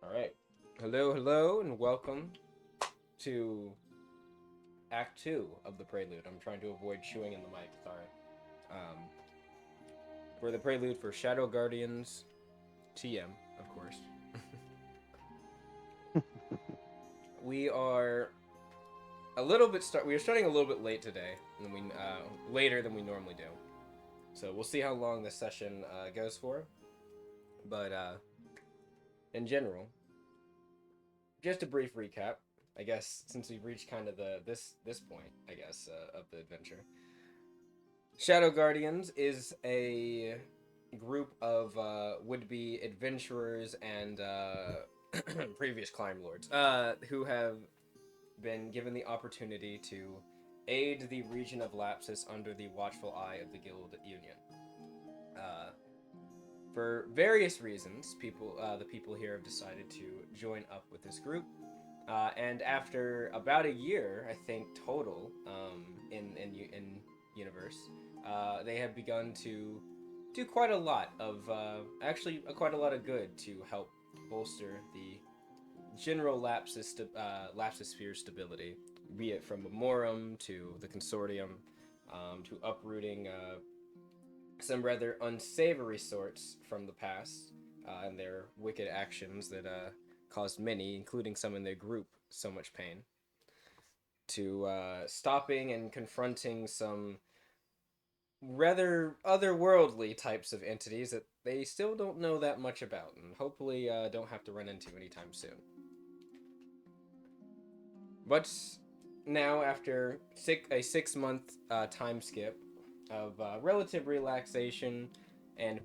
All right. Hello, and welcome to Act 2 of the Prelude. I'm trying to avoid chewing in the mic, sorry. Um, for the Prelude for Shadow Guardians TM, of course. We are we are starting a little bit late today, later than we normally do. So we'll see how long this session goes for. But in general, just a brief recap, I guess, since we've reached kind of this point, I guess, of the adventure. Shadow Guardians is a group of would-be adventurers and previous climb lords who have been given the opportunity to aid the region of Lapsus under the watchful eye of the Guild Union. For various reasons, the people here have decided to join up with this group. And after about a year, I think total, in universe, they have begun to do quite a lot of quite a lot of good to help bolster the general Lapsus sphere stability, be it from Memorem to the Consortium, to uprooting some rather unsavory sorts from the past and their wicked actions that caused many, including some in their group, so much pain, to stopping and confronting some rather otherworldly types of entities that they still don't know that much about, and hopefully don't have to run into anytime soon. But now, after a 6-month time skip of relative relaxation and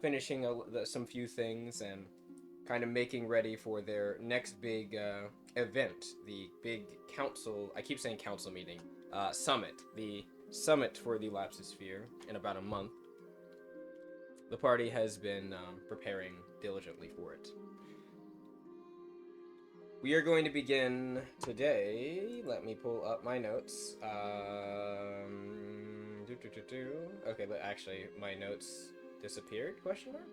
finishing some few things and kind of making ready for their next big event, the big council, I keep saying council meeting, summit, the summit for the Lapsus Sphere in about a month. The party has been preparing diligently for it. We are going to begin today. Let me pull up my notes. Okay, but actually, my notes disappeared? Question mark?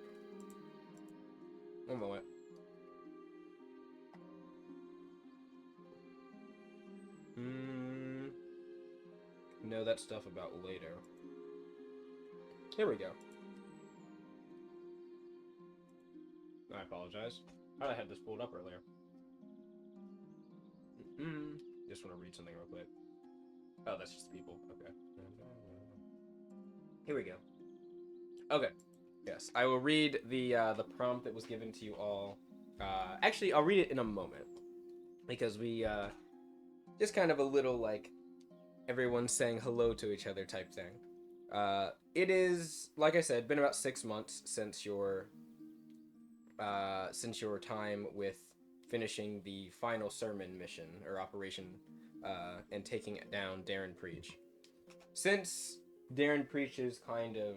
One moment. Know that stuff about later. Here we go. I apologize. I had this pulled up earlier. Just want to read something real quick. Oh, that's just the people. Okay. Here we go. Okay. Yes, I will read the prompt that was given to you all. Actually, I'll read it in a moment because we just kind of a little like everyone saying hello to each other type thing. It is, like I said, been about 6 months since your time with finishing the final sermon mission or operation and taking it down Darren Preach. Since Darren Preach's kind of,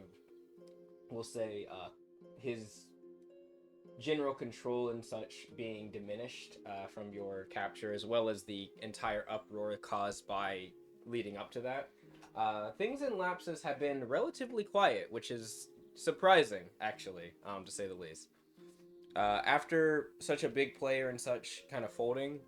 we'll say, his general control and such being diminished from your capture, as well as the entire uproar caused by leading up to that, things in Lapsus have been relatively quiet, which is surprising, actually, to say the least. After such a big player and such kind of folding,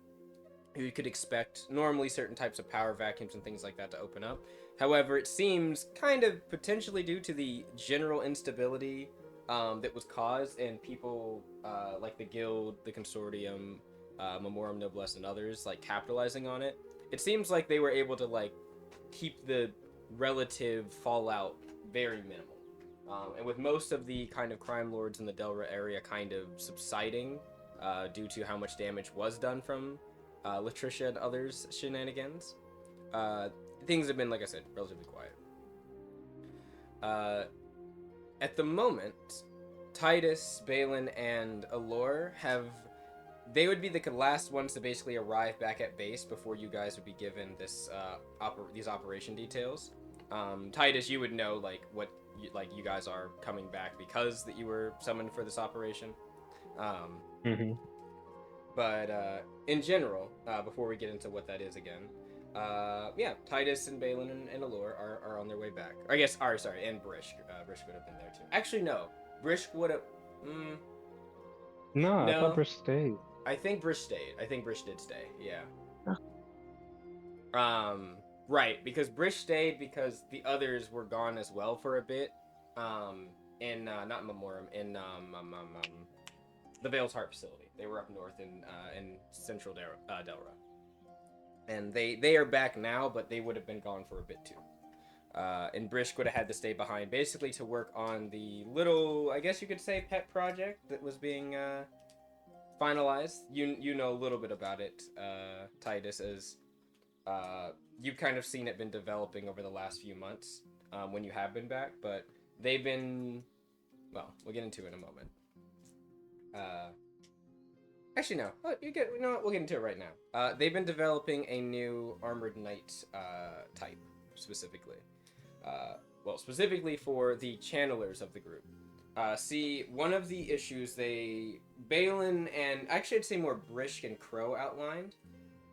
you could expect normally certain types of power vacuums and things like that to open up. However, it seems kind of potentially due to the general instability that was caused and people like the Guild, the Consortium, Memorem Noblesse, and others like capitalizing on it. It seems like they were able to like keep the relative fallout very minimal. And with most of the kind of crime lords in the Delra area kind of subsiding due to how much damage was done from Latricia and others' shenanigans, things have been, like I said, relatively quiet. At the moment, Titus, Balin, and Allure they would be the last ones to basically arrive back at base before you guys would be given these operation details. Titus, you would know like what you guys are coming back because that you were summoned for this operation. But in general, before we get into what that is again, yeah, Titus and Balin and Allure are on their way back. I guess, sorry, and Brisk. Brisk would have been there too. Actually, no. Brisk would have... No, I thought No, Brish stayed. I think Brish stayed. I think Brish did stay. Yeah. Ah. Right, because Brish stayed because the others were gone as well for a bit. Um, in not Memorem, in the Vale's Heart facility. They were up north in central Delra, and they are back now, but they would have been gone for a bit too. And Brish would have had to stay behind, basically to work on the little, I guess you could say, pet project that was being finalized. You know a little bit about it, Titus, as you've kind of seen it been developing over the last few months when you have been back, but they've been, well, we'll get into it in a moment. Uh, Actually, no. You know what? We'll get into it right now. They've been developing a new armored knight type, specifically. Uh, well, specifically for the channelers of the group. See, one of the issues Balin, and actually I'd say more Brish and Crow outlined,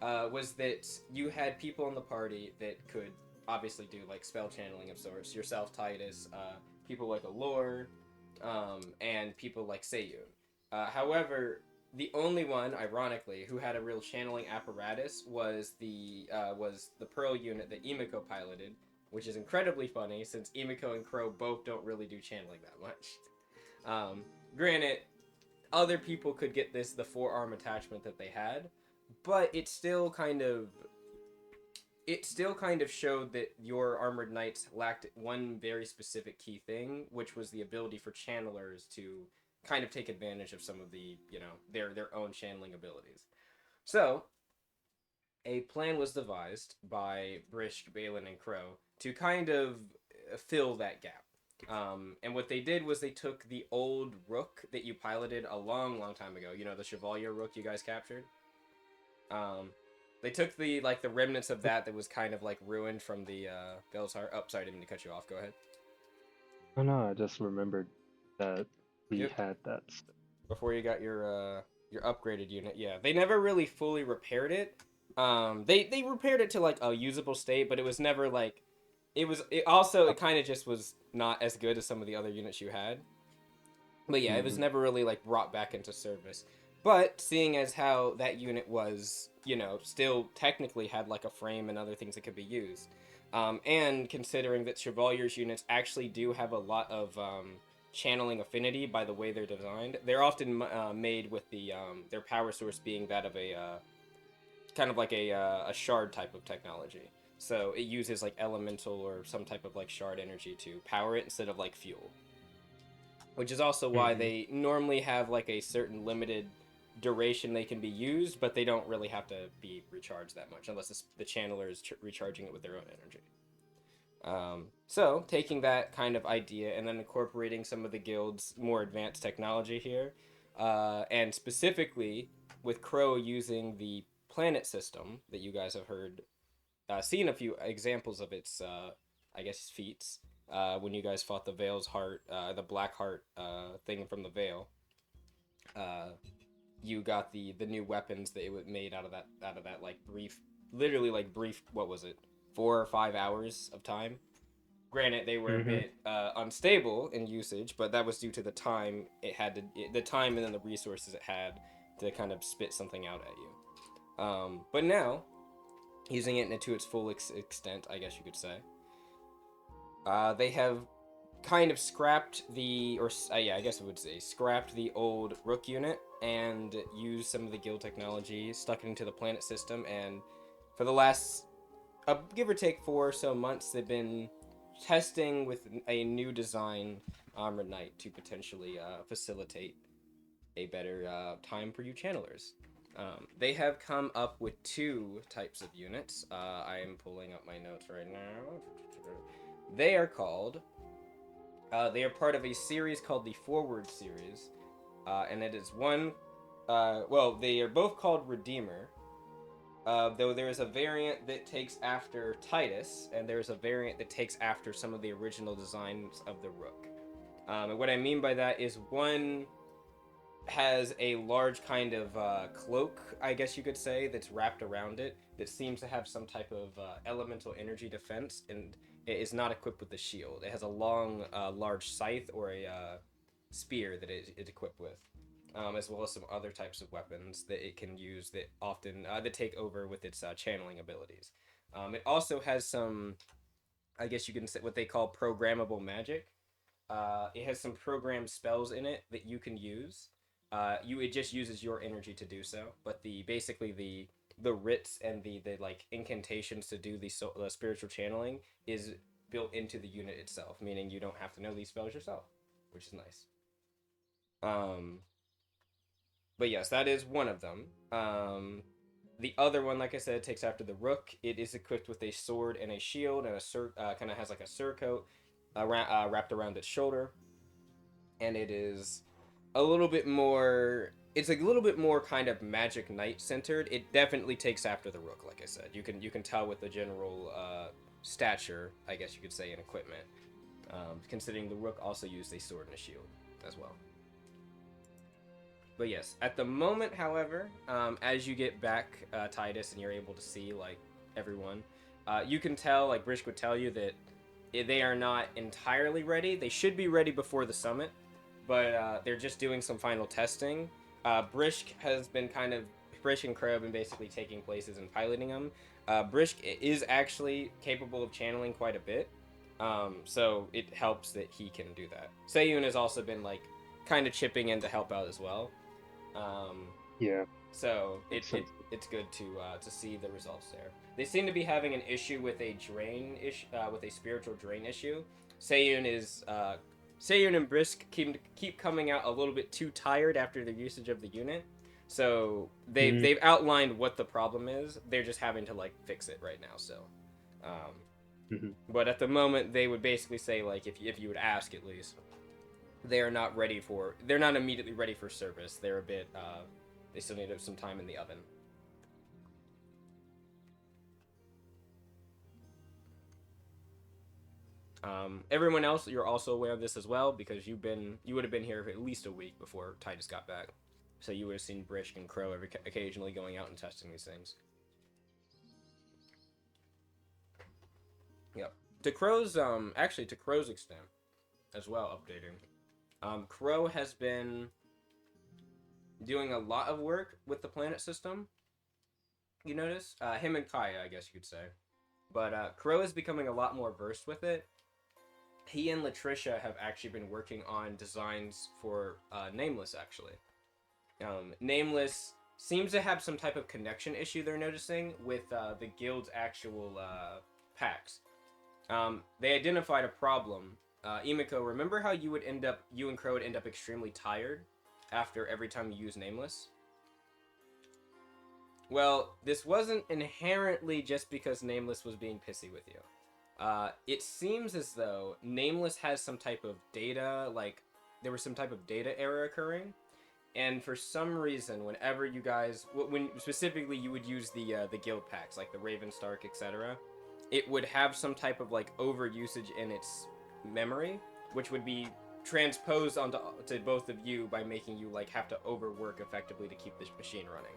was that you had people in the party that could obviously do like spell channeling of sorts. Yourself, Titus, people like Allure, and people like Seiyun. However, the only one, ironically, who had a real channeling apparatus was the Pearl unit that Emiko piloted, which is incredibly funny since Emiko and Crow both don't really do channeling that much. Um, Granted, other people could get the forearm attachment that they had, but it still kind of showed that your armored knights lacked one very specific key thing, which was the ability for channelers to kind of take advantage of some of the their own channeling abilities. So a plan was devised by Brish, Balin, and Crow to kind of fill that gap. And what they did was they took the old rook that you piloted a long, long time ago. You know, the Chevalier rook you guys captured. Um, they took the remnants of that was kind of like ruined from the Bell's Heart. Oh, sorry, I didn't mean to cut you off. Go ahead. Oh no, I just remembered that we Yep. had that. Before you got your upgraded unit, yeah, they never really fully repaired it. They repaired it to like a usable state, but it was never like it kind of just was not as good as some of the other units you had. But yeah, it was Mm-hmm. never really like brought back into service. But seeing as how that unit was, still technically had like a frame and other things that could be used, and considering that Chevalier's units actually do have a lot of channeling affinity by the way they're designed, they're often made with their power source being that of a kind of like a shard type of technology. So it uses like elemental or some type of like shard energy to power it instead of like fuel, which is also why Mm-hmm. they normally have like a certain limited duration they can be used, but they don't really have to be recharged that much unless the channeler is recharging it with their own energy. So taking that kind of idea and then incorporating some of the guild's more advanced technology here, and specifically with Crow using the planet system that you guys have seen a few examples of its, I guess, feats when you guys fought the Vale's Heart, the Black Heart thing from the Vale. Uh, you got the new weapons that it made out of that like brief, literally like brief. What was it? 4 or 5 hours of time. Granted, they were a Mm-hmm. bit unstable in usage, but that was due to the time the time and then the resources it had to kind of spit something out at you. But now, using it to its full extent, I guess you could say, they have kind of scrapped yeah, I guess I would say scrapped the old Rook unit and used some of the guild technology, stuck it into the planet system, and for the last give or take 4 or so months, they've been testing with a new design armored knight to potentially facilitate a better time for you channelers. They have come up with two types of units. I am pulling up my notes right now. They are called. They are part of a series called the Forward series, and it is one. Well, they are both called Redeemer, though there is a variant that takes after Titus, and there's a variant that takes after some of the original designs of the Rook. And what I mean by that is one has a large kind of cloak, I guess you could say, that's wrapped around it that seems to have some type of elemental energy defense, and it is not equipped with the shield. It has a long, large scythe or a spear that it is equipped with. as well as some other types of weapons that it can use that often that take over with its channeling abilities. It also has some, I guess you can say, what they call programmable magic. It has some programmed spells in it that you can use. It just uses your energy to do so, but the writs and the like incantations to do the spiritual channeling is built into the unit itself, meaning you don't have to know these spells yourself, which is nice. Um, but yes, that is one of them. The other one, like I said, takes after the rook. It is equipped with a sword and a shield, and kind of has like a surcoat wrapped around its shoulder, and it is a little bit more. It's a little bit more kind of magic knight centered. It definitely takes after the rook, like I said. You can tell with the general stature, I guess you could say, and equipment. Considering the rook also used a sword and a shield as well. But yes, at the moment, however, as you get back Titus and you're able to see like everyone, you can tell, like Brisk would tell you, that they are not entirely ready. They should be ready before the summit, but they're just doing some final testing. Brisk and Crow have been basically taking places and piloting them. Brisk is actually capable of channeling quite a bit, so it helps that he can do that. Seiyun has also been like kind of chipping in to help out as well. Yeah. So it's good to see the results there. They seem to be having an issue with a with a spiritual drain issue. Seiyun and Brisk keep coming out a little bit too tired after their usage of the unit. So they've outlined what the problem is. They're just having to like fix it right now. So, but at the moment they would basically say, like, if you would ask at least, they're not immediately ready for service. They're a bit they still need some time in the oven. Everyone else, you're also aware of this as well, because you would have been here for at least a week before Titus got back, so you would have seen Brisk and Crow occasionally going out and testing these things. Yep. To Crow's extent as well, updating. Crow has been doing a lot of work with the planet system. You notice? Him and Kaya, I guess you could say. But Crow is becoming a lot more versed with it. He and Latricia have actually been working on designs for Nameless, actually. Nameless seems to have some type of connection issue they're noticing with the guild's actual packs. They identified a problem. Emiko, remember how you and Crow would end up extremely tired after every time you use Nameless? Well, this wasn't inherently just because Nameless was being pissy with you. It seems as though Nameless has some type of data, like there was some type of data error occurring, and for some reason, whenever you guys, when specifically you would use the guild packs, like the Raven Stark, etc., it would have some type of like overusage in its memory, which would be transposed onto to both of you by making you like have to overwork effectively to keep this machine running.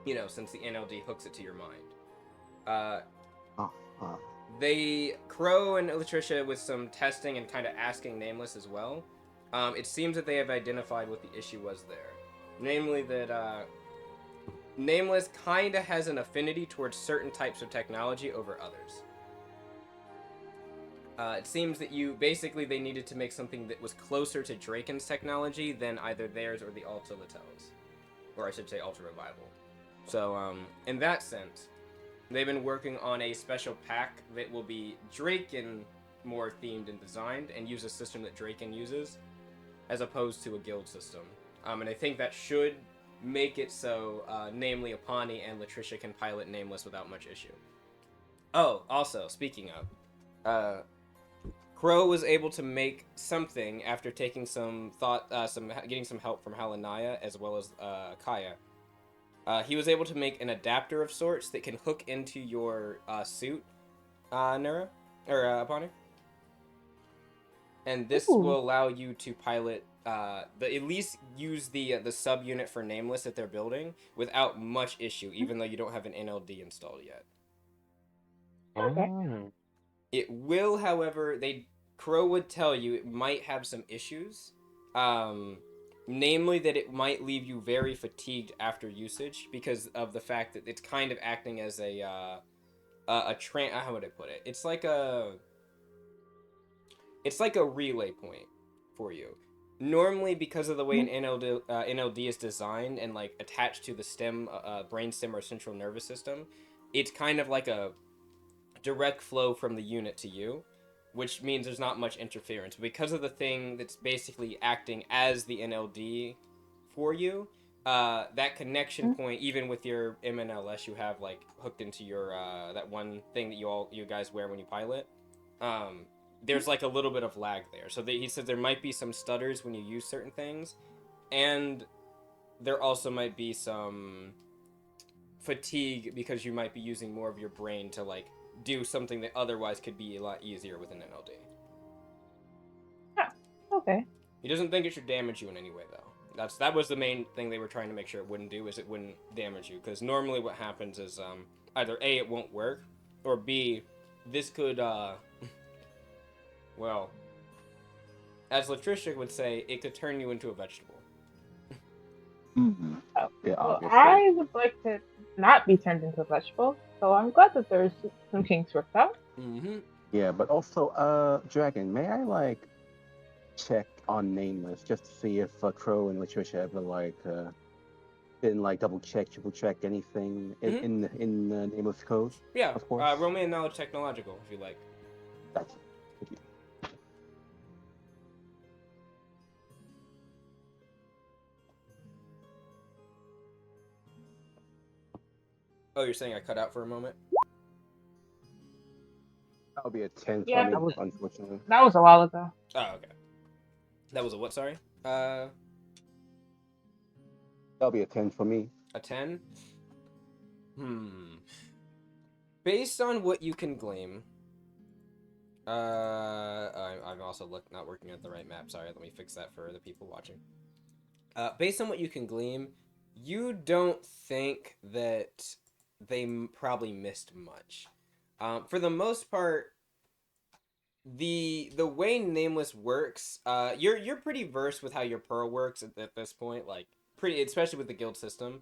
You know, since the NLD hooks it to your mind. Crow and Latricia, with some testing and kind of asking Nameless as well, it seems that they have identified what the issue was there. Namely that Nameless kind of has an affinity towards certain types of technology over others. It seems that they needed to make something that was closer to Draken's technology than either theirs or the Alta Latel's. Or I should say Ultra Revival. So, in that sense, they've been working on a special pack that will be Draken more themed and designed and use a system that Draken uses, as opposed to a guild system. And I think that should make it so, namely Apani and Latricia can pilot Nameless without much issue. Oh, also, speaking of, Crow was able to make something after taking getting some help from Halanaya as well as Kaya. He was able to make an adapter of sorts that can hook into your suit, Nura, or Apani. And this will allow you to pilot, at least use the subunit for Nameless that they're building without much issue, even though you don't have an NLD installed yet. Okay. It will, however, Crow would tell you it might have some issues. namely that it might leave you very fatigued after usage because of the fact that it's kind of acting as how would I put it? It's like a relay point for you. Normally, because of the way an NLD is designed and like attached to the brain stem or central nervous system, it's kind of like a direct flow from the unit to you, which means there's not much interference. Because of the thing that's basically acting as the NLD for you, that connection point, even with your MNLS you have like hooked into your that one thing that you guys wear when you pilot, there's like a little bit of lag there. So he said there might be some stutters when you use certain things, and there also might be some fatigue because you might be using more of your brain to like do something that otherwise could be a lot easier with an NLD. Yeah. Okay. He doesn't think it should damage you in any way though. That was the main thing they were trying to make sure it wouldn't do, is it wouldn't damage you, because normally what happens is either A, it won't work, or B, this could well, as Latricia would say, it could turn you into a vegetable. Mm-hmm. Oh, Yeah, well, obviously. I would like to not be turned into a vegetable, so I'm glad that there's some kinks worked out. Mm-hmm. Yeah, but also, Dragon, may I like check on Nameless just to see if Crow and Latricia ever like didn't like double check, triple check anything in the Nameless code? Yeah, of course. roll me a knowledge technological if you like. Gotcha. Thank you. Oh, you're saying I cut out for a moment? That'll be a 10 for Yeah, me, unfortunately. that was a while ago. Oh, okay. That was a what, sorry? That'll be a 10 for me. A 10? Based on what you can glean, I'm also not working at the right map. Sorry, let me fix that for the people watching. Based on what you can glean, you don't think that they probably missed much. For the most part, the way Nameless works, you're pretty versed with how your Pearl works at this point, like especially with the guild system.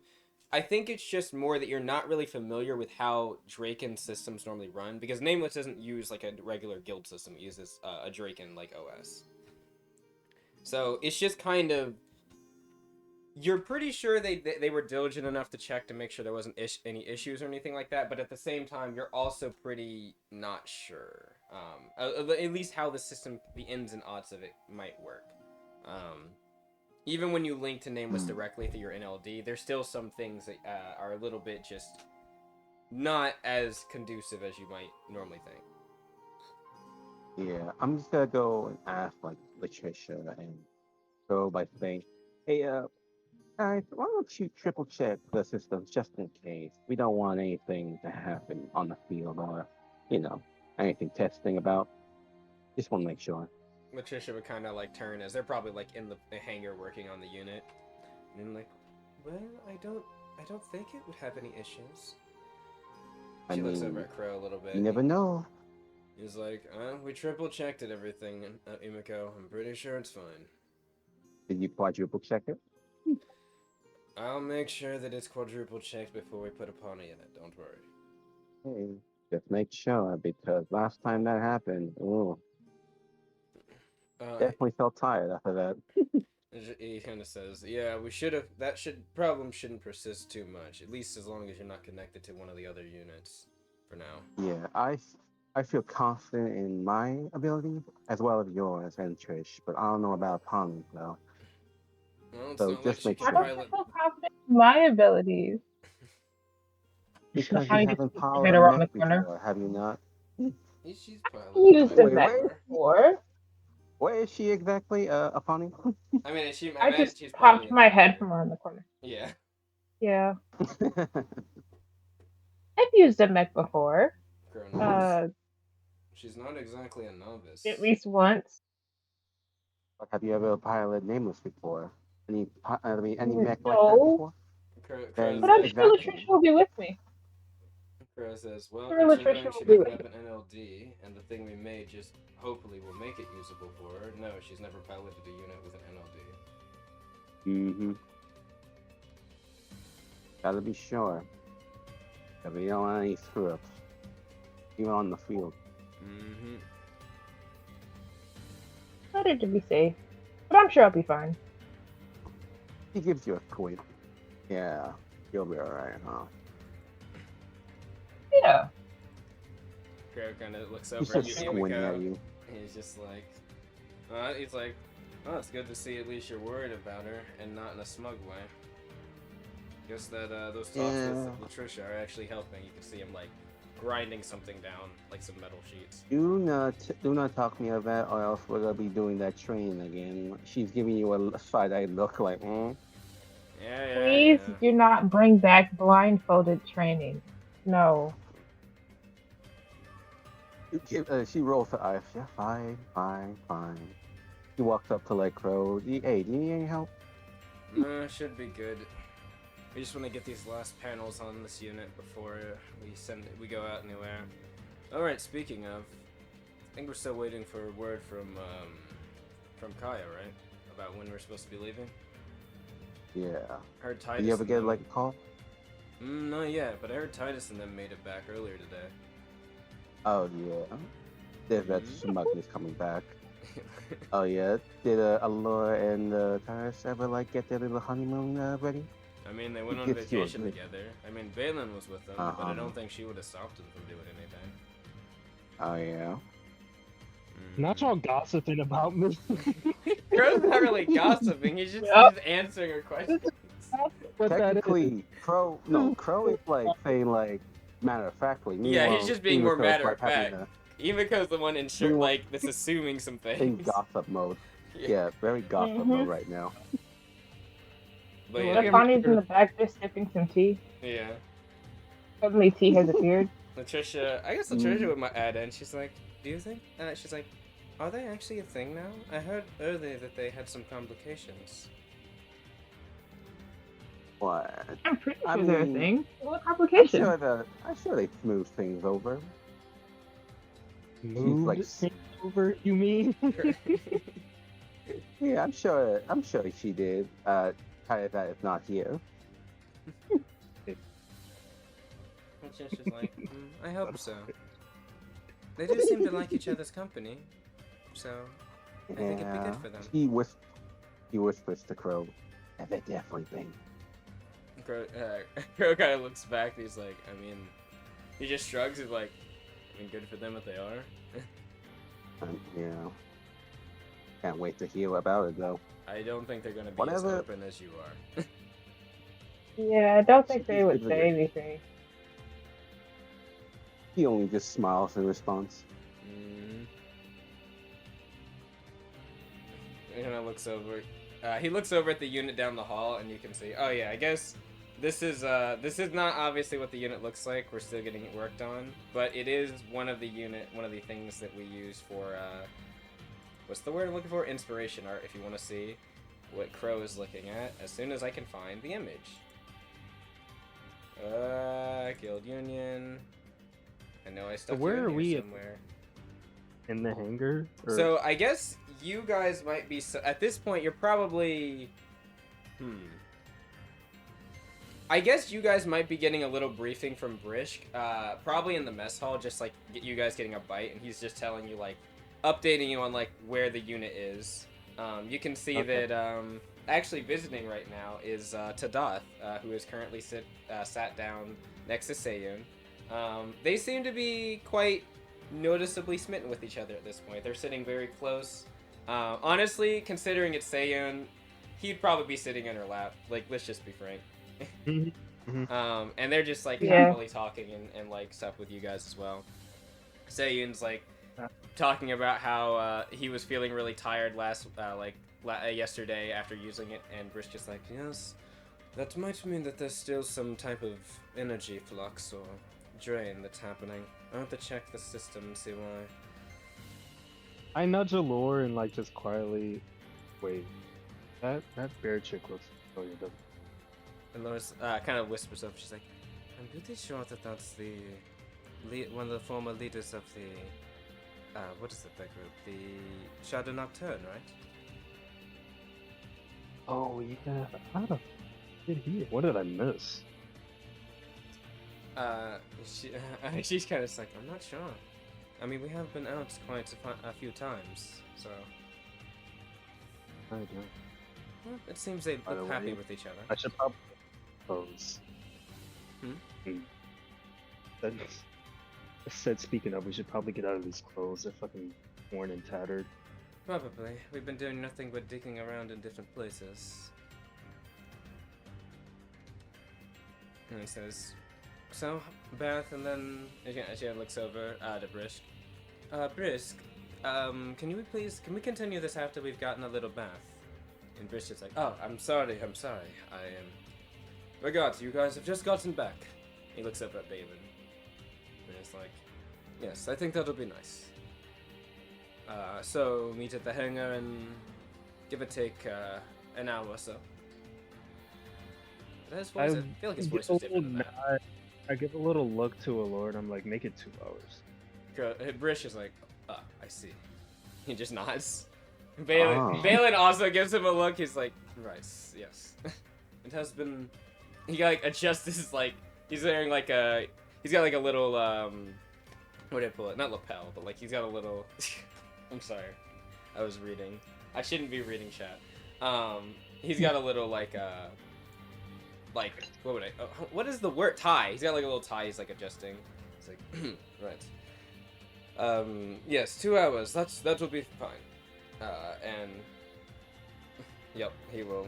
I think it's just more that you're not really familiar with how Draken systems normally run, because Nameless doesn't use like a regular guild system. It uses a Draken like OS. So it's just kind of, you're pretty sure they were diligent enough to check to make sure there wasn't any issues or anything like that, but at the same time, you're also pretty not sure. At least how the system, the ins and outs of it might work. Even when you link to Nameless directly through your NLD, there's still some things that are a little bit just not as conducive as you might normally think. Yeah, I'm just gonna go and ask like Latricia and go by saying, hey, guys, why don't you triple check the systems just in case? We don't want anything to happen on the field or, anything testing about. Just want to make sure. Latricia would kind of like turn, as they're probably like in the hangar working on the unit, and like, well, I don't think it would have any issues. She looks over at Crow a little bit. You never know. He's like, we triple checked everything, Imiko. I'm pretty sure it's fine. Did you quadruple check it? I'll make sure that it's quadruple checked before we put a pawn in it. Don't worry. Hey, just make sure, because last time that happened, definitely felt tired after that. He kind of says, "Yeah, we should have. Problem shouldn't persist too much. At least as long as you're not connected to one of the other units, for now." Yeah, I feel confident in my ability as well as yours and Trish, but I don't know about Tommy though. Well, it's So not just like make I sure. don't feel confident in my abilities. Because How you you haven't just powered head a around the mech corner. before, have you not? She's Used the piloted mech before. Where is she exactly, Apani? I mean, I just she's popped probably in my the head hangar. from around the corner. Yeah. Yeah. I've used a mech before. She's not exactly a novice. At least once. Have you ever piloted Nameless before? Any mech like that No. before? But I'm sure Latricia will be with me. Crow says, well, Sure, considering Latricia she will be doesn't with have an NLD, and the thing we made just hopefully will make it usable for her, no, she's never piloted a unit with an NLD. Mm-hmm. Gotta be sure. That we don't want any screw-ups. Even on the field. Mm-hmm. Better to be safe, but I'm sure I'll be fine. He gives you a coin. Yeah, you'll be alright, huh? Yeah. Crow kind of looks He's over at just you, squinting at Emiko. you. He's just like, he's like, oh, it's good to see at least you're worried about her and not in a smug way. Guess that those talks with Latricia are actually helping. You can see him like grinding something down, like some metal sheets. Do not talk me of that, or else we're gonna be doing that training again. She's giving you a side-eye look, like, Yeah, Please do not bring back blindfolded training. No. She rolls her eyes. Yeah, fine, fine, fine. She walks up to like Crow. Hey, do you need any help? No, should be good. We just want to get these last panels on this unit before we go out anywhere. All right. Speaking of, I think we're still waiting for word from Kaya, right? About when we're supposed to be leaving. Yeah. Heard Titus. Did you ever and get them- like a call? Not yet, but I heard Titus and them made it back earlier today. Oh yeah. There's that smugness coming back. Oh yeah. Did Allure and Tyrus ever like get their little honeymoon ready? I mean, they went on Gives you a vacation good- together. I mean, Valen was with them, but I don't think she would have stopped them from doing anything. Oh yeah. Not y'all gossiping about me. Crow's not really gossiping. He's just answering her questions. What that is. Technically, Crow is like saying like matter of factly. Yeah, he's just being more matter of fact. Having Emiko's the one in shirt, like, that's assuming some in things. gossip mode. Yeah, very gossip mode right now. But What if Bonnie's in the back just sipping some tea? Yeah. Suddenly tea has appeared. Latricia, I guess Latricia would add in. She's like, do you think? She's like, are they actually a thing now? I heard earlier that they had some complications. What? I'm pretty I sure they're a mean, thing. What I'm complication? sure they smooth things over. Moved like- things over, you mean? Yeah, I'm sure she did. Kind of that is not here. Latricia's like, I hope so. They do seem to like each other's company, so I think it'd be good for them. He whispers to Crow, and they're definitely bang. Crow kind of looks back. And he's like, I mean, he just shrugs. He's like, I mean, good for them if they are. Yeah. Can't wait to hear about it though. I don't think they're gonna be Whatever. as open as you are. Yeah, I don't think they would say anything. He only just smiles in response. He kind of looks over. He looks over at the unit down the hall, and you can see. Oh yeah, I guess this is not obviously what the unit looks like. We're still getting it worked on, but it is one of the things that we use for what's the word I'm looking for? Inspiration art. If you want to see what Crow is looking at, as soon as I can find the image. Guild Union. I know I stuck Where you in are here we somewhere. In the hangar? Or... So I guess you guys might be at this point. You're probably, I guess you guys might be getting a little briefing from Brishk, probably in the mess hall, just like you guys getting a bite, and he's just telling you like, updating you on like where the unit is. You can see that actually visiting right now is Tadath, who is currently sat down next to Seiyun. They seem to be quite noticeably smitten with each other at this point. They're sitting very close. Honestly, considering it's Seiyun, he'd probably be sitting in her lap. Like, let's just be frank. And they're just like happily talking and like stuff with you guys as well. Seiyun's like talking about how he was feeling really tired yesterday after using it, and Brish just like, yes, that might mean that there's still some type of energy flux or drain that's happening. I have to check the system and see why. I nudge Allure and like just quietly wait. That bear chick looks familiar, doesn't it? And Lois kind of whispers up. She's like, I'm pretty sure that that's one of the former leaders of the what is it, that group? The Shadow Nocturne, right? Oh yeah, how the f did he? What did I miss? She, she's kind of like, I'm not sure. I mean, we have been out quite a few times, so I do. well, it seems they By look the happy way, with each other. I should probably close. Hmm? That, I said, speaking of, we should probably get out of these clothes. They're fucking worn and tattered. Probably. We've been doing nothing but digging around in different places. And he says, so, Beth, and then she looks over to Brisk. Brisk, can we continue this after we've gotten a little bath? And Brisk is like, oh, I'm sorry. I am... Regards, you guys have just gotten back. He looks up at Balin. And it's like, yes, I think that'll be nice. So, meet at the hangar and give or take an hour or so. His voice, I feel like his voice was different than that. I give a little look to Allure, I'm like, make it 2 hours. Brish is like, I see. He just nods. Balin also gives him a look. He's like, right, yes. It has been. He like adjusts his like. He's wearing like a. He's got like a little what did I pull it? Not lapel, but like he's got a little. I'm sorry. I was reading. I shouldn't be reading chat. He's got a little like what would I? Oh, what is the word? Tie. He's got like a little tie. He's like adjusting. It's like right. Yes, 2 hours. That will be fine. And yep, he will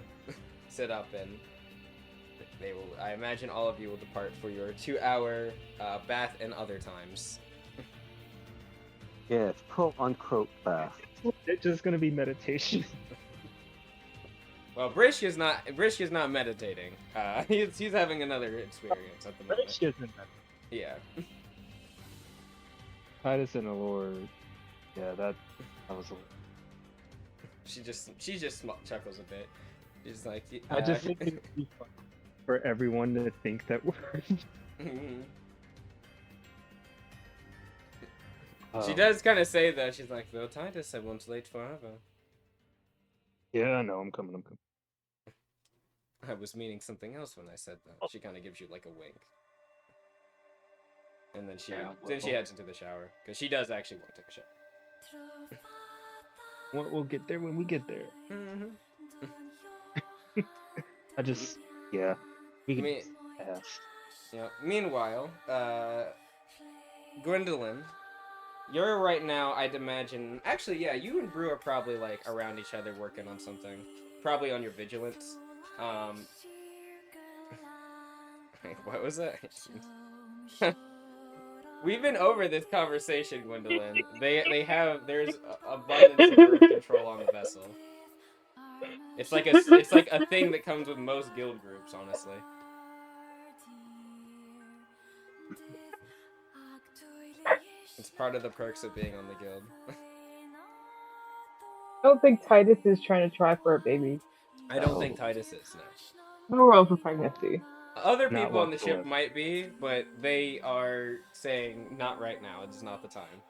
sit up and they will. I imagine all of you will depart for your 2-hour bath and other times. Yes, quote unquote bath. It's just gonna be meditation. Well, Brish is not meditating. He's having another experience at the moment. Brish isn't that. Yeah. Titus and Allure, yeah, that was a... She just chuckles a bit. She's like, I just think it'd be fun for everyone to think that we're... She does kind of say that. She's like, well, Titus, I won't late forever. Yeah, no, I'm coming. I was meaning something else when I said that. She kind of gives you like a wink. And then she heads into the shower. Because she does actually want to take a shower. We'll get there when we get there. Mm-hmm. I just, yeah. We can ask. Yeah. Meanwhile, Gwendolyn, you're right now, I'd imagine... Actually, yeah, you and Brew are probably, like, around each other working on something. Probably on your vigilance. What was that? We've been over this conversation, Gwendolyn. There's abundance of birth control on the vessel. It's like a thing that comes with most guild groups, honestly. It's part of the perks of being on the guild. I don't think Titus is trying to try for a baby. I don't think Titus is, no. No room for pregnancy. Other people on the ship might be, but they are saying, not right now, it's not the time.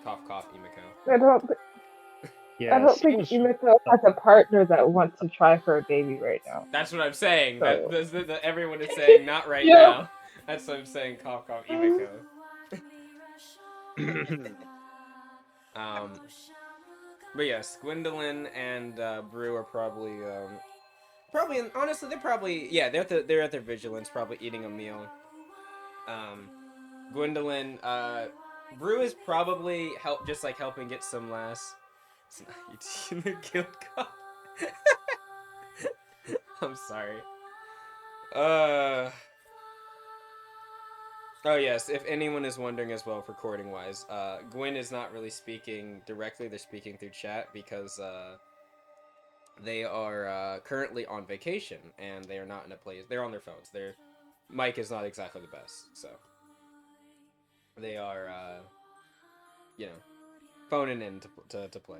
Cough, cough, Emiko. I don't think Emiko has a partner that wants to try for a baby right now. That's what I'm saying. So. That everyone is saying, not right now. That's what I'm saying, cough, cough, Emiko. But yes, Gwendolyn and Brew are probably honestly they're at their vigilance, probably eating a meal. Gwendolyn, Brew is probably helping get some last. It's not the guild cup. I'm sorry. Oh yes, if anyone is wondering as well, recording wise, Gwen is not really speaking directly, they're speaking through chat because they are currently on vacation and they are not in a place, they're on their phones. Their mic is not exactly the best, so they are phoning in to play.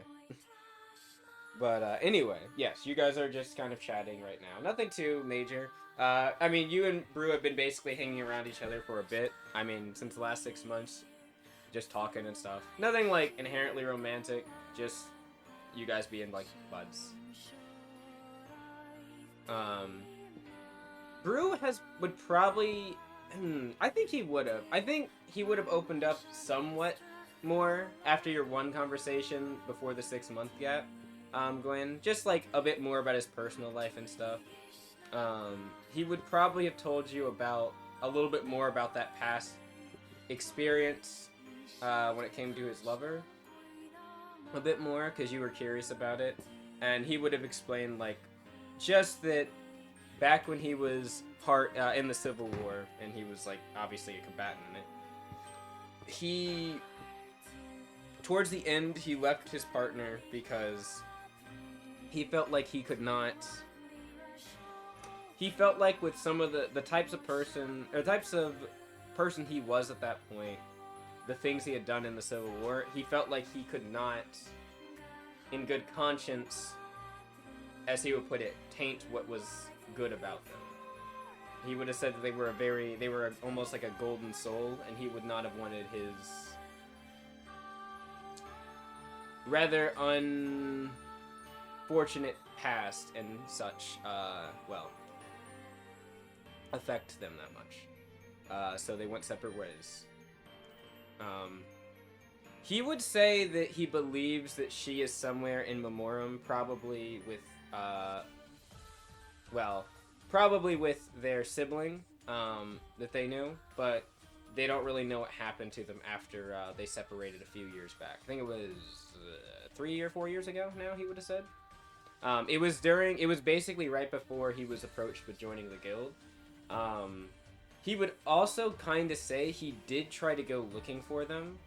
But anyway, yes, you guys are just kind of chatting right now. Nothing too major. I mean, you and Brew have been basically hanging around each other for a bit. I mean, since the last 6 months, just talking and stuff. Nothing, like, inherently romantic, just you guys being, like, buds. Brew would probably. I think he would have. I think he would have opened up somewhat more after your one conversation before the 6-month gap. Gwen, just like a bit more about his personal life and stuff. He would probably have told you about a little bit more about that past experience when it came to his lover. A bit more because you were curious about it, and he would have explained like just that back when he was part in the Civil War, and he was like obviously a combatant in it. He towards the end he left his partner because he felt like he could not. He felt like with some of the types of person he was at that point, the things he had done in the Civil War, he felt like he could not, in good conscience, as he would put it, taint what was good about them. He would have said that they were almost like a golden soul, and he would not have wanted his rather unfortunate past and such, affect them that much. So they went separate ways. He would say that he believes that she is somewhere in Memorem, probably with their sibling that they knew, but they don't really know what happened to them after they separated a few years back. I think it was 3 or 4 years ago now, he would have said. It was basically right before he was approached with joining the guild. He would also kind of say he did try to go looking for them.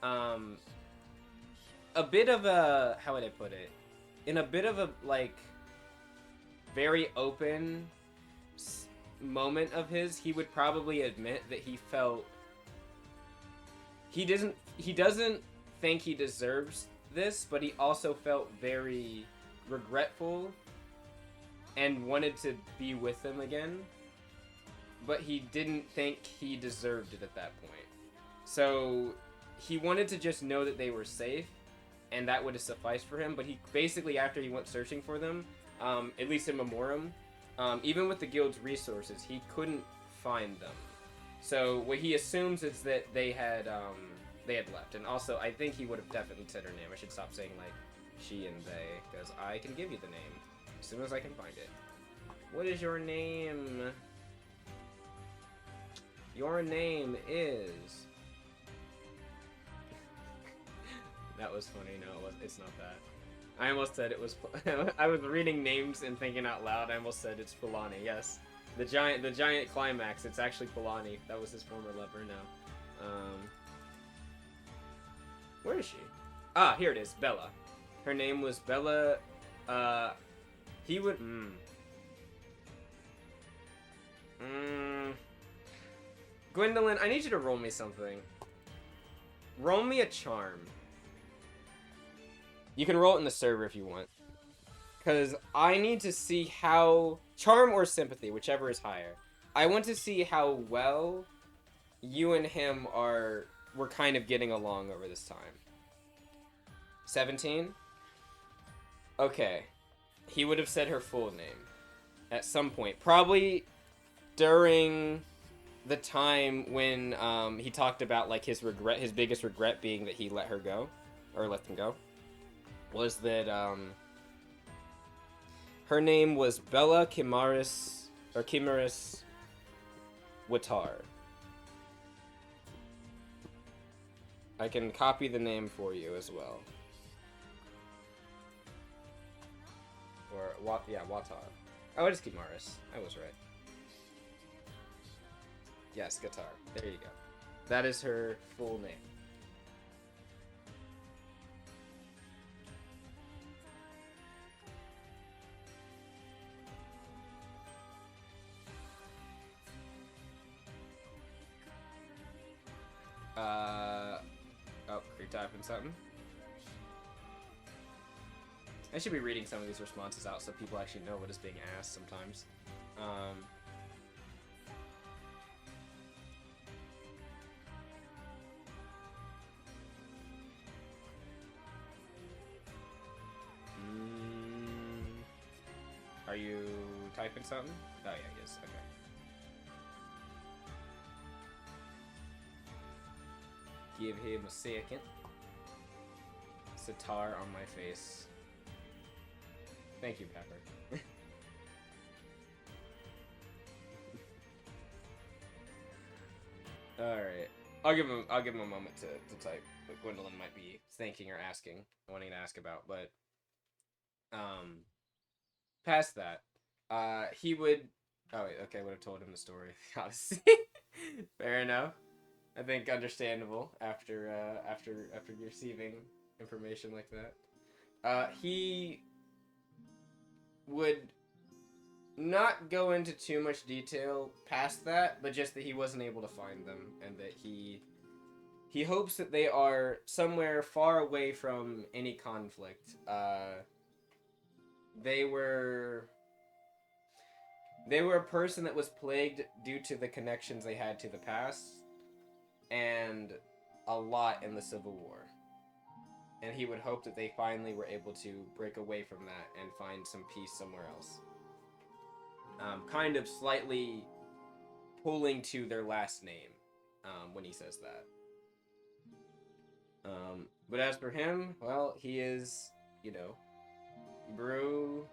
A bit of a, how would I put it? In a bit of a, like, very open moment of his, he would probably admit that he felt he doesn't think he deserves this, but he also felt very regretful and wanted to be with them again, but he didn't think he deserved it at that point. So he wanted to just know that they were safe, and that would have sufficed for him. But he basically, after he went searching for them, at least in Memorem, even with the guild's resources, he couldn't find them. So what he assumes is that they had left. And also, I think he would have definitely said her name. I should stop saying like she and they, because I can give you the name as soon as I can find it. What is your name? Your name is... That was funny. No, it's not that. I almost said it was... I was reading names and thinking out loud. I almost said it's Polani. Yes. The giant climax. It's actually Polani. That was his former lover now. Where is she? Ah, here it is. Bella. Her name was Bella... He would... Gwendolyn, I need you to roll me something. Roll me a charm. You can roll it in the server if you want. Because I need to see how... Charm or sympathy, whichever is higher. I want to see how well you and him were kind of getting along over this time. 17? Okay. He would have said her full name at some point. Probably during the time when he talked about like his biggest regret being that he let her go, or let them go, was that her name was Bella Kimaris Watar. I can copy the name for you as well. Or Watar. Oh, it is Kimaris. I was right. Yes, guitar. There you go. That is her full name. Oh, you're typing something? I should be reading some of these responses out so people actually know what is being asked sometimes. Are you typing something? Oh yeah, he is. Okay. Give him a second. Sitar on my face. Thank you, Pepper. All right. I'll give him a moment to type what Gwendolyn might be thinking or asking, wanting to ask about, but past that, he would. Oh wait, okay, I would have told him the story. Honestly, fair enough. I think understandable after receiving information like that. He would not go into too much detail past that, but just that he wasn't able to find them, and that he hopes that they are somewhere far away from any conflict. They were a person that was plagued due to the connections they had to the past, and a lot in the Civil War. And he would hope that they finally were able to break away from that and find some peace somewhere else. Kind of slightly pulling to their last name when he says that. But as for him, well, he is, brew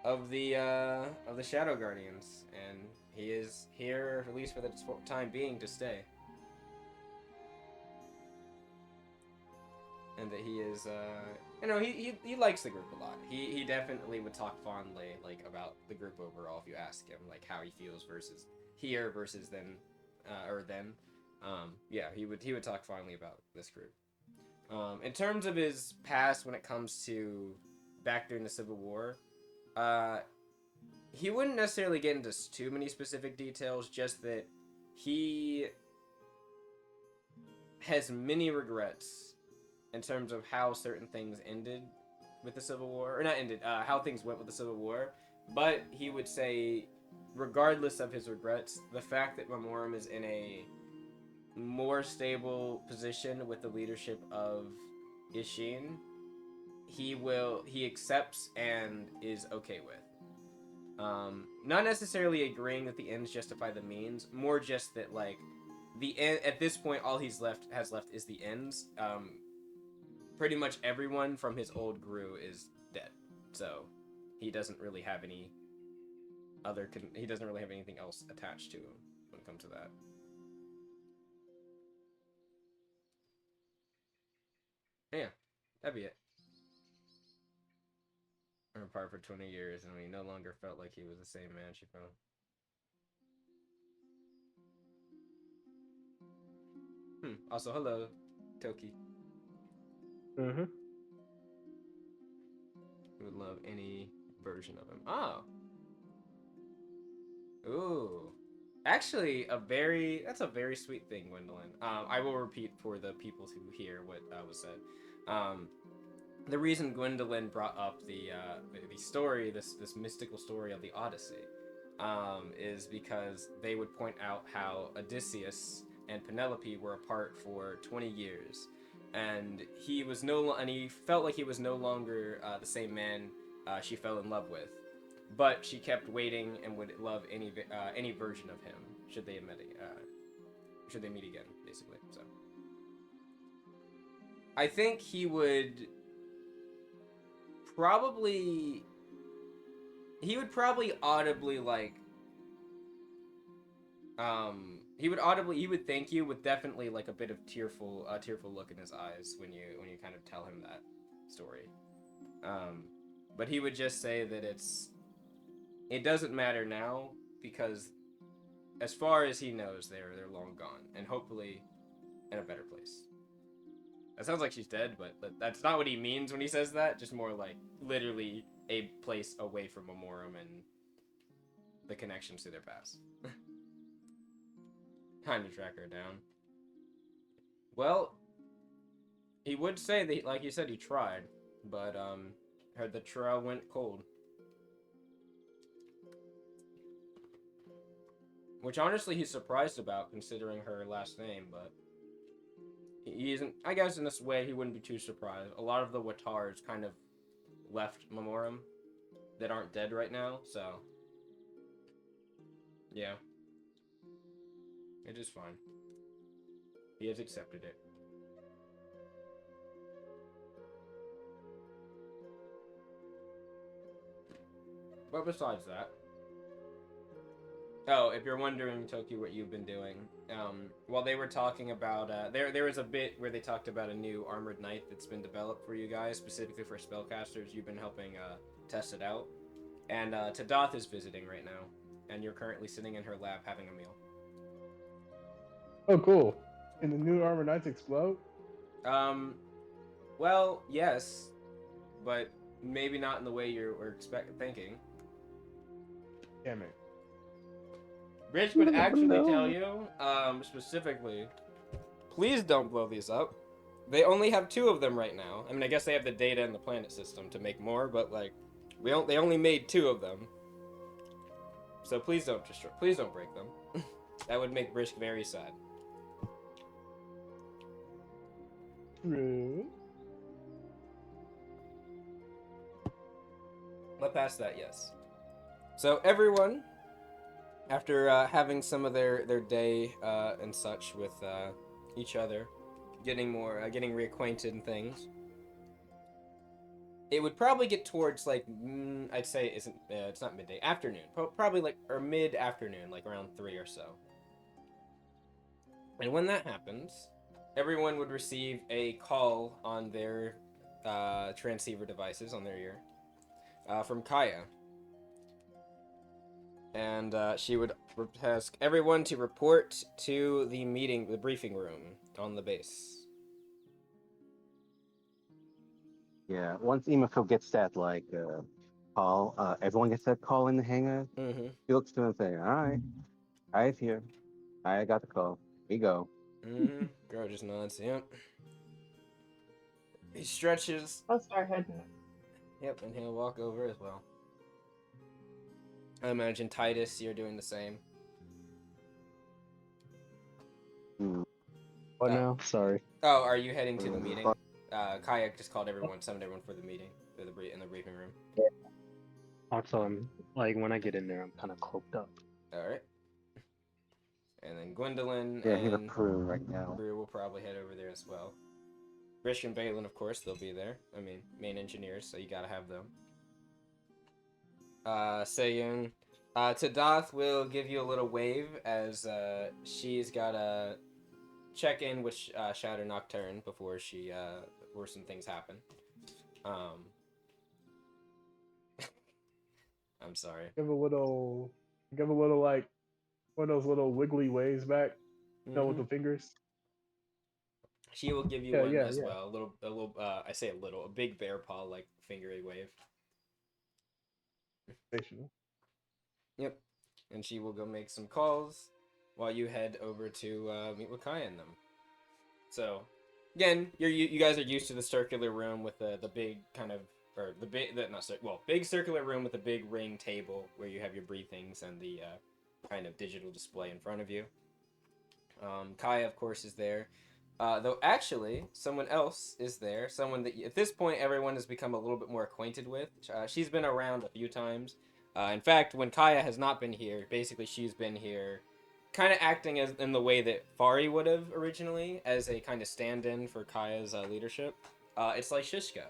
of the Shadow Guardians, and he is here, at least for the time being, to stay. And that he is, he likes the group a lot. He definitely would talk fondly, about the group overall if you ask him, how he feels versus here versus then, or then. Yeah, he would talk fondly about this group. In terms of his past when it comes to back during the Civil War, he wouldn't necessarily get into too many specific details, just that he has many regrets in terms of how certain things ended with the Civil War, or not ended, how things went with the Civil War. But he would say, regardless of his regrets, the fact that Memorem is in a more stable position with the leadership of Ishin, he accepts and is okay with. Not necessarily agreeing that the ends justify the means, more just that the end at this point all has left is the ends. Pretty much everyone from his old crew is dead, so he doesn't really have any he doesn't really have anything else attached to him when it comes to that. Yeah, that'd be it. We're apart for 20 years, and we no longer felt like he was the same man she found. Also, hello, Toki. Mm-hmm. Would love any version of him. Oh. Ooh. Actually, that's a very sweet thing, Gwendolyn. I will repeat for the people who hear what was said. The reason Gwendolyn brought up the story, this mystical story of the Odyssey, is because they would point out how Odysseus and Penelope were apart for 20 years, and he felt like he was no longer the same man she fell in love with, but she kept waiting and would love any version of him should they meet again, basically. So I think he would probably audibly he would thank you with definitely a bit of tearful look in his eyes when you kind of tell him that story. But he would just say that it doesn't matter now, because as far as he knows, they're long gone, and hopefully in a better place. That sounds like she's dead, but that's not what he means when he says that. Just more literally a place away from Memorem and the connections to their past. Time to track her down. Well, he would say that, like you said, he tried, but heard the trail went cold. Which honestly he's surprised about, considering her last name, but he isn't. I guess in this way he wouldn't be too surprised. A lot of the Watars kind of left Memorem that aren't dead right now, so Yeah. It is fine. He has accepted it. But besides that, oh, if you're wondering, Toki, what you've been doing, while they were talking about, there was a bit where they talked about a new armored knight that's been developed for you guys, specifically for spellcasters. You've been helping test it out, and Tadath is visiting right now, and you're currently sitting in her lab having a meal. Oh, cool. And the new armor knights explode? Well, yes, but maybe not in the way you were thinking. Damn it. Rich would actually No. tell you, specifically, please don't blow these up. They only have 2 of them right now. I mean, I guess they have the data in the planet system to make more, but like, they only made 2 of them. So please don't destroy. Please don't break them. That would make Brisk very sad. True. But past that, yes. So everyone, after having some of their day and such with each other, getting reacquainted and things, it would probably get towards like I'd say it's not midday, afternoon, probably like or mid afternoon, like around 3 or so. And when that happens, everyone would receive a call on their transceiver devices on their ear from Kaya. And she would ask everyone to report to the briefing room on the base. Yeah, once Emafil gets that call, everyone gets that call in the hangar. Mm-hmm. He looks to him and says, "All right, I've here. I got the call. We go." Mm-hmm. Girl just nods. Yep. He stretches. I'll start heading. Yep, and he'll walk over as well. I imagine Titus, you're doing the same. What now? Sorry. Oh, are you heading to the meeting? Kaya just called everyone, summoned everyone for the meeting, in the briefing room. Also, I'm like when I get in there, I'm kind of cloaked up. All right. And then Gwendolyn Yeah, he's a and crew right now. Brew will probably head over there as well. Rish and Balin, of course, they'll be there. I mean, main engineers, so you gotta have them. Sayun. Tadath will give you a little wave as she's gotta check in with Shadow Nocturne before some things happen. I'm sorry. Give a little like one of those little wiggly waves back. You know, with the fingers. She will give you Yeah, one yeah, as yeah. well. A little. I say a little. A big bear paw like fingery wave. Sensational. Yep. And she will go make some calls while you head over to meet with Kaya and them. So, again, you guys are used to the circular room with the big kind of big circular room with a big ring table where you have your briefings and the kind of digital display in front of you. Kaya, of course, is there. Though actually, someone else is there. Someone that at this point everyone has become a little bit more acquainted with. She's been around a few times. In fact, when Kaya has not been here, basically she's been here kind of acting as in the way that Fari would have originally, as a kind of stand-in for Kaya's leadership. It's like Shishka,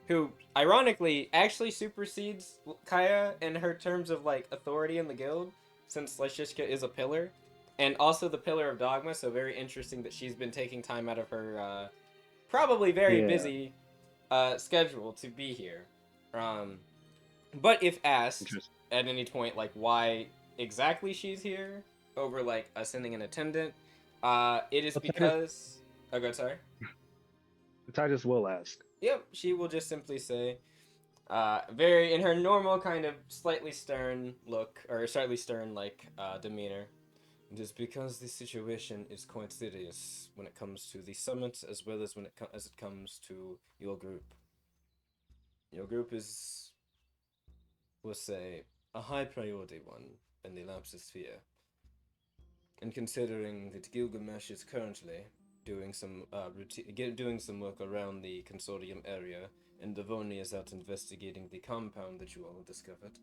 who ironically actually supersedes Kaya in her terms of like authority in the guild, since Lyshishka is a pillar, and also the pillar of dogma. So very interesting that she's been taking time out of her probably very busy schedule to be here. But if asked at any point like why exactly she's here over like sending an attendant, it is because. Oh, good. Sorry. Titus will ask. Yep, she will just simply say, very in her normal kind of slightly stern look, or slightly stern like demeanor. It is because the situation is quite serious when it comes to the summit, as well as as it comes to your group. Your group is, we'll say, a high priority one in the Lapsus sphere. And considering that Gilgamesh is currently doing some work around the Consortium area, and Devoni is out investigating the compound that you all discovered,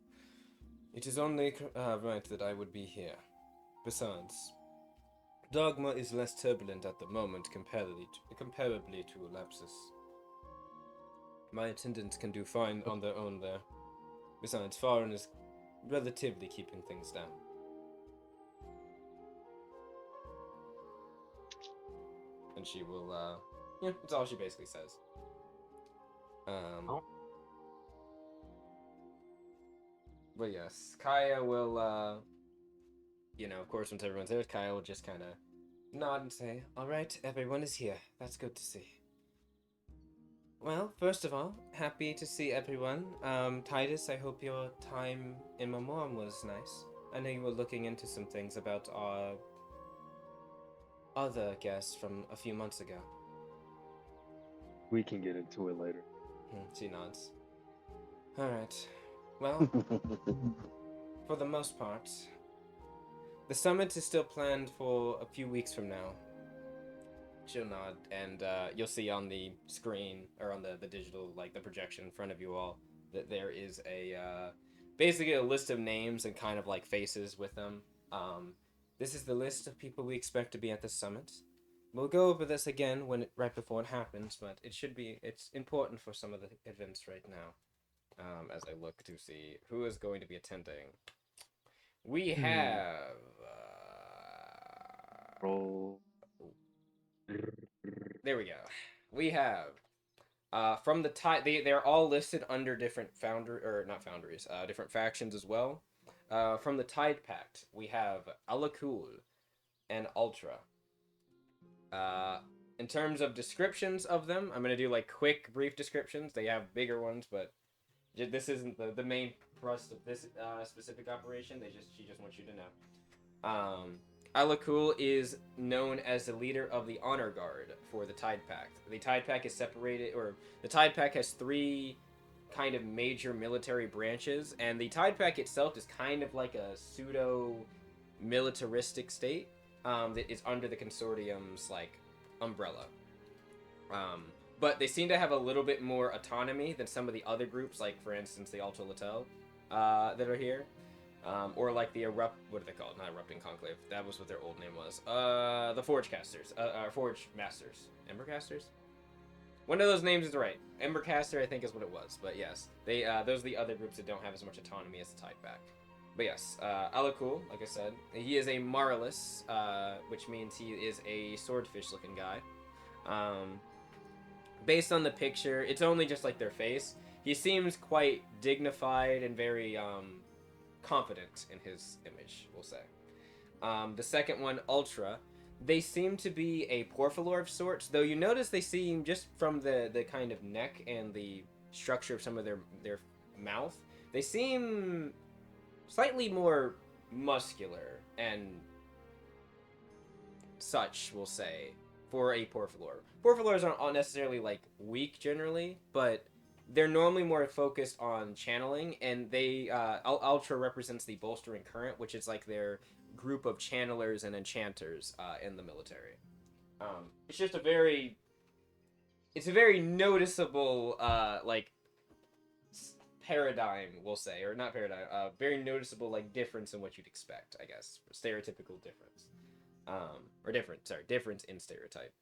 It is only right that I would be here. Besides, Dogma is less turbulent at the moment comparably to Lapsus. My attendants can do fine on their own there. Besides, Farin is relatively keeping things down. And she will, yeah, that's all she basically says. Oh. But yes, Kaya will, of course, once everyone's there, Kaya will just kind of nod and say, "Alright, everyone is here. That's good to see." Well, first of all, happy to see everyone. Titus, I hope your time in Memorem was nice. I know you were looking into some things about our other guests from a few months ago. We can get into it later. She nods. Alright. Well, for the most part, the summit is still planned for a few weeks from now. She'll nod, and you'll see on the screen, or on the digital, like the projection in front of you all, that there is basically a list of names and kind of like faces with them. This is the list of people we expect to be at the summit. We'll go over this again right before it happens, but it's important for some of the events right now. As I look to see who is going to be attending. We have... Roll. There we go. We have... from the they're all listed under different different factions as well. From the Tide Pact, we have Alakul and Ultra. In terms of descriptions of them, I'm going to do like quick, brief descriptions. They have bigger ones, but this isn't the main thrust of this specific operation. She just wants you to know. Alakul is known as the leader of the Honor Guard for the Tide Pact. The Tide Pact is separated, or the Tide Pact has 3 kind of major military branches, and the Tide Pact itself is kind of like a pseudo-militaristic state that is under the Consortium's like umbrella. But they seem to have a little bit more autonomy than some of the other groups, like, for instance, the Alto Latel that are here. Or like the what are they called? Not Erupting Conclave. That was what their old name was. The Forge Casters. Forge Masters. Embercasters? One of those names is right. Embercaster, I think, is what it was. But yes, those are the other groups that don't have as much autonomy as the Tide Pact. But yes, Alakul, like I said, he is a Marless, which means he is a swordfish-looking guy. Based on the picture, it's only just like their face. He seems quite dignified and very confident in his image, we'll say. The second one, Ultra, they seem to be a Porphyllor of sorts, though you notice they seem, just from the kind of neck and the structure of some of their mouth, they seem slightly more muscular and such, we'll say, for a Porphyllor. Porphyllors aren't necessarily like weak generally, but they're normally more focused on channeling, and they Ultra represents the Bolstering Current, which is like their group of channelers and enchanters in the military. It's just a very noticeable like paradigm, we'll say, or not paradigm, very noticeable like difference in what you'd expect, I guess, stereotypical difference, difference in stereotype.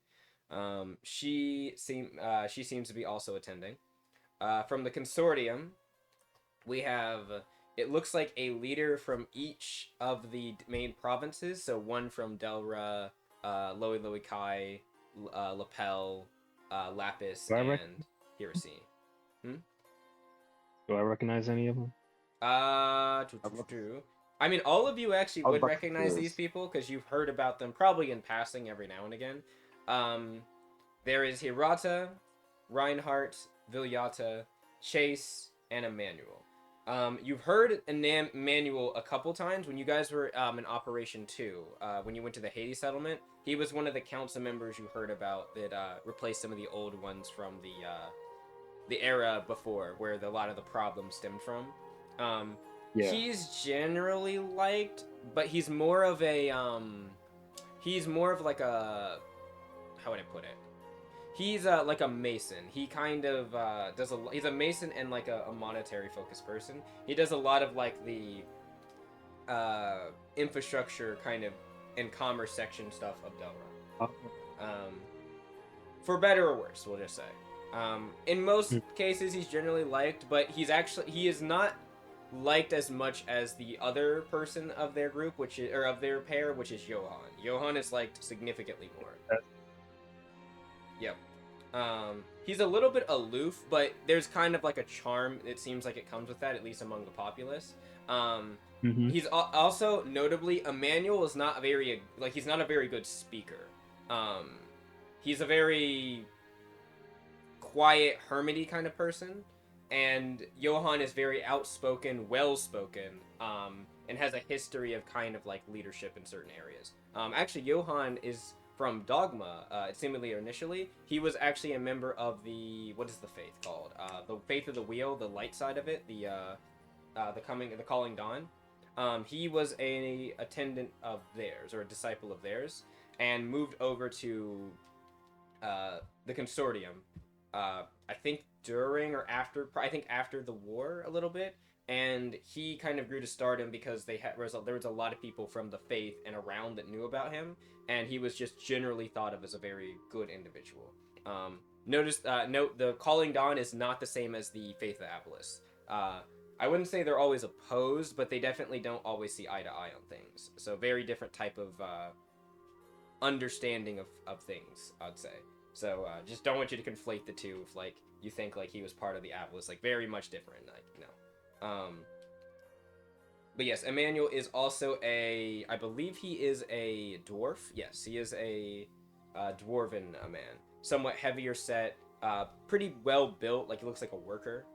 She seems to be also attending. From the Consortium, we have, it looks like a leader from each of the main provinces. So one from Delra, Loi Kai, Lapel, Lapis, and Hirasi. Do I recognize any of them? I mean, all of you actually would recognize these people because you've heard about them probably in passing every now and again. There is Hirata, Reinhardt, Vilyata, Chase, and Emmanuel. You've heard Emmanuel a couple times when you guys were in Operation 2, when you went to the Haiti settlement. He was one of the council members you heard about that replaced some of the old ones from the era before, where a lot of the problems stemmed from. Yeah. He's generally liked, but he's more of like a, how would I put it? He's like a mason. He kind of he's a mason and like a monetary focused person. He does a lot of like the infrastructure kind of and commerce section stuff of Delra. For better or worse, we'll just say. In most cases, he's generally liked, but he is not liked as much as the other person of their group, of their pair, which is Johan. Johan is liked significantly more. Yep. He's a little bit aloof, but there's kind of like a charm. It seems like it comes with that, at least among the populace. He's also notably Emmanuel is not he's not a very good speaker. He's a very quiet, hermity kind of person, and Johan is very outspoken, well-spoken, and has a history of kind of like leadership in certain areas. Actually, Johan is from Dogma. Seemingly initially, he was actually a member of what is the faith called? The Faith of the Wheel, the light side of it, the Calling Dawn. He was a attendant of theirs, or a disciple of theirs, and moved over to the Consortium. I think after the war a little bit, and he kind of grew to stardom because there was a lot of people from the faith and around that knew about him, and he was just generally thought of as a very good individual. Note the Calling Dawn is not the same as the Faith of Apollos. I wouldn't say they're always opposed, but they definitely don't always see eye to eye on things. So very different type of understanding of things, I'd say. So just don't want you to conflate the two if like you think like he was part of the Atlas, like very much different. Like no. But yes, Emmanuel is also I believe he is a dwarf. Yes, he is a dwarven man, somewhat heavier set, pretty well built. Like he looks like a worker.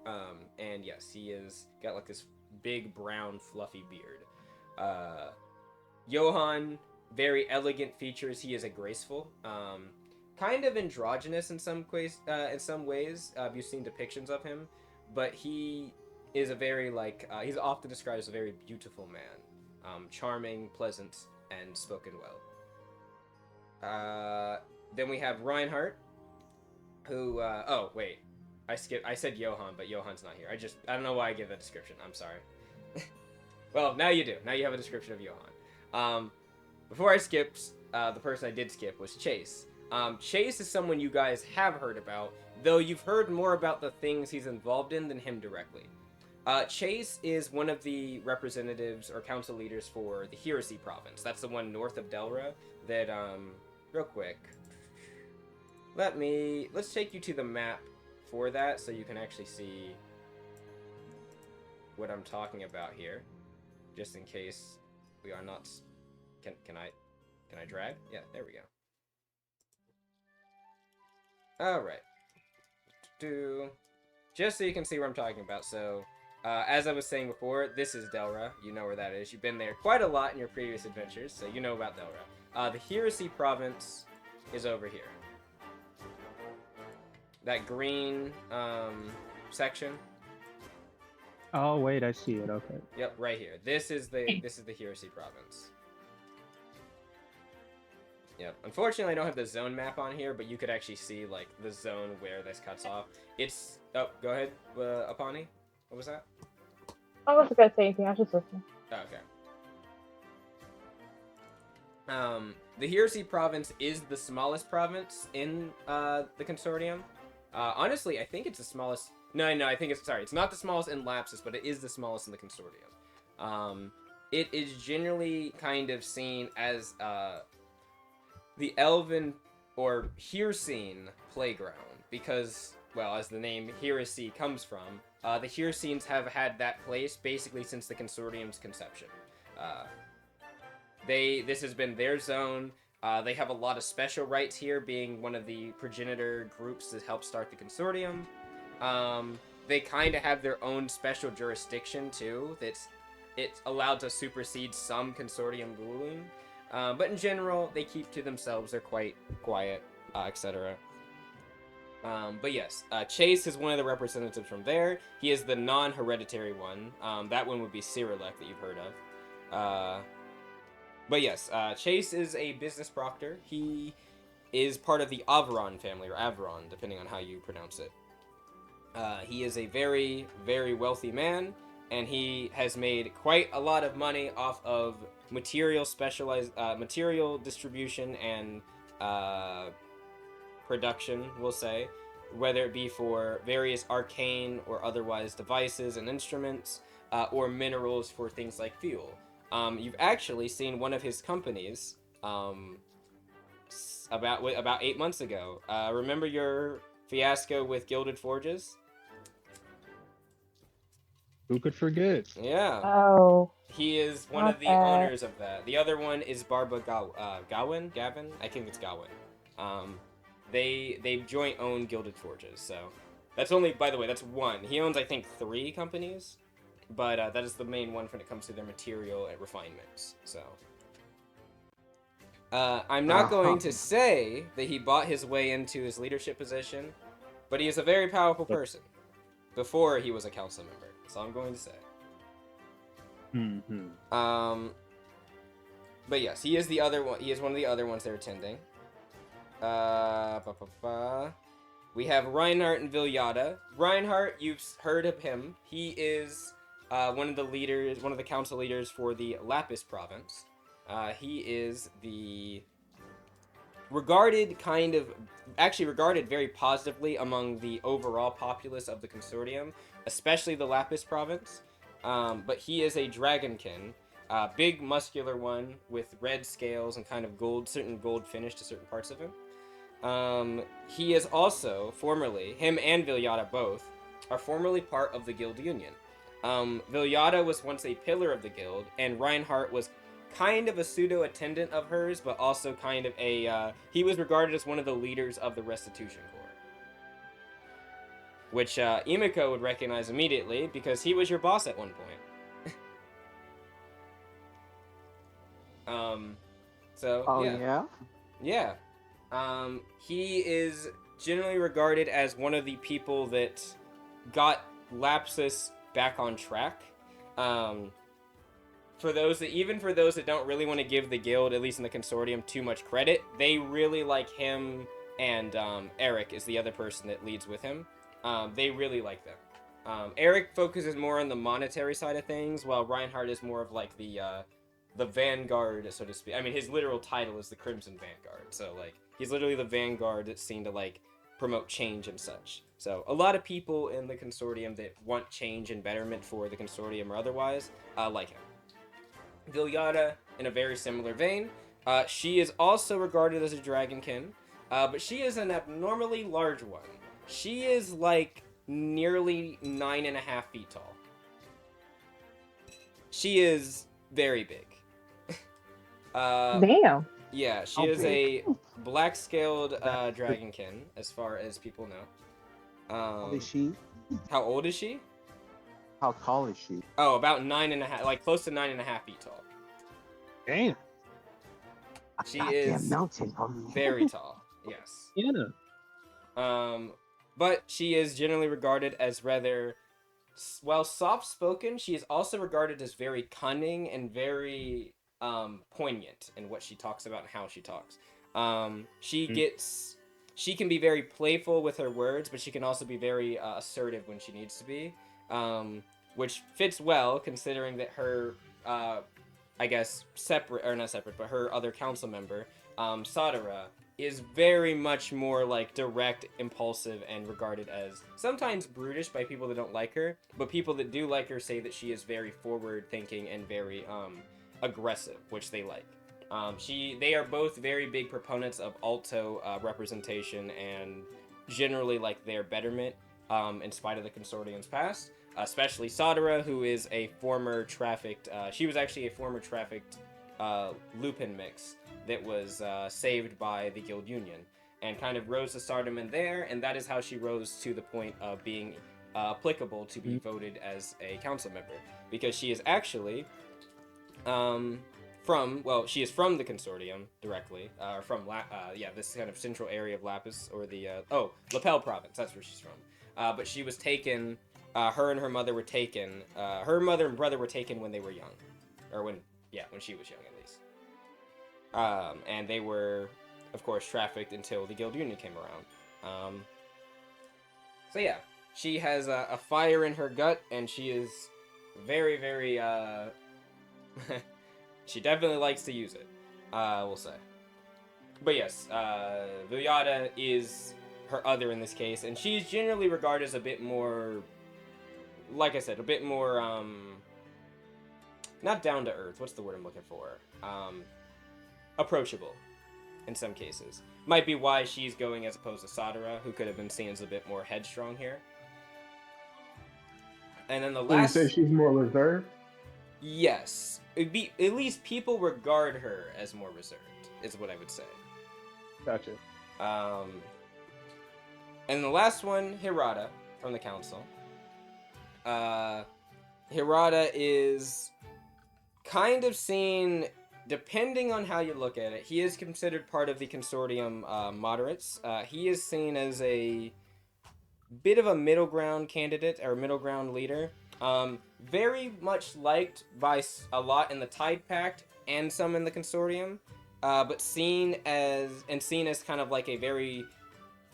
And yes, he is got like this big brown fluffy beard. Johan, very elegant features. He is a graceful. Kind of androgynous in some ways. You've seen depictions of him, but he is a very he's often described as a very beautiful man, charming, pleasant, and spoken well. Then we have Reinhardt, who oh wait, I said Johan, but Johan's not here. I don't know why I gave that description. I'm sorry. Well, now you do. Now you have a description of Johan. Before I skipped, the person I did skip was Chase. Chase is someone you guys have heard about, though you've heard more about the things he's involved in than him directly. Chase is one of the representatives or council leaders for the Heresy province. That's the one north of Delra that, real quick. Let's take you to the map for that so you can actually see what I'm talking about here. Just in case we are not... Can I drag? Yeah, there we go. Alright. Just so you can see what I'm talking about, so... as I was saying before, this is Delra. You know where that is. You've been there quite a lot in your previous adventures, so you know about Delra. The Heresy province is over here. That green section. Oh wait, I see it. Okay. Yep, right here. This is the Heresy province. Yep. Unfortunately, I don't have the zone map on here, but you could actually see like the zone where this cuts off. It's go ahead, Apani. What was that? I wasn't gonna say anything. I was just listening. Oh, okay. The Heresy province is the smallest province in the Consortium. Honestly, I think it's the smallest. No, I think it's not the smallest in Lapsus, but it is the smallest in the Consortium. It is generally kind of seen as the Elven or Heresine playground because, well, as the name Heresy comes from, the Heresines have had that place basically since the Consortium's conception. This has been their zone. They have a lot of special rights here, being one of the progenitor groups that helped start the Consortium. They kind of have their own special jurisdiction too. It's allowed to supersede some Consortium ruling. But in general, they keep to themselves. They're quite quiet, etc. But yes, Chase is one of the representatives from there. He is the non-hereditary one. That one would be Cyrilek that you've heard of. But yes, Chase is a business proctor. He is part of the Avron family, or Avron, depending on how you pronounce it. He is a very, very wealthy man. and he has made quite a lot of money off of material distribution and production, we'll say, whether it be for various arcane or otherwise devices and instruments, or minerals for things like fuel. You've actually seen one of his companies about 8 months ago. Remember your fiasco with Gilded Forges? Who could forget? Yeah. Oh, He is one not of the bad. owners of that. The other one is Gavin? I think it's Gawain. They joint own Gilded Forges, so that's only, by the way, that's one. He owns, I think, 3 companies, but that is the main one when it comes to their material and refinements. So I'm not going to say that he bought his way into his leadership position, but he is a very powerful person before he was a council member. So I'm going to say. But yes, he is the other one. He is one of the other ones they're attending. We have Reinhardt and Viljada. Reinhardt, you've heard of him. He is one of the council leaders for the Lapsus province. He is regarded very positively among the overall populace of the Consortium, especially the Lapsus province. But he is a dragonkin, big muscular one with red scales and kind of certain gold finish to certain parts of him. He is also him and Viljada both are formerly part of the guild union. Viljada was once a pillar of the guild, and Reinhardt was kind of a pseudo-attendant of hers, but also kind of he was regarded as one of the leaders of the Restitution Corps. Which Emiko would recognize immediately, because he was your boss at one point. Yeah. He is generally regarded as one of the people that got Lapsus back on track. For those that don't really want to give the guild, at least in the Consortium, too much credit, they really like him, and Eric is the other person that leads with him. They really like them. Eric focuses more on the monetary side of things, while Reinhardt is more of like the vanguard, so to speak. I mean, his literal title is the Crimson Vanguard, so like he's literally the vanguard that's seen to like promote change and such. So a lot of people in the Consortium that want change and betterment for the Consortium or otherwise like him. Viljada, in a very similar vein, she is also regarded as a dragonkin, but she is an abnormally large one. She is like nearly 9.5 feet tall. She is very big. Damn. Yeah, she is a black-scaled dragonkin, as far as people know. How old is she? How old is she? How tall is she? Oh, about 9.5, like close to 9.5 feet tall. Damn. She is mountain. very tall. Yes. Yeah. But she is generally regarded as rather, while soft-spoken, she is also regarded as very cunning and very poignant in what she talks about and how she talks. She can be very playful with her words, but she can also be very assertive when she needs to be, which fits well considering that her, I guess, her other council member, Sadara, is very much more like direct, impulsive, and regarded as sometimes brutish by people that don't like her, but people that do like her say that she is very forward-thinking and very aggressive, which they like. They are both very big proponents of alto representation and generally like their betterment, in spite of the Consortium's past. Especially Sadara, who is a former trafficked. She was actually a former trafficked Lupin mix that was saved by the Guild Union and kind of rose to stardom in there, and that is how she rose to the point of being applicable to be voted as a council member, because she is actually she is from the Consortium directly, this kind of central area of Lapsus, or the Lapel province. That's where she's from. But she was taken. Her and her mother were taken. Her mother and brother were taken when they were young, or when she was young at least. And they were, of course, trafficked until the Guild Union came around. She has a fire in her gut, and she is very, very, she definitely likes to use it, we'll say. But yes, Vuyada is her other in this case, and she's generally regarded as a bit more, like I said, a bit more, not down to earth, what's the word I'm looking for? Approachable, in some cases. Might be why she's going as opposed to Sadara, who could have been seen as a bit more headstrong here. And then the So you last... say she's more reserved? Yes. It'd be, at least people regard her as more reserved, is what I would say. Gotcha. And the last one, Hirata, from the council. Hirata is kind of seen, depending on how you look at it, he is considered part of the Consortium moderates. He is seen as a bit of a middle ground candidate, or middle ground leader. Very much liked by a lot in the Tide Pact and some in the Consortium, but seen as kind of like a very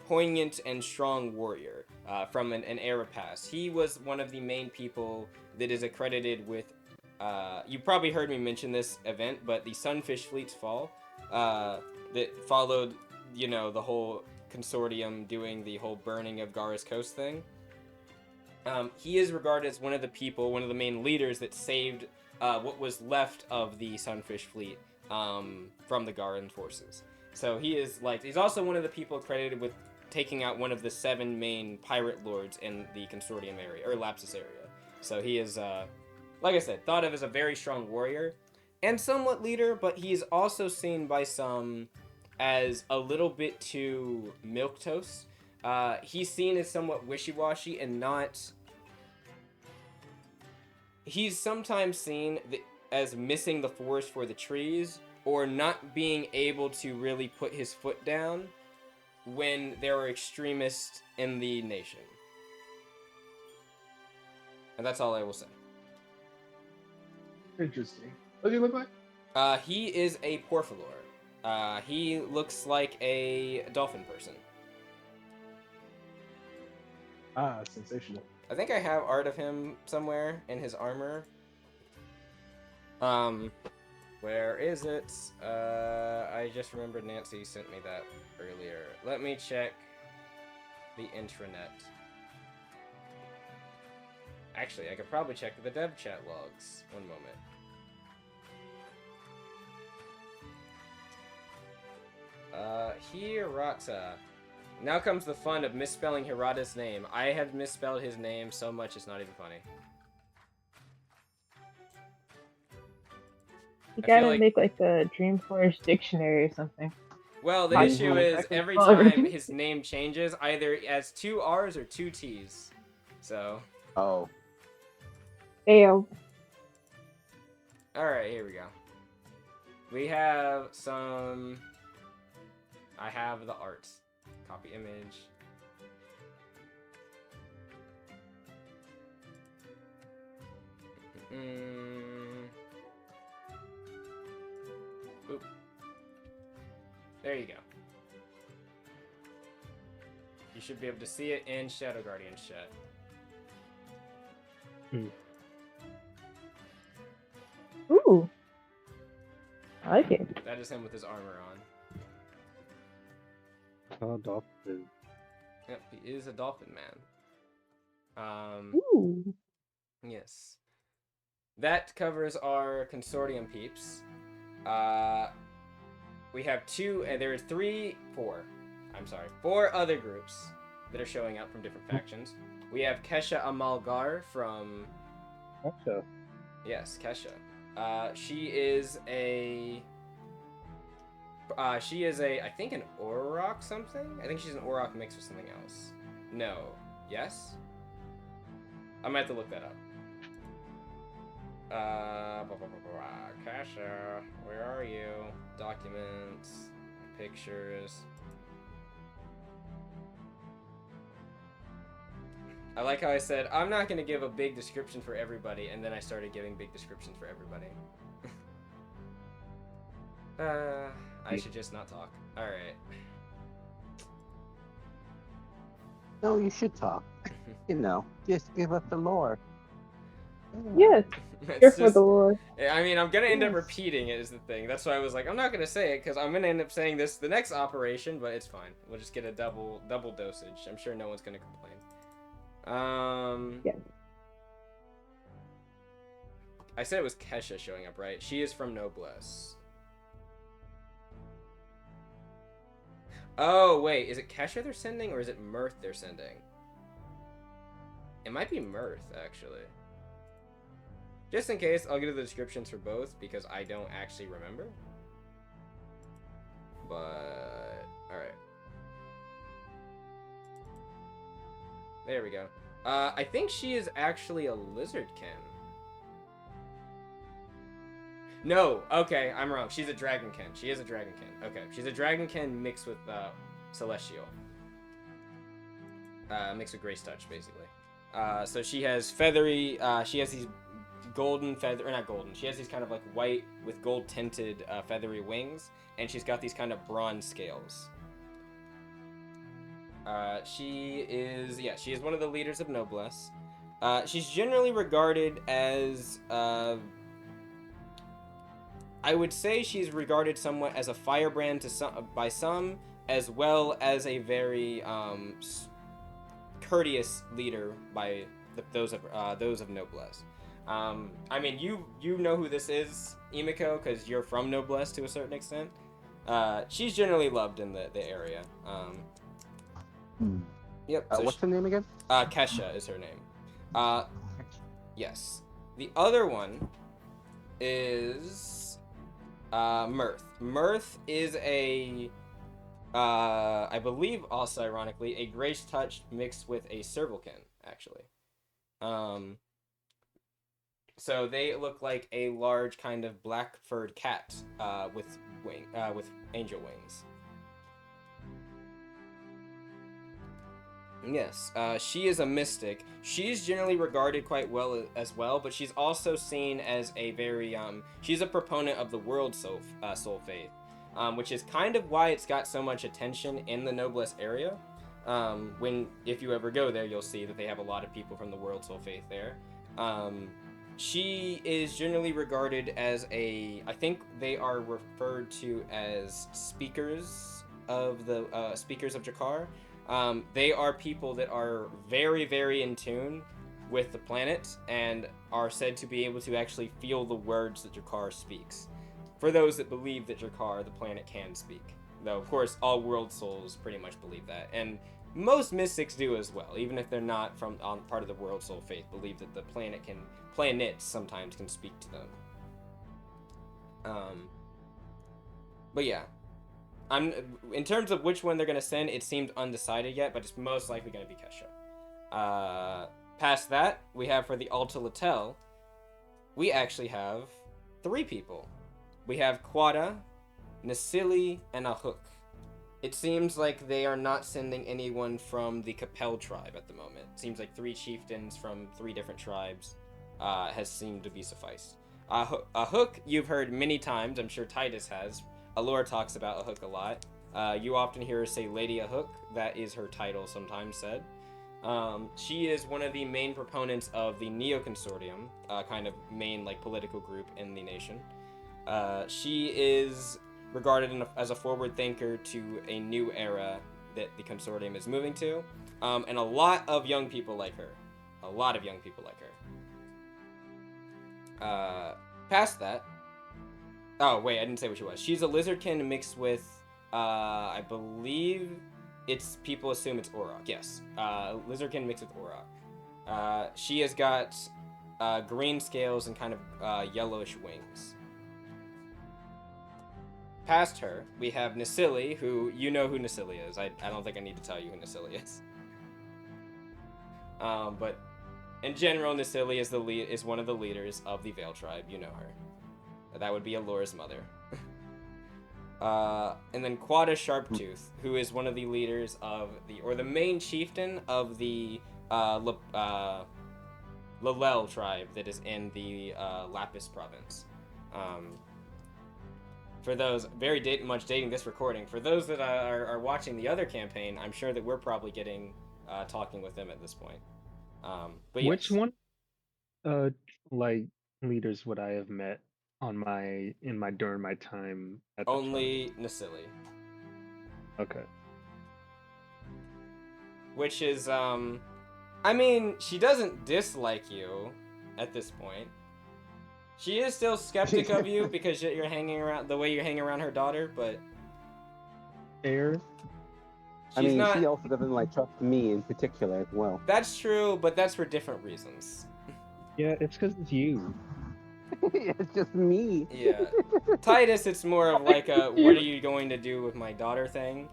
poignant and strong warrior from an era past. He was one of the main people that is accredited with, you probably heard me mention this event, but the Sunfish Fleet's fall, that followed, you know, the whole Consortium doing the whole burning of Gara's Coast thing. He is regarded as one of the people, one of the main leaders that saved what was left of the Sunfish Fleet from the Garan forces. So he is like, he's also one of the people credited with taking out one of the 7 main pirate lords in the Consortium area, or Lapsus area. So he is, like I said, thought of as a very strong warrior and somewhat leader, but he's also seen by some as a little bit too milquetoast. He's seen as somewhat wishy-washy and not... He's sometimes seen as missing the forest for the trees, or not being able to really put his foot down when there are extremists in the nation. And that's all I will say. Interesting. What does he look like? He is a Porphyllor. He looks like a dolphin person. Ah, sensational. I think I have art of him somewhere in his armor. Where is it? I just remembered Nancy sent me that earlier. Let me check the intranet. Actually, I could probably check the dev chat logs. One moment. Hirata. Now comes the fun of misspelling Hirata's name. I have misspelled his name so much it's not even funny. You I feel gotta like- make like a Dreamforce dictionary or something. Well, the How issue you is exactly every spell time everything? his name changes, either as 2 R's or 2 T's. So, Oh, Ayo. alright, here we go. We have some... I have the art. Copy image. Oop. There you go. You should be able to see it in Shadow Guardian's chat. Ooh. I like it. That is him with his armor on. Oh, dolphin. Yep, he is a dolphin man. Ooh. Yes. That covers our Consortium peeps. We have 2, there are 4 other groups that are showing up from different factions. We have Kesha Amalgar from... Gotcha. Yes, Kesha. She is a, I think an Auroch something? I think she's an Auroch mixed with something else. No. Yes? I might have to look that up. Kasha, where are you? Documents, pictures. I like how I said, I'm not going to give a big description for everybody, and then I started giving big descriptions for everybody. I should just not talk. Alright. no, you should talk. You know, just give us the lore. Yes, here It's for the just, Lord. I mean, I'm gonna end up Yes. repeating it is the thing. That's why I was like, I'm not gonna say it because I'm gonna end up saying this the next operation, but it's fine. We'll just get a double dosage. I'm sure no one's gonna complain. Yes. I said it was Kesha showing up, right? She is from Noblesse. Oh wait, is it Kesha they're sending or is it Mirth they're sending? It might be Mirth actually. Just in case, I'll give the descriptions for both because I don't actually remember. But alright. There we go. I think she is actually a lizardkin. No, okay, I'm wrong. She's a dragonkin. She is a dragonkin. Okay, she's a dragonkin mixed with celestial. Mixed with Grace Touch, basically. So she has feathery. She has these golden feather, or not golden. She has these kind of like white with gold tinted feathery wings, and she's got these kind of bronze scales. She is one of the leaders of Noblesse. She's generally regarded as I would say she's regarded somewhat as a firebrand by some, as well as a very courteous leader by those of Noblesse. I mean, you know who this is, Emiko, because you're from Noblesse to a certain extent. She's generally loved in the area. Yep. So What's her name again? Kesha is her name. Yes. The other one is Mirth. Mirth is I believe also ironically, a Grace Touch mixed with a Servalkin, actually. So they look like a large kind of black furred cat with angel wings. Yes, she is a mystic. She's generally regarded quite well as well, but she's also seen as a very she's a proponent of the world soul faith, which is kind of why it's got so much attention in the Noblesse area. If you ever go there, you'll see that they have a lot of people from the world soul faith there. She is generally regarded as I think they are referred to as speakers of Jakar. They are people that are very, very in tune with the planet and are said to be able to actually feel the words that Jakar speaks. For those that believe that Jakar, the planet, can speak. Though, of course, all world souls pretty much believe that. And most mystics do as well, even if they're not from part of the world soul faith, believe that the planets sometimes can speak to them. But yeah. In terms of which one they're going to send, it seems undecided yet, but it's most likely going to be Kesha. Past that, we have for the Alta Latel, we actually have 3 people. We have Quada, Nasili, and Ahuk. It seems like they are not sending anyone from the Capel tribe at the moment. It seems like 3 chieftains from 3 different tribes has seemed to be sufficed. Ahuk, you've heard many times, I'm sure Titus has. Allure talks about Ahuk a lot. You often hear her say Lady Ahuk. That is her title sometimes said. She is one of the main proponents of the Neo Consortium, kind of main political group in the nation. She is regarded as a forward thinker to a new era that the Consortium is moving to, and a lot of young people like her. Past that, oh wait, I didn't say what she was. She's a lizardkin mixed with, I believe people assume it's Auroch. Yes, lizardkin mixed with Auroch. She has got green scales and kind of yellowish wings. Past her, we have Nasili, who you know who Nasili is. I don't think I need to tell you who Nasili is. But in general, Nasili is one of the leaders of the Veil tribe. You know her. That would be Allure's mother. And then Quada Sharptooth, who is one of the leaders of the main chieftain of the Lalel tribe that is in the Lapsus province. For those very much dating this recording, for those that are watching the other campaign, I'm sure that we're probably talking with them at this point. But Which yes. one? Uh, like leaders would I have met on my in my during my time at the trust? Only Nasili, Okay. which is I mean, she doesn't dislike you at this point. She is still skeptic of you because you're hanging around the way you're hanging around her daughter, but Fair. I she's mean, not. she also doesn't like trust me in particular as well. That's true, but that's for different reasons. Yeah, it's because it's you. It's just me. Yeah. Titus, it's more of like a what are you going to do with my daughter thing.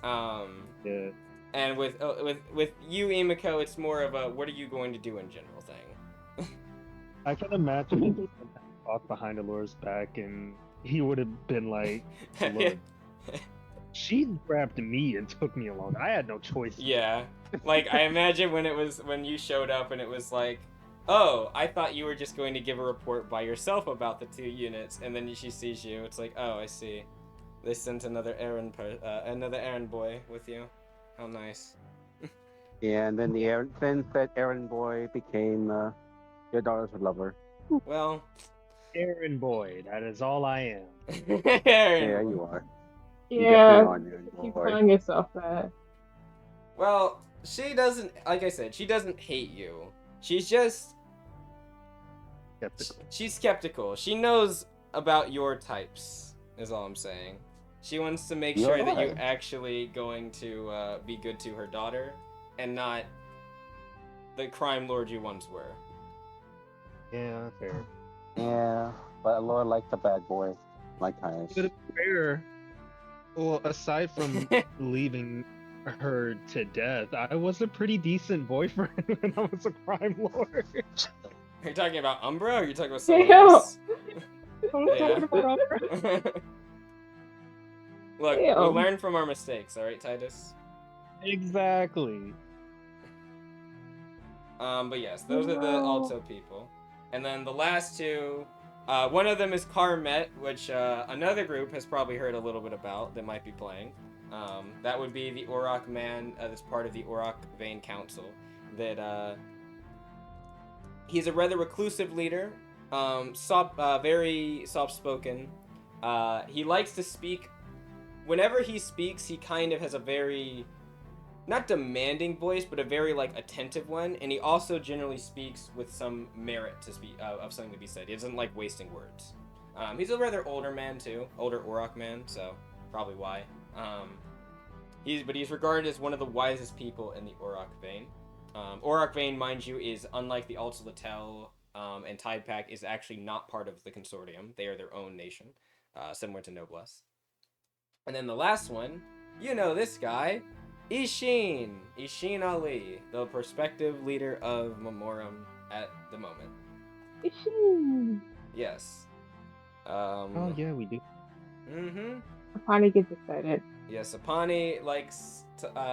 Yeah. And with you, Emiko, it's more of a what are you going to do in general thing. I can imagine if you talk behind Alora's back and he would have been like, look, she grabbed me and took me along. I had no choice. Yeah. Like I imagine when you showed up and it was like, oh, I thought you were just going to give a report by yourself about the 2 units, and then she sees you. It's like, oh, I see. They sent another errand boy with you. How nice. Yeah, and then then that errand boy became your daughter's lover. Well, Aaron Boy, that is all I am. Yeah, you are. You Yeah, definitely are, dude. keep Boy. calling yourself that. Well, she doesn't. Like I said, she doesn't hate you. She's just Skeptical. she's skeptical. She knows about your types. Is all I'm saying. She wants to make sure that you're actually going to be good to her daughter, and not the crime lord you once were. Yeah, fair. Yeah, but Laura likes the bad boy, like Titus. But it's fair. Well, aside from leaving her to death, I was a pretty decent boyfriend when I was a crime lord. Are you talking about Umbra, or are you talking about someone Damn. else? I was Yeah. talking about Umbra. Look, we Damn. learn from our mistakes, all right, Titus. Exactly. But yes, those are the No. Alto people, and then the last two. One of them is Carmet, which another group has probably heard a little bit about that might be playing. That would be the Auroch man that's part of the Auroch Vein Council. That he's a rather reclusive leader, very soft-spoken. He likes to speak. Whenever he speaks, he kind of has a very, not demanding voice, but a very like attentive one, and he also generally speaks with some merit to speak of something to be said. He doesn't like wasting words. He's a rather older man too, older Auroch man, so probably why. He's regarded as one of the wisest people in the Auroch Vein. Auroch Vein, mind you, is unlike the Alta Latel and Tide Pack, is actually not part of the Consortium. They are their own nation, similar to Noblesse. And then the last one, you know this guy, Ishin Ali, the prospective leader of Memorem at the moment. Ishin. Yes. Oh yeah, we do. Mm-hmm. Apani gets excited. Yes, Apani likes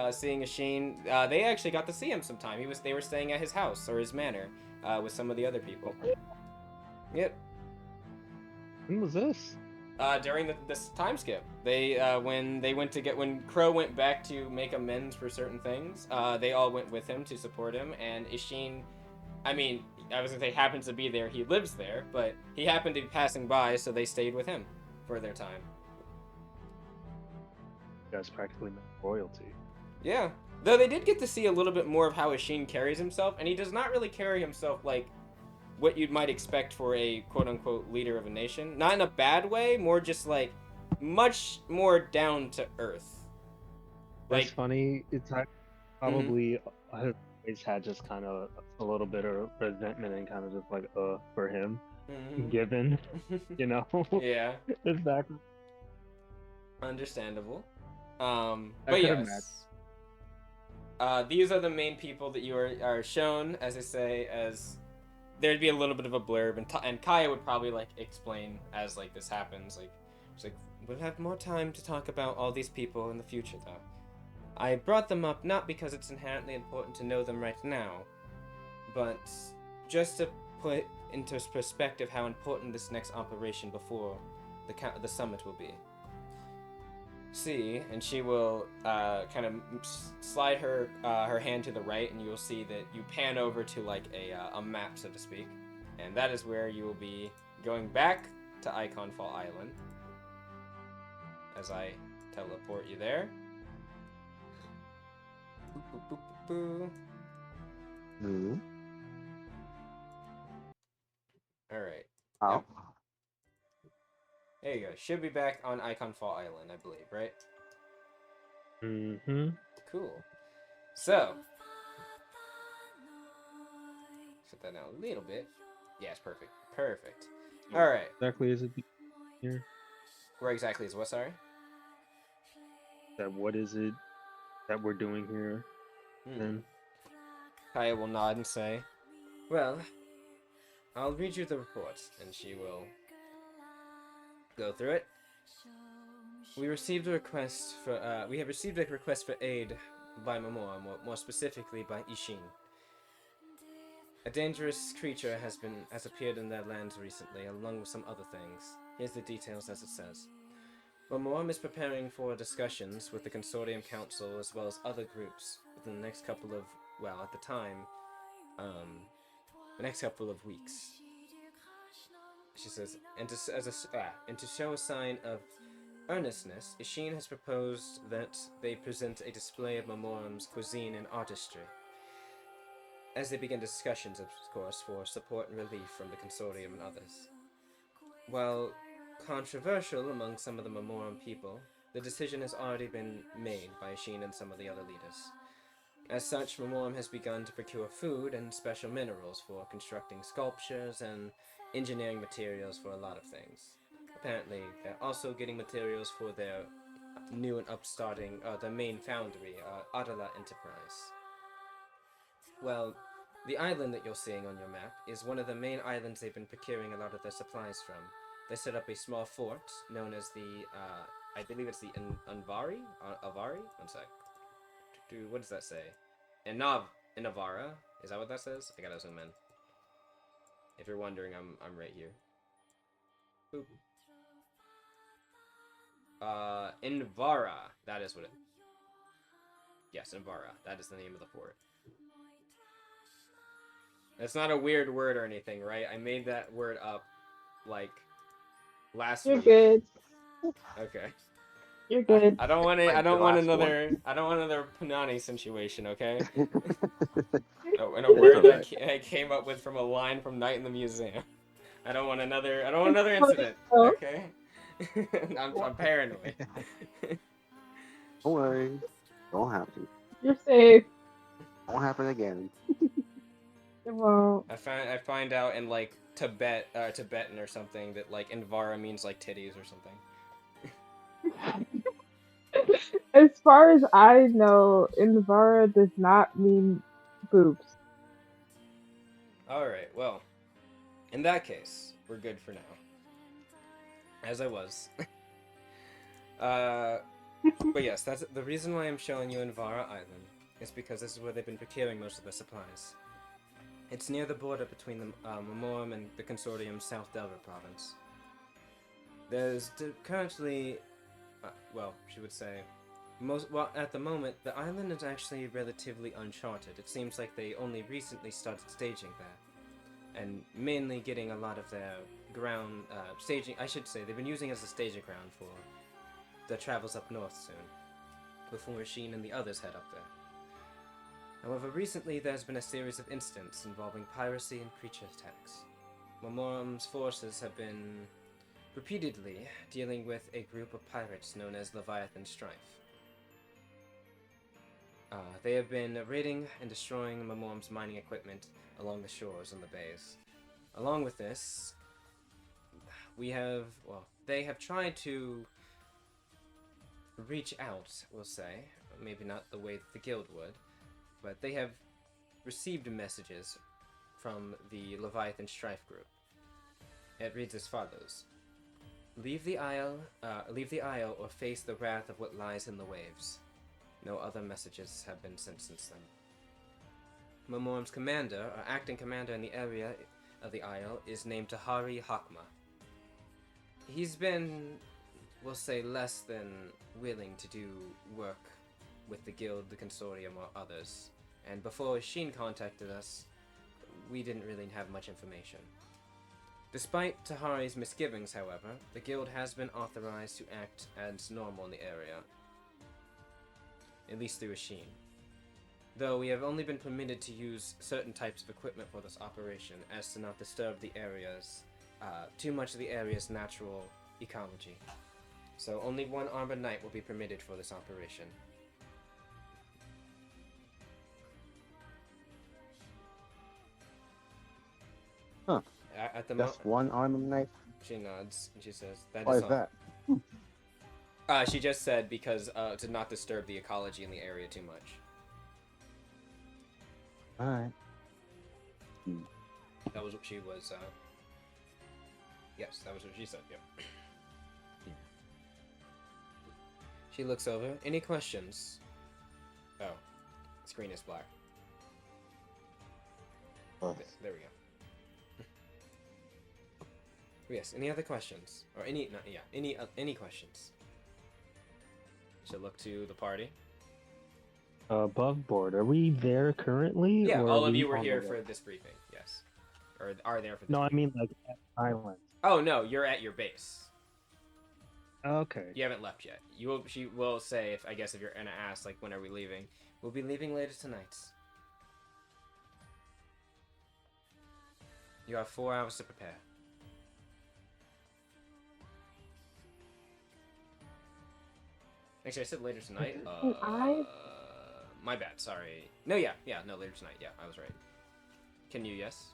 seeing Ishin. They actually got to see him sometime. They were staying at his house or his manor with some of the other people. Yep. When was this? During this time skip, when Crow went back to make amends for certain things, they all went with him to support him, and Ishin, I mean, I was gonna say happens to be there, he lives there, but he happened to be passing by, so they stayed with him for their time. You guys practically met royalty. Yeah, though they did get to see a little bit more of how Ishin carries himself, and he does not really carry himself like what you might expect for a quote-unquote leader of a nation. Not in a bad way, more just like much more down to earth. It's funny. It's probably I've always had just kind of a little bit of resentment and kind of just like for him, given, you know. Yeah. Exactly. Understandable. But yes. These are the main people that you are shown, as I say, as there'd be a little bit of a blurb, and Kaya would probably like explain as like this happens. Like, she's like, we'll have more time to talk about all these people in the future, though. I brought them up not because it's inherently important to know them right now, but just to put into perspective how important this next operation before the summit will be. See, and she will kind of slide her hand to the right, and you'll see that you pan over to like a map, so to speak. And that is where you will be going back to Iconfall Island. As I teleport you there. Boop, boop, boop, boop, boop. Mm. Alright. Oh. Yep. There you go. Should be back on Iconfall Island, I believe, right? Mm-hmm. Cool. So, shut that down a little bit. Yes, perfect. Perfect. Alright. Exactly is it here? Where exactly is what, sorry? That what is it that we're doing here? Then Kaya will nod and say, well, I'll read you the report, and she will go through it. We have received a request for aid by Memorem, more specifically by Ishin. A dangerous creature has appeared in their lands recently, along with some other things. Here's the details as it says. Memorem is preparing for discussions with the Consortium Council as well as other groups within the next couple of, well, at the time, the next couple of weeks. She says, and to show a sign of earnestness, Ishin has proposed that they present a display of Memorem's cuisine and artistry. As they begin discussions, of course, for support and relief from the Consortium and others. While controversial among some of the Memorem people, the decision has already been made by Ishin and some of the other leaders. As such, Memorem has begun to procure food and special minerals for constructing sculptures and engineering materials for a lot of things. Apparently, they're also getting materials for their new and upstarting, their main foundry, Adala Enterprise. Well, the island that you're seeing on your map is one of the main islands they've been procuring a lot of their supplies from. They set up a small fort known as the, I believe it's the Avari? Avari? One sec. What does that say? Inavara? Is that what that says? I gotta zoom in. If you're wondering, I'm right here. Boop. Invara. That is what it... Yes, Invara. That is the name of the fort. It's not a weird word or anything, right? I made that word up, like, last You're week. good. Okay. You're good. I don't want it. Like I don't the want last another. I don't want another Punani situation. Okay. Oh, and a It's word alright. that I came up with from a line from Night in the Museum. I don't want another. I don't want another incident. Okay. I'm paranoid. Don't worry. Don't have to. You're safe. Won't happen again. It won't. I find out in like Tibetan or something that like Invara means like titties or something. As far as I know, Invara does not mean boobs. Alright, well, in that case, we're good for now. As I was. But yes, that's the reason why I'm showing you Invara Island is because this is where they've been procuring most of their supplies. It's near the border between the Memorem and the Consortium South Delver province. There's currently, well, she would say, at the moment, the island is actually relatively uncharted. It seems like they only recently started staging there, and mainly getting a lot of their ground staging. I should say they've been using it as a staging ground for their travels up north soon, before Sheen and the others head up there. However, recently there's been a series of incidents involving piracy and creature attacks. Memorem's forces have been repeatedly dealing with a group of pirates known as Leviathan Strife. They have been raiding and destroying Memorem's mining equipment along the shores and the bays. Along with this, they have tried to reach out, we'll say, maybe not the way that the guild would, but they have received messages from the Leviathan Strife group. It reads as follows. Leave the isle or face the wrath of what lies in the waves. No other messages have been sent since then. Memorem's commander, or acting commander in the area of the isle, is named Tahari Hakma. He's been, we'll say, less than willing to do work with the guild, the consortium, or others. And before Sheen contacted us, we didn't really have much information. Despite Tahari's misgivings, however, the guild has been authorized to act as normal in the area. At least through a sheen. Though we have only been permitted to use certain types of equipment for this operation, as to not disturb the area's, too much of the area's natural ecology. So only one armored knight will be permitted for this operation. Huh. At the Just one armored knight? She nods and she says, Why is that? She just said because to not disturb the ecology in the area too much. Alright. That was what she was, Yes, that was what she said, yep. She looks over. Any questions? Oh. The screen is black. Oh. There we go. Yes, any other questions? Or any questions? She'll look to the party. Above board, are we there currently? Yeah, or all are of we you were on here the for way? this briefing, yes. Or are there for this No, I briefing. mean like at island. Oh no, you're at your base. Okay. You haven't left yet. She will say if you're gonna ask like when are we leaving? We'll be leaving later tonight. You have 4 hours to prepare. Actually, I said later tonight. My bad. Sorry. No, yeah, no, later tonight. Yeah, I was right. Can you? Yes.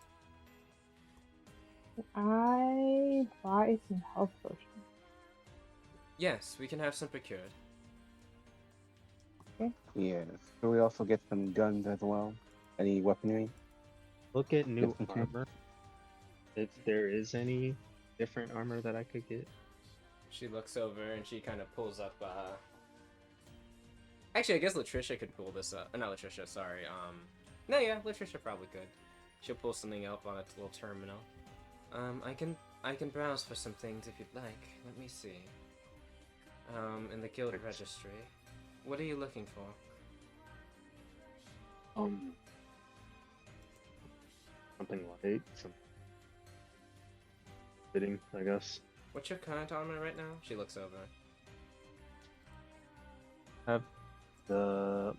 I buy some health potions. Yes, we can have some procured. Yes. Can we also get some guns as well? Any weaponry? Look at new Just in case. armor. If there is any different armor that I could get. She looks over and she kind of pulls up. Actually, I guess Latricia could pull this up. Not Latricia, sorry. No, yeah, Latricia probably could. She'll pull something up on a little terminal. I can browse for some things if you'd like. Let me see. In the guild registry. What are you looking for? Something light, some fitting, I guess. What's your current armor right now? She looks over. Have the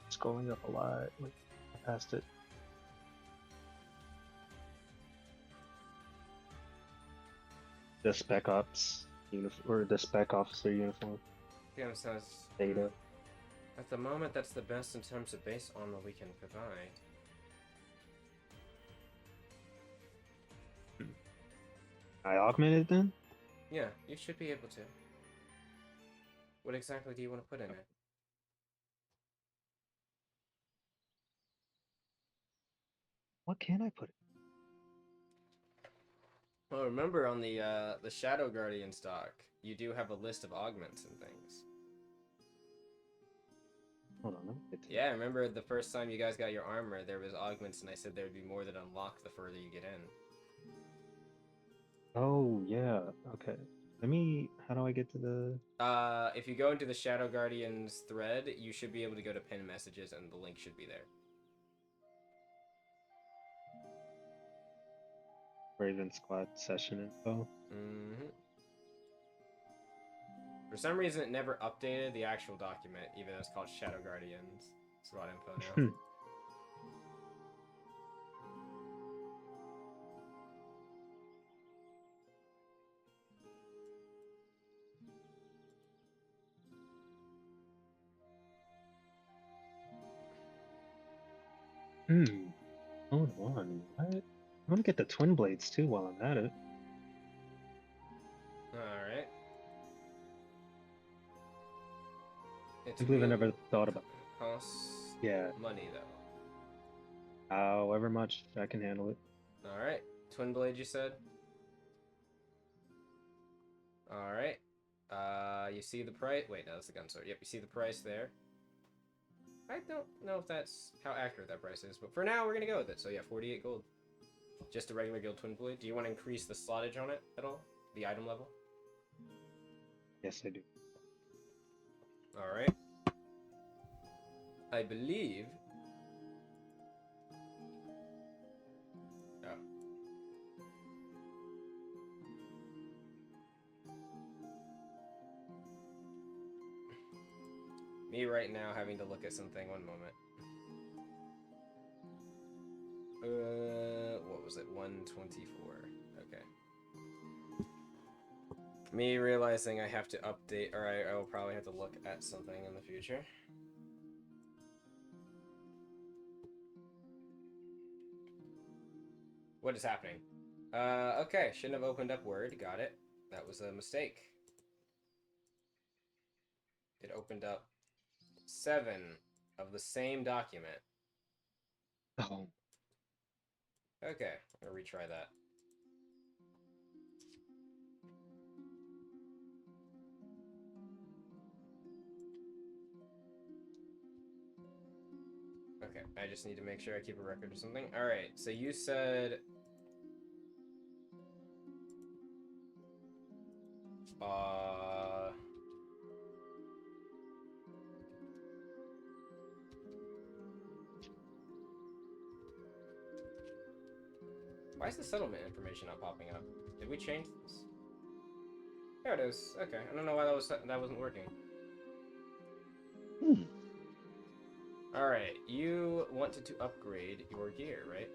scrolling up a lot. Like, I passed it. The Spec Ops uniform, or the Spec Officer uniform. PM says, Data. at the moment, that's the best in terms of base armor we can provide. I augmented then? Yeah, you should be able to. What exactly do you want to put in it? What can I put? Well, remember on the Shadow Guardian stock, you do have a list of augments and things. Hold on. Let me get to Yeah, remember the first time you guys got your armor, there was augments, and I said there would be more that unlock the further you get in. Oh, yeah. Okay. Let me... How do I get to the... If you go into the Shadow Guardians thread, you should be able to go to pin messages, and the link should be there. Raven Squad session info? Mm-hmm. For some reason, it never updated the actual document, even though it's called Shadow Guardians. Squad info now. Hold on. What? I'm gonna get the twin blades too while I'm at it. Alright. I believe I never thought about it. Costs Yeah. money, though. However much I can handle it. Alright. Twin blade, you said? Alright. You see the price? Wait, no, that's the gun sword. Yep, you see the price there. I don't know if that's how accurate that price is, but for now, we're gonna go with it. So yeah, 48 gold. Just a regular guild twin blade. Do you want to increase the slottage on it at all? The item level? Yes, I do. Alright. I believe Me right now having to look at something. One moment. What was it? 124. Okay. Me realizing I have to update, or I will probably have to look at something in the future. What is happening? Okay, shouldn't have opened up Word. Got it. That was a mistake. It opened up 7 of the same document. Oh. Okay, I'm gonna retry that. Okay, I just need to make sure I keep a record of something. Alright, so you said... Why is the settlement information not popping up? Did we change this? There it is. Okay, I don't know why that wasn't working. Alright, you wanted to upgrade your gear, right?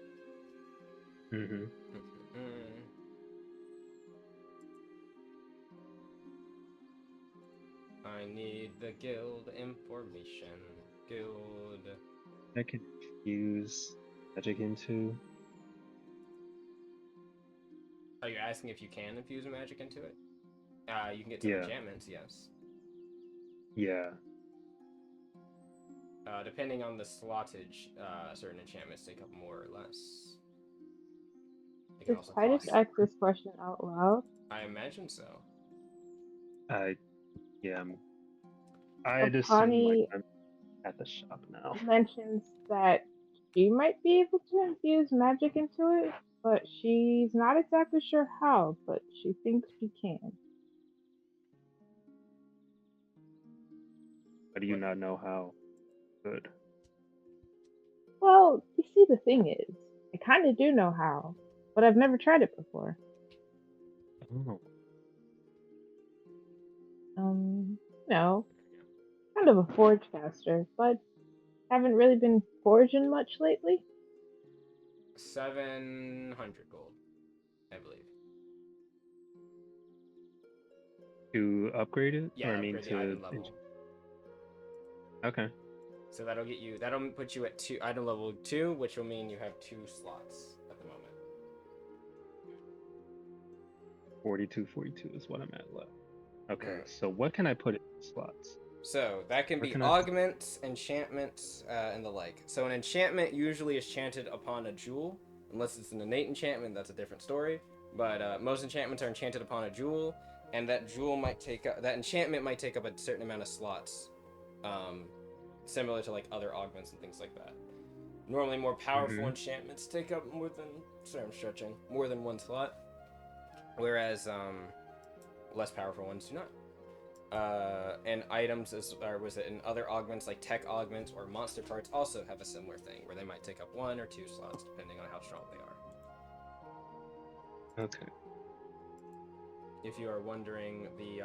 Mm-hmm. I need the guild information. Guild. I can infuse magic into. Are you asking if you can infuse magic into it? You can get some Yeah. enchantments, yes. Yeah. Depending on the slottage, certain enchantments take up more or less. They can Is also Titus cost. ask this question out loud? I imagine so. Yeah. So I'd assume like Connie I'm at the shop now. mentions that she might be able to infuse magic into it, but she's not exactly sure how, but she thinks she can. But do you not know how? Good. Well, you see, the thing is, I kind of do know how, but I've never tried it before. Oh. No, kind of a forge caster, but haven't really been forging much lately. 700 gold, I believe. To upgrade it? Yeah, Or I mean upgrade the to. item level. Okay. So that'll put you at item level 2, which will mean you have 2 slots at the moment. 42 is what I'm at left. Okay, so what can I put in slots? So that can Where be can I- augments, enchantments, and the like. So an enchantment usually is chanted upon a jewel, unless it's an innate enchantment. That's a different story. But most enchantments are enchanted upon a jewel, and that enchantment might take up a certain amount of slots, similar to like other augments and things like that. Normally, more powerful enchantments take up more than 1 slot, whereas less powerful ones do not. And items and other augments like tech augments or monster parts also have a similar thing where they might take up 1 or 2 slots depending on how strong they are. Okay. If you are wondering the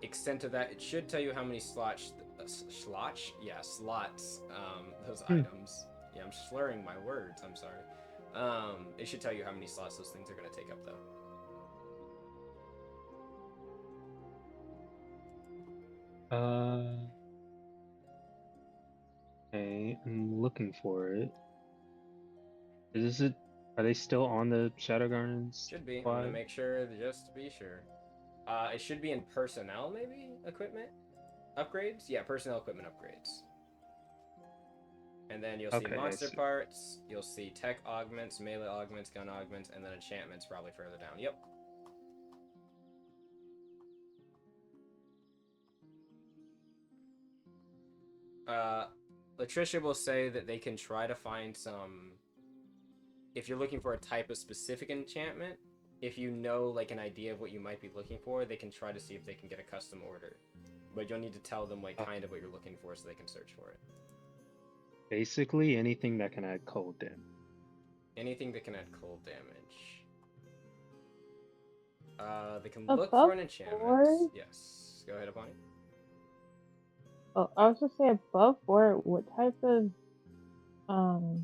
extent of that, it should tell you how many slots those items. Yeah, I'm slurring my words. I'm sorry. It should tell you how many slots those things are going to take up though. Okay, I'm looking for it. Is it? Are they still on the Shadow Gardens? Should be. I'm gonna make sure just to be sure. It should be in personnel, maybe equipment upgrades. Yeah, personnel equipment upgrades. And then you'll see monster parts. You'll see tech augments, melee augments, gun augments, and then enchantments probably further down. Yep. Latricia will say that they can try to find some. If you're looking for a type of specific enchantment, if you know like an idea of what you might be looking for, they can try to see if they can get a custom order. But you'll need to tell them like kind of what you're looking for so they can search for it. Basically anything that can add cold damage. Anything that can add cold damage. They can look for an enchantment. Yes. Go ahead, Apani. Oh, I was just say above board. What type of I don't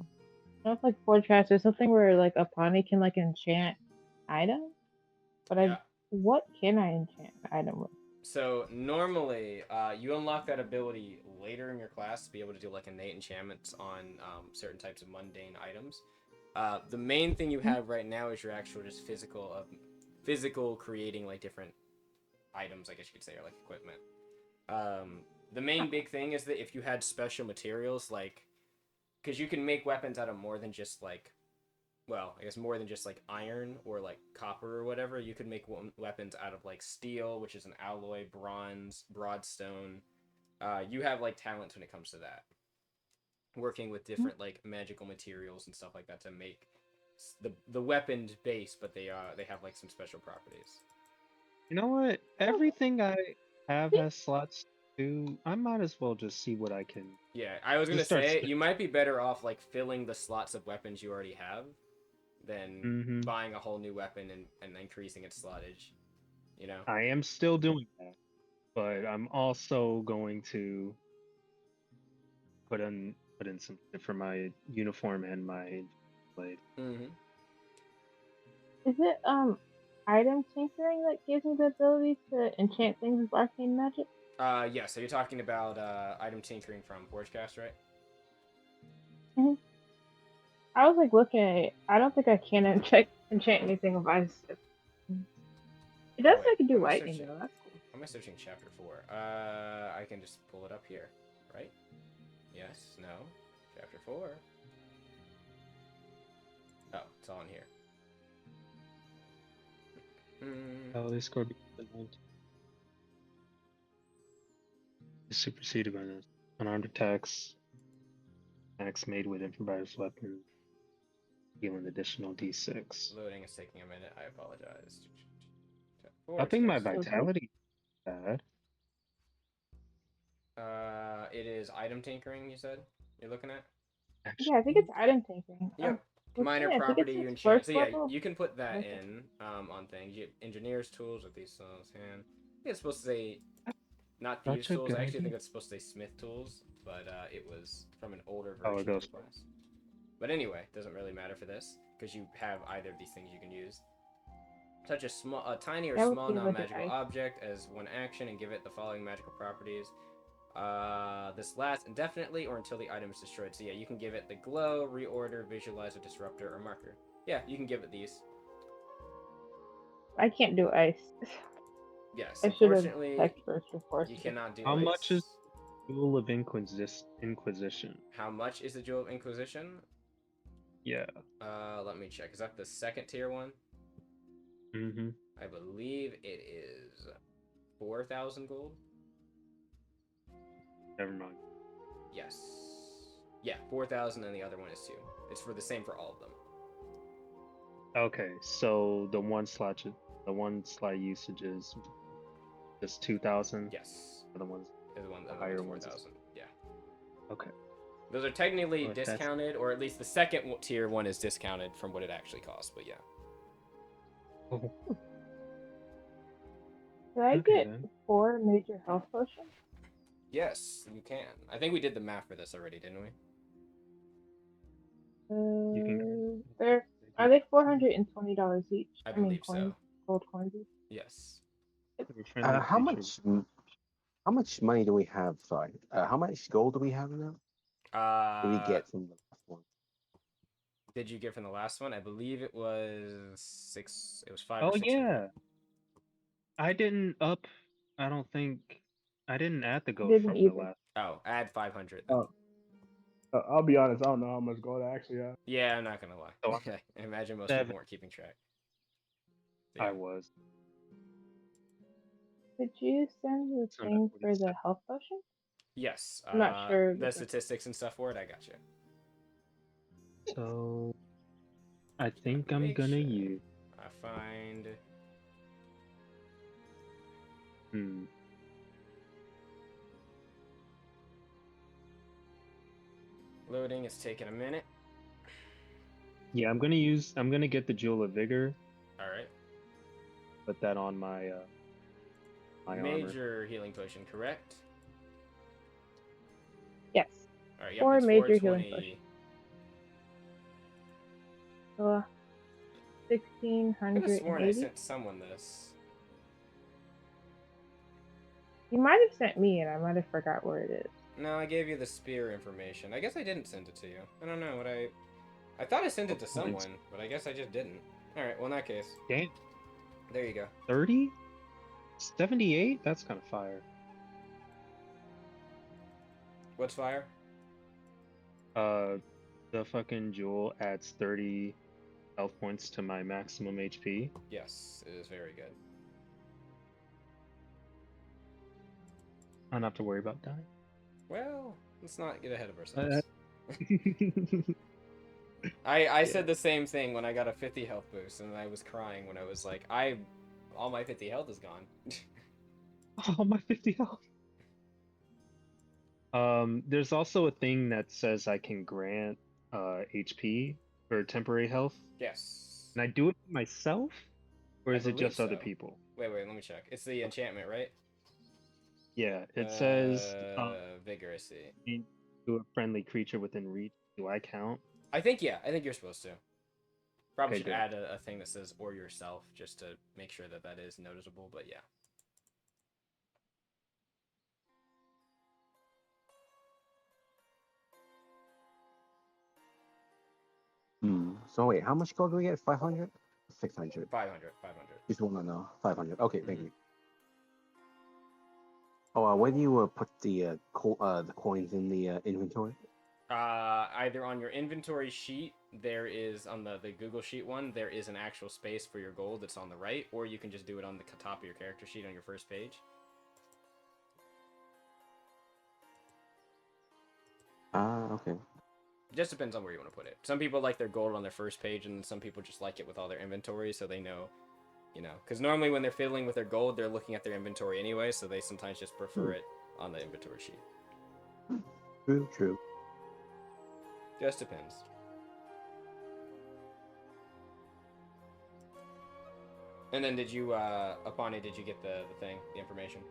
know if like forecast or something where like a pawnee can like enchant items, but Yeah. what can I enchant an item with? So normally, you unlock that ability later in your class to be able to do like innate enchantments on certain types of mundane items. The main thing you have right now is your actual just physical creating like different items, I guess you could say, or like equipment. The main big thing is that if you had special materials, like, because you can make weapons out of more than just like, well, I guess more than just like iron or like copper or whatever. You could make weapons out of like steel, which is an alloy, bronze, broadstone. You have like talents when it comes to that, working with different like magical materials and stuff like that to make the weapon base, but they have like some special properties. You know what? Everything I have has slots too. I might as well just see what I can. Yeah, I was gonna Just start say you might be better off like filling the slots of weapons you already have than Mm-hmm. buying a whole new weapon and increasing its slottage. You know? I am still doing that, but I'm also going to put in some shit for my uniform and my blade. Mm-hmm. Is it item tinkering that gives me the ability to enchant things with arcane magic? Yeah, so you're talking about item tinkering from Forgecast, right? hmm I was like looking at it. I don't think I can enchant anything with ice. It does wait, say I can do what am I lightning searching? though. That's cool. How am I searching chapter 4? I can just pull it up here, right? Yes, no. Chapter 4. Oh, it's all in here. Oh, they scored is superseded by this. Unarmed attacks made with improvised weapons deal an additional d6. Loading is taking a minute. I apologize. I think my Forgecast. vitality is bad. It is item tinkering, you said? You're looking at? Yeah, I think it's item tinkering. Yep. Looking Minor at it, I think property it's you its enchant. first So yeah, level. you can put that Okay. in on things. You engineer's tools with these tools. And I think it's supposed to say not thieves Such a tools. good I actually idea. think it's supposed to say smith tools, but it was from an older Oh, it version of goes the class. But anyway, doesn't really matter for this because you have either of these things you can use. Touch a tiny or That would small be with the non-magical ice. object as one action and give it the following magical properties. This lasts indefinitely or until the item is destroyed. So yeah, you can give it the glow, reorder, visualizer, disruptor, or marker. Yeah, you can give it these. I can't do ice. Yes, I should have unfortunately, checked first before. you cannot do How ice. much is Rule of Inquisition? How much is the Jewel of Inquisition? Yeah. Let me check. Is that the second tier one? Mm-hmm. I believe it is 4,000 gold. Never mind. Yes. Yeah, 4,000 and the other one is 2. It's for the same for all of them. Okay, so the one slot usage is just 2,000. Yes. The ones The higher higher ones. 4,000. Yeah. Okay. Those are technically Well, that's- discounted, or at least the second tier one is discounted from what it actually costs. But yeah. Oh, Did I okay get then. 4 major health potions? Yes, you can. I think we did the math for this already, didn't we? You can. Are they $420 each? I mean, believe coins, so. gold coins. each? Yes. How much money do we have? Sorry, how much gold do we have now? Do we get from the last one? Did you get from the last one? I believe it was 6. It was 5 Oh or 6. yeah. I didn't up. I don't think I didn't add the gold Didn't from the either. last. Oh, add 500. Then. Oh, I'll be honest. I don't know how much gold I actually have. Yeah, I'm not gonna lie. So Okay. I imagine most 7. people weren't keeping track. I was. Did you send the So thing that's for the health potion? Yes. I'm not sure. The statistics and stuff for it. I got you. So I think I'm Make gonna sure use. I find. Loading is taking a minute. Yeah, I'm gonna get the Jewel of Vigor. All right. Put that on my my armor. Major healing potion, correct? All right, yep, 4 it's major healing 420. So I could have sworn I 1680. sent someone this. You might have sent me, and I might have forgot where it is. No, I gave you the spear information. I guess I didn't send it to you. I don't know what I thought I sent it to someone, but I guess I just didn't. All right, well in that case, Damn. there you go. 30? 78? That's kind of fire. What's fire? The fucking jewel adds 30 health points to my maximum HP. Yes, it is very good. I don't have to worry about dying. Well, let's not get ahead of ourselves. Yeah. I said the same thing when I got a 50 health boost, and I was crying when I was like, all my 50 health is gone. Oh, my 50 health. There's also a thing that says I can grant HP or temporary health. Yes. Can I do it myself? Or I is it believe just other so. people? Wait, let me check. It's the enchantment, right? Yeah, it says Vigorousy. to a friendly creature within reach. Do I count? I think you're supposed to. Probably Okay, should good. add a thing that says or yourself just to make sure that that is noticeable, but yeah. So wait, how much gold do we get? 500? 600. 500. Just want to know. 500. Okay, thank Mhm. you. Oh, where do you put the coins in the inventory? Either on your inventory sheet, there is on the Google Sheet one, there is an actual space for your gold that's on the right, or you can just do it on the top of your character sheet on your first page. Okay. Just depends on where you want to put it. Some people like their gold on their first page, and some people just like it with all their inventory, so they know, because normally when they're fiddling with their gold, they're looking at their inventory anyway, so they sometimes just prefer it on the inventory sheet. True. Just depends. And then did you, Apani, did you get the thing, the information?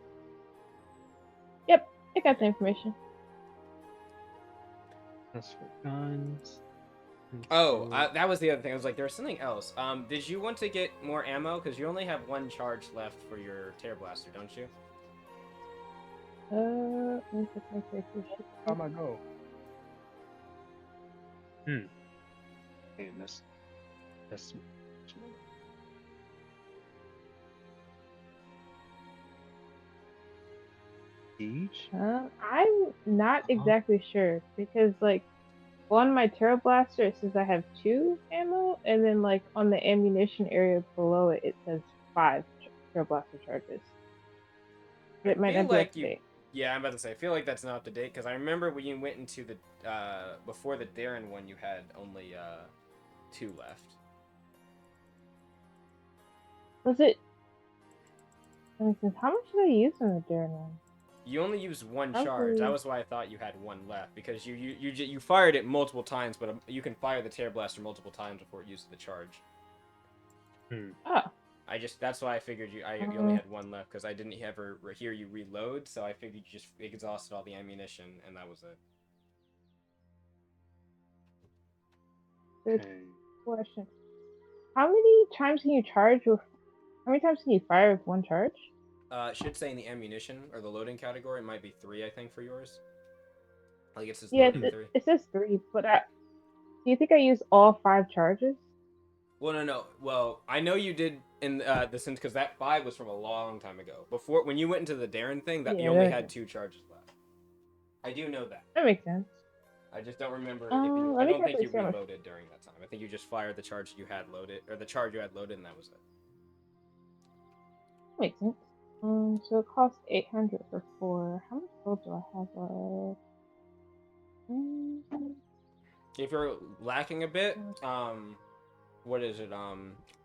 Yep, I got the information. That's for guns. Oh, that was the other thing. I was like, there was something else. Did you want to get more ammo? Because you only have one charge left for your tear blaster, don't you? Let me check my character sheet. How'd I go? Man, that's siege. I'm not exactly sure because on my Terra Blaster it says I have 2 ammo, and then on the ammunition area below it it says 5 Terra Blaster charges. But it might not be up to date. Yeah, I'm about to say, I feel like that's not up to date, because I remember when you went into the, before the Darren one, you had only, 2 left. Was it? Let me think. How much did I use in the Darren one? You only used 1 Probably... charge. That was why I thought you had 1 left, because you fired it multiple times, but you can fire the Tear Blaster multiple times before it uses the charge. Oh. That's why I figured you only had 1 left, because I didn't ever hear you reload, so I figured you just exhausted all the ammunition, and that was it. Good question. How many times can you charge with... How many times can you fire with 1 charge? It should say in the ammunition, or the loading category, it might be 3, I think, for yours. Like it says loading 3. It says 3, but do you think I used all 5 charges? Well, no. Well, I know you did in the sense, because that 5 was from a long time ago. Before, when you went into the Darren thing, you only had 2 charges left. I do know that. That makes sense. I just don't remember if you... I don't think you reloaded during that time. I think you just fired the charge you had loaded, or the charge you had loaded, and that was it. That makes sense. So it costs 800 for 4. How much gold do I have left? If you're lacking a bit, what is it?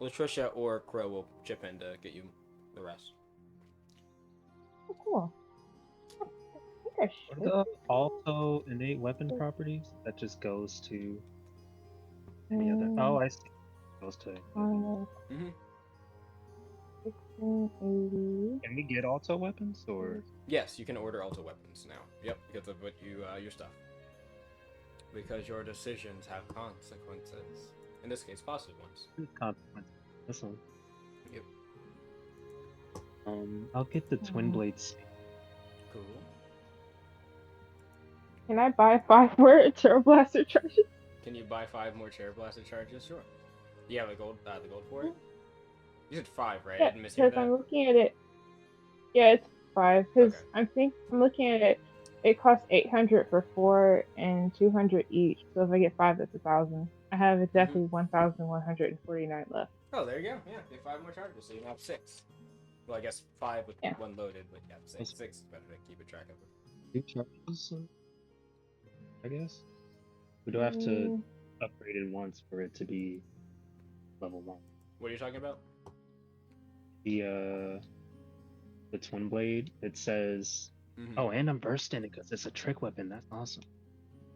Latricia or Crow will chip in to get you the rest. Oh, cool. I think I should. The also innate weapon properties that just goes to any other. Oh, I see. Goes to. 1680. Can we get auto weapons or? Yes, you can order auto weapons now. Yep, because of what your stuff. Because your decisions have consequences. In this case, positive ones. Consequences. This one. Yep. I'll get the twin blades. Cool. Can I buy 5 more Turbo Blaster charges? Can you buy 5 more Cherry Blaster charges? Sure. You have the gold for it? You said 5, right? I Yeah, didn't mishear because that. I'm looking at it. Yeah, it's 5. Because Okay. I'm looking at it. It costs 800 for 4 and 200 each. So if I get 5, that's 1,000. I have exactly 1,149 left. Oh, there you go. Yeah, get 5 more charges, so you now have 6. Well, I guess 5 with 1 loaded, but yeah, 6 is better to keep a track of it. 2 charges, I guess. We do have to upgrade it once for it to be level 1. What are you talking about? The twin blade. It says, oh, and I'm bursting it because it's a trick weapon. That's awesome.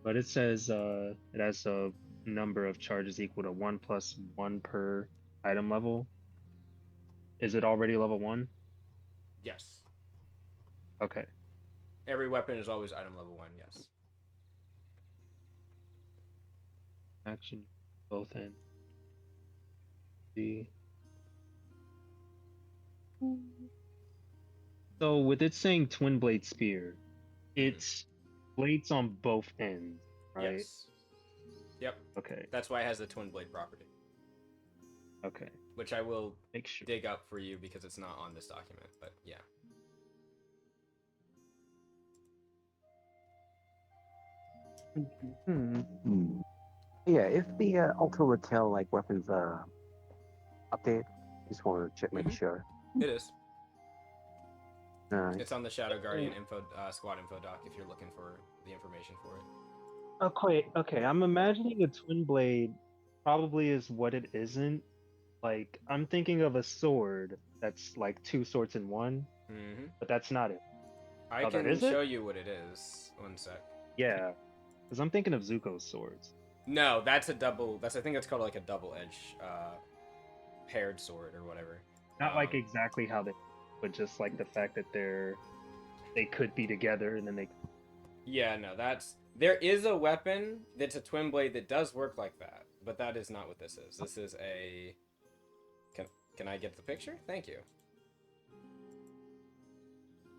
But it says it has a number of charges equal to 1 plus 1 per item level. Is it already level 1? Yes. Okay. Every weapon is always item level 1, yes. Action, both ends. The So with it saying twin blade spear, it's blades on both ends, right? Yes. Yep. Okay. That's why it has the twin blade property. Okay. Which I will make sure dig up for you because it's not on this document, but yeah. Yeah, if the ultra raquel like weapons update, just want to check, make sure. It is. Nice. It's on the Shadow Guardian info squad info doc if you're looking for the information for it. Okay, I'm imagining a twin blade probably is what it isn't. Like, I'm thinking of a sword that's like 2 swords in one, but that's not it. I can show you what it is. One sec. Yeah, because I'm thinking of Zuko's swords. No, that's a double. I think it's called like a double edge paired sword or whatever. Not like exactly how they, but just like the fact that they could be together and then they. Yeah, no, there is a weapon that's a twin blade that does work like that, but that is not what this is. This is a. Can I get the picture? Thank you.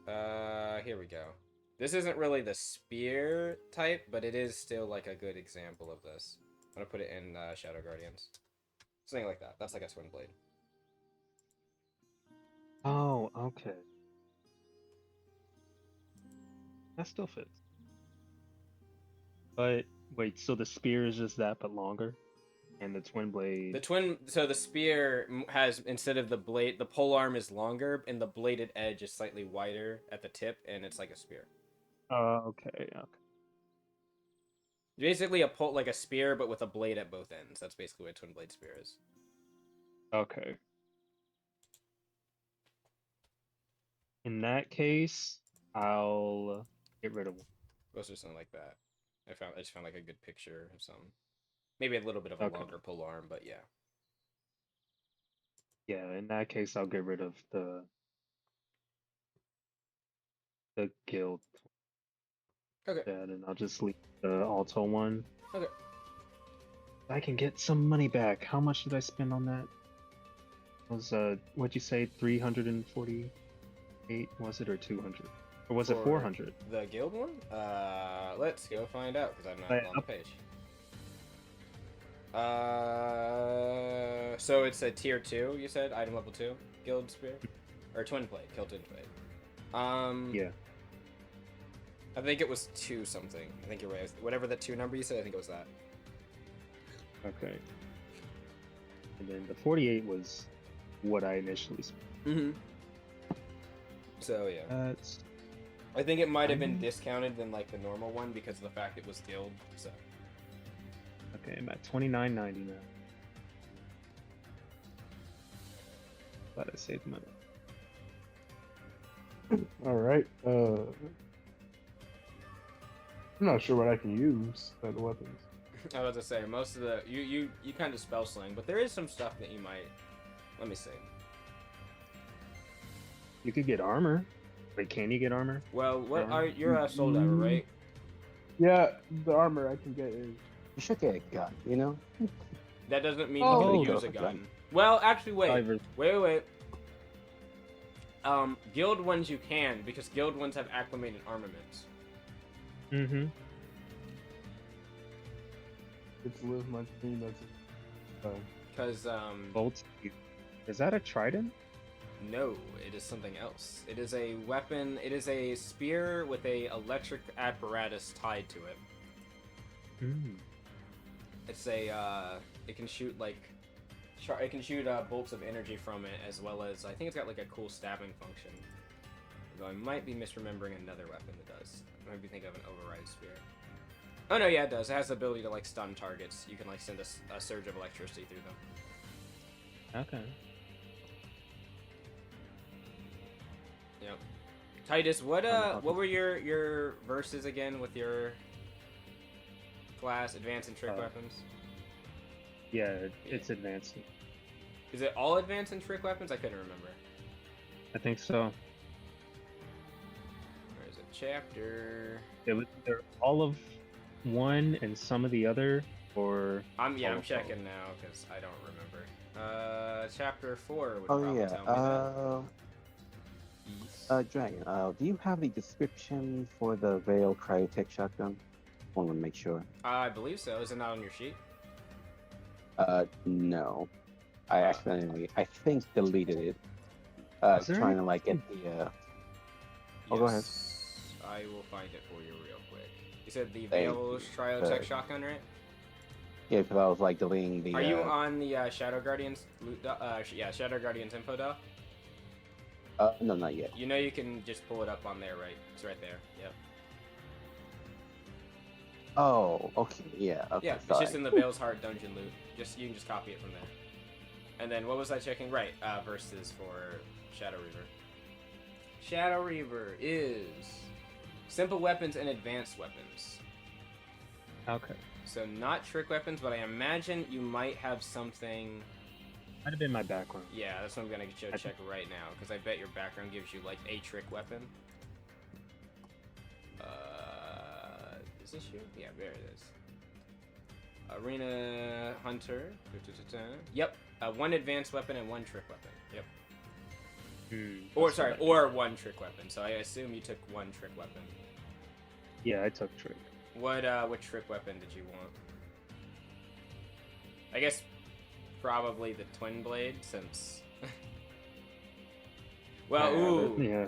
Here we go. This isn't really the spear type, but it is still like a good example of this. I'm gonna put it in Shadow Guardians. Something like that. That's like a twin blade. Oh, okay. That still fits. But wait, so the spear is just that, but longer, and the twin blade. So the spear has, instead of the blade, the pole arm is longer, and the bladed edge is slightly wider at the tip, and it's like a spear. Okay. Basically like a spear, but with a blade at both ends. That's basically what a twin blade spear is. Okay. In that case, I'll get rid of one. Goes or something like that. I just found like a good picture of some. Maybe a little bit of a longer pole arm, but yeah. Yeah, in that case, I'll get rid of the guild. Okay. Yeah, and I'll just leave the alto one. Okay. I can get some money back. How much did I spend on that? It was what'd you say, 348? Was it, or 200? Or was it 400? The guild one? Let's go find out because I'm not on the page. So it's a tier 2, you said? Item level 2? Guild spear? Or twin blade, kill twin blade. Yeah. I think it was 2 something. I think you're right. Whatever the 2 number you said, I think it was that. Okay. And then the 48 was what I initially spent. So yeah. I think it might have been discounted than like the normal one because of the fact it was guild. So. Okay, I'm at $29.90 now. Glad I saved money. All right. I'm not sure what I can use as weapons. I was about to say most of the you kind of spell slang, but there is some stuff that you might. Let me see. You could get armor. Wait, can you get armor? Well, you're a soul diver, right? Yeah, the armor I can get is. You should get a gun, you know? That doesn't mean Oh. you Oh. can use a gun. Well, actually, wait. Divers. Wait. Guild ones you can, because guild ones have acclimated armaments. Mm-hmm. It's live my dream. That's Because, Bolts. Is that a trident? no, it is something else. It is a weapon, it is a spear with a electric apparatus tied to it. Mm. It's a, it can shoot, like, it can shoot bolts of energy from it, as well as, I think it's got, like, a cool stabbing function. Though I might be misremembering another weapon that does. I might be thinking of an override spear. Oh no, yeah, it does. It has the ability to, like, stun targets. You can, like, send a surge of electricity through them. Okay. Yep. Titus, what were your verses again with your class, advanced and trick weapons? Yeah, it's advanced. Is it all advanced and trick weapons? I couldn't remember. I think so. Where's it? Chapter. It was either all of one and some of the other, or I'm all of checking now because I don't remember. Chapter 4 would Oh probably yeah. tell me that. Dragon. Do you have the description for the Veil Cryotech shotgun? Want to make sure. I believe so. Is it not on your sheet? No. I accidentally, I think, deleted it. Is there Trying to like get the. Oh, go ahead. Yes, I will find it for you real quick. You said the Thank Veil you. Cryotech shotgun, right? Yeah, because I was like deleting the. Are you on the Shadow Guardians loot? Yeah, Shadow Guardians info doc. No, not yet. You know you can just pull it up on there, right? It's right there. Yep. Oh, okay, yeah. Okay, Yeah, it's sorry. just in the Veil's Heart dungeon loot. You can just copy it from there. And then what was I checking? Right, verses for Shadow Reaver. Shadow Reaver is simple weapons and advanced weapons. okay. So not trick weapons, but I imagine you might have something. Might have been my background. Yeah, that's what I'm gonna go check right now, because I bet your background gives you like a trick weapon. Is this you? Yeah, there it is. Arena Hunter. Yep, one advanced weapon and one trick weapon. Yep. Or That's sorry, what or one trick weapon. So I assume you took one trick weapon. Yeah, I took trick. What trick weapon did you want? I guess probably the twin blade, since. Well, Yeah, ooh. Yeah.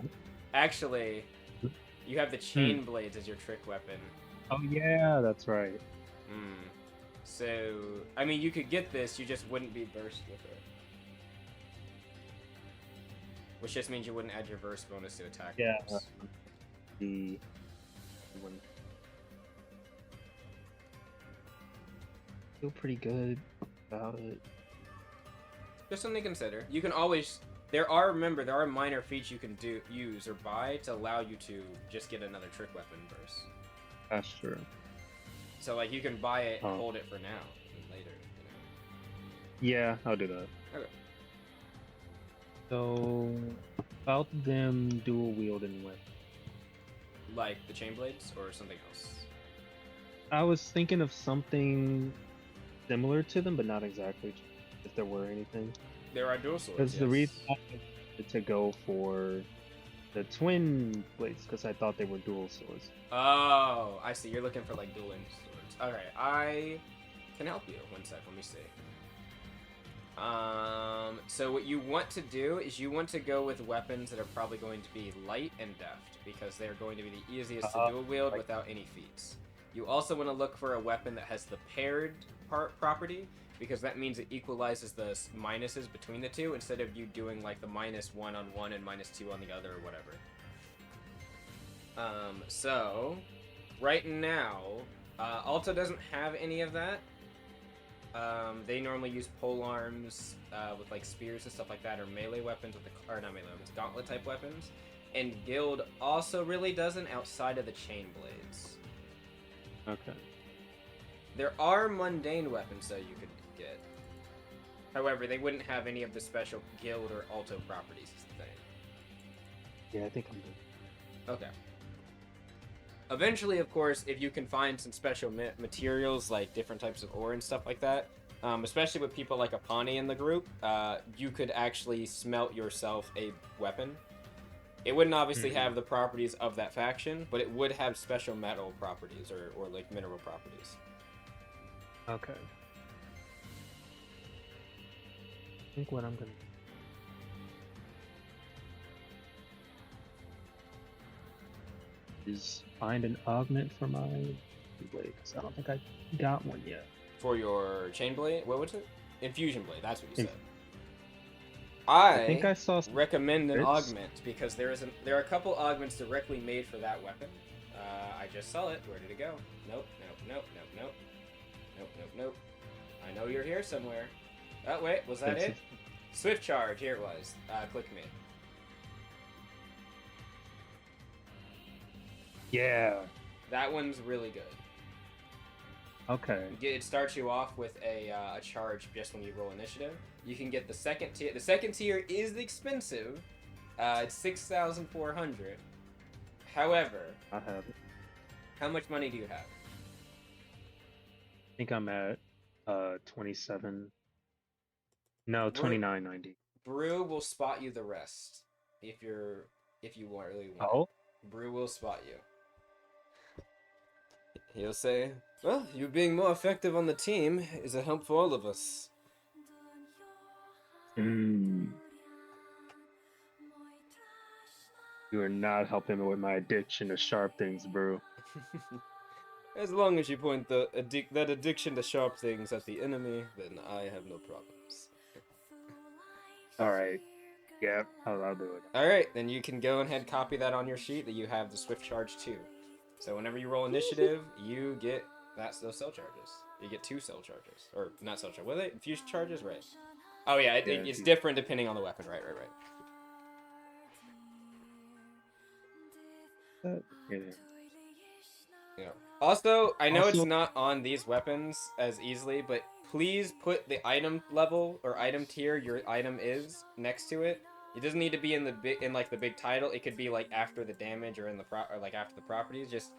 Actually, you have the chain blades as your trick weapon. Oh yeah, that's right. So, I mean, you could get this, you just wouldn't be versed with it. Which just means you wouldn't add your verse bonus to attack Yeah. rolls. The one. Feel pretty good about it. Just something to consider. You can always... there are minor feats you can use or buy to allow you to just get another trick weapon verse. That's true. So, like, you can buy it and Oh. hold it for now, and later, Yeah, I'll do that. Okay. So, about them dual wielding weapons. Like the chain blades or something else? I was thinking of something similar to them, but not exactly. If there were anything. There are dual swords, Because the yes. reason I wanted to go for the twin blades, because I thought they were dual swords. Oh, I see. You're looking for, like, dueling swords. Alright, I can help you. One sec, let me see. So what you want to do is you want to go with weapons that are probably going to be light and deft, because they're going to be the easiest to dual wield without any feats. You also want to look for a weapon that has the paired property, because that means it equalizes the minuses between the two, instead of you doing like the -1 on one and -2 on the other or whatever. So right now, Alto doesn't have any of that. They normally use pole arms with like spears and stuff like that, or melee weapons with or not melee weapons, gauntlet type weapons. And Guild also really doesn't, outside of the chain blades. Okay. There are mundane weapons that you could get. However, they wouldn't have any of the special Guild or Alto properties, is the thing. Yeah, I think I'm good. Okay. Eventually, of course, if you can find some special materials like different types of ore and stuff like that, especially with people like Apani in the group, you could actually smelt yourself a weapon. It wouldn't obviously have the properties of that faction, but it would have special metal properties or like mineral properties. Okay. I think what I'm gonna is find an augment for my blade, because I don't think I got one yet. For your chain blade, what was it? Infusion blade. That's what you said. I think I saw some recommend an bits. augment because there are a couple augments directly made for that weapon. I just saw it. Where did it go? Nope. I know you're here somewhere. Oh wait, was that it? Swift charge. Here it was. Click me. Yeah. That one's really good. Okay. It starts you off with a charge just when you roll initiative. You can get the second tier. The second tier is expensive. It's 6,400. However, I have it. how much money do you have? I think I'm at 27. No, 29.90. Brew will spot you the rest if you really want. Oh. Brew will spot you. He'll say, "Well, you being more effective on the team is a help for all of us." You are not helping me with my addiction to sharp things, bro. As long as you point that addiction to sharp things at the enemy, then I have no problems. Alright. Yeah, I'll do it. Alright, then you can go ahead and copy that on your sheet that you have the Swift Charge 2. So whenever you roll initiative, you get those cell charges. You get 2 cell charges. Or not cell charges. What are they? Infusion charges? Right. Oh yeah, it's different depending on the weapon. Right. Yeah. Also, I know it's not on these weapons as easily, but please put the item level or item tier your item is next to it. It doesn't need to be in the big title. It could be like after the damage or in the after the properties. Just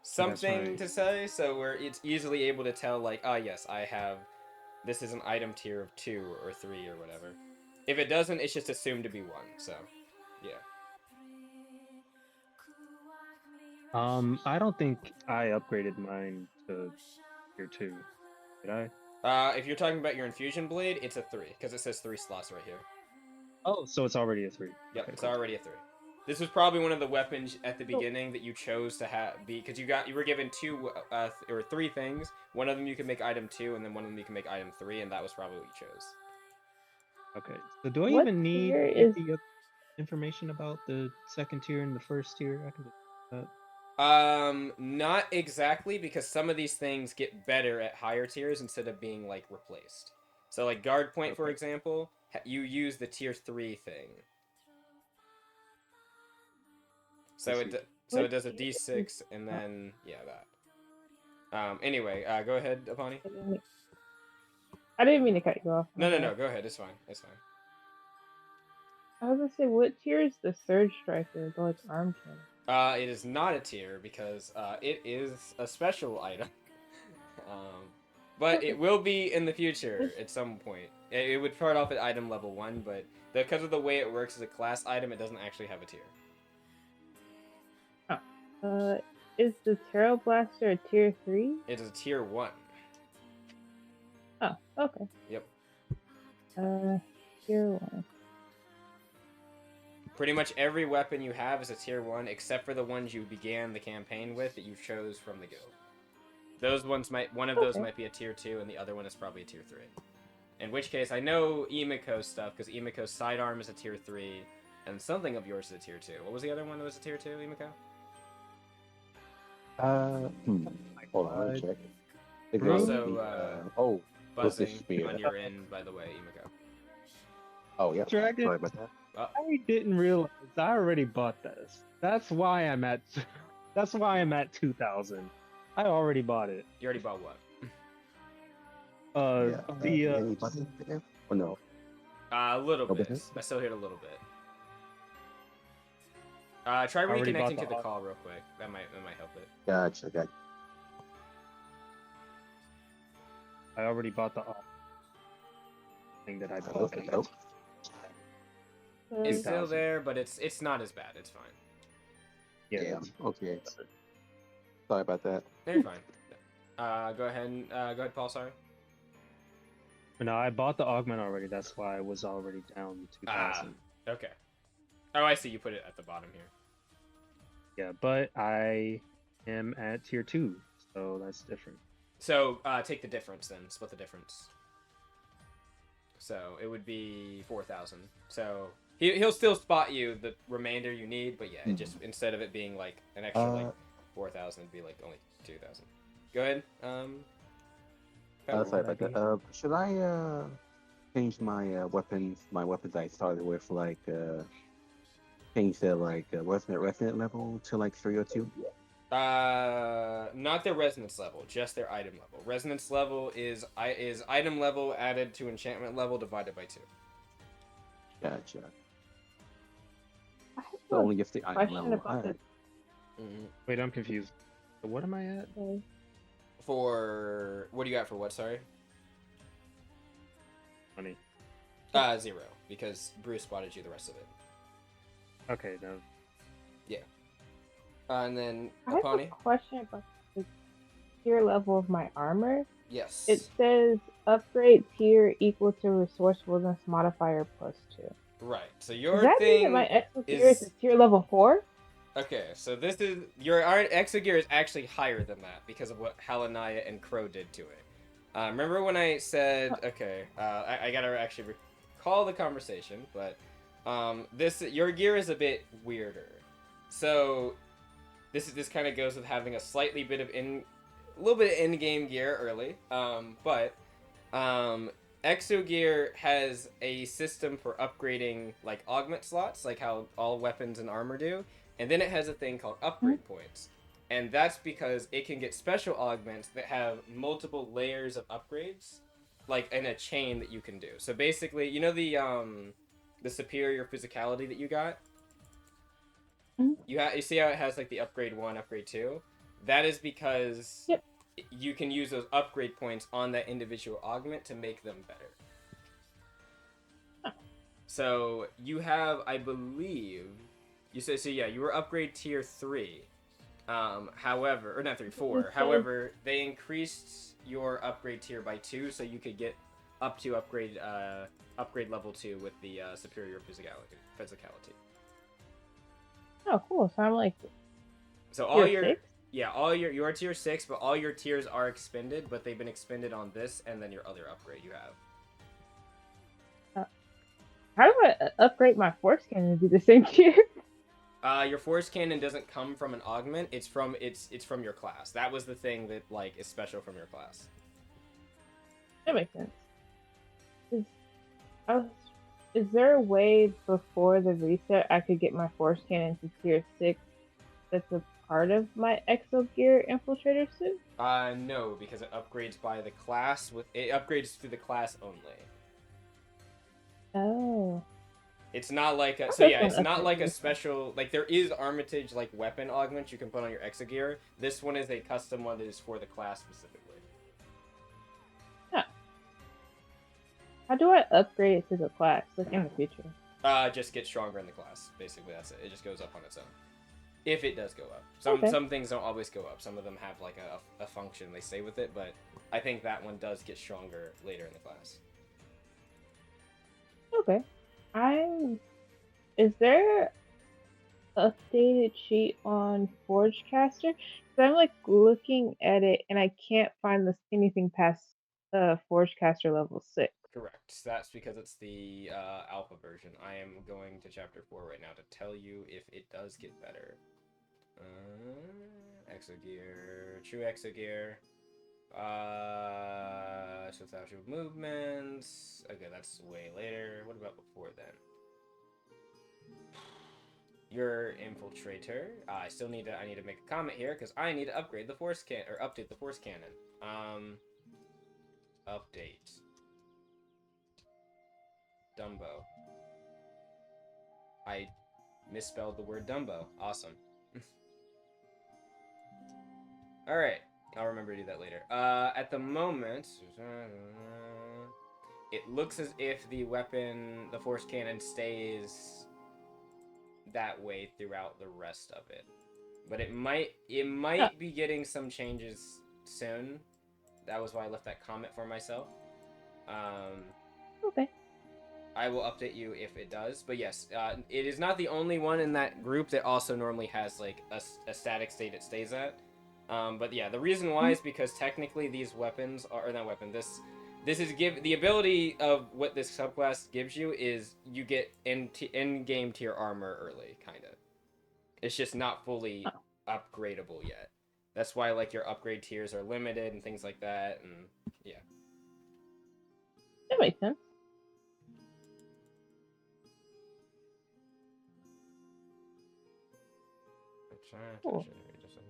something to say so where it's easily able to tell like, ah, yes, I have. This is an item tier of 2 or 3 or whatever. If it doesn't, it's just assumed to be 1. So, yeah. I don't think I upgraded mine to tier 2. Did I? If you're talking about your infusion blade, it's a 3 because it says 3 slots right here. Oh, so it's already a 3. Yep, Okay, it's cool. already a 3. This was probably one of the weapons at the beginning that you chose to have because you were given 2 or 3 things. One of them you can make item 2, and then one of them you can make item 3, and that was probably what you chose. Okay. So do I What even need tier is the information about the second tier and the first tier? I can just do that. Not exactly, because some of these things get better at higher tiers instead of being like replaced. So like guard point, for example, you use the tier 3 thing. So it does a d6 and then yeah, that. Anyway, go ahead, Apani. I didn't mean to cut you off. No, go ahead. It's fine. I was gonna say, what tier is the Surge Striker, the like arm cannon? It is not a tier because it is a special item. But it will be in the future at some point. It would start off at item level 1, but because of the way it works as a class item, it doesn't actually have a tier. Is the Terror Blaster a tier 3? It is a tier 1. Oh, okay. Yep. Tier 1. Pretty much every weapon you have is a tier 1, except for the ones you began the campaign with that you chose from the guild. Those ones one of those might be a tier 2, and the other one is probably a tier 3. In which case, I know Emiko's stuff, because Emiko's sidearm is a tier 3, and something of yours is a tier 2. What was the other one that was a tier 2, Emiko? Hold on, let me check. Also, buzzing on your end, by the way, Emiko. Oh, yeah. Dragon. Sorry about that. I didn't realize I already bought this. That's why I'm at 2,000. I already bought it. You already bought what? Oh, no. A little bit. I still hit a little bit. Try already bought reconnecting the to the aug- call real quick. That might help it. Gotcha. I already bought the thing that I bought. Okay. Nope. It's still 2000. there, but it's not as bad. It's fine. Yeah. Yeah. Okay. Sorry about that. No, you're fine. Go ahead, Paul. Sorry. No, I bought the augment already. That's why I was already down 2000. Okay. Oh, I see. You put it at the bottom here. Yeah, but I am at tier 2, so that's different. So take the difference then. Split the difference. So it would be 4,000. So he'll still spot you the remainder you need, but yeah, it just instead of it being like an extra like 4,000, it'd be like only 2,000. Go ahead. Sorry about that. Should I change my weapons? My weapons I started with, like change the like resonant level to like 3 or 2. Not their resonance level, just their item level. Resonance level is item level added to enchantment level divided by 2. Gotcha. I have So a only if the item question level. about this. Wait, I'm confused. So what am I at? Okay. For what do you got for what? Sorry. Money. 0 because Bruce spotted you the rest of it. Okay, no. And then I have a Apani. question about the tier level of my armor. Yes. It says upgrade tier equal to resourcefulness modifier +2. Right. So Does your that mean that thing my exo gear is is tier level 4? okay. So this is your exo gear is actually higher than that because of what Halanaya and Crow did to it. Remember when I said okay? I gotta actually recall the conversation, but your gear is a bit weirder. So this kind of goes with having a slightly bit of little bit of in-game gear early. But Exo Gear has a system for upgrading like augment slots, like how all weapons and armor do, and then it has a thing called upgrade points, and that's because it can get special augments that have multiple layers of upgrades, like in a chain that you can do. So basically, you know the superior physicality that you got. You see how it has like the upgrade 1, upgrade 2? That is because you can use those upgrade points on that individual augment to make them better. So you have, I believe, you were upgrade tier 3. However, or not 3, 4. However, they increased your upgrade tier by 2, so you could get up to upgrade level 2 with the superior physicality. Oh, cool. So I'm like So all tier 6? You're tier 6, but all your tiers are expended, but they've been expended on this and then your other upgrade you have. How do I upgrade my force cannon to do the same tier? Your force cannon doesn't come from an augment. It's from your class. That was the thing that like is special from your class. That makes sense. Is there a way before the reset I could get my force cannon to tier 6 that's a part of my Exo Gear Infiltrator suit? No, because it upgrades by the class. It upgrades through the class only. Oh. It's not like a, it's not like a special, like there is Armitage like weapon augment you can put on your Exo Gear. This one is a custom one that is for the class specifically. How do I upgrade it to the class, like in the future? Just get stronger in the class. Basically, that's it. It just goes up on its own. If it does go up. Some things don't always go up. Some of them have like a function they say with it, but I think that one does get stronger later in the class. Okay. Is there updated sheet on Forgecaster? Because I'm like looking at it and I can't find anything past Forgecaster level 6. Correct. That's because it's the alpha version. I am going to chapter 4 right now to tell you if it does get better. Exo Gear, true Exo Gear. So it's actual movements. Okay, that's way later. What about before then? Your infiltrator. I need to make a comment here because I need to upgrade the force update the force cannon. Update. Dumbo. Misspelled the word Dumbo. Awesome. All right, I'll remember to do that later. At the moment, it looks as if the weapon, the force cannon, stays that way throughout the rest of it. But it might be getting some changes soon. That was why I left that comment for myself. Okay. I will update you if it does. But yes, it is not the only one in that group that also normally has like a static state it stays at. But yeah, the reason why is because technically these weapons are, or not weapon, this is the ability of what this subclass gives you is you get end game tier armor early, kind of. It's just not fully upgradable yet. That's why like your upgrade tiers are limited and things like that, and yeah. That makes sense. Cool.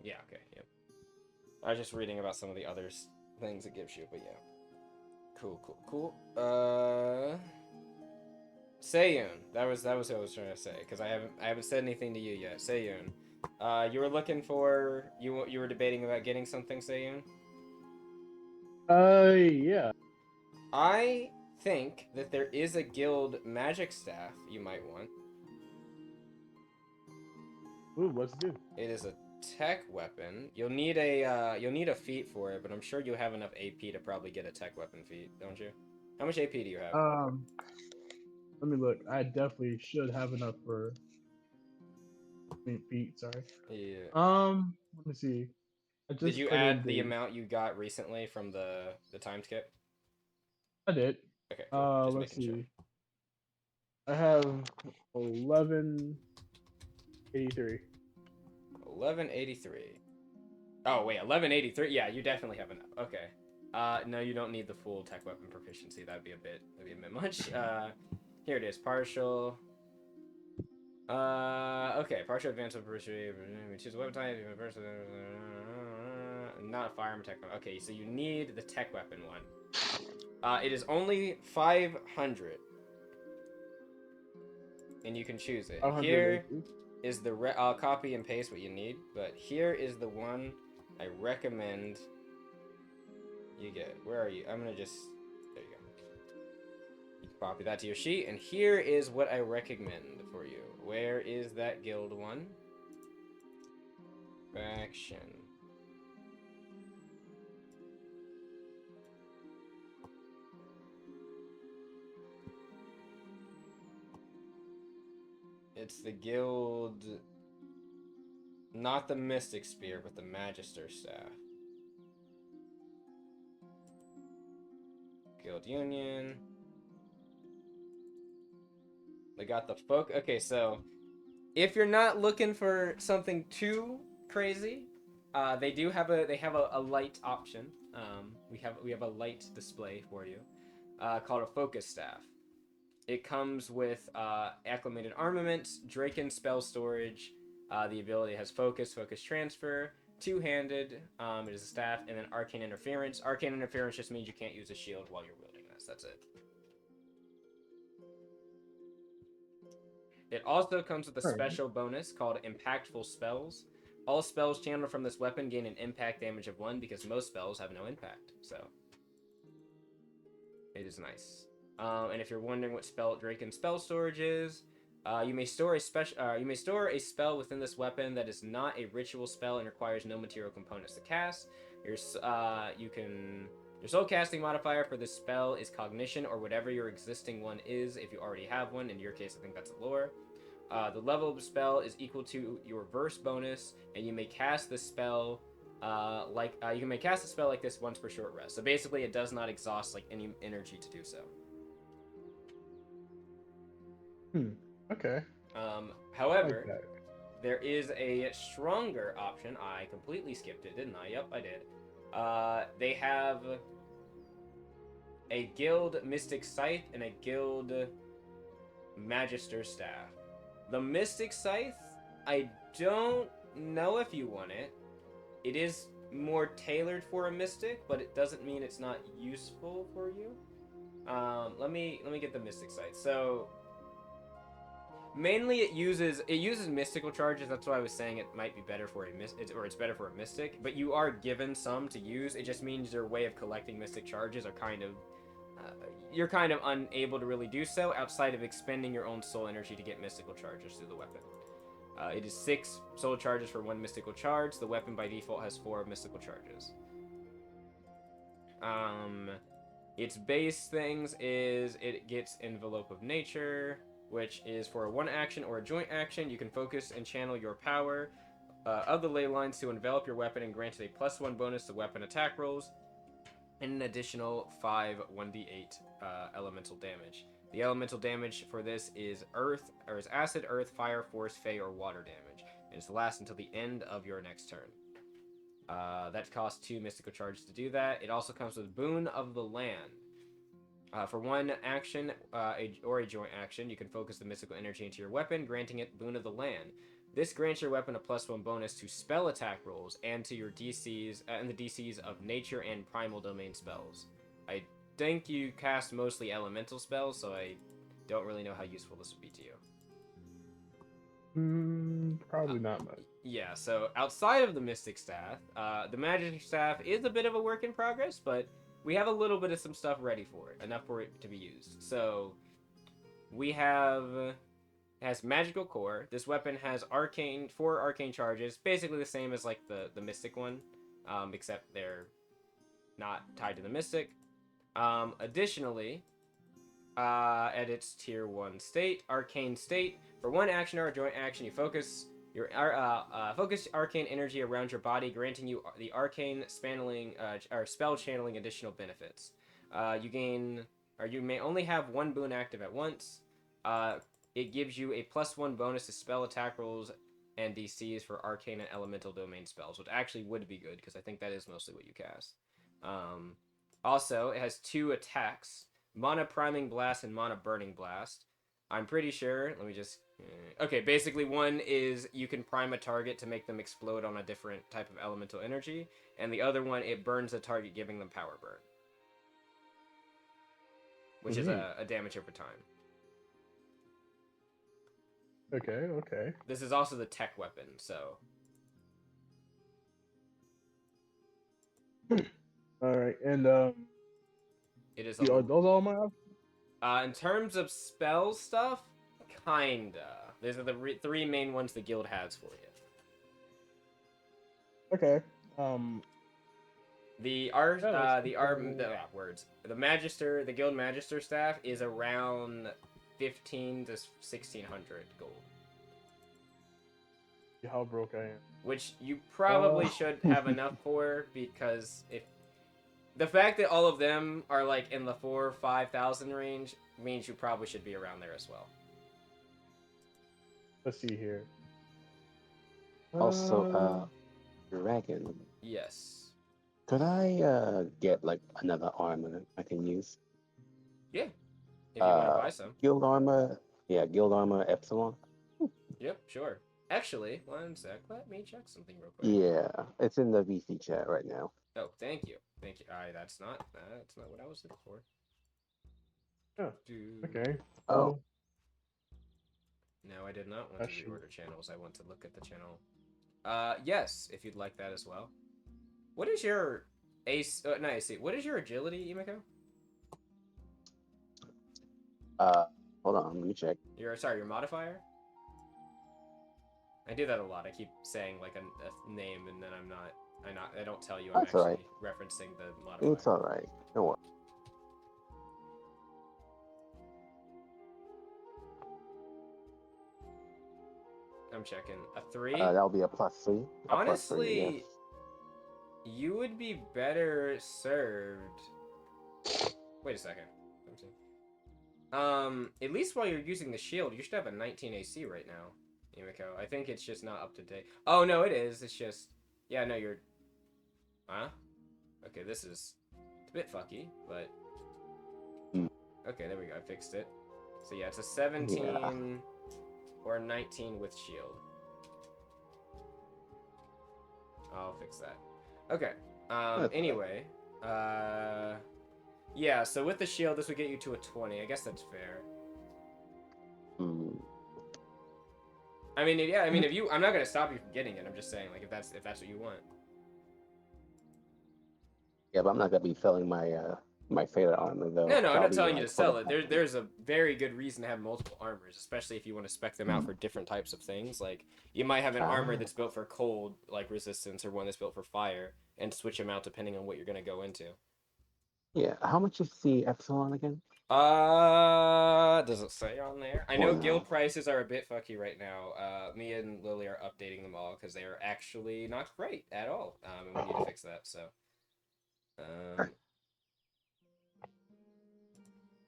Yeah, okay, yep. I was just reading about some of the other things it gives you, but yeah. Cool. Seiyun. That was what I was trying to say, because I haven't said anything to you yet. Seiyun. You were looking for you were debating about getting something, Seiyun? Yeah. I think that there is a guild magic staff you might want. Ooh, what's it do? It is a tech weapon. You'll need a feat for it, but I'm sure you have enough AP to probably get a tech weapon feat, don't you? How much AP do you have? Let me look. I definitely should have enough for feet. Sorry. Yeah. Let me see. I just Did you put in add the amount you got recently from the time skip? I did. Okay, cool. Just Let's making sure. see. I have 1183. 1183. Oh wait, 1183. Yeah, you definitely have enough. Okay. No, you don't need the full tech weapon proficiency. That'd be a bit much. Here it is. Partial. Okay. Partial advanced proficiency. Choose a weapon type. Not a firearm tech weapon. Okay, so you need the tech weapon one. It is only 500. And you can choose it. Here is the I'll copy and paste what you need, but here is the one I recommend you get. Where are you? I'm gonna just there you go. Copy that to your sheet, and here is what I recommend for you. Where is that guild one? Faction. It's the guild, not the Mystic Spear, but the Magister Staff. Guild Union. They got the folk. Okay, so if you're not looking for something too crazy, they have a light option. We have a light display for you, called a Focus Staff. It comes with acclimated armament, Draken spell storage. The ability has focus transfer, two-handed. It is a staff, and then arcane interference. Arcane interference just means you can't use a shield while you're wielding this. That's it. It also comes with a special bonus called Impactful Spells. All spells channeled from this weapon gain an impact damage of 1 because most spells have no impact. So it is nice. And if you're wondering what Draken spell storage is, you may store a spell within this weapon that is not a ritual spell and requires no material components to cast. Your soul casting modifier for this spell is cognition or whatever your existing one is. If you already have one, in your case, I think that's a lore. The level of the spell is equal to your verse bonus, and you may cast the spell. You may cast a spell like this once per short rest. So basically, it does not exhaust like any energy to do so. Okay. However, there is a stronger option. I completely skipped it, didn't I? Yep, I did. They have a guild Mystic Scythe and a guild Magister Staff. The Mystic Scythe, I don't know if you want it. It is more tailored for a Mystic, but it doesn't mean it's not useful for you. Let me get the Mystic Scythe. So Mainly, it uses mystical charges. That's why I was saying it might be better for it's better for a mystic. But you are given some to use. It just means your way of collecting mystic charges are kind of you're kind of unable to really do so outside of expending your own soul energy to get mystical charges through the weapon. It is 6 soul charges for 1 mystical charge. The weapon by default has 4 mystical charges. Its base things is it gets Envelope of Nature, which is for a 1 action or a joint action. You can focus and channel your power of the ley lines to envelop your weapon and grant it a +1 bonus to weapon attack rolls and an additional 5 1d8 elemental damage. The elemental damage for this is acid, earth, fire, force, fey, or water damage, and it's last until the end of your next turn. That costs 2 mystical charges to do that. It also comes with Boon of the Land. For 1 action or a joint action, you can focus the mystical energy into your weapon, granting it Boon of the Land. This grants your weapon a +1 bonus to spell attack rolls and to your DCs and the DCs of nature and primal domain spells. I think you cast mostly elemental spells, so I don't really know how useful this would be to you. Probably not much. Yeah, so outside of the Mystic Staff, the Magic Staff is a bit of a work in progress, but we have a little bit of some stuff ready for it, enough for it to be used. So we have... It has magical core. This weapon has 4 arcane charges, basically the same as like the mystic one, except they're not tied to the mystic. Additionally, at its tier 1 state, arcane state, for 1 action or a joint action, you focus your focus arcane energy around your body, granting you the arcane or spell channeling additional benefits. You may only have 1 boon active at once. It gives you a +1 bonus to spell attack rolls and DCs for arcane and elemental domain spells, which actually would be good because I think that is mostly what you cast. Also, it has 2 attacks, Mana Priming Blast and Mana Burning Blast. I'm pretty sure, let me just... Okay, basically one is you can prime a target to make them explode on a different type of elemental energy, and the other one, it burns a target, giving them power burn, which is a damage over time. Okay. This is also the tech weapon, so... Alright, and It is are those all my options? in terms of spell stuff, kinda. These are the 3 main ones the guild has for you. Okay. The Magister, the Guild Magister staff is around 15 to 1600 gold. How broke I am. Which you probably should have enough for, because if the fact that all of them are like in the 4,000 or 5,000 range means you probably should be around there as well. Let's see here. Also, Dragon. Yes. Could I get like another armor I can use? Yeah. If you want to buy some. Guild armor. Yeah, guild armor Epsilon. Yep, sure. Actually, 1 sec. Let me check something real quick. Yeah, it's in the VC chat right now. Oh, thank you. Thank you. That's not what I was looking for. Oh, okay. Oh. No, I did not want to reorder channels. I want to look at the channel. Yes, if you'd like that as well. What is your what is your agility, Emiko? Hold on, let me check. Your modifier? I do that a lot. I keep saying like a name and then I don't tell you I'm actually referencing the modifier. It's alright. Don't worry. I'm checking. A 3? That'll be a +3. Honestly, +3, yes. you would be better served. Wait a second. At least while you're using the shield, you should have a 19 AC right now, Emiko. I think it's just not up to date. Oh, no, it is. It's just... Yeah, no, you're... Huh? Okay, this is a bit fucky, but... Okay, there we go. I fixed it. So, yeah, it's a 17 or a 19 with shield. I'll fix that. Okay. Anyway, yeah, so with the shield, this would get you to a 20. I guess that's fair. I mean, yeah. I mean, I'm not gonna stop you from getting it. I'm just saying, like, if that's what you want. Yeah, but I'm not gonna be selling my favorite armor though. No, I'm That'll not be telling you like to for the sell it. There's a very good reason to have multiple armors, especially if you want to spec them out for different types of things. Like, you might have an armor that's built for cold, like resistance, or one that's built for fire, and switch them out depending on what you're gonna go into. Yeah. How much is the epsilon again? Does it say on there? I Or know no? guild prices are a bit fucky right now. Me and Lily are updating them all because they are actually not great at all. And we need to fix that. So,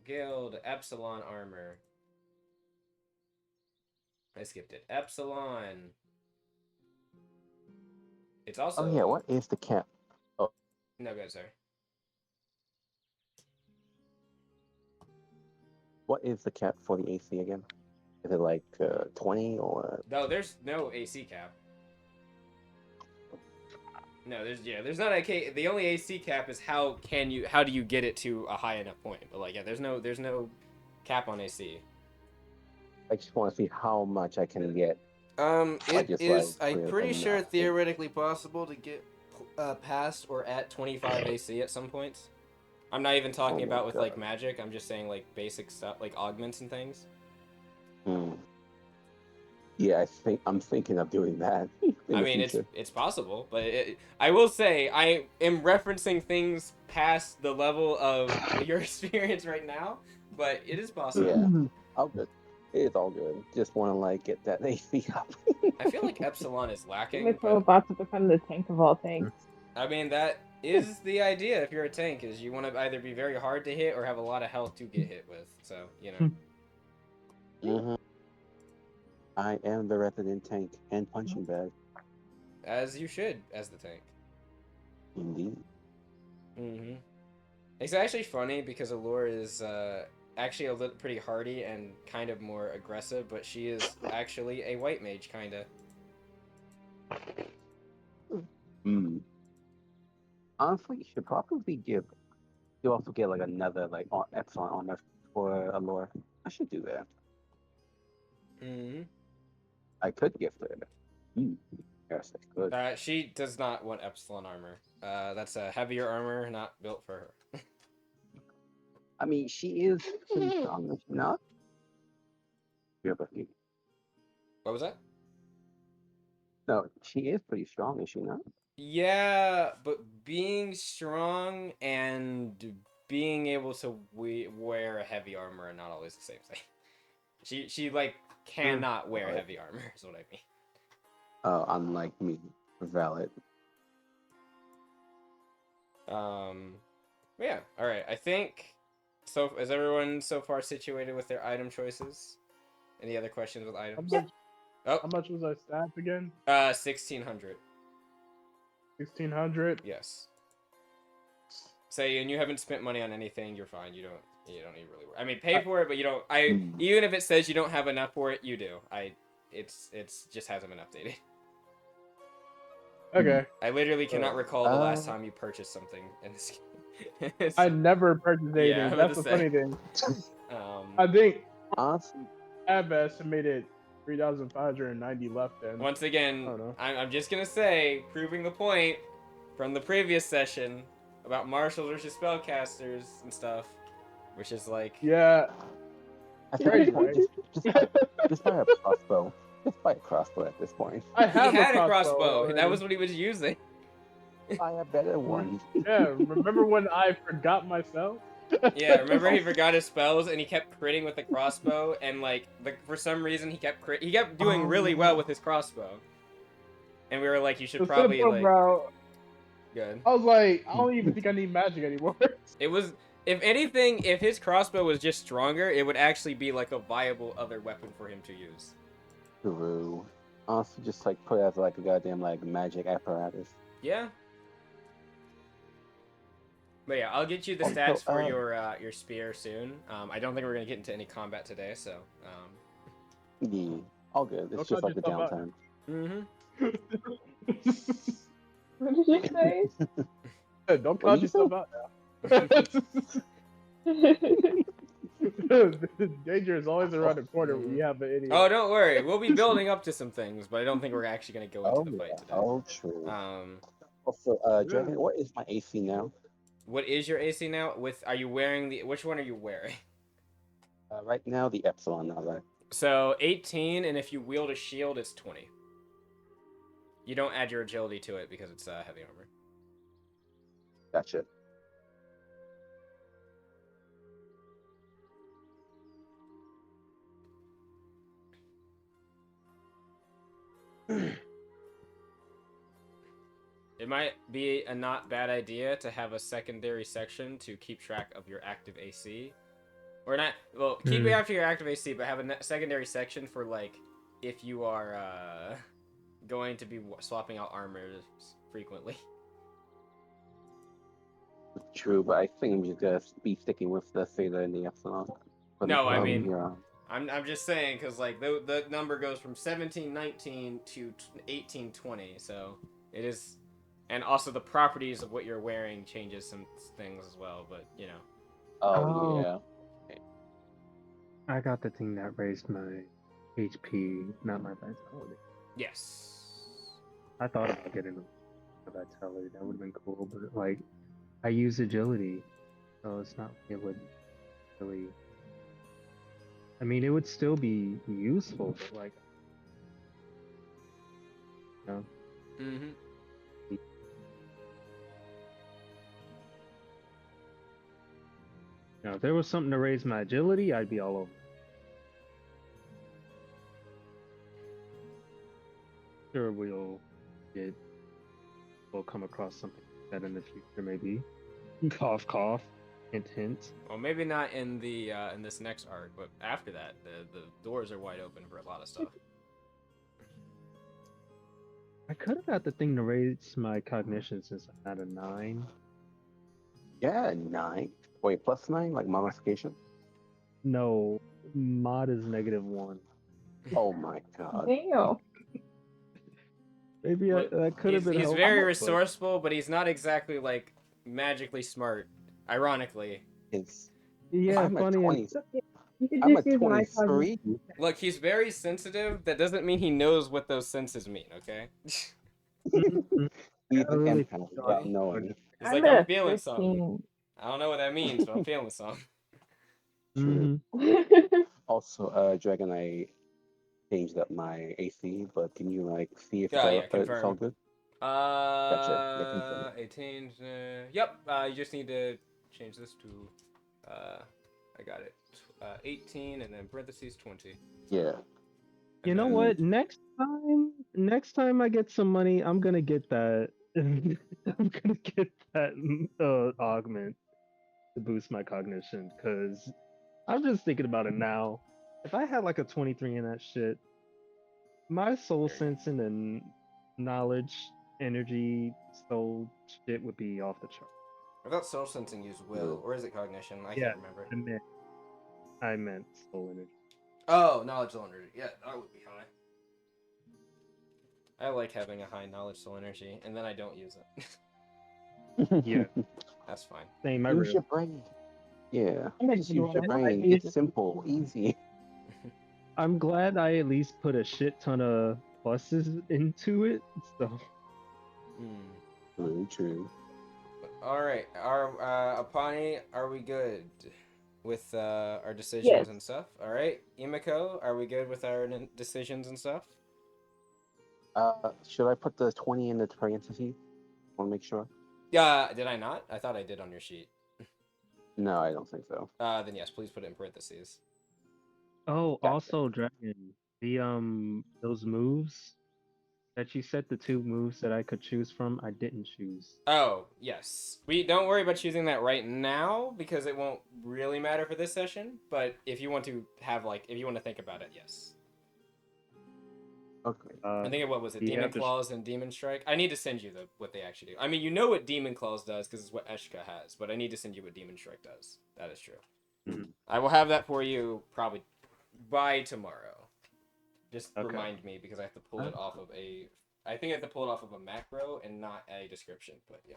guild epsilon armor. I skipped it. Epsilon. It's also. Oh yeah. What is the cap? Oh, No, go ahead, sorry. what is the cap for the AC again? Is it like 20 or? No, there's no AC cap. No, there's not a K. The only AC cap is how do you get it to a high enough point? But like, yeah, there's no cap on AC. I just want to see how much I can get. It just, is. like, I'm clear pretty them sure out. theoretically possible to get past or at 25 AC at some points. I'm not even talking Oh my about with like God. magic. I'm just saying like basic stuff, like augments and things. Hmm. Yeah, I'm thinking of doing that in I the mean, future. it's possible, but I will say I am referencing things past the level of your experience right now, but it is possible. Yeah, all good. It's all good. Just want to like get that AC up. I feel like Epsilon is lacking, Miss but about to become the tank of all tanks. I mean that is the idea. If you're a tank, is you want to either be very hard to hit or have a lot of health to get hit with. So you know. Hmm. I am the resident tank and punching bag. As you should, as the tank. Indeed. Mm-hmm. It's actually funny because Allure is actually a little pretty hardy and kind of more aggressive, but she is actually a white mage, kinda. Hmm. Honestly, you should probably give. You also get like another like epsilon armor for Allure. I should do that. Mm-hmm. I could gift her. Yes, I could. She does not want Epsilon armor. That's a heavier armor, not built for her. I mean, she is pretty strong, is she not? You have a few. What was that? No, she is pretty strong, is she not? Yeah, but being strong and being able to wear heavy armor are not always the same thing. She like cannot wear Valid. heavy armor, is what I mean. Unlike me, valid. But yeah, all right. I think so. Is everyone so far situated with their item choices? Any other questions with How items? much, Oh, how much was I staffed again? 1600. 1600. Yes. Say, and you haven't spent money on anything. You're fine. You don't even really worry. I mean, pay for it, but you don't. Even if it says you don't have enough for it, you do. It's just hasn't been updated. Okay. I literally cannot recall the last time you purchased something in this game. I never purchased anything. Yeah, I'm about That's the to say. funny thing. I think Honestly, I have estimated 3,590 left. Then Once again, I don't know. I'm just gonna say, proving the point from the previous session about marshals versus spellcasters and stuff, which is like, Yeah. I think Crazy, point, right? just buy a crossbow. Just buy a crossbow at this point. I he have had a a crossbow. already. That was what he was using. Buy a better one. Yeah. Remember when I forgot myself? Yeah, remember he forgot his spells and he kept critting with the crossbow, and like for some reason he kept doing really well with his crossbow. And we were like, you should The probably simple, like bro. good. I was like, I don't even think I need magic anymore. It was, if anything, if his crossbow was just stronger, it would actually be like a viable other weapon for him to use. True. Honestly, just like put it as like a goddamn like magic apparatus. Yeah. But yeah, I'll get you the Also, stats for your spear soon. I don't think we're gonna get into any combat today, so. Yeah, all good. It's Don't just like the cut yourself downtime. What did you say? Don't count yourself out now. Danger is always around the corner when you have an idiot. Oh, don't worry. We'll be building up to some things, but I don't think we're actually going to go into Oh, the fight yeah. today. Oh, true. Um, Also, Dragon, what is my AC now? what is your AC now? Are you wearing which one are you wearing? Right now, the Epsilon, now that. So 18, and if you wield a shield, it's 20. You don't add your agility to it because it's heavy armor. Gotcha. It might be a not bad idea to have a secondary section to keep track of your active AC. Or not, well, keep it after your active AC, but have a secondary section for, like, if you are going to be swapping out armors frequently. True, but I think I'm just gonna be sticking with the Theta and the Epsilon. No, I mean, yeah. I'm just saying, because, like, the number goes from 1719 to 1820, so it is... And also the properties of what you're wearing changes some things as well, but, you know. Oh, yeah. I got the thing that raised my HP, not my vitality. Yes. I thought about getting a vitality. That would have been cool, but like, I use agility, so it's not. It would really. I mean, it would still be useful, but like, you know. Mm-hmm. Now, if there was something to raise my agility, I'd be all over. Sure, we'll come across something like that in the future, maybe. Cough, cough. Hint, hint. Well, maybe not in the in this next arc, but after that, the doors are wide open for a lot of stuff. I could have got the thing to raise my cognition since I'm at a 9. Yeah, 9. Wait, +9, like modification? No, mod is -1. Oh my god. Damn. Maybe that could have been He's helpful. very but- resourceful, but he's not exactly, like, magically smart, ironically. It's Yeah, I'm funny. at 20. You could I'm just at use my 23. Look, he's very sensitive. That doesn't mean he knows what those senses mean, okay? He's I an really empath thought- without knowing. He's I'm like, at I'm a feeling something. 15. I don't know what that means, but I'm feeling something. True. Mhm. Also, Dragon, I changed up my AC, but can you like see if Yeah, it's all confirm. good? Gotcha. Yeah, confirm. 18. Yep. You just need to change this to. I got it. 18 and then parentheses 20. Yeah. You know what? Next time I get some money, I'm gonna get that. I'm gonna get that augment to boost my cognition, because I'm just thinking about it now. If I had like a 23 in that shit, my soul sensing and knowledge, energy, soul shit would be off the chart. I thought soul sensing used will, or is it cognition? I Yeah. can't remember. I meant soul energy. Oh, knowledge soul energy. Yeah, that would be high. I like having a high knowledge soul energy, and then I don't use it. Yeah. That's fine. Same. I Use really. your brain. Yeah. I'm Just use your brain. It's simple, easy. I'm glad I at least put a shit ton of pluses into it. So. True. All right, Apani, are we good with our decisions Yes. and stuff? All right, Imiko, are we good with our decisions and stuff? Should I put the 20 in the parentheses? Want to make sure? Yeah, did I not? I thought I did on your sheet. No, I don't think so. Then yes, please put it in parentheses. Oh, Gotcha. also, Dragon, the those moves that you said, the 2 moves that I could choose from, I didn't choose. Oh, yes. We don't worry about choosing that right now because it won't really matter for this session, but if you want to have if you want to think about it, yes. Okay. I think what was it? you Demon have to Claws and Demon Strike. I need to send you what they actually do. I mean, you know what Demon Claws does because it's what Eshka has, but I need to send you what Demon Strike does. That is true. Mhm. I will have that for you probably by tomorrow. Just Okay. remind me because I have to pull it off of a. I think I have to pull it off of a macro and not a description. But yeah.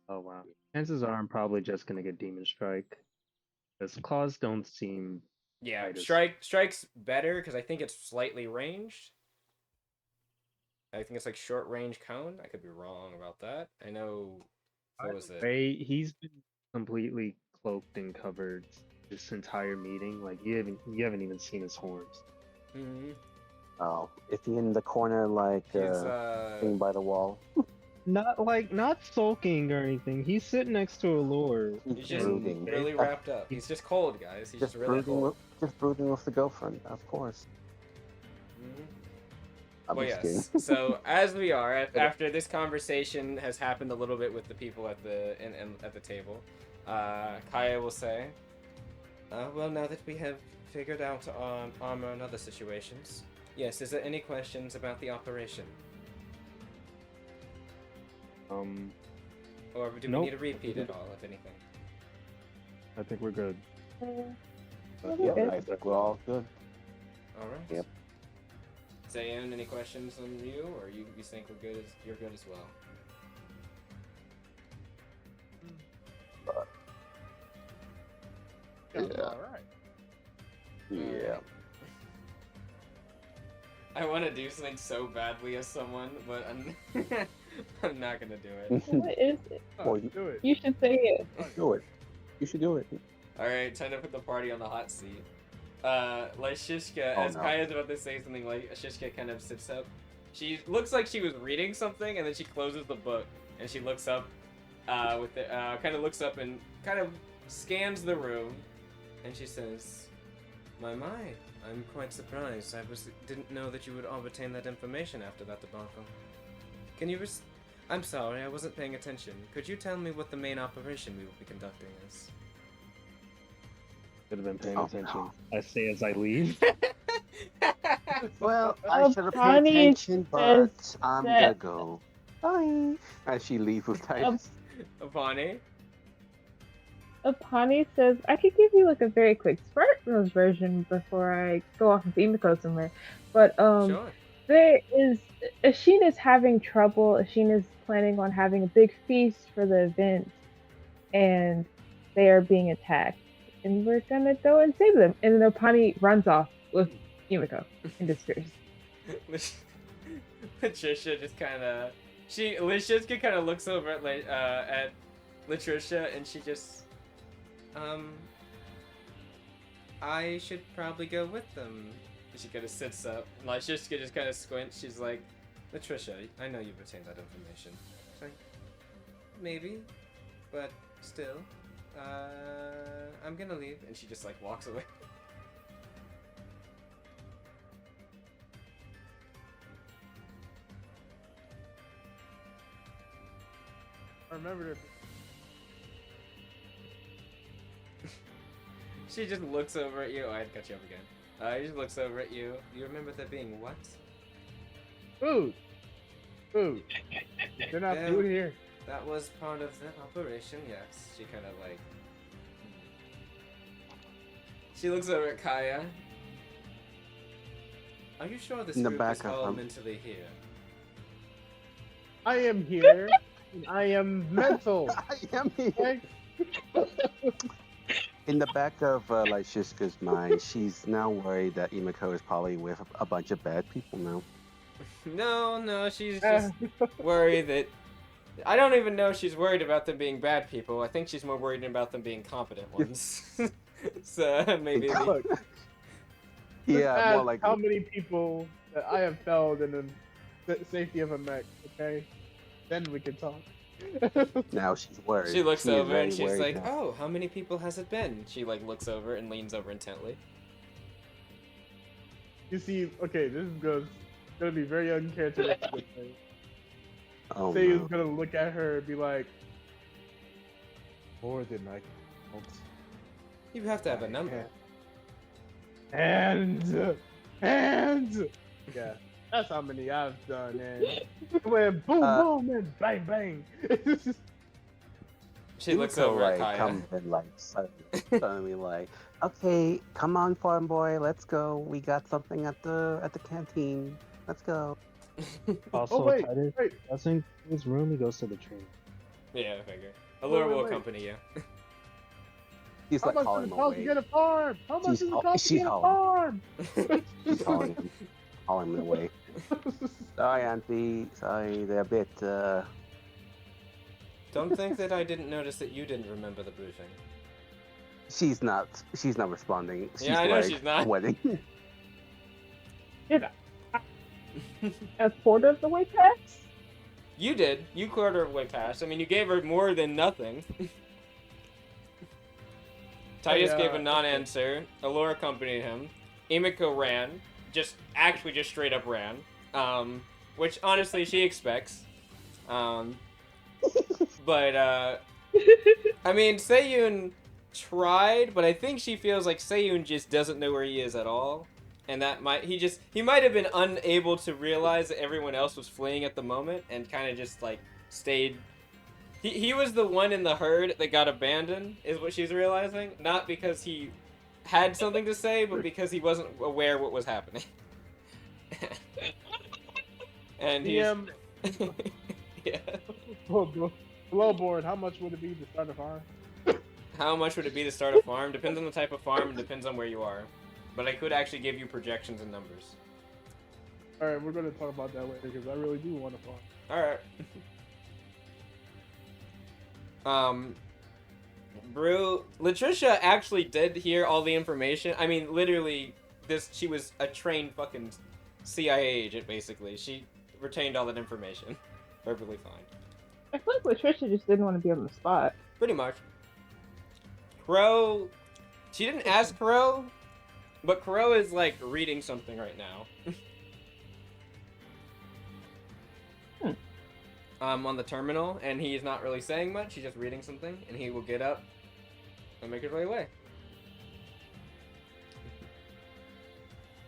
Oh wow. Chances are I'm probably just gonna get Demon Strike. Because claws don't seem Yeah, quite as- strike's better because I think it's slightly ranged. I think it's like short range cone. I could be wrong about that. I know. What was it? He's been completely cloaked and covered this entire meeting. Like you haven't even seen his horns. Mm-hmm. Oh, is he in the corner like He's sitting by the wall? Not sulking or anything. He's sitting next to a lure. he's just brooding. really wrapped up. He's just cold, guys. He's just really cold. Just brooding with the girlfriend, of course. Mm-hmm. I'm Well, just yes. kidding. So as we are after this conversation has happened a little bit with the people at the at the table, Kaya will say, "Well, now that we have figured out armor and other situations, yes. Is there any questions about the operation, or do we Nope. need to repeat it all, if anything?" I think we're good. Yeah, I think we're all good. All right. Yep. Zayn, any questions on you, or you think we're good? You're good as well. Yeah. All right. Yeah. I want to do something so badly as someone, but I'm not gonna do it. What is it? Oh, Well, do it. You should say it. Do it. You should do it. All right, time to put the party on the hot seat. Like Shishka, Oh, as no. Kaya's about to say something, like Shishka kind of sits up. She looks like she was reading something, and then she closes the book and she looks up, with the kind of looks up and kind of scans the room, and she says, "My, I'm quite surprised. Didn't know that you would obtain that information after that debacle. Can you I'm sorry, I wasn't paying attention. Could you tell me what the main operation we will be conducting is?" Should have been paying Oh, attention. no. I say as I leave. Well, I should have paid Bonnie attention, but I'm gonna that- go. Bye. As she leaves with Titus. Avani? Apani says, I could give you like a very quick Spark Rose version before I go off with Emiko somewhere. But Sure. there is Ashina's having trouble. Ashina's planning on having a big feast for the event, and they are being attacked. And we're gonna go and save them. And then Apani runs off with Emiko and disappears. Latricia just kind of Latricia kind of looks over at Latricia, and she just I should probably go with them. And she kind of sits up, and Latricia just kind of squints. She's like, "Latricia, I know you've retained that information." She's like, "Maybe, but still, I'm gonna leave," and she just like walks away. I remember it. She just looks over at you. Oh, I had to cut you up again. She just looks over at you. You remember there being what? Food. Food. They're not Yeah. food here. That was part of the operation, yes. She kind of like... She looks over at Kaya. Are you sure this In the group back is of all them. mentally here? I am here. And I am mental. I am here. Okay? In the back of Lyshishka's mind, she's now worried that Emiko is probably with a bunch of bad people now. No, she's just worried that... I don't even know she's worried about them being bad people. I think she's more worried about them being competent ones. So maybe... Look, Yeah, ask more like how many people that I have felled in the safety of a mech, okay? Then we can talk. now she's worried. She looks is over very and she's worried like, now. "Oh, how many people has it been?" She like looks over and leans over intently. You see, okay, this is gonna be very uncharacteristic. Oh, Say no. he's gonna look at her and be like, more than I can. You have to have a number. And yeah, that's how many I've done. And it went boom, boom, and bang, bang. She looks Emiko, over at like, Kaya. comes in, like, suddenly like, okay, come on, farm boy, let's go. We got something at the canteen. Let's go. Also, wait, Titus wait. doesn't go to his room, he goes to the train. Yeah, I figure. Allure will wait. accompany you. She's How like much does calling it him cost to away. get a farm? How much does it cost to She's get a calling. farm? She's calling him away. Sorry, Auntie. Sorry, they're a bit. Don't think that I didn't notice that you didn't remember the briefing. She's not. She's not responding. She's Yeah, I know like she's not. sweating. Did a quarter of the way past? You did. You quarter of the way past. I mean, you gave her more than nothing. Titus gave a non-answer. Allure accompanied him. Emiko ran. Just straight up ran. Which honestly she expects. But I mean, Seiyun tried, but I think she feels like Seiyun just doesn't know where he is at all. And that he might have been unable to realize that everyone else was fleeing at the moment and kind of just like stayed. He was the one in the herd that got abandoned, is what she's realizing. Not because he had something to say, but because he wasn't aware what was happening. And he's... yeah. Flowboard, how much would it be to start a farm? How much would it be to start a farm? Depends on the type of farm and depends on where you are. But I could actually give you projections and numbers. Alright, we're going to talk about that later because I really do want a farm. Alright. Brew, Latricia actually did hear all the information. I mean, literally, she was a trained fucking CIA agent, basically. She retained all that information. Perfectly fine. I feel like Latricia just didn't want to be on the spot. Pretty much. Crow, she didn't ask Crow, but Crow is like reading something right now. On the terminal, and he's not really saying much, he's just reading something, and he will get up and make his way away.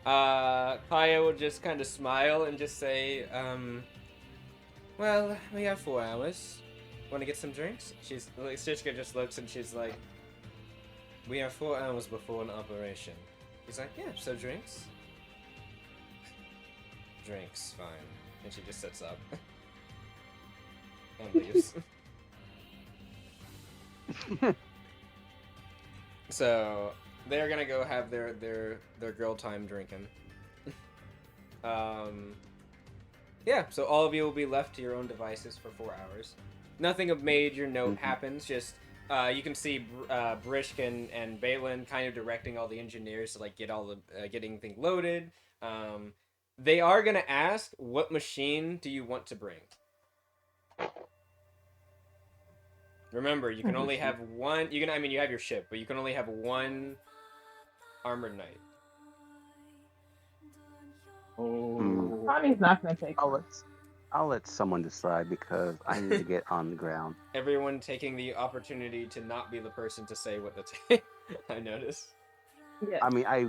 Kaya will just kind of smile and just say, well, we have 4 hours. Want to get some drinks? Shishka just looks and she's like, we have 4 hours before an operation. He's like, yeah, so drinks? Drinks, fine. And she just sits up. And leaves. So, they're gonna go have their girl time drinking. Yeah, so all of you will be left to your own devices for 4 hours. Nothing of major note happens, just you can see Brishk and Balin kind of directing all the engineers to like get all the getting things loaded. They are gonna ask, what machine do you want to bring? Remember, you can only have one. You have your ship, but you can only have one armored knight. Oh. Connie's not gonna take it. I'll let someone decide because I need to get on the ground. Everyone taking the opportunity to not be the person to say what to take. I notice. Yeah. I mean, I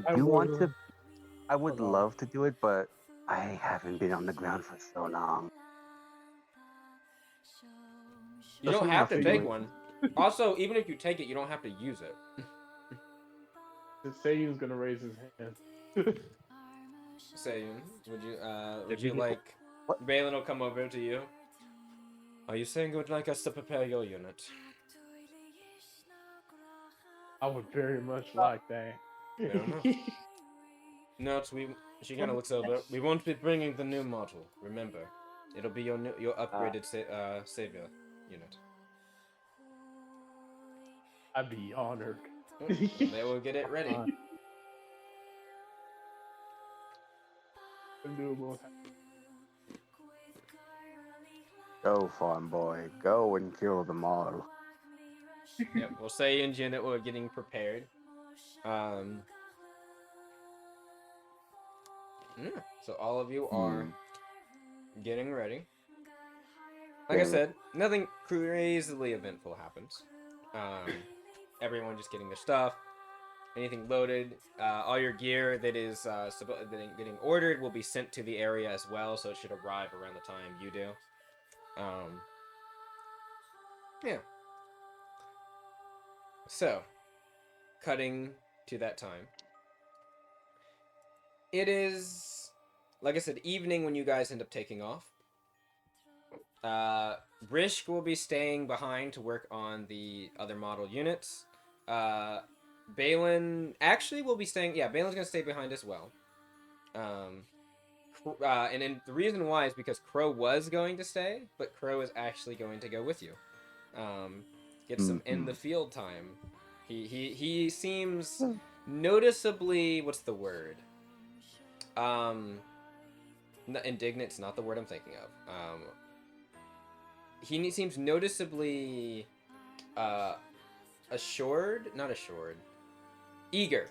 would love to do it, but I haven't been on the ground for so long. You don't have to take one. Also, even if you take it, you don't have to use it. Seiyun's gonna raise his hand. Seiyun, would you like... Balin will come over to you. Are you saying you would like us to prepare your unit? I would very much like that. Fair enough. No, she kind of looks over. We won't be bringing the new model. Remember, it'll be your upgraded savior unit. I'd be honored. They will get it ready. Go, farm boy. Go and kill them all. Yep, we'll say in unit we're getting prepared. So all of you are getting ready. Like I said, nothing crazily eventful happens. Everyone just getting their stuff. Anything loaded. All your gear that is getting ordered will be sent to the area as well, so it should arrive around the time you do. Yeah. So, cutting to that time. It is, like I said, evening when you guys end up taking off. Brishk will be staying behind to work on the other model units. Balin actually will be staying. Yeah, Balin's gonna stay behind as well. And then the reason why is because Crow was going to stay, but Crow is actually going to go with you. Get some in the field time. He seems noticeably, what's the word? Indignant's not the word I'm thinking of. He seems noticeably not assured, eager.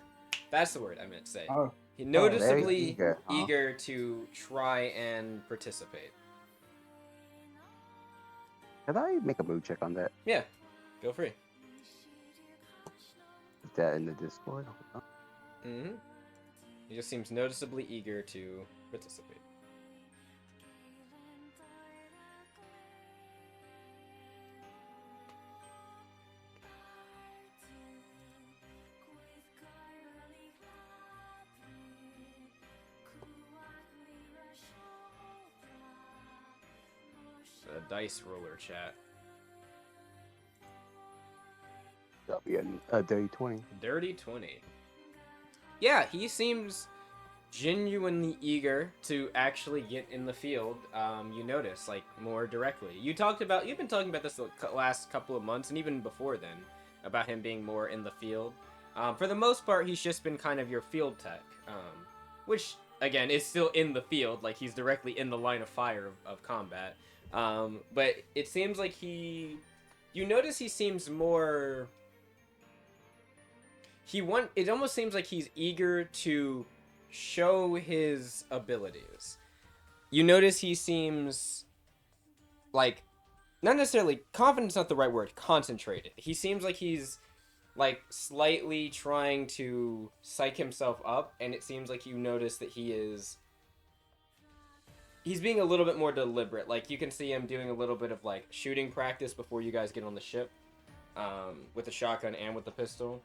That's the word I meant to say. Oh, He noticeably very eager, huh? eager to try and participate. Can I make a mood check on that? Yeah, feel free. Is that in the Discord? Mm-hmm. He just seems noticeably eager to participate. Dice roller chat. That'll be a dirty 20. Dirty 20. Yeah, he seems genuinely eager to actually get in the field. You notice, like, more directly. You've been talking about this the last couple of months, and even before then, about him being more in the field. For the most part, he's just been kind of your field tech, which, again, is still in the field. Like, he's directly in the line of fire of combat. But it seems like you notice he seems more... It almost seems like he's eager to show his abilities. You notice he seems like, not necessarily, confident's not the right word, concentrated. He seems like he's like slightly trying to psych himself up, and it seems like you notice that he's being a little bit more deliberate. Like, you can see him doing a little bit of like shooting practice before you guys get on the ship, with the shotgun and with the pistol.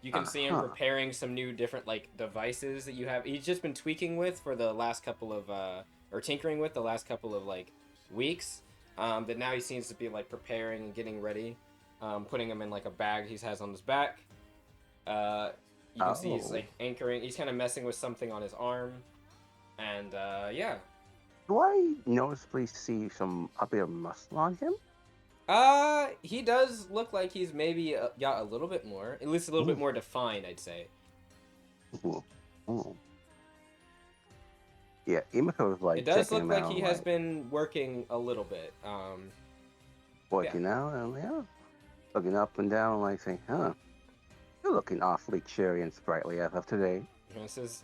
You can see him preparing some new different like devices that you have. He's just been tweaking with for the last couple of or tinkering with the last couple of like weeks. That now he seems to be like preparing and getting ready, putting them in like a bag he has on his back. You can see he's like anchoring. He's kind of messing with something on his arm, and yeah. Do I noticeably see a bit of muscle on him? He does look like he's maybe got a little bit more, at least a little bit more defined, I'd say. Ooh. Yeah, Imiko's like It does checking look him like out, he has been working a little bit. Working out, and yeah, looking up and down, like saying, "Huh, you're looking awfully cheery and sprightly as of today.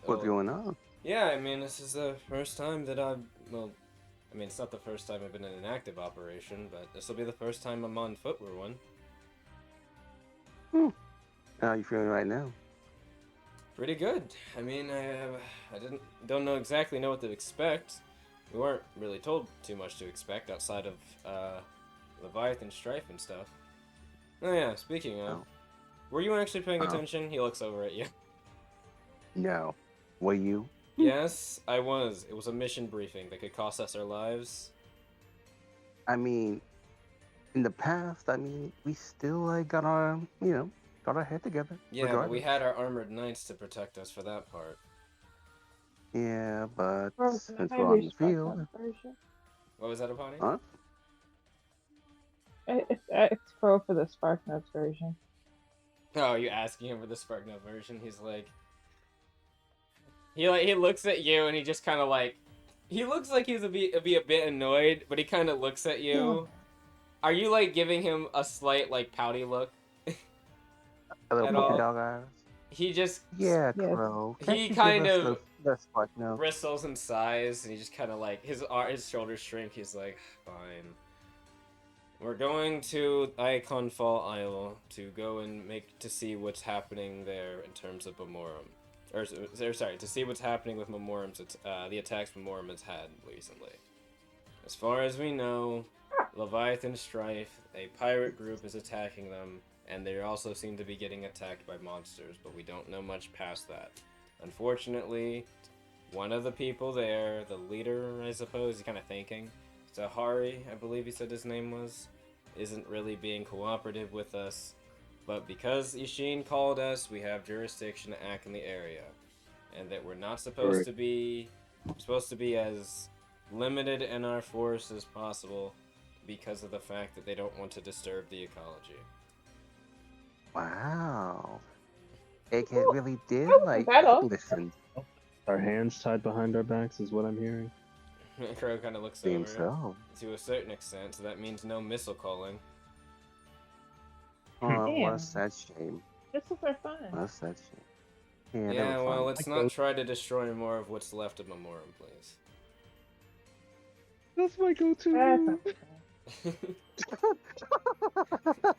What's going on?" Yeah, I mean, this is the first time that I mean, it's not the first time I've been in an active operation, but this will be the first time I'm on foot for one. How are you feeling right now? Pretty good. I mean, don't exactly know what to expect. We weren't really told too much to expect outside of Leviathan strife and stuff. Oh yeah, speaking of, were you actually paying attention? He looks over at you. No. Were you? Yes, I was. It was a mission briefing that could cost us our lives. I mean, in the past, we still got our head together. Yeah, regardless. but we had our armored knights to protect us for that part. Yeah, but since I we're on the field, What was that, Apani? huh? It's pro for the SparkNotes version. Oh, you asking him for the SparkNote version? He's like, he looks at you and he just kind of like, he looks like he's a bit annoyed, but he kind of looks at you. Are you like giving him a slight like pouty look? A little At polka all? dog eyes. He just Crow. he kind of bristles and sighs, and he just kind of like his shoulders shrink. He's like, fine. We're going to Iconfall Isle to go and to see what's happening there in terms of Memorem. To see what's happening with Memorem's, the attacks Memorem has had recently. As far as we know, Leviathan Strife, a pirate group, is attacking them, and they also seem to be getting attacked by monsters, but we don't know much past that. Unfortunately, one of the people there, the leader, I suppose, he's kind of thinking, Zahari, I believe he said his name was, isn't really being cooperative with us. but because Ishin called us, we have jurisdiction to act in the area, and that we're not supposed to be as limited in our force as possible because of the fact that they don't want to disturb the ecology. Wow. Egghead Well, really did I wasn't like that off. listen. Our hands tied behind our backs is what I'm hearing. Crow kind of looks Seems over so. to a certain extent, so that means no missile calling. Oh, Damn. what a sad shame. Missiles are fun. What a sad shame. Yeah, they Yeah, were well, fun. let's not try to destroy more of what's left of Memorem, please. That's my go-to That's move.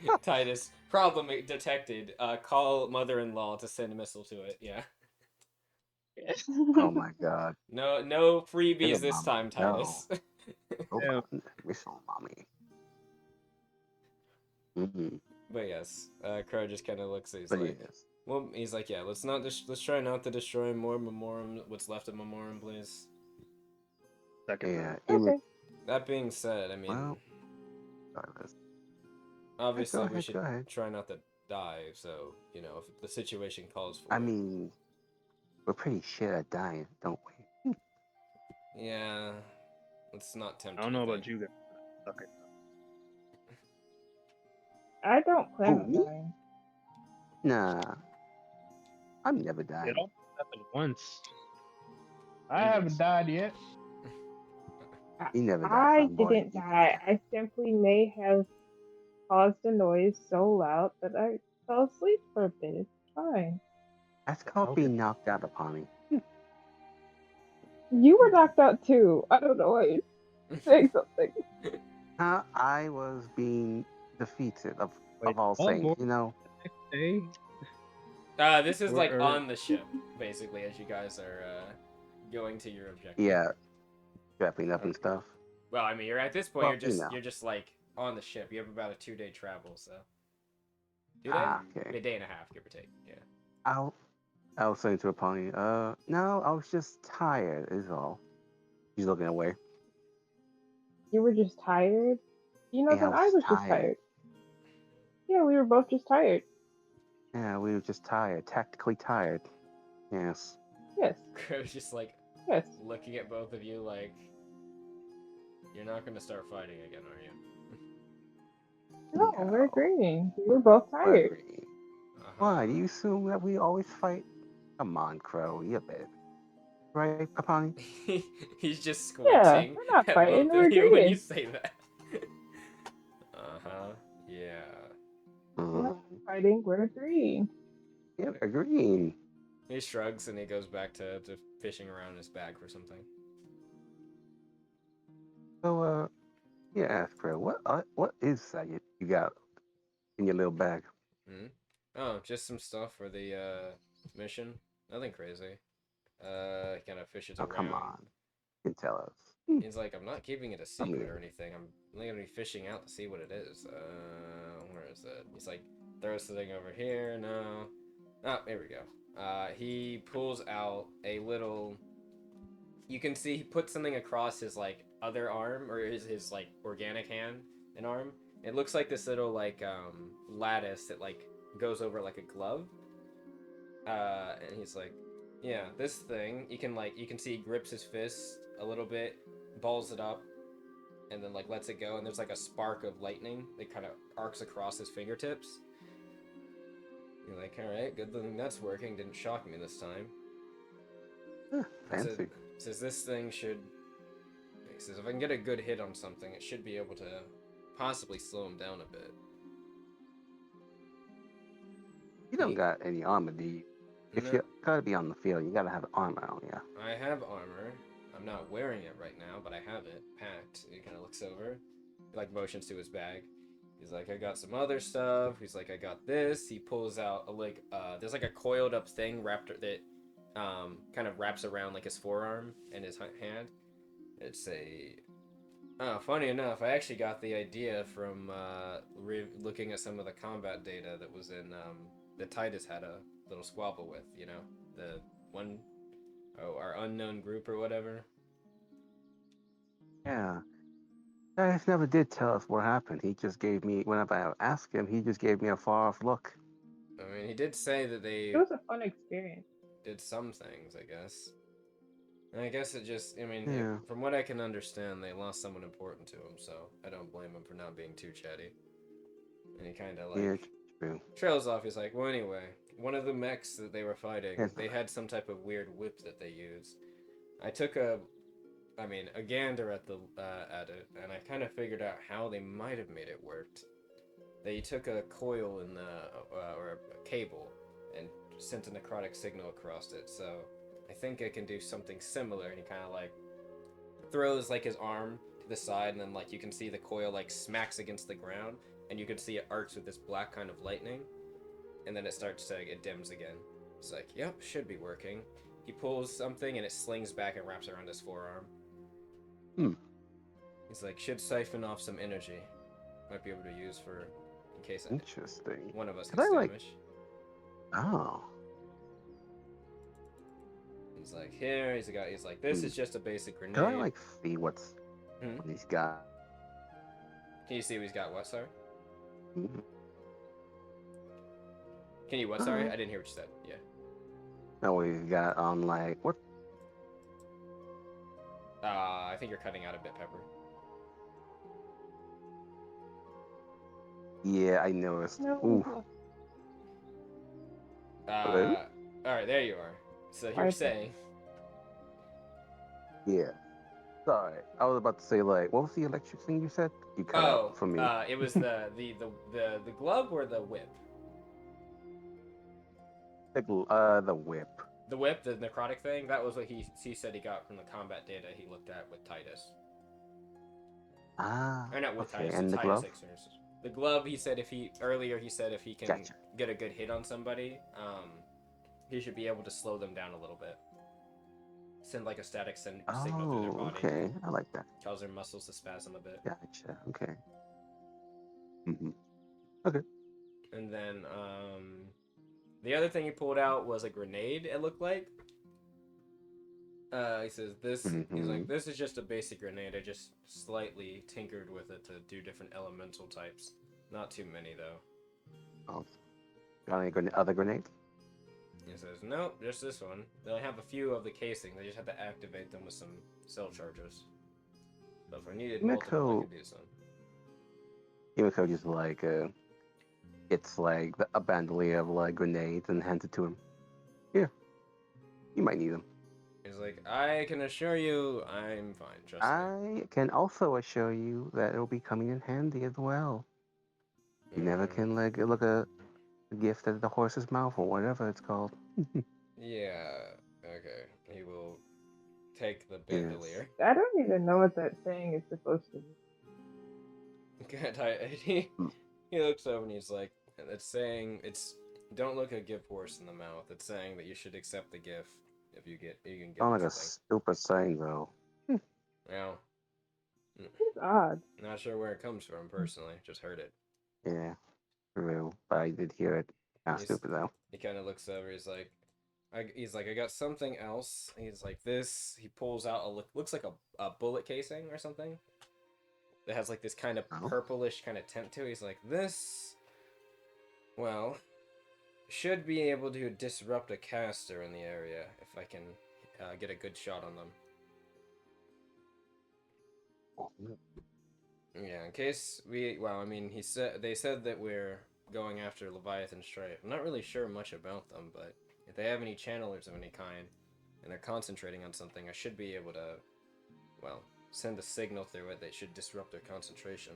not Titus, problem detected. Call mother-in-law to send a missile to it. Yeah. Oh my god. No freebies Little this mama, time, Titus. Hold Yeah. on. Missile mommy. Mm-hmm. But yes, Crow just kind of looks. He's But like, yes. well, he's like, yeah, let's try not to destroy more Memorem. What's left of Memorem, please. Second. Yeah. Okay. That being said, I mean, Well, regardless. obviously we Go should ahead. try not to die. So if the situation calls for I it. mean, we're pretty shit at dying, don't we? Yeah, let's not tempt. I don't know about anything. you guys. Okay. I don't plan on Who? dying. Nah. I'm never dying. It all happened once. I haven't died yet. You never die, I son boy. didn't die. I simply may have caused a noise so loud that I fell asleep for a bit. It's fine. That's called Okay. being knocked out upon me. You were knocked out too. I don't know why you're saying something. I was being defeated of Wait, all one things, more you know? day. This is like Or- on the ship, basically, as you guys are going to your objective. Yeah. Wrapping up and stuff. Well, I mean, you're at this point. Well, you're just like on the ship. You have about a 2-day travel, so 2 days, Okay. a day and a half, give or take. Yeah. I was saying to a pony, no, I was just tired, is all. He's looking away. You were just tired? You know, Yeah, then I was just tired. Yeah, we were both just tired. Yeah, we were just tired, tactically tired. Yes. Yes. Crow's just like Yes. looking at both of you like, you're not gonna start fighting again, are you? No, we're agreeing. We were both tired. Why? Do you assume that we always fight? Come on, Crow, you bet. Right, Papani? He's just Yeah, squinting we're not at fighting, both we're of you when you agreeing. say that. Yeah. We're not fighting, we're agreeing. Yeah, agreeing. He shrugs and he goes back to fishing around in his bag for something. So, yeah, Crow, what is that you got in your little bag? Oh, just some stuff for the mission. Nothing crazy. Kind of fishes Oh, around. come on. You can tell us. He's like, I'm not keeping it a secret or anything. I'm only gonna be fishing out to see what it is. Where is it? He's like, throws the thing over here. No. Oh, here we go. He pulls out a little. You can see he puts something across his like other arm, or his like organic hand and arm. It looks like this little like lattice that like goes over like a glove. And he's like, yeah, this thing. You can see he grips his fist a little bit, balls it up, and then like lets it go, and there's like a spark of lightning that kind of arcs across his fingertips. You're like, all right, good thing that's working. Didn't shock me this time. Fancy. Says this thing should. He says if I can get a good hit on something, it should be able to possibly slow him down a bit. You don't got any armor, do you? If No. you gotta be on the field, you gotta have armor on you. I have armor. I'm not wearing it right now, but I have it packed. He kind of looks over, he, like motions to his bag. He's like, I got some other stuff. He's like, I got this. He pulls out there's like a coiled up thing wrapped that kind of wraps around like his forearm and his hand. It's funny enough, I actually got the idea from looking at some of the combat data that was in that Titus had a little squabble with. You know, the one. Oh, our unknown group or whatever. Yeah. Guys never did tell us what happened. He just gave me, whenever I asked him, he just gave me a far off look. I mean, he did say that they It was a fun experience. did some things, I guess. And I guess it just, I mean, Yeah. from what I can understand, they lost someone important to him, so I don't blame him for not being too chatty. And he kind of Yeah, like true. trails off. He's like, well, anyway, one of the mechs that they were fighting, Yes. they had some type of weird whip that they used. I took I mean, a gander at it, and I kind of figured out how they might have made it worked. They took a coil in or a cable and sent a necrotic signal across it. So I think it can do something similar. And he kind of like throws like his arm to the side, and then like you can see the coil like smacks against the ground, and you can see it arcs with this black kind of lightning, and then it dims again. It's like, yep, should be working. He pulls something, and it slings back and wraps around his forearm. He's like, should siphon off some energy. Might be able to use for in case Interesting. one of us Could gets I, like- damaged. Oh. He's like, here. He's like, this is just a basic grenade. Can I like see what's Hmm? what he's got? Can you see what he's got? What? Sorry. Mhm. Can you what? Sorry, I didn't hear what you said. Yeah. No, what he's got on like what? I think you're cutting out a bit, Pepper. Yeah, I noticed. No. Ooh. Hello? All right, there you are. So you're Right. saying, Yeah. Sorry, I was about to say like, what was the electric thing you said? You cut out for me. it was the glove or the whip? The whip. The whip, the necrotic thing. That was what he said he got from the combat data he looked at with Titus. Ah. Or not with Okay, Titus, and the Titus glove? Ixers. The glove, he said if he can Gotcha. get a good hit on somebody, he should be able to slow them down a little bit. Send like a static signal through their Oh, body. okay. I like that. Cause their muscles to spasm a bit. Gotcha. Okay. Mm-hmm. And then the other thing he pulled out was a grenade, it looked like. He says this he's like, this is just a basic grenade. I just slightly tinkered with it to do different elemental types. Not too many though. Oh. Got any other grenades? He says, nope, just this one. They have a few of the casing. They just have to activate them with some cell charges. But if I needed multiple, I could do some. Yumiko just like it's like a bandolier of like grenades and hands it to him. Here, you might need them. He's like, I can assure you, I'm fine. Trust me. I can also assure you that it'll be coming in handy as well. You never can like look a gift at the horse's mouth or whatever it's called. Yeah. Okay. He will take the bandolier. I don't even know what that saying is supposed to be. He looks over and he's like, it's saying don't look a gift horse in the mouth. It's saying that you should accept the gift if you can get Sound like something. a stupid saying though. Now, It's odd. not sure where it comes from personally. Just heard it. Yeah, for real. But I did hear it. Kind of stupid though. He kind of looks over. He's like, I got something else. He's like this. He pulls out looks like a bullet casing or something. That has like this kind of purplish kind of tint to it. He's like, this, well, should be able to disrupt a caster in the area if I can get a good shot on them. Yeah, in case they said that we're going after Leviathan Stripe. I'm not really sure much about them, but if they have any channelers of any kind, and they're concentrating on something, I should be able to, well, send a signal through it that should disrupt their concentration.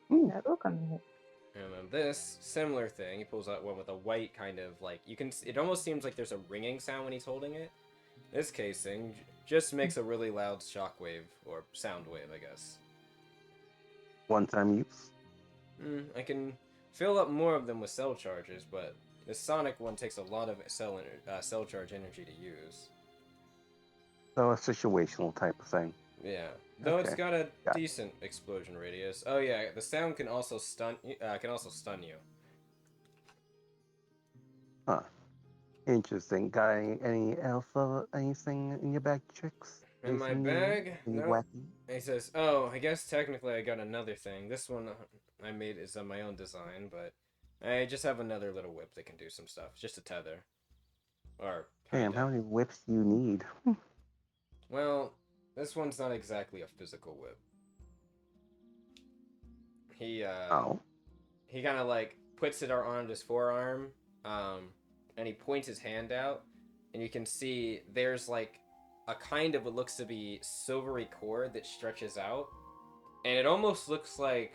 That'll come in. And then this similar thing, he pulls out one with a white kind of like it almost seems like there's a ringing sound when he's holding it. This casing just makes a really loud shockwave or sound wave, I guess. One-time use. I can fill up more of them with cell charges, but the sonic one takes a lot of cell charge energy to use. So a situational type of thing. Yeah, though it's Okay. got a decent explosion radius. Oh yeah, the sound can also stun you. Huh. Interesting. Got any else anything in your bag, tricks? In my Anything bag? any No. wacky? He says, "Oh, I guess technically I got another thing. This one, I made it's on my own design, but I just have another little whip that can do some stuff. Just a tether. Or Damn, kinda. how many whips do you need? Well, this one's not exactly a physical whip. He Oh. he kind of like puts it on his forearm, and he points his hand out, and you can see there's like a kind of what looks to be silvery cord that stretches out, and it almost looks like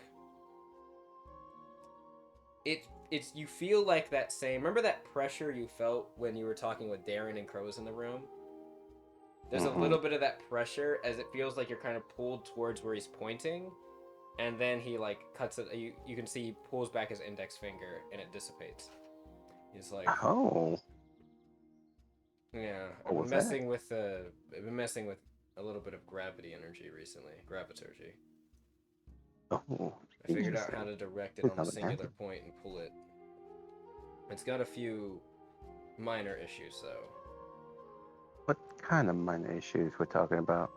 it's you feel like that same. Remember that pressure you felt when you were talking with Darren and Crows in the room? There's a little bit of that pressure as it feels like you're kind of pulled towards where he's pointing, and then he like cuts it. You can see he pulls back his index finger and it dissipates. He's like, Oh. yeah, What was that? I've been messing with a little bit of gravity energy recently, graviturgy. Oh. I figured out interesting. how to direct it Please on a tell me singular that. point and pull it. It's got a few minor issues though. What kind of minor issues we're talking about?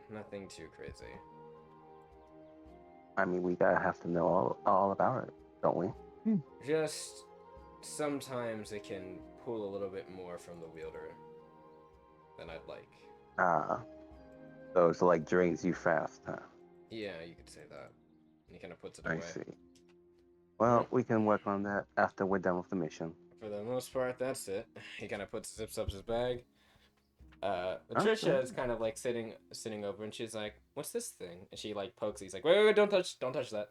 Nothing too crazy. I mean, we gotta have to know all about it, don't we? Just sometimes it can pull a little bit more from the wielder than I'd like. Ah. So it's like drains you fast, huh? Yeah, you could say that. And he kind of puts it I away. see. Well, we can work on that after we're done with the mission. For the most part, that's it. He kind of zips up his bag. Patricia Okay. is kind of like sitting over, and she's like, "What's this thing?" And she like pokes. He's like, "Wait, don't touch that."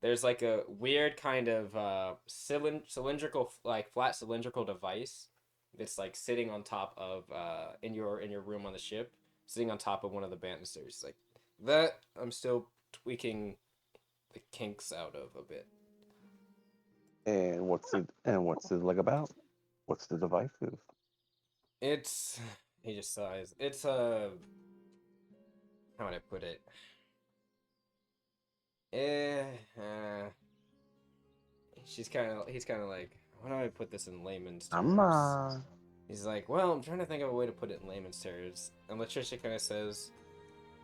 There's like a weird kind of cylindrical, like flat cylindrical device that's like sitting on top of in your room on the ship, sitting on top of one of the banisters. Like that, I'm still tweaking the kinks out of a bit. And what's it like about? What's the device? It's he just sighs. It's how would I put it? He's kind of like, how do I put this in layman's terms? He's like, well, I'm trying to think of a way to put it in layman's terms. And Latricia kind of says,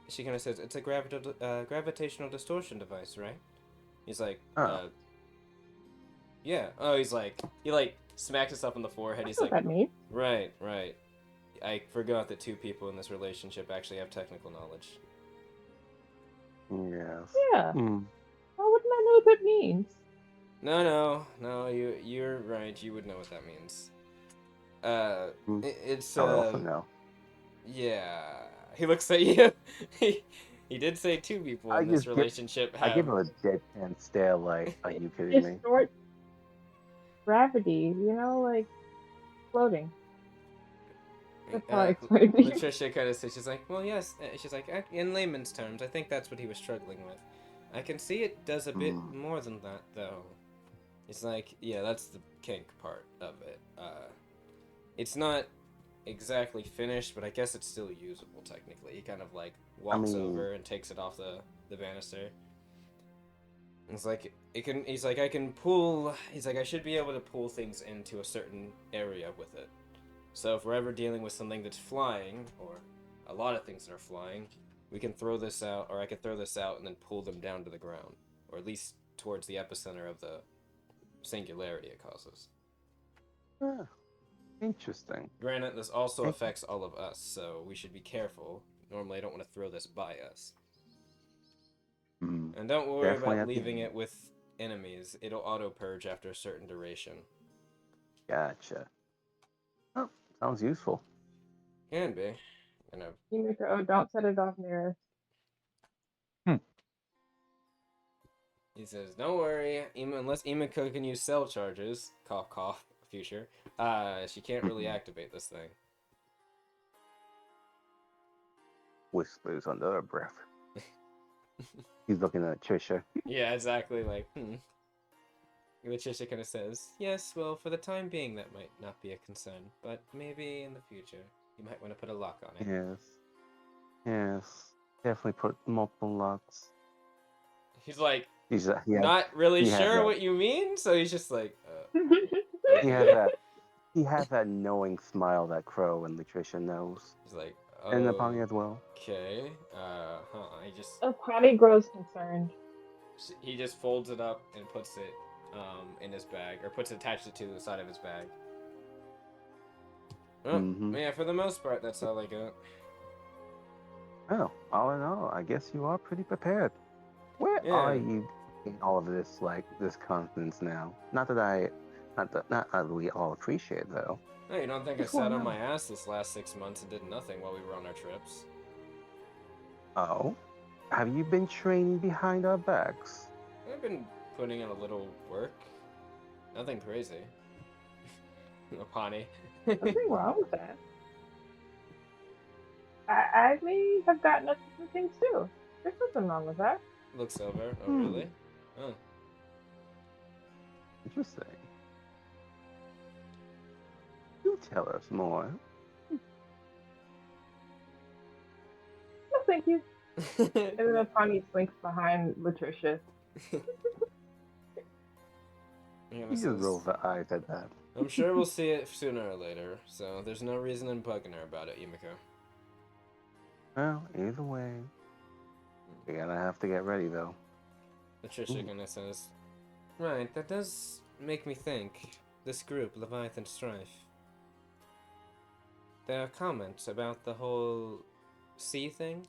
it's a gravitational distortion device, right? He's like, yeah. Oh, he like smacks himself on the forehead. He's That's like, what that means. right. I forgot that two people in this relationship actually have technical knowledge. Yes. Yeah. How wouldn't I know what that means? No, you're right. You would know what that means. It's I would also know. Yeah. He looks at you. he did say two people in this relationship have. I give him a deadpan stare like, are you kidding me? Distort gravity, like floating. That's how I explain it. Latricia kind of says, she's like, well, yes. She's like, in layman's terms, I think that's what he was struggling with. I can see it does a bit more than that, though. It's like, yeah, that's the kink part of it. It's not exactly finished, but I guess it's still usable technically. He kind of like walks over and takes it off the banister. It's like he's like, I can pull. He's like, I should be able to pull things into a certain area with it. So if we're ever dealing with something that's flying, or a lot of things that are flying, we can throw this out, or I could throw this out and then pull them down to the ground, or at least towards the epicenter of the singularity it causes. Interesting. Granted, this also affects all of us, so we should be careful. Normally, I don't want to throw this by us. And don't worry about leaving it with enemies. It'll auto-purge after a certain duration. Gotcha. Oh, sounds useful. Can be. Don't set it off near us. He says, don't worry, unless Imiko can use cell charges, cough cough, future, she can't really activate this thing. Whispers under her breath. He's looking at Trisha. Yeah, exactly, like, Trisha kind of says, yes, well, for the time being that might not be a concern, but maybe in the future, you might want to put a lock on it. Yes. Definitely put multiple locks. He's like, not really sure what you mean, so he's just like, He has that knowing smile that Crow and Latricia knows. He's like, And the Pony as well. Okay. I just A potty grows concerned. he just folds it up and puts it in his bag, or attaches it to the side of his bag. Oh, Mm-hmm. yeah, for the most part, that's all I got. Oh, all in all, I guess you are pretty prepared. Where Yeah. are you in all of this, like, this confidence now? Not that we all appreciate, though. No, you don't think I What's sat going on on? my ass this last 6 months and did nothing while we were on our trips? Oh? Have you been training behind our backs? I've been putting in a little work. Nothing crazy. Apani. Nothing wrong with that. I may have gotten up to some things too. There's nothing wrong with that. Looks over. Oh, Hmm. really? Oh. Interesting. Do tell us more. No, thank you. And then the pony slinks behind Latricia. You just roll the eyes at that. I'm sure we'll see it sooner or later, so there's no reason in bugging her about it, Yumiko. Well, either way, you're gonna have to get ready, though. Latricia kinda says, right, that does make me think. This group, Leviathan Strife. There are comments about the whole sea thing?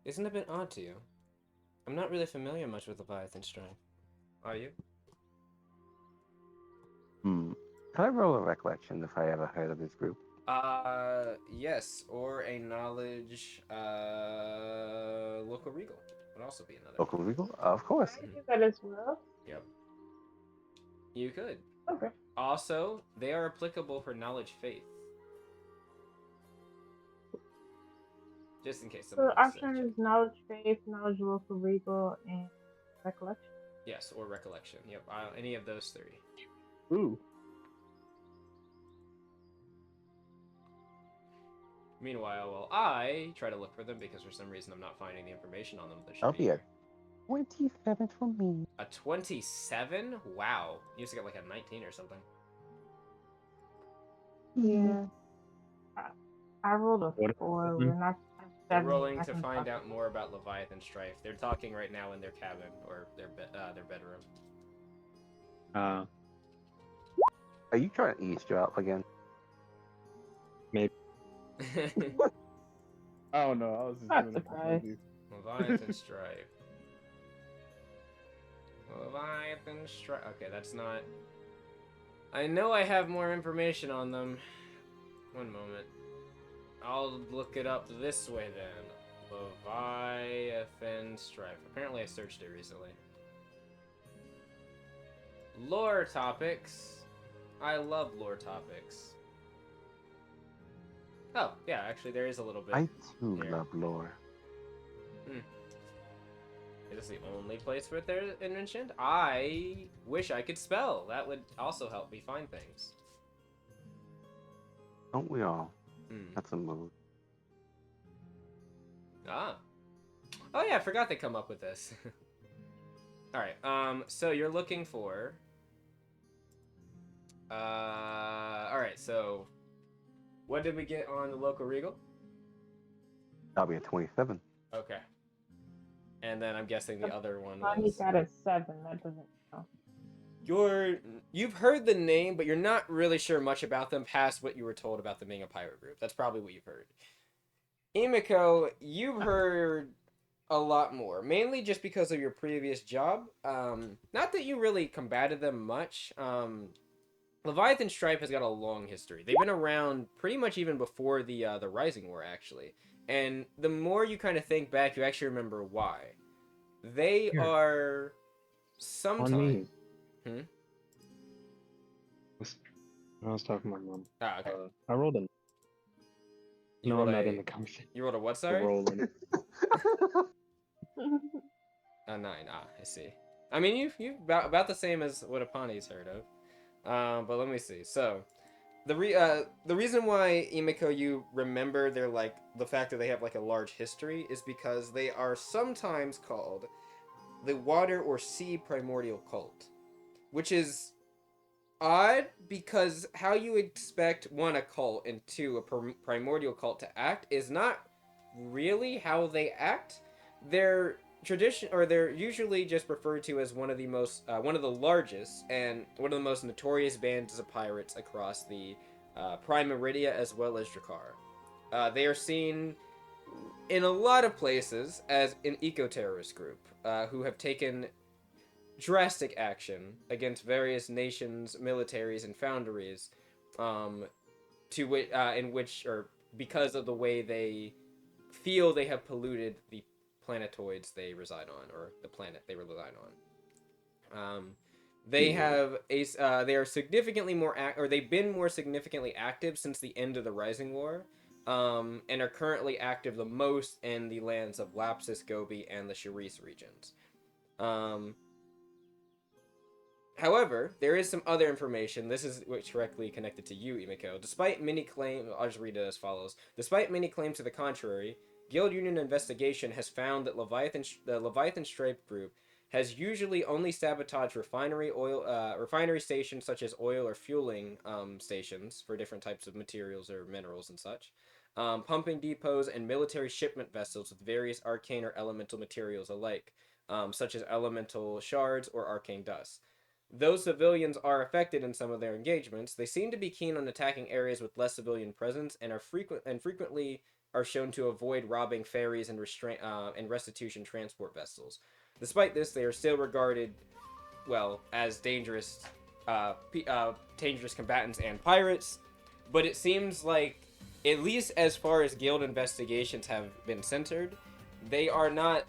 Isn't it a bit odd to you? I'm not really familiar much with Leviathan Strife. Are you? Can I roll a recollection if I ever heard of this group? Yes, or a knowledge, local regal would also be another. Local Regal? Of course. I do that as well. Yep. You could. Okay. Also, they are applicable for knowledge faith. Just in case So someone the wants to option check. is knowledge faith, knowledge local regal, and recollection. Yes, or recollection. Yep, any of those three. Ooh. Meanwhile, while I try to look for them because for some reason I'm not finding the information on them, they should That'll be be a here. 27 for me. A 27? Wow. You used to get like a 19 or something. Yeah. I rolled a What? 4. We're not. They're 7. rolling I to can find talk. out more about Leviathan Strife. They're talking right now in their cabin or their bedroom. Are you trying to eavesdrop again? Maybe. I don't know. I was just Not doing it for surprised. funsies. Leviathan Strife. Leviathan Strife. Okay, that's not. I know I have more information on them. One moment. I'll look it up this way then. Leviathan Strife. Apparently I searched it recently. Lore topics. I love lore topics. Oh, yeah, actually there is a little bit. I too here. love lore. Is this the only place where they're mentioned? I wish I could spell. That would also help me find things. Don't we all? That's a move. Ah. Oh yeah, I forgot they come up with this. Alright, so you're looking for... Alright, so... What did we get on the local regal? That'll be a 27. Okay. And then I'm guessing the other one Bonnie was... got a 7. That doesn't count. You've heard the name, but you're not really sure much about them past what you were told about them being a pirate group. That's probably what you've heard. Emiko, you've heard a lot more, mainly just because of your previous job. Not that you really combated them much. Leviathan Stripe has got a long history. They've been around pretty much even before the Rising War, actually. And the more you kind of think back, you actually remember why. They Here. are sometimes... On me. Hmm? I was talking to my mom. Ah, okay. I rolled a. You No, rolled I'm not a- in the conversation. You rolled a what, A sorry? rolling. A 9. Ah, I see. I mean, you about the same as what Apani's heard of. But let me see. So, the reason why Emiko you remember their the fact that they have like a large history is because they are sometimes called the water or sea primordial cult, which is odd because how you expect one a cult and two a primordial cult to act is not really how they act. They're they're usually just referred to as one of the largest and one of the most notorious bands of pirates across the Prime Meridia as well as Drakkar. They are seen in a lot of places as an eco-terrorist group who have taken drastic action against various nations, militaries, and foundries, in which or because of the way they feel they have polluted the planetoids they reside on, or the planet they reside on. They are significantly they've been more significantly active since the end of the Rising War, and are currently active the most in the lands of Lapsus, Gobi, and the Charisse regions. However, there is some other information. This is directly connected to you, Imiko. Despite many claims, I'll just read it as follows. Despite many claims to the contrary, Guild Union investigation has found that the Leviathan Stripe Group has usually only sabotaged refinery stations such as oil or fueling stations for different types of materials or minerals and such, pumping depots, and military shipment vessels with various arcane or elemental materials alike, such as elemental shards or arcane dust. Though civilians are affected in some of their engagements, they seem to be keen on attacking areas with less civilian presence and frequently are shown to avoid robbing ferries and restitution transport vessels. Despite this, they are still regarded, well, as dangerous combatants and pirates. But it seems like, at least as far as guild investigations have been centered, they are not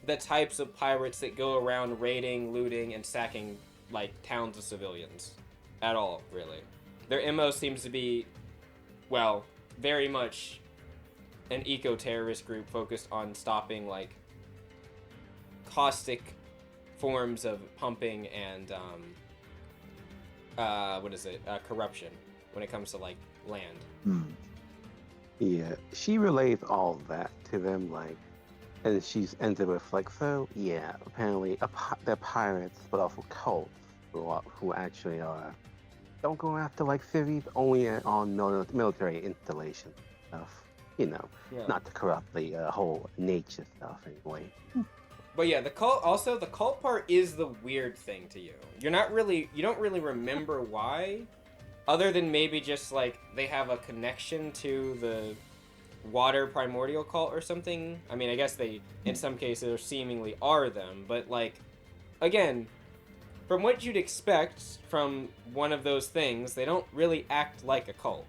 the types of pirates that go around raiding, looting, and sacking like towns of civilians at all, really. Their MO seems to be, well, very much an eco-terrorist group focused on stopping like caustic forms of pumping and corruption when it comes to like land. Yeah, she relays all that to them, like, and she's ended with like, so yeah, apparently they're pirates, but also cults who actually don't go after like cities, only on military installation stuff. You know, not to corrupt the whole nature stuff anyway. But yeah, the cult part is the weird thing to you. You don't really remember why, other than maybe just like they have a connection to the water primordial cult or something. I mean, I guess they in some cases seemingly are them, but like, again, from what you'd expect from one of those things, they don't really act like a cult.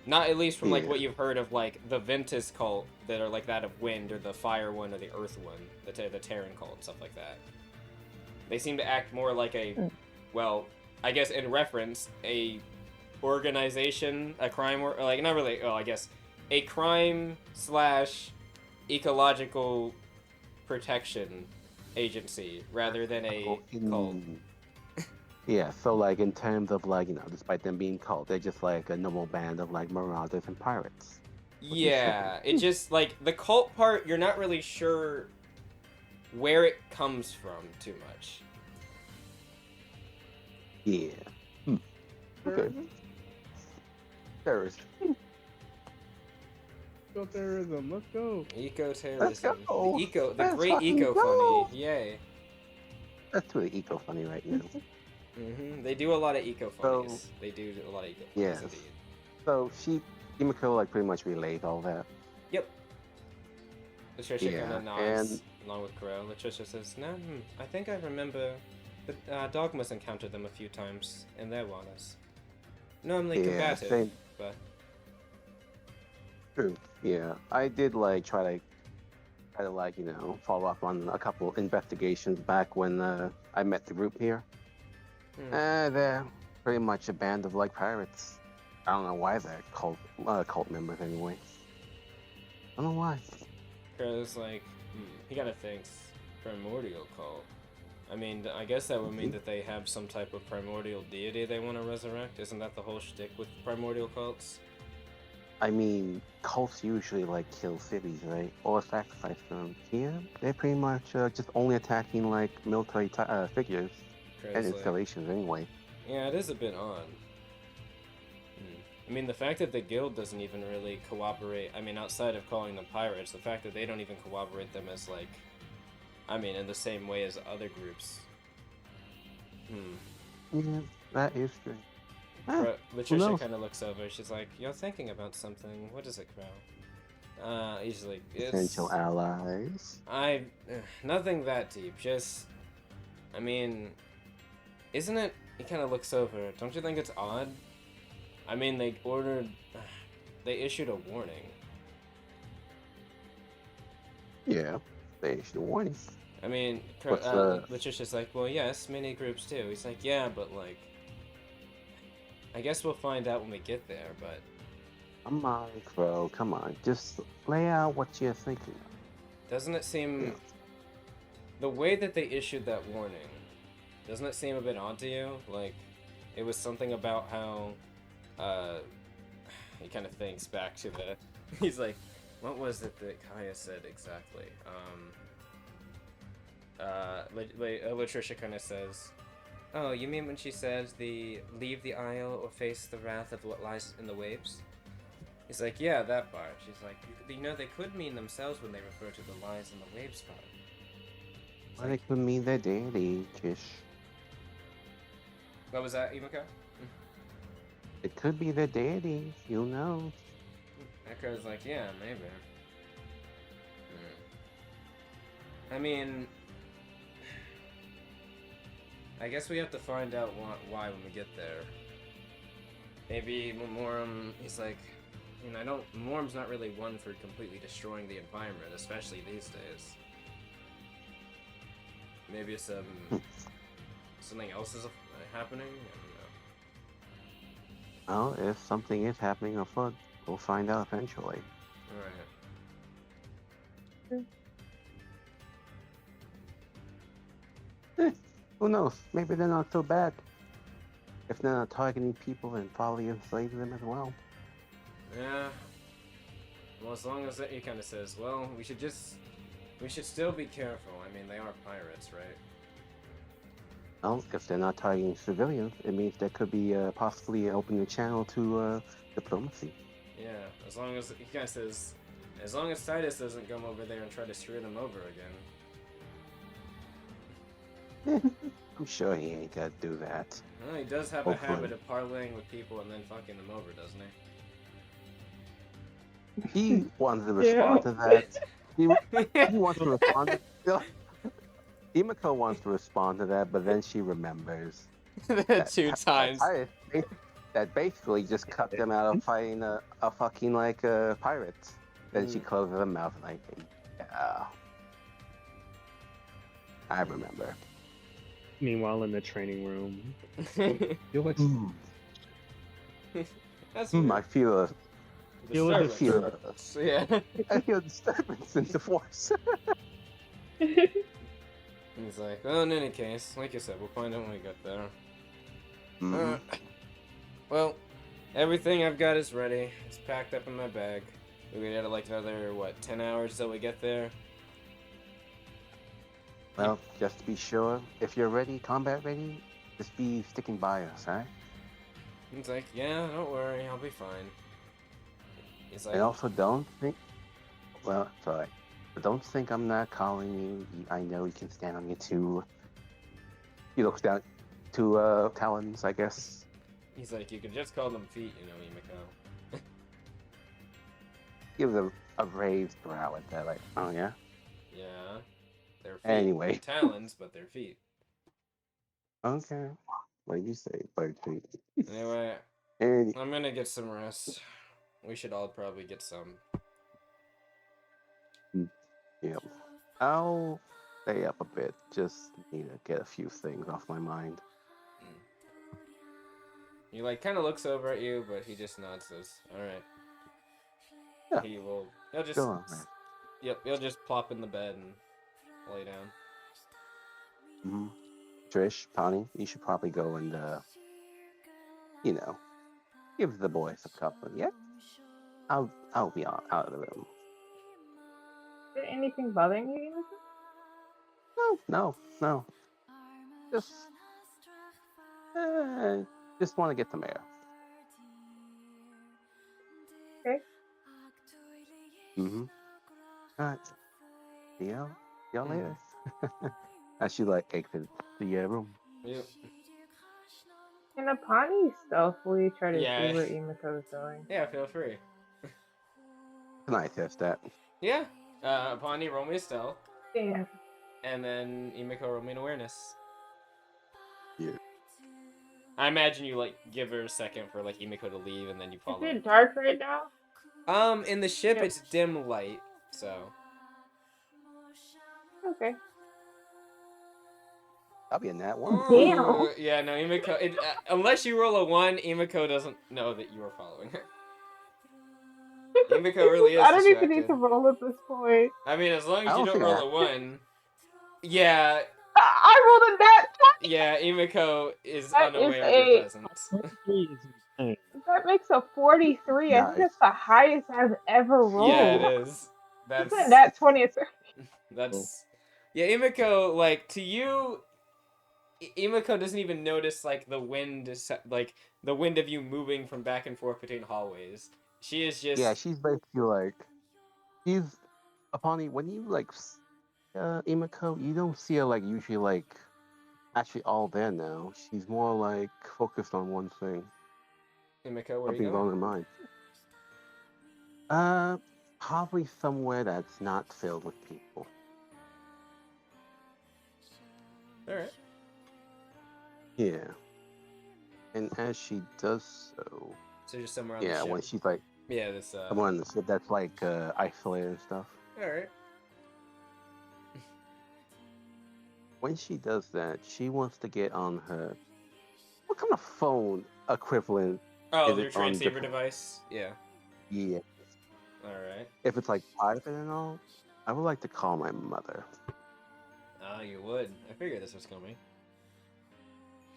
Not at least from like what you've heard of like the Ventus cult that are like that of wind, or the fire one, or the earth one, the Terran cult and stuff like that. They seem to act more like well, I guess in reference, a organization, a crime, or like not really, I guess a crime / ecological protection agency rather than a cult. Yeah, so like in terms of like, despite them being cult, they're just like a normal band of like marauders and pirates. Yeah, it just like the cult part, you're not really sure where it comes from too much. Yeah. Okay. Terrorism. Eco-terrorism, let's go. Eco-terrorism. Let's go. The great eco-funny. Yay. That's really eco-funny right now. They do a lot of eco-funnies. They do a lot of eco-funnies indeed. So Imiko like pretty much relayed all that. Yep. Latricia kind of nods along with Crow. Latricia says, "No, I think I remember the Dogmas encountered them a few times in their waters. Normally combative, but..." True. Yeah, I did like try to like follow up on a couple investigations back when I met the group here. They're pretty much a band of like pirates. I don't know why they're cult members anyway. I don't know why. Crow's like, he gotta think primordial cult. I mean, I guess that would mean that they have some type of primordial deity they want to resurrect. Isn't that the whole shtick with primordial cults? I mean, cults usually like kill cities, right? Or sacrifice them. Here, they're pretty much just only attacking like military figures and Cause like, installations anyway. yeah, it is a bit odd. I mean, the fact that the guild doesn't even really cooperate. I mean, outside of calling them pirates, the fact that they don't even cooperate them as like, I mean, in the same way as other groups. Yeah, that is true. Who Latricia knows? kind of looks over. She's like, "You're thinking about something. What is it, Crow?" He's like, Potential allies. Nothing that deep. Just, I mean, isn't it? He kind of looks over. Don't you think it's odd? I mean, they issued a warning. Yeah, they issued a warning. I mean, What's Latricia's like, well, yes, mini groups too. He's like, yeah, but like, I guess we'll find out when we get there, but... Come on, Crow, come on. Just lay out what you're thinking. Doesn't it seem... The way that they issued that warning, doesn't it seem a bit odd to you? Like, it was something about how, he kind of thinks back to the... He's like, what was it that Kaya said exactly? Latricia kind of says, oh, you mean when she says leave the isle or face the wrath of what lies in the waves? He's like, yeah, that part. She's like, you know, they could mean themselves when they refer to the lies in the waves part. Well, they could mean their deity, Kish. What was that, Imako? It could be their deity, you know. Echo's like, yeah, maybe. I mean... I guess we have to find out why when we get there. Maybe Memorem, he's like, Memorem's not really one for completely destroying the environment, especially these days. Maybe something else is happening? I don't know. Well, if something is happening afoot, we'll find out eventually. Alright. Who knows? Maybe they're not so bad. If they're not targeting people and probably enslaving them as well. Yeah. Well, as long as he kind of says, well, we should still be careful. I mean, they are pirates, right? Well, if they're not targeting civilians, it means there could be possibly opening a channel to diplomacy. Yeah, as long as he kind of says, as long as Titus doesn't come over there and try to screw them over again. I'm sure he ain't gonna do that. Well, he does have a habit of parlaying with people and then fucking them over, doesn't he? He wants to respond to that. He wants to respond to Imako wants to respond to that, but then she remembers. Two times. That basically just cut them out of fighting a fucking like pirates. Then she closes her mouth like, yeah. I remember. Meanwhile, in the training room, That's I feel disturbance. Yeah. I feel disturbance in the force. He's like, well, in any case, like you said, we'll find out when we get there. Well, everything I've got is ready. It's packed up in my bag. We got like another, 10 hours till we get there? Well, just to be sure, if you're ready, combat ready, just be sticking by us, huh? He's like, yeah, don't worry, I'll be fine. He's like, And also don't think, well, sorry, but don't think I'm not calling you. I know you can stand on your two, he looks down, two talons, I guess. he's like, you can just call them feet, Imako. Gives a raised brow at that, like, oh yeah? Yeah. They're feet. Anyway. Talons, but they're feet. Okay. What did you say? Bird feet. Anyway, And I'm gonna get some rest. We should all probably get some. yeah, I'll stay up a bit. Just need to get a few things off my mind. He kind of looks over at you, but he just nods, says, alright. Yeah. He'll just, Go on, man. Yep, he'll just plop in the bed and lay down. Mm-hmm. Trish, Connie, you should probably go and, give the boys a couple. Yeah? I'll be out of the room. Is there anything bothering you, Yumiko? No. Just want to get some air. Okay. Mm-hmm. All right. See y'all later. As she like exits the room. Yep. Can Apani stealthily try to see Yeah. where Imiko is going? Yeah, feel free. Can I test that? Yeah. Pawnee, roll me a stealth. Damn. And then Imiko, roll me an awareness. Yeah. I imagine you, like, give her a second for, like, Imiko to leave, and then you Is follow it her. dark right now? In the ship, Yep. it's dim light, so... Okay. I'll be in that one. Damn. Ooh, yeah, no, Imiko... unless you roll a 1, Imiko doesn't know that you are following her. Imiko really is I don't even need distracted. to roll at this point. I mean, as long I as you don't don't think I roll a 1... Yeah, I rolled a nat 20! yeah, Imiko is That is unaware of your a... presence. 23 is insane. That makes a 43. I think Nice. that's the highest I've ever rolled. Yeah, it is. That's That's... a nat 20. That's... Yeah, Imiko, like, to you... Imiko doesn't even notice, like, the wind of you moving from back and forth between hallways. She is just... Yeah, she's basically like Apani, when you like Imiko, you don't see her like usually like actually all there now. She's more like focused on one thing. Imiko, where are you Something going? wrong in mind. Probably somewhere that's not filled with people. Alright. Yeah. And as she does so, So just somewhere on the yeah, ship. when she's like Yeah, this, somewhere on the ship that's like isolated and stuff. Alright. When she does that, she wants to get on her. What kind of phone equivalent Oh, is your it on transceiver the- device? Yeah. Yeah. Alright. If it's like private and all, I would like to call my mother. Ah, you would. I figured this was coming.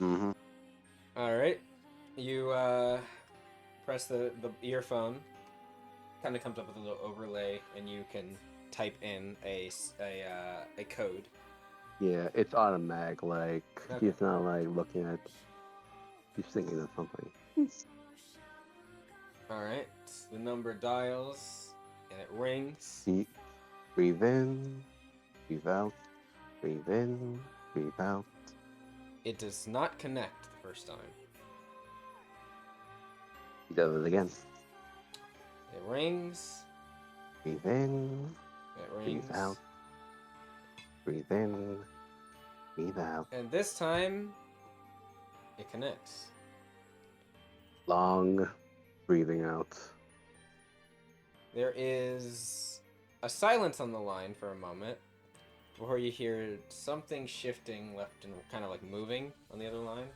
Mm-hmm. Alright. You, press the earphone. Kind of comes up with a little overlay, and you can type in a code. Yeah, it's automatic. Like Okay. he's not like looking at. He's thinking of something. Alright. The number dials, and it rings. Breathe in, breathe out, breathe in, breathe out. It does not connect the first time. He does it again. It rings. Breathe in, It rings. breathe out. Breathe in, breathe out. And this time, it connects. Long breathing out. There is a silence on the line for a moment before you hear something shifting left and kind of like moving on the other line.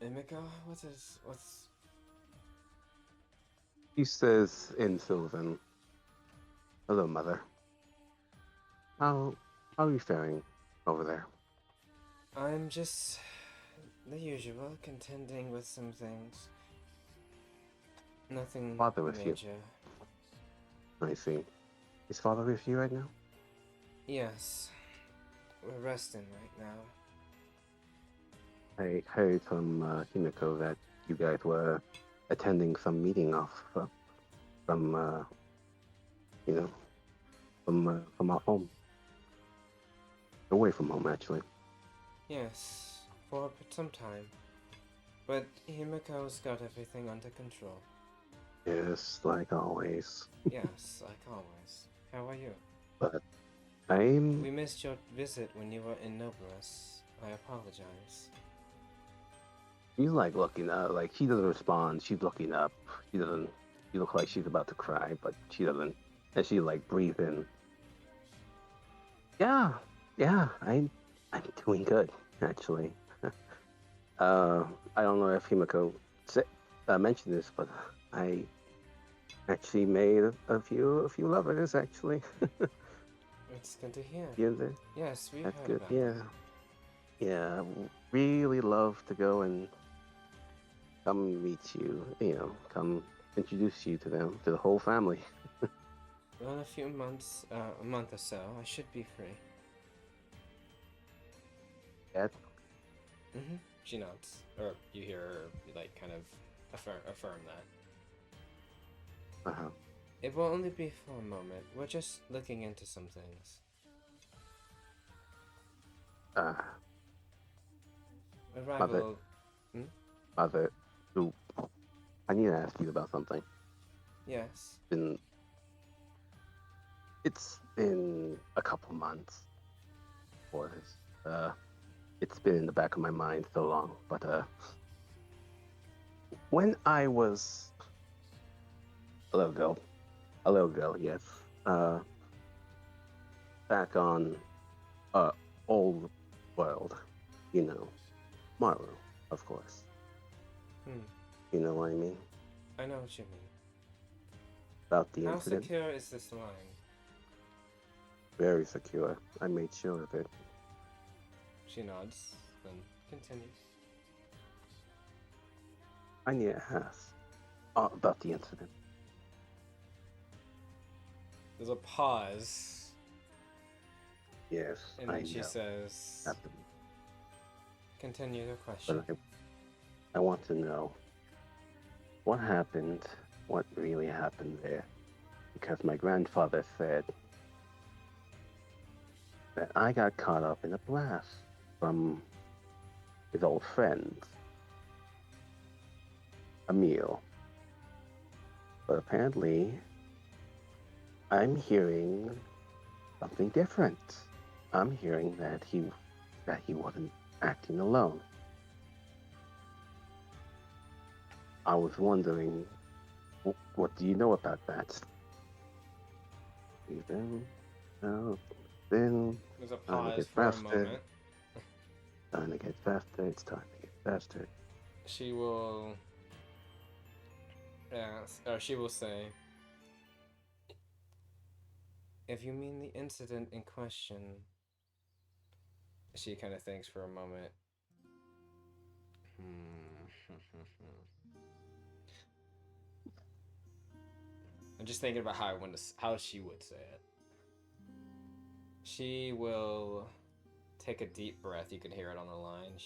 Imiko, what's... He says in Sylvan, "Hello, mother. How are you faring over there?" I'm just the usual, contending with some things. Nothing Father with you. major. I see. Is father with you right now? Yes. We're resting right now. I heard from Himiko that you guys were attending some meeting off from from our home. Away from home, actually. Yes, for some time. But Himiko's got everything under control. Yes, like always. Yes, like always. How are you? But I'm. We missed your visit when you were in Noblesse. I apologize. She's like looking up. Like she doesn't respond. She's looking up. She doesn't. She looks like she's about to cry, but she doesn't. And she like breathes in. Yeah, I'm doing good actually. I don't know if Himiko mentioned this, but I actually made a few lovers actually. It's good to hear. Yeah, Yes, we've that's heard good. about Yeah, that. yeah. I really love to go and come meet you. Come introduce you to them, to the whole family. Well, in a few months, a month or so, I should be free. Dad? She nods, or you hear her like kind of affirm that. Uh-huh. It will only be for a moment. We're just looking into some things. Arrival. Mother, so I need to ask you about something. Yes. It's been a couple months for this. It's been in the back of my mind so long, but when I was a little girl, yes, back on old world, Marlow, of course. You know what I mean? I know what you mean. About the How incident. secure is this line? Very secure. I made sure of it. She nods, then continues. I need to ask about the incident. There's a pause. Yes, And then she says, Absolutely. continue the question. But I want to know what happened, what really happened there. Because my grandfather said that I got caught up in a blast from his old friends, Emil. But apparently, I'm hearing something different. I'm hearing that he wasn't acting alone. I was wondering, what do you know about that? Then There's a time to pause get for a faster. moment. Time to get faster. It's time to get faster. She will ask, or she will say, if you mean the incident in question. She kind of thinks for a moment. I'm just thinking about how she would say it. She will take a deep breath. You can hear it on the line.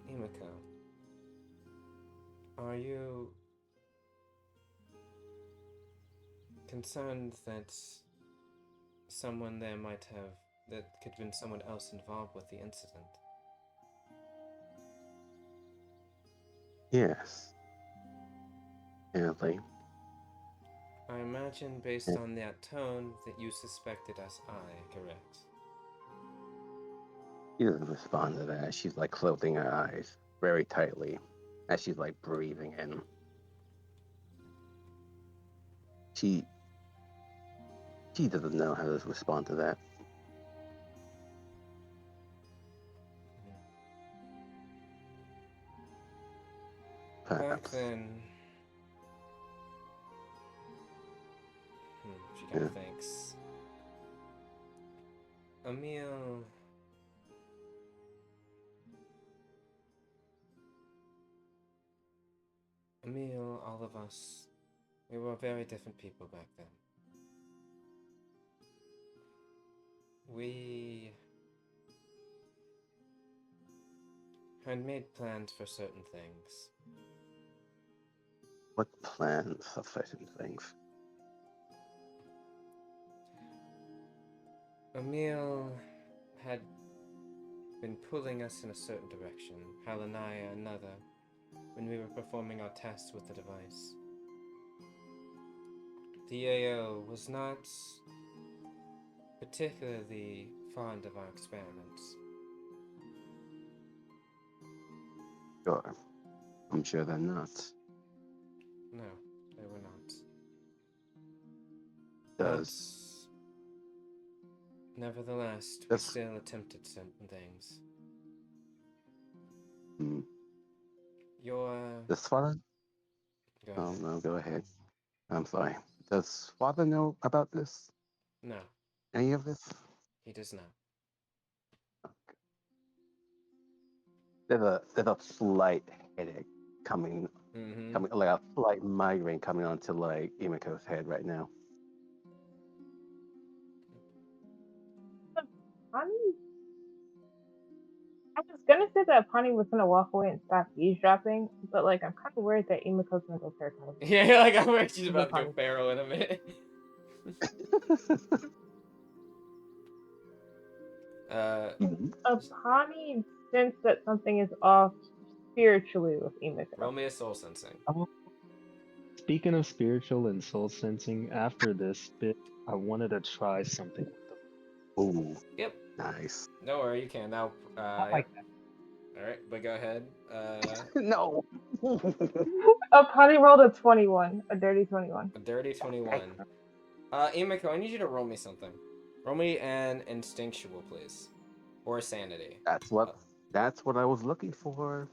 Himiko, are you concerned that someone there that could have been someone else involved with the incident? Yes. Apparently. I imagine, based on that tone, that you suspected as I, correct? She doesn't respond to that. She's like closing her eyes very tightly as she's like breathing in. She doesn't know how to respond to that. Back Perhaps. then, she kind of thinks. Emil, all of us, we were very different people back then. We had made plans for certain things. What plans for certain things? Emil had been pulling us in a certain direction, Halanaya another, when we were performing our tests with the device. The AO was not particularly fond of our experiments. Sure. I'm sure they're not. No, they were not. Does But nevertheless, we still attempted certain things. Does father? Go Oh ahead. no, go ahead. I'm sorry. Does father know about this? No, Any of this? he does not. there's a slight headache coming Mm-hmm. like a slight migraine coming onto like Imiko's head right now. Honey, I was gonna say that Honey was gonna walk away and stop eavesdropping, but like I'm kind of worried that Imiko's gonna go feral. Yeah, like I'm worried she's about to go Honey. feral in a minute. uh, Mhm. Honey sense that something is off spiritually with Imiko. roll me a soul sensing. Oh, speaking of spiritual and soul sensing, after this bit, I wanted to try something with them. Ooh, Yep. nice. No worry, you can now. I Yep. like that. All right, but go ahead. No. Honey rolled a 21, a dirty 21. A dirty 21. Imiko, I need you to roll me something. Roll me an instinctual, please, or sanity. That's what I was looking for.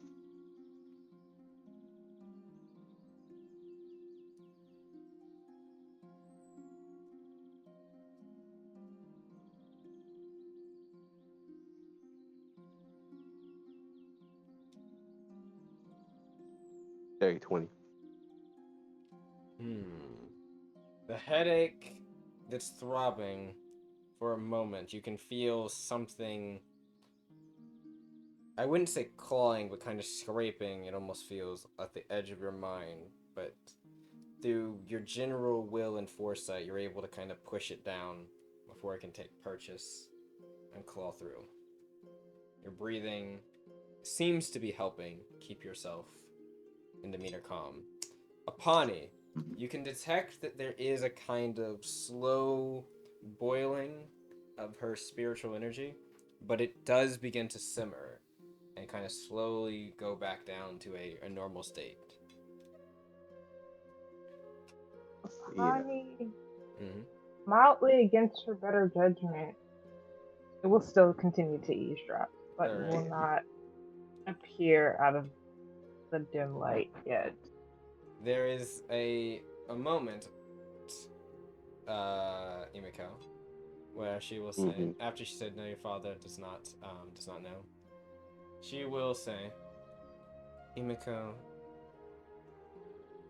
There, 20. The headache that's throbbing for a moment. You can feel something. I wouldn't say clawing, but kind of scraping. It almost feels at the edge of your mind. But through your general will and foresight, you're able to kind of push it down before it can take purchase and claw through. Your breathing seems to be helping keep yourself in the meter calm. Apani, you can detect that there is a kind of slow boiling of her spiritual energy, but it does begin to simmer and kind of slowly go back down to a normal state. Yeah. Honey, Mm-hmm. mildly against her better judgment, it will still continue to eavesdrop, but All it right. will not appear out of the dim light yet. There is a moment, Imiko, where she will say, Mhm. after she said, "No, your father does not know." She will say, "Imiko,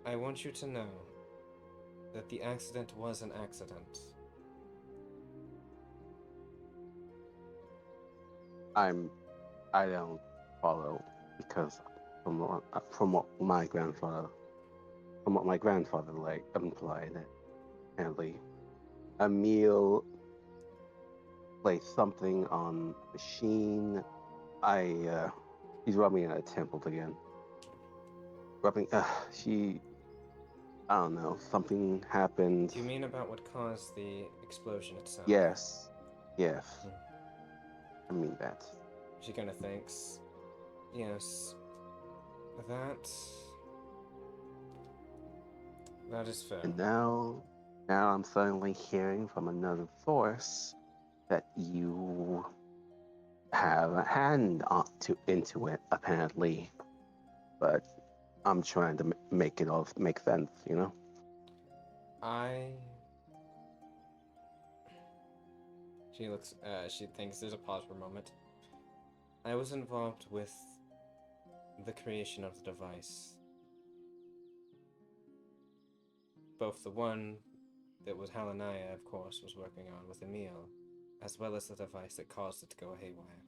I want you to know that the accident was an accident." I don't follow because from what my grandfather like implied, apparently Emil placed something on machine. She's rubbing at a temple again. Rubbing. I don't know. Something happened. Do you mean about what caused the explosion itself? Yes. Yes. I mean that. She kind of thinks, yes, that is fair. And now I'm suddenly hearing from another source that you have a hand into it, apparently. But I'm trying to make it all make sense, you know? She thinks, there's a pause for a moment. I was involved with the creation of the device. Both the one that was Halanaya, of course, was working on with Emil, as well as the device that caused it to go haywire.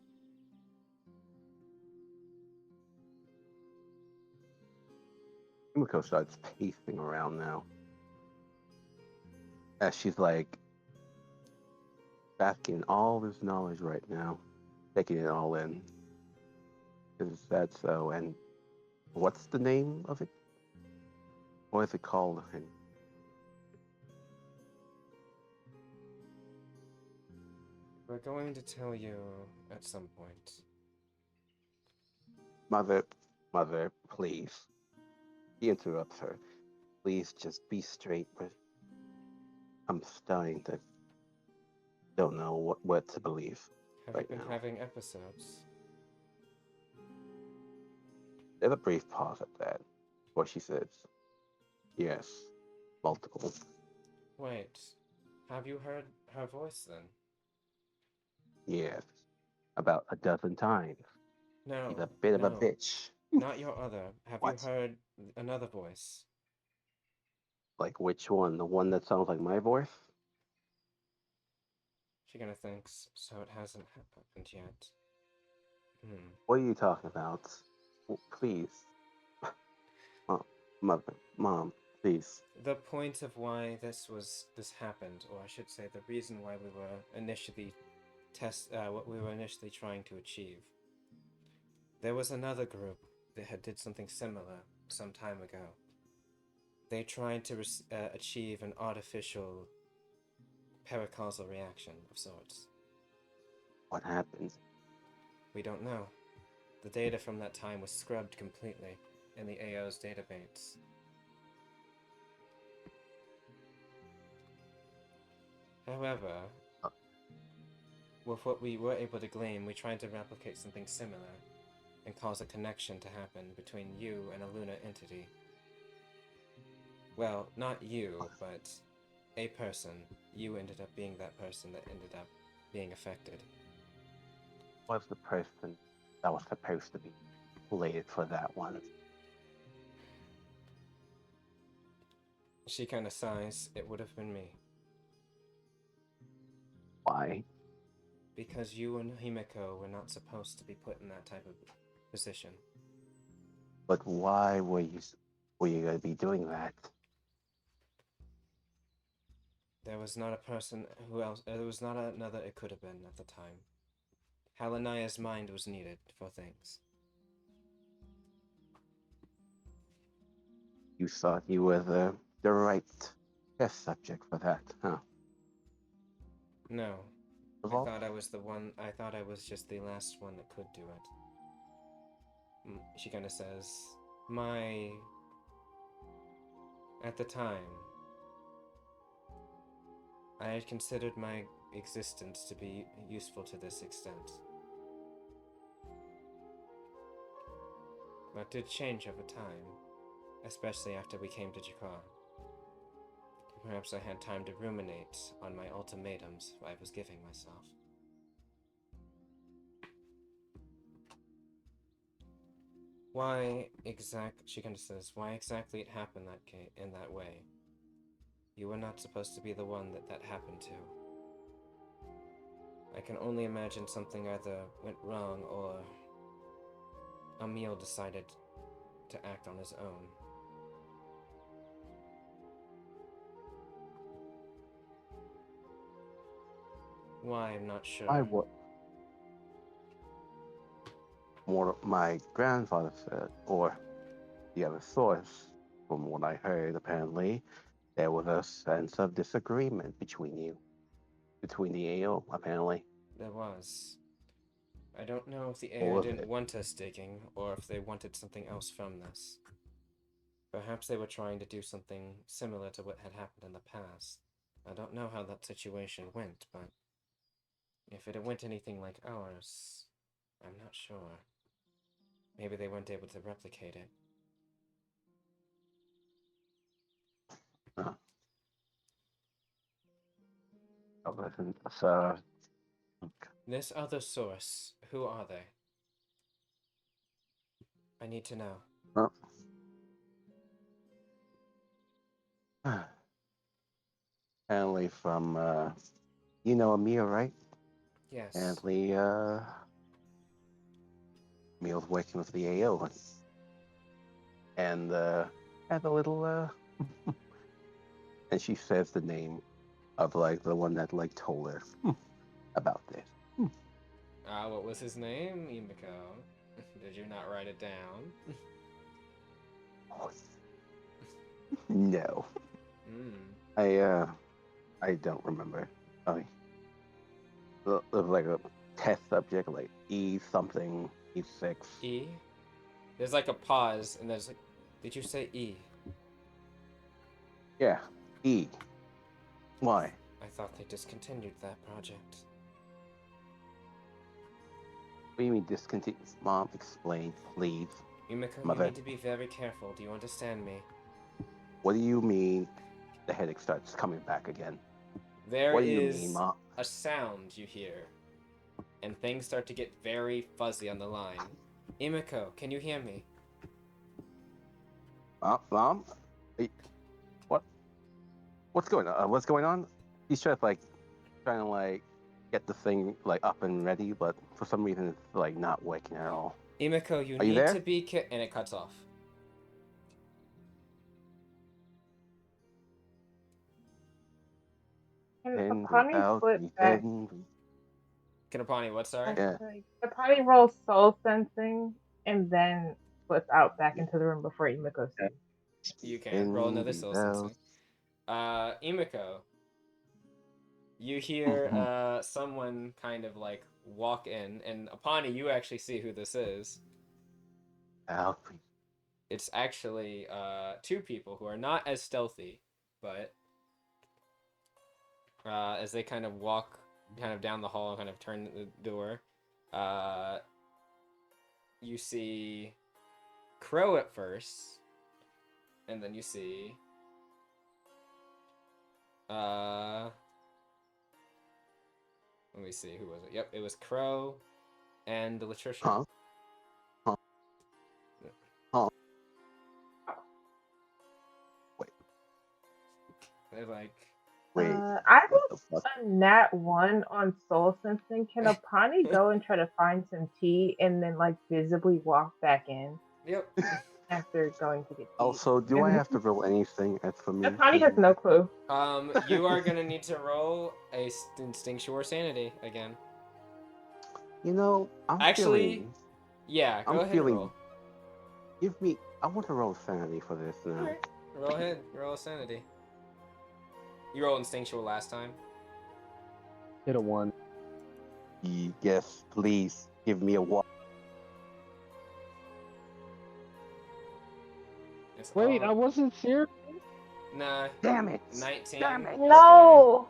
Yumiko starts pacing around now. As she's like basking in all this knowledge right now, taking it all in. Is that so? And what's the name of it? What is it called? We're going to tell you at some point. Mother, please. He interrupts her. Please just be straight with. I'm starting to don't know what to believe Have right you been now. having episodes? There's a brief pause at that, where she says, "Yes, multiple." Wait, have you heard her voice then? Yes, about a dozen times. No, He's a bit of a no, bitch. not your other. Have you What? heard another voice? Like which one? The one that sounds like my voice? She kind of thinks, so it hasn't happened yet. Hmm. What are you talking about? Please. Mom, please. The point of why this happened, or I should say, the reason why we were initially what we were initially trying to achieve. There was another group that had did something similar some time ago. They tried to achieve an artificial paracausal reaction of sorts. What happened? We don't know. The data from that time was scrubbed completely in the AO's database. However, with what we were able to glean, we tried to replicate something similar and cause a connection to happen between you and a lunar entity. Well, not you, but a person. You ended up being that person that ended up being affected. Was the person that was supposed to be related for that one? She kind of sighs. It would have been me. Why? Because you and Himeko were not supposed to be put in that type of position. But why were you going to be doing that? There was not a person who else. There was not another it could have been at the time. Halanaya's mind was needed for things. You thought you were the right test subject for that, huh? No. I Well, thought I was the one. I thought I was just the last one that could do it. She kind of says, At the time, I had considered my existence to be useful to this extent. But did change over time, especially after we came to Jakar. Perhaps I had time to ruminate on my ultimatums I was giving myself. She kind of says, why exactly it happened in that way? You were not supposed to be the one that happened to. I can only imagine something either went wrong or Emil decided to act on his own. Why, I'm not sure. More my grandfather said, or the other source, from what I heard, apparently, there was a sense of disagreement between the AO, apparently. There was. I don't know if the What AO was didn't it? want us digging, or if they wanted something else from this. Perhaps they were trying to do something similar to what had happened in the past. I don't know how that situation went, but if it went anything like ours, I'm not sure. Maybe they weren't able to replicate it. Oh, listen, so This other source, who are they? I need to know. apparently from you know Amir, right? Yes. Apparently, Emil's working with the AO, and had a little and she says the name of like the one that like told her about this. What was his name? Imiko. Did you not write it down? No. I don't remember. It was like a test subject, like E something, E6. E? There's like a pause, and there's like, did you say E? Yeah, E. Why? I thought they discontinued that project. What do you mean discontinue? Mom, explain, please. Yumiko, Mother. you need to be very careful. Do you understand me? What do you mean the headache starts coming back again? There What do you mean, is Mom? a sound you hear, and things start to get very fuzzy on the line. Imiko, can you hear me? Mom? Hey, what? What's going on? What's going on? He's trying to like get the thing like up and ready, but for some reason it's like not working at all. Imiko, you Are you need there? to be and it cuts off. Can And Apani without flip me, back? Can Apani, what, sorry? Yeah. Like, Apani rolls soul sensing and then flips out back into the room before Imiko sees. You can. Roll another soul Well, sensing. Imiko, you hear someone kind of like walk in, and Apani, you actually see who this is. Alfie. It's actually two people who are not as stealthy, but as they kind of walk kind of down the hall and kind of turn the door, you see Crow at first, and then you see let me see, who was it? Yep, it was Crow and Latricia. Huh? Huh? Wait. They're like, Wait. I What the rolled fuck? a nat 1 on soul sensing. Can Apani go and try to find some tea and then like visibly walk back in yep. after going to get tea? Also, do I have to roll anything as for me? Apani has no clue. You are gonna need to roll a instinctual sanity again. You know, I'm Actually, feeling. Yeah, go I'm ahead feeling. and roll. Give me. I want to roll sanity for this now. Alright, roll ahead. Roll a sanity. You rolled instinctual last time. Hit a 1. Yes, please give me a 1. It's Wait, all... I wasn't serious. Nah. Damn it! 19. Damn it! No!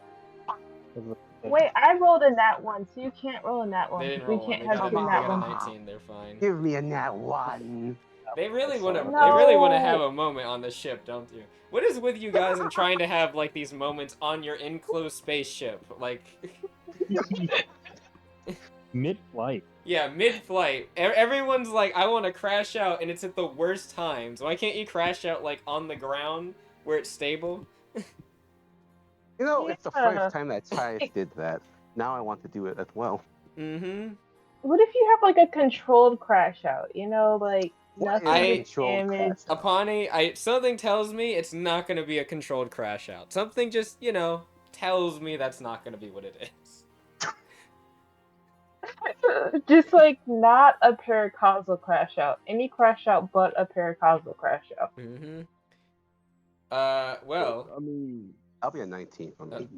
Wait, I rolled a nat 1, so you can't roll a nat 1. They didn't We roll one. can't They have got, two they nat got a 1s. 19. They're fine. Give me a nat 1. They really want to. No. They really want to have a moment on the ship, don't you? What is with you guys and trying to have like these moments on your enclosed spaceship? Like, Mid-flight. yeah, mid-flight, everyone's like, I want to crash out, and it's at the worst times. Why can't you crash out like on the ground where it's stable? You know, it's the Yeah. first time that Tyus did that. Now I want to do it as well. Mm-hmm. What if you have like a controlled crash out? You know, like What is nothing a gets controlled damaged. crash out? Apani, something tells me it's not gonna be a controlled crash out. Something just, tells me that's not gonna be what it is. Just like not a paracausal crash out. Any crash out but a paracausal crash out. Mm-hmm. Well, I mean, I'll be a 19 for me.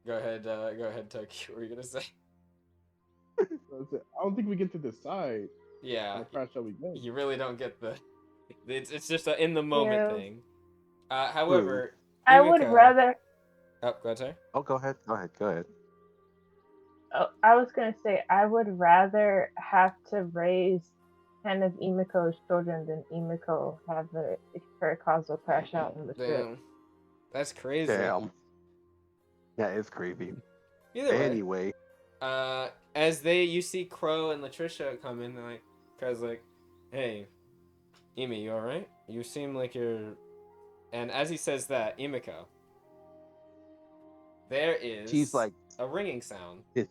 go ahead, Toki. What were you gonna say? that's it. I don't think we get to decide Yeah, on the crash that we go. you really don't get the. It's just a in the moment Yeah. thing. However, I would Imiko- rather. Oh, go ahead, sorry. Oh, go ahead. Oh, I was gonna say I would rather have to raise 10 of Imiko's children than Imiko have a paracausal crash out in the ship. Damn, that's crazy. Damn. That is crazy. Either way, Anyway, as you see Crow and Latricia come in, they're like, Crow's like, hey, Imi, you alright? You seem like you're... And as he says that, Imiko, there is she's like a ringing sound. dizzy.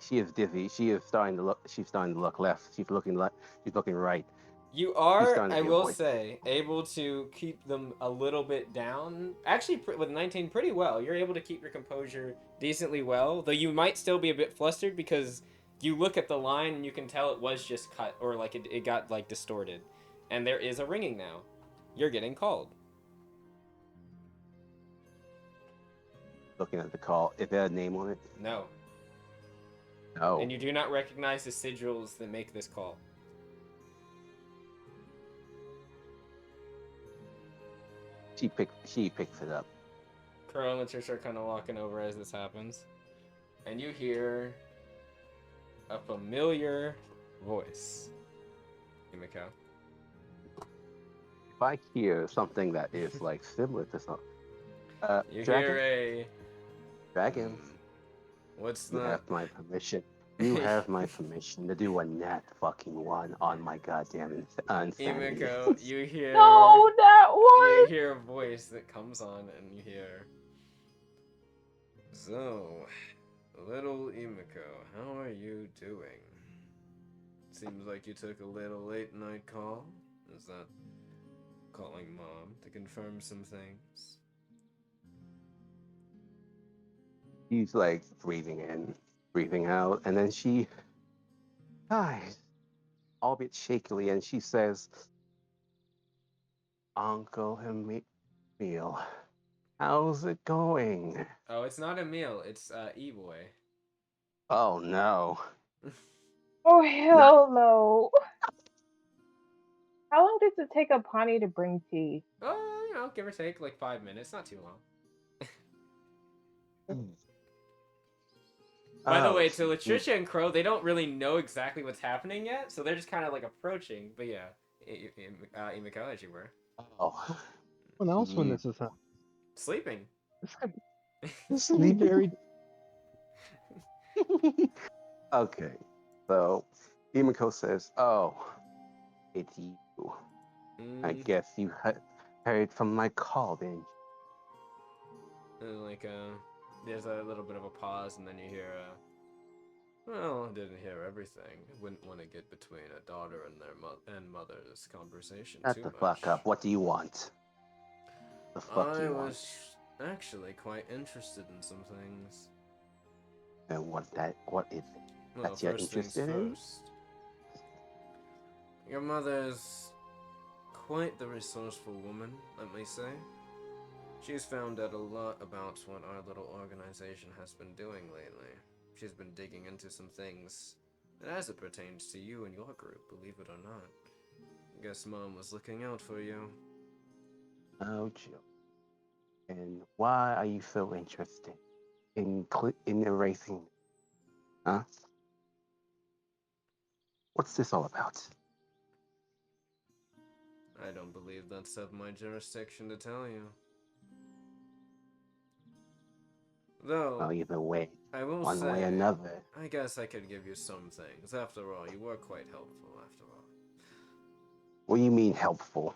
She is dizzy. She's starting to look left. She's looking right. You She's are, starting to I get will voice. say, able to keep them a little bit down. Actually, with 19, pretty well. You're able to keep your composure decently well, though you might still be a bit flustered because you look at the line and you can tell it was just cut, or like it got like distorted. And there is a ringing now. You're getting called. Looking at the call. Is there a name on it? No. No. And you do not recognize the sigils that make this call. She picks it up. Crow and Latricia are kind of walking over as this happens. And you hear a familiar voice. Imiko. If I hear something that is like similar to something, You dragon, hear a... dragons, What's you the... have my permission. You have my permission to do a nat fucking one on my goddamn insanity. Emiko, you hear No, that you one. hear a voice that comes on, and you hear. So, little Emiko, how are you doing? Seems like you took a little late night call. Is that calling mom to confirm some things? She's like breathing in, breathing out, and then she sighs, albeit shakily, and she says, Uncle Emil, how's it going? Oh, it's not Emil, it's E-Boy. Oh no. Oh hell no. How long does it take a Pawnee to bring tea? Oh, give or take like 5 minutes, not too long. By the way, to Latricia and Crow, they don't really know exactly what's happening yet, so they're just kind of like approaching. But yeah, Emiko, as you were. Oh. When else when this is happening? Sleeping. This is very. Okay, so Emiko says, "Oh, it's you. I guess you heard from my call, didn't you?" And like, there's a little bit of a pause, and then you hear, well, I didn't hear everything. Wouldn't want to get between a daughter and their mother's conversation Shut too the much. fuck up. What do you want? The fuck I you was want? actually quite interested in some things. And what is it? Well, That you're first things interested in? first. Your mother's quite the resourceful woman, let me say. She's found out a lot about what our little organization has been doing lately. She's been digging into some things as it pertains to you and your group, believe it or not. Guess Mom was looking out for you. Oh, Jill. And why are you so interested in erasing? Huh? What's this all about? I don't believe that's of my jurisdiction to tell you. Though, Well, either way, I will one say, way or another. I guess I could give you some things. After all, you were quite helpful, after all. What do you mean helpful?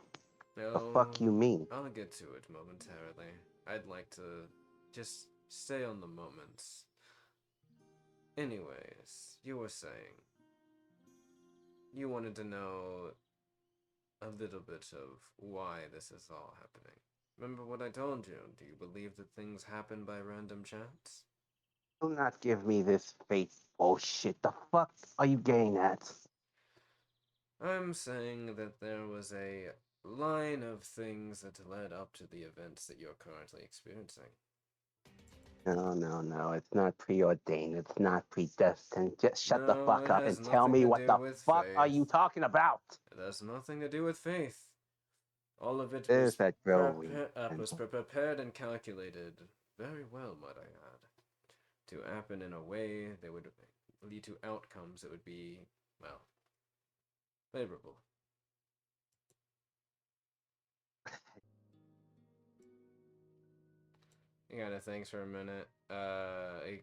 No, The fuck you mean? I'll get to it momentarily. I'd like to just stay on the moments. Anyways, you were saying you wanted to know a little bit of why this is all happening. Remember what I told you? Do you believe that things happen by random chance? Do not give me this fake bullshit. The fuck are you getting at? I'm saying that there was a line of things that led up to the events that you're currently experiencing. No. It's not preordained. It's not predestined. Just shut the No, fuck it up has and tell nothing me to what do the with fuck are faith. you talking about? It has nothing to do with faith. All of it There's was, that growing. was prepared and calculated very well, might I add, to happen in a way that would lead to outcomes that would be, well, favorable. He kind of thinks for a minute.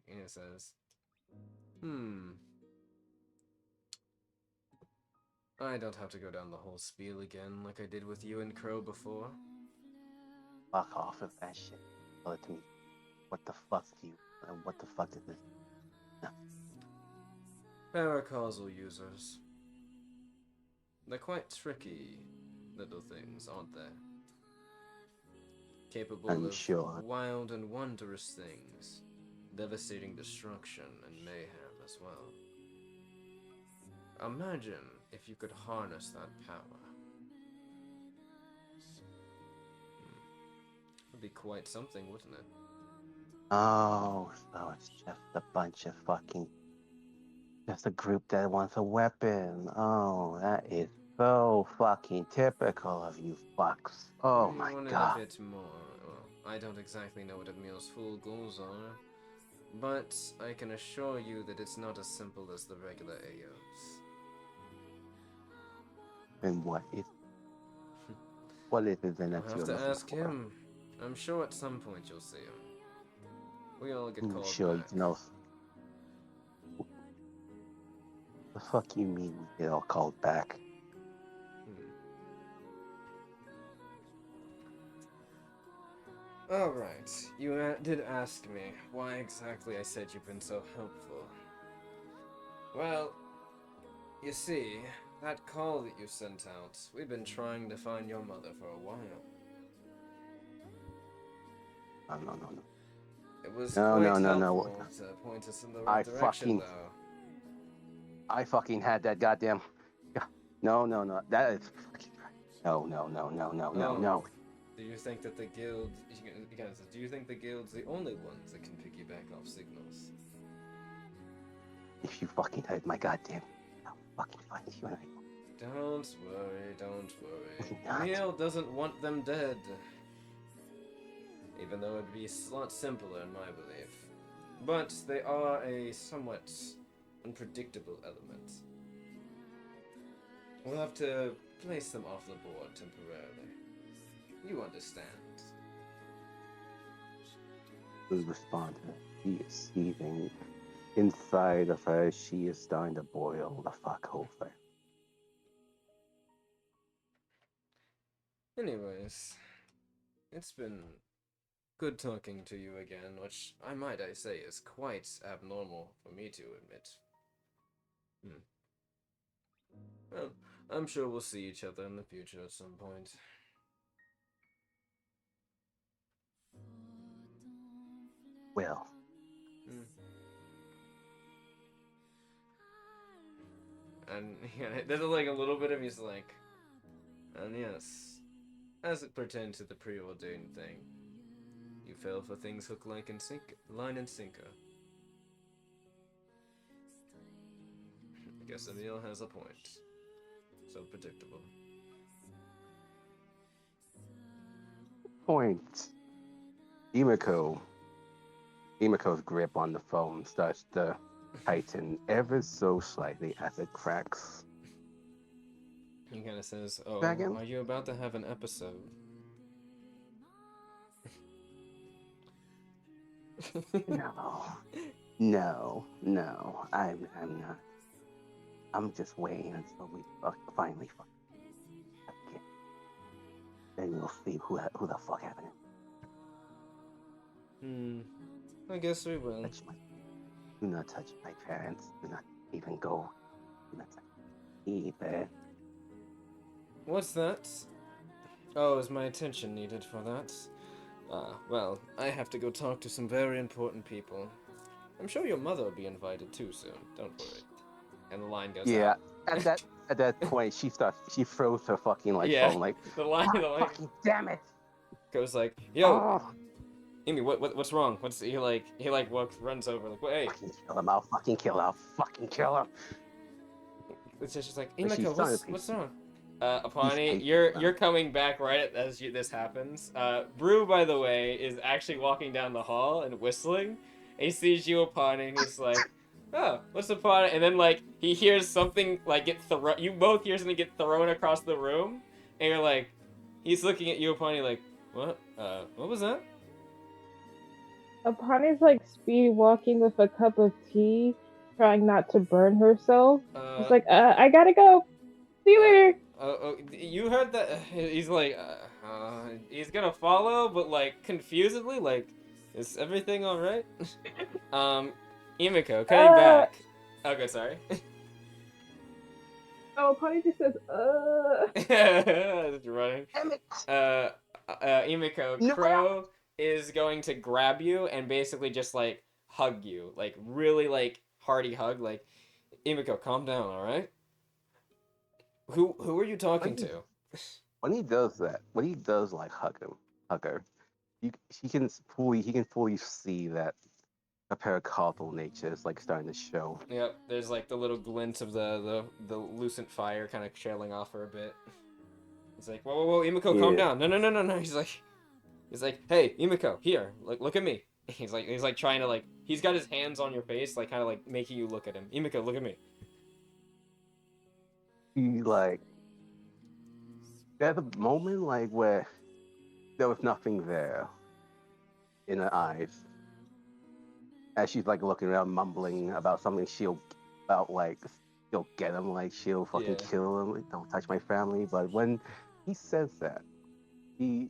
He says, I don't have to go down the whole spiel again like I did with you and Crow before. Fuck off with that shit. Tell it to me. What the fuck do you? What the fuck is this? No. Paracausal users. They're quite tricky little things, aren't they? Capable I'm of sure. wild and wondrous things, devastating destruction and mayhem as well. Imagine if you could harness that power. It'd be quite something, wouldn't it? Oh, so it's just a bunch of fucking. Just a group that wants a weapon. Oh, that is so fucking typical of you fucks. Oh We my wanted god. a bit more. Well, I don't exactly know what Emil's full goals are, but I can assure you that it's not as simple as the regular AOs. And what is it then that You'll have you're to looking ask for? him. I'm sure at some point you'll see him. We all get I'm called sure back. you know. The fuck you mean we get all called back? Alright, you did ask me why exactly I said you've been so helpful. Well, you see, that call that you sent out, we've been trying to find your mother for a while. No. It was No, quite no, no, no. helpful to point us in the right I direction, fucking- though. I fucking had that goddamn. No. That is fucking. No. Do you think that the guild... Do you think the guild's the only ones that can piggyback off signals? If you fucking heard my goddamn. I'll fucking find you and I. Don't worry. Not. Neil doesn't want them dead. Even though it'd be a lot simpler in my belief. But they are a somewhat unpredictable element. We'll have to place them off the board temporarily. You understand. Who's responding? She is seething. Inside of her, she is starting to boil the fuck over. Anyways, it's been good talking to you again, which I say is quite abnormal for me to admit. Well, I'm sure we'll see each other in the future at some point. Well, And yeah, there's like a little bit of he's like, and yes, as it pertains to the preordained thing, you fell for things hook, line and sinker. I guess Emil has a point. So predictable. point. Emiko's grip on the phone starts to tighten ever so slightly as it cracks. He kind of says, "Oh, Dragon? are you about to have an episode?" No, I'm not. I'm just waiting until we finally fuck again. Then you'll see who the fuck happened. I guess we will. Do not touch my parents. Do not even go. Do not touch me either. What's that? Oh, is my attention needed for that? Well, I have to go talk to some very important people. I'm sure your mother will be invited too soon. Don't worry. And the line goes out. At that point, she throws her fucking phone like. the line Fucking damn it! Goes like, "Yo, Oh. Amy, what's wrong? He runs over like, hey." I'll fucking kill him. It's just like, But she's Emiko, starting what's to- wrong? Apani, He's you're coming back right as this happens. Brew, by the way, is actually walking down the hall and whistling. He sees you, Apani, and he's like, "Oh, what's Apani?" And then he hears something get thrown. You both hear something get thrown across the room, and you're like, he's looking at you, Apani, like, what? What was that? Apani's speed walking with a cup of tea, trying not to burn herself. It's like, I gotta go. See you later. You heard that? He's like, he's gonna follow, but confusedly, is everything all right? Emiko, cutting back. Okay, sorry. Oh, Apani just says, You're running. Emiko, No. Crow is going to grab you and basically just hug you, really hearty hug, Emiko, calm down, all right? Who are you talking to? When he does that, hug her, he can fully see that a pericarpal nature is starting to show. Yep, there's the little glint of the lucent fire kind of trailing off her a bit. He's like, whoa, Emiko, calm down. No. He's like, hey, Emiko, here, look at me. He's trying to he's got his hands on your face, kind of making you look at him. Emiko, look at me. He there's a moment where there was nothing there in her eyes. As she's looking around, mumbling about something she'll get him, like she'll fucking Yeah. kill him. Like, don't touch my family. But when he says that, he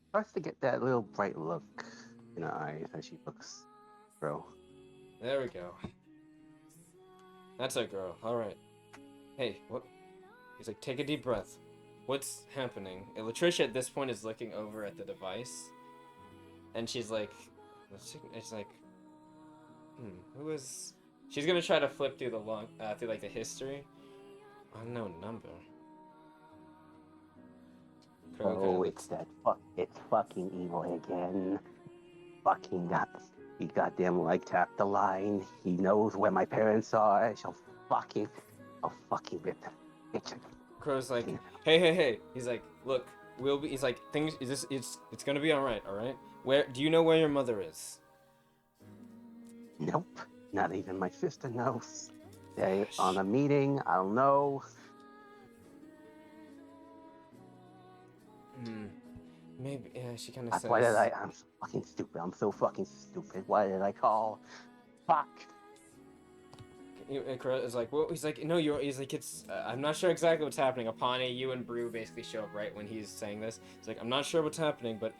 starts to get that little bright look in her eyes as she looks, bro. There we go. That's our girl. All right. Hey, what? He's like, take a deep breath. What's happening? And Latricia at this point is looking over at the device, and she's like, it's like, who is? She's gonna try to flip through through like the history. Unknown number. Oh, it's that it's fucking evil again. Fucking he goddamn like tapped the line. He knows where my parents are. I'll fucking rip them. Crow's like, hey. He's like, look, he's like, it's gonna be all right. Do you know where your mother is? Nope. Not even my sister knows. They on a meeting. I don't know. Maybe. Yeah, she kind of says. Why did I'm so fucking stupid. I'm so fucking stupid. Why did I call? Fuck. Crow is like, well, he's like, no, he's like, I'm not sure exactly what's happening. Apane, you and Brew basically show up right when he's saying this. He's like, I'm not sure what's happening, but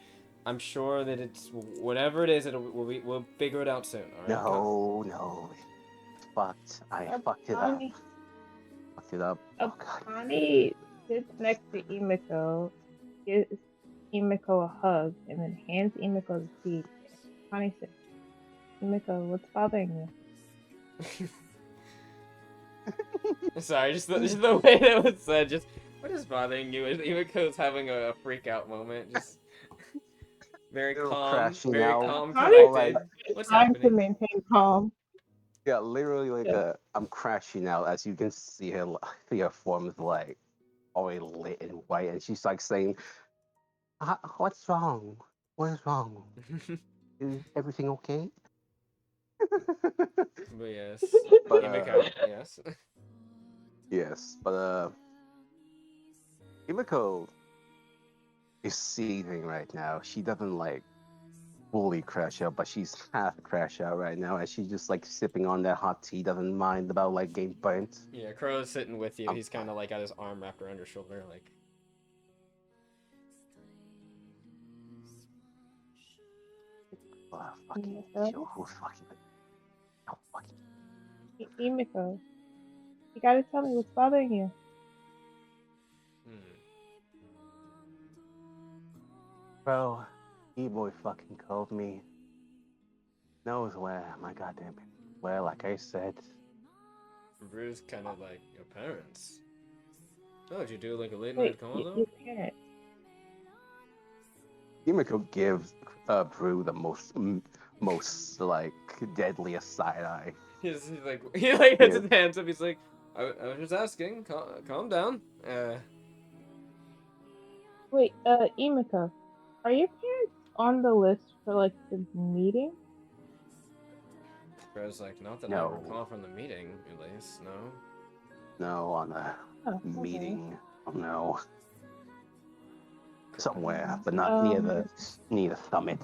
I'm sure that it's whatever it is. We'll figure it out soon. All right. No. Fucked. I fucked it up. Fucked it up. Oh, Apane sits next to Emiko, gives Emiko a hug, and then hands Emiko the seed. Apane says, Emiko, what's bothering you? Sorry, just the way that was said. Just what is bothering you? Emiko's having a freak out moment. Just very calm, collected. What's trying happening? to maintain calm. Yeah, literally like I'm crashing out. As you can see her form is like already lit and white, and she's like saying, "What's wrong? What is wrong? Is everything okay?" But yes, Emiko, yes. Yes, but Emiko is seething right now. She doesn't like fully crash out, but she's half crash out right now, and she's just like sipping on that hot tea. Doesn't mind about like getting burnt. Yeah, Crow's sitting with you. He's kind of like got his arm wrapped around her shoulder, like. Fucking who's fucking? Oh, fucking. Emiko, you gotta tell me what's bothering you. Bro, E-boy fucking called me. Knows where my goddamn. Well, like I said. Brew's kind of like your parents. Oh, did you do like a late night call though? Your parents. Emiko gives Brew the most like deadliest side eye. He's like he like has his hands up. He's like, I was just asking. Calm down. Wait, Emiko, are your parents on the list for like the meeting? Crow's like, not that I recall from the meeting, at least. No. No, on the meeting. Oh, no. Somewhere, but not near the summit.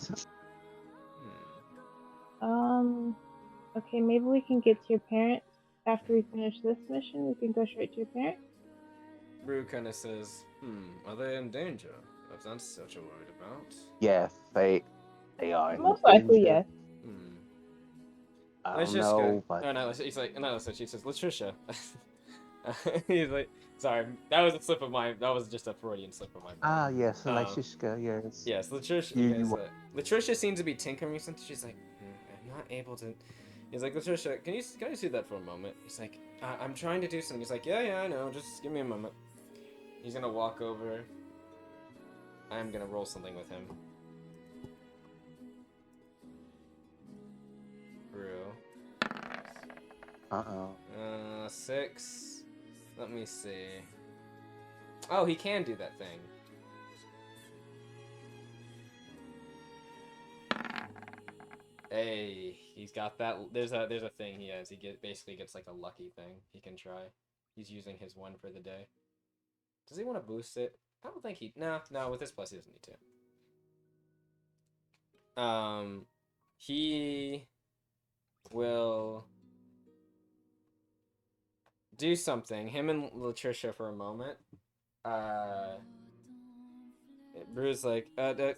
Okay, maybe we can get to your parents after we finish this mission. We can go straight to your parents. Brew kind of says, are they in danger? If that's what you're worried about. Yes, they are. Most likely, yes. I don't know, but... He's like, she says, Latricia. He's like, sorry, that was a slip of my, that was just a Freudian slip of my brain. Yes, Latricia, yes. Yes, Latricia, Latricia seems to be tinkering something. She's like, I'm not able to. He's like, Latricia, can you see that for a moment? He's like, I'm trying to do something. He's like, yeah, I know, just give me a moment. He's gonna walk over. I'm gonna roll something with him. Brew. 6. Let me see. Oh, he can do that thing. Hey, he's got that. There's a thing he has. He basically gets like a lucky thing he can try. He's using his 1 for the day. Does he want to boost it? I don't think he. No. With this plus, he doesn't need to. He will. do something. Him and Latricia for a moment. Brew's like,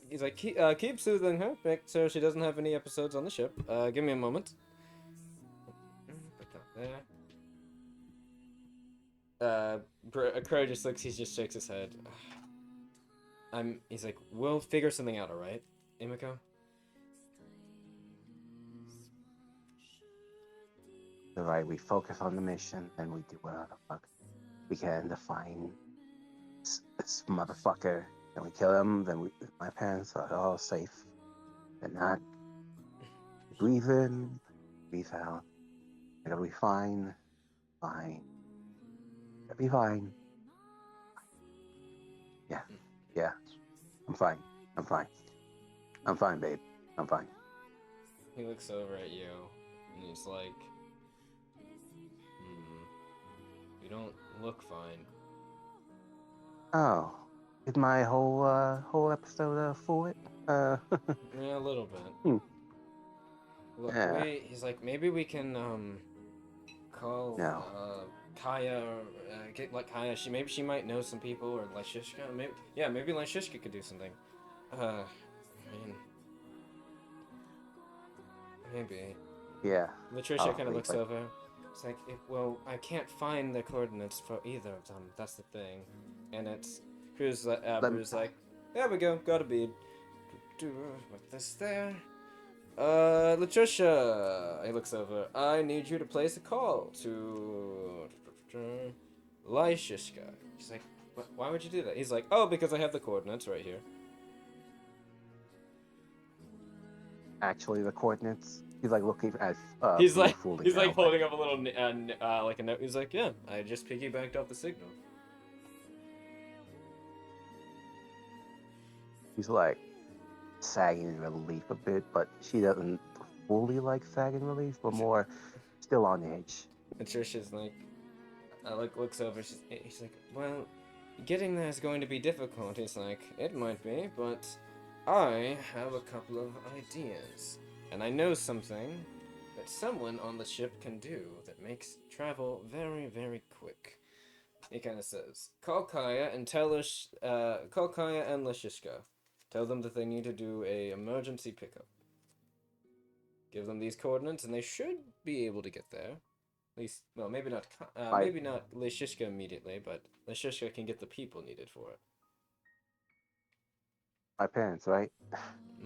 he's like, keep soothing her, make sure she doesn't have any episodes on the ship. Give me a moment. Put that there. Crow just looks, he just shakes his head. He's like, we'll figure something out, alright? Emiko? Alright, we focus on the mission, and we do whatever the fuck we can to find this motherfucker. Then we kill him, then my parents are all safe. They're not. Breathe in, breathe out. It'll be fine. Fine. It'll be fine. Yeah. I'm fine. I'm fine, babe. I'm fine. He looks over at you, and he's like, you don't look fine. Oh, did my whole episode fool it? Yeah, a little bit. Look, Yeah. he's like, maybe we can, call, No. Kaya, or, get, like, Kaya, maybe she might know some people, or Lyshishka, maybe Lyshishka could do something. I mean, maybe. Yeah. Latricia kind of Probably, looks but- over. It's like, well, I can't find the coordinates for either of them. That's the thing. And it's Bruce like, there we go, got a bead. Put this there. Latricia, he looks over. I need you to place a call to Lyshishka. She's like, why would you do that? He's like, oh, because I have the coordinates right here. Actually, the coordinates. He's like looking at. He's like fooling he's now, like holding up a little like a note. He's like, yeah, I just piggybacked off the signal. He's like sagging in relief a bit, but she doesn't fully like sagging relief, but more still on edge. And Trisha's like, looks over. He's like, well, getting there is going to be difficult. He's like, it might be, but I have a couple of ideas, and I know something that someone on the ship can do that makes travel very, very quick. He kind of says, call Kaya and call Kaya and Lyshishka. Tell them that they need to do a emergency pickup. Give them these coordinates, and they should be able to get there. At least, well, maybe not Lyshishka immediately, but Lyshishka can get the people needed for it. My parents, right?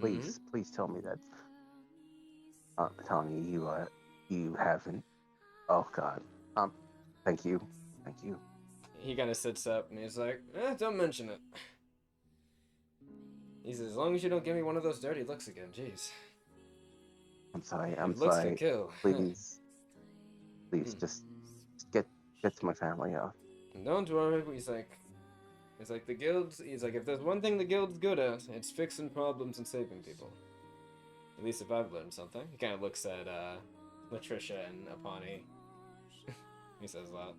Please tell me that. Tell me you haven't. Oh God. Thank you. He kind of sits up and he's like, don't mention it. He says, as long as you don't give me one of those dirty looks again, jeez. I'm sorry. Looks can kill. Please, just get to my family. Don't worry. He's like the guilds. He's like, if there's one thing the guild's good at, it's fixing problems and saving people. At least if I've learned something. He kind of looks at Latricia and Apani. He says that.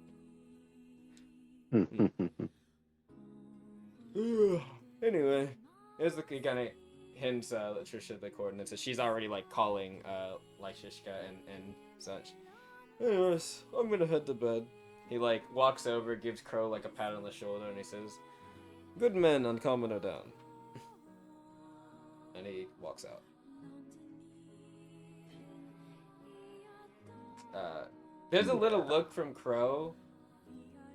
Anyway, he kind of hints Latricia the coordinates. She's already like calling Lyshishka and such. Anyways, I'm gonna head to bed. He like walks over, gives Crow like a pat on the shoulder, and he says, "Good men on Commodore down." And he walks out. There's a little look from Crow.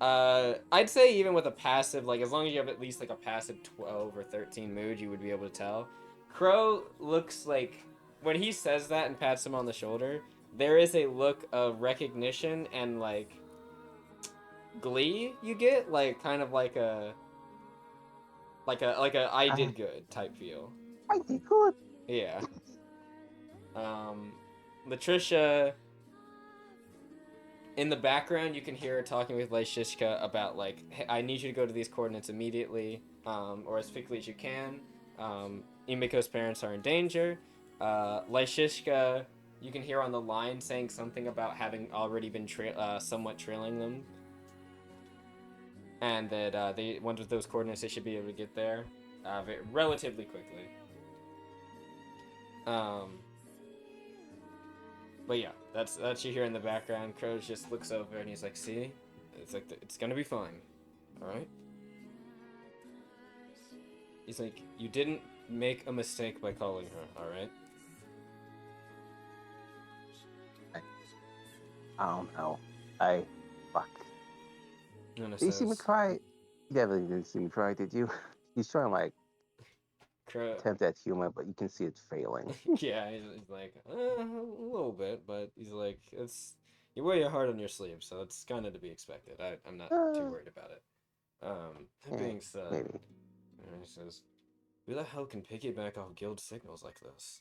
I'd say even with a passive, like as long as you have at least like a passive 12 or 13 mood, you would be able to tell. Crow looks like, when he says that and pats him on the shoulder, there is a look of recognition and like glee you get, like kind of like a I did good type feel. I did good. Yeah. Latricia, in the background, you can hear her talking with Lyshishka about, like, hey, I need you to go to these coordinates immediately, or as quickly as you can. Emiko's parents are in danger. Lyshishka, you can hear on the line saying something about having already been somewhat trailing them. And that they wanted those coordinates, they should be able to get there relatively quickly. But yeah, that's you hear in the background. Crow just looks over and he's like, see? It's like, it's gonna be fine. Alright? He's like, you didn't make a mistake by calling her, alright? I don't know. Fuck. And it Did you see me says, cry? You definitely didn't see me cry, did you? He's trying to like attempt at humor, but you can see it's failing. yeah, he's like, a little bit, but he's like, you wear your heart on your sleeve, so it's kind of to be expected. I'm not too worried about it. That being said, Maybe. he says, who the hell can piggyback off guild signals like this?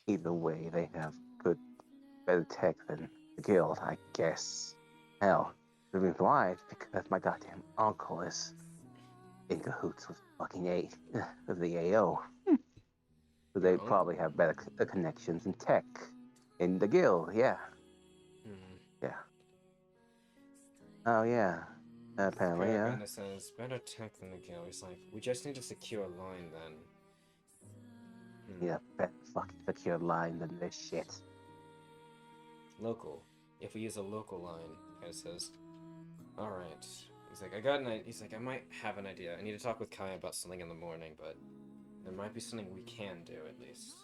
Either way, they have better tech than the guild, I guess. Hell, the reason why is because my goddamn uncle is in cahoots with fucking the AO. So Your they uncle? probably have better connections in tech. In the guild, yeah. Hmm. Yeah. Oh, yeah. Apparently, Kara yeah. kind of says, better tech than the guild. He's like, we just need a secure line then. Yeah, better fucking secure line than this shit. Local. If we use a local line, Kara says, alright. He's like, I got an idea. He's like, I might have an idea. I need to talk with Kai about something in the morning, but there might be something we can do, at least.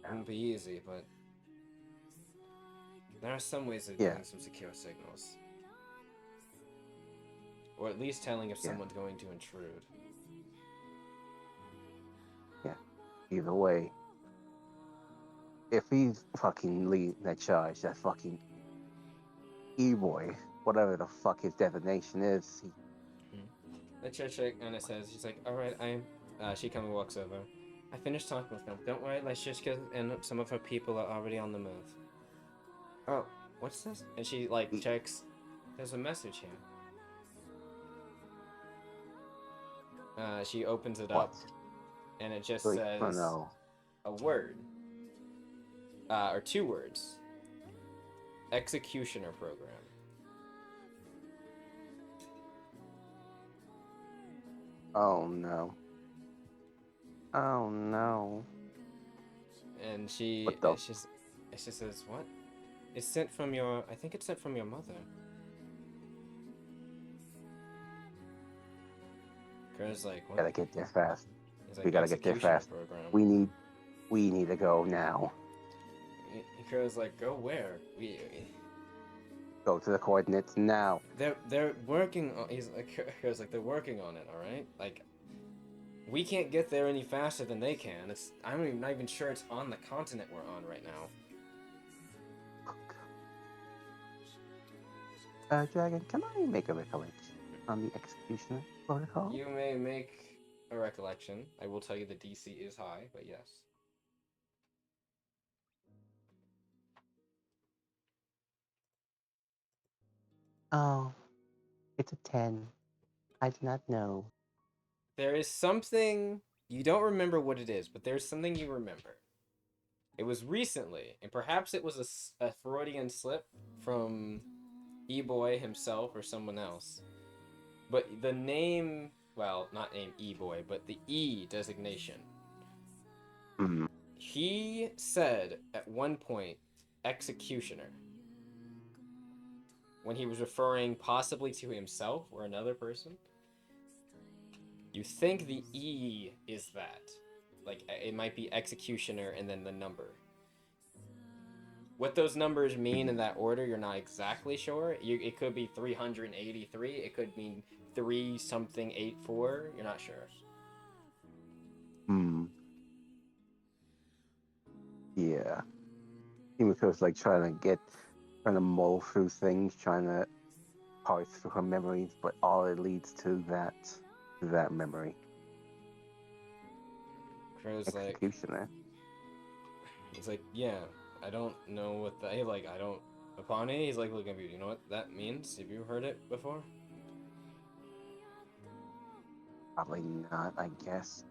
It won't be easy, but there are some ways of getting some secure signals. Or at least telling if someone's going to intrude. Yeah. Either way. If he's fucking leading that charge, that fucking E-boy, whatever the fuck his definition is, The chick and it says, she's like, alright, she comes and walks over. I finished talking with them. Don't worry, Lyshishka and some of her people are already on the move. Oh, what's this? And she, like, checks. There's a message here. She opens it up, and it just says a word. Or 2 words. Executioner program. Oh no. Oh no. And she says, what? It's sent from your, I think it's sent from your mother. Kara's like, what? Gotta get there fast. Like, we gotta get there fast. Program. We need to go now. Kara's like, go where? Go to the coordinates now. They're working on. Kara's like, they're working on it. All right, like, we can't get there any faster than they can. I'm not even sure it's on the continent we're on right now. Dragon, can I make a recollection on the executioner protocol? You may make a recollection. I will tell you the DC is high, but yes. Oh, it's a 10. I do not know. There is something, you don't remember what it is, but there's something you remember. It was recently, and perhaps it was a Freudian slip from E-Boy himself or someone else. But the name, well, not name E-Boy, but the E designation. Mm-hmm. He said at one point, executioner. When he was referring possibly to himself or another person. You think the E is that. Like, it might be executioner and then the number. What those numbers mean in that order, you're not exactly sure. It could be 383. It could mean 3-something-84. You're not sure. Yeah. Himiko's like trying to mull through things, trying to parse through her memories, but all it leads to that memory. Crow's executioner. He's like, yeah, I don't know what that. I don't. Upon it, he's like looking at you. You know what that means? Have you heard it before? Probably not, I guess.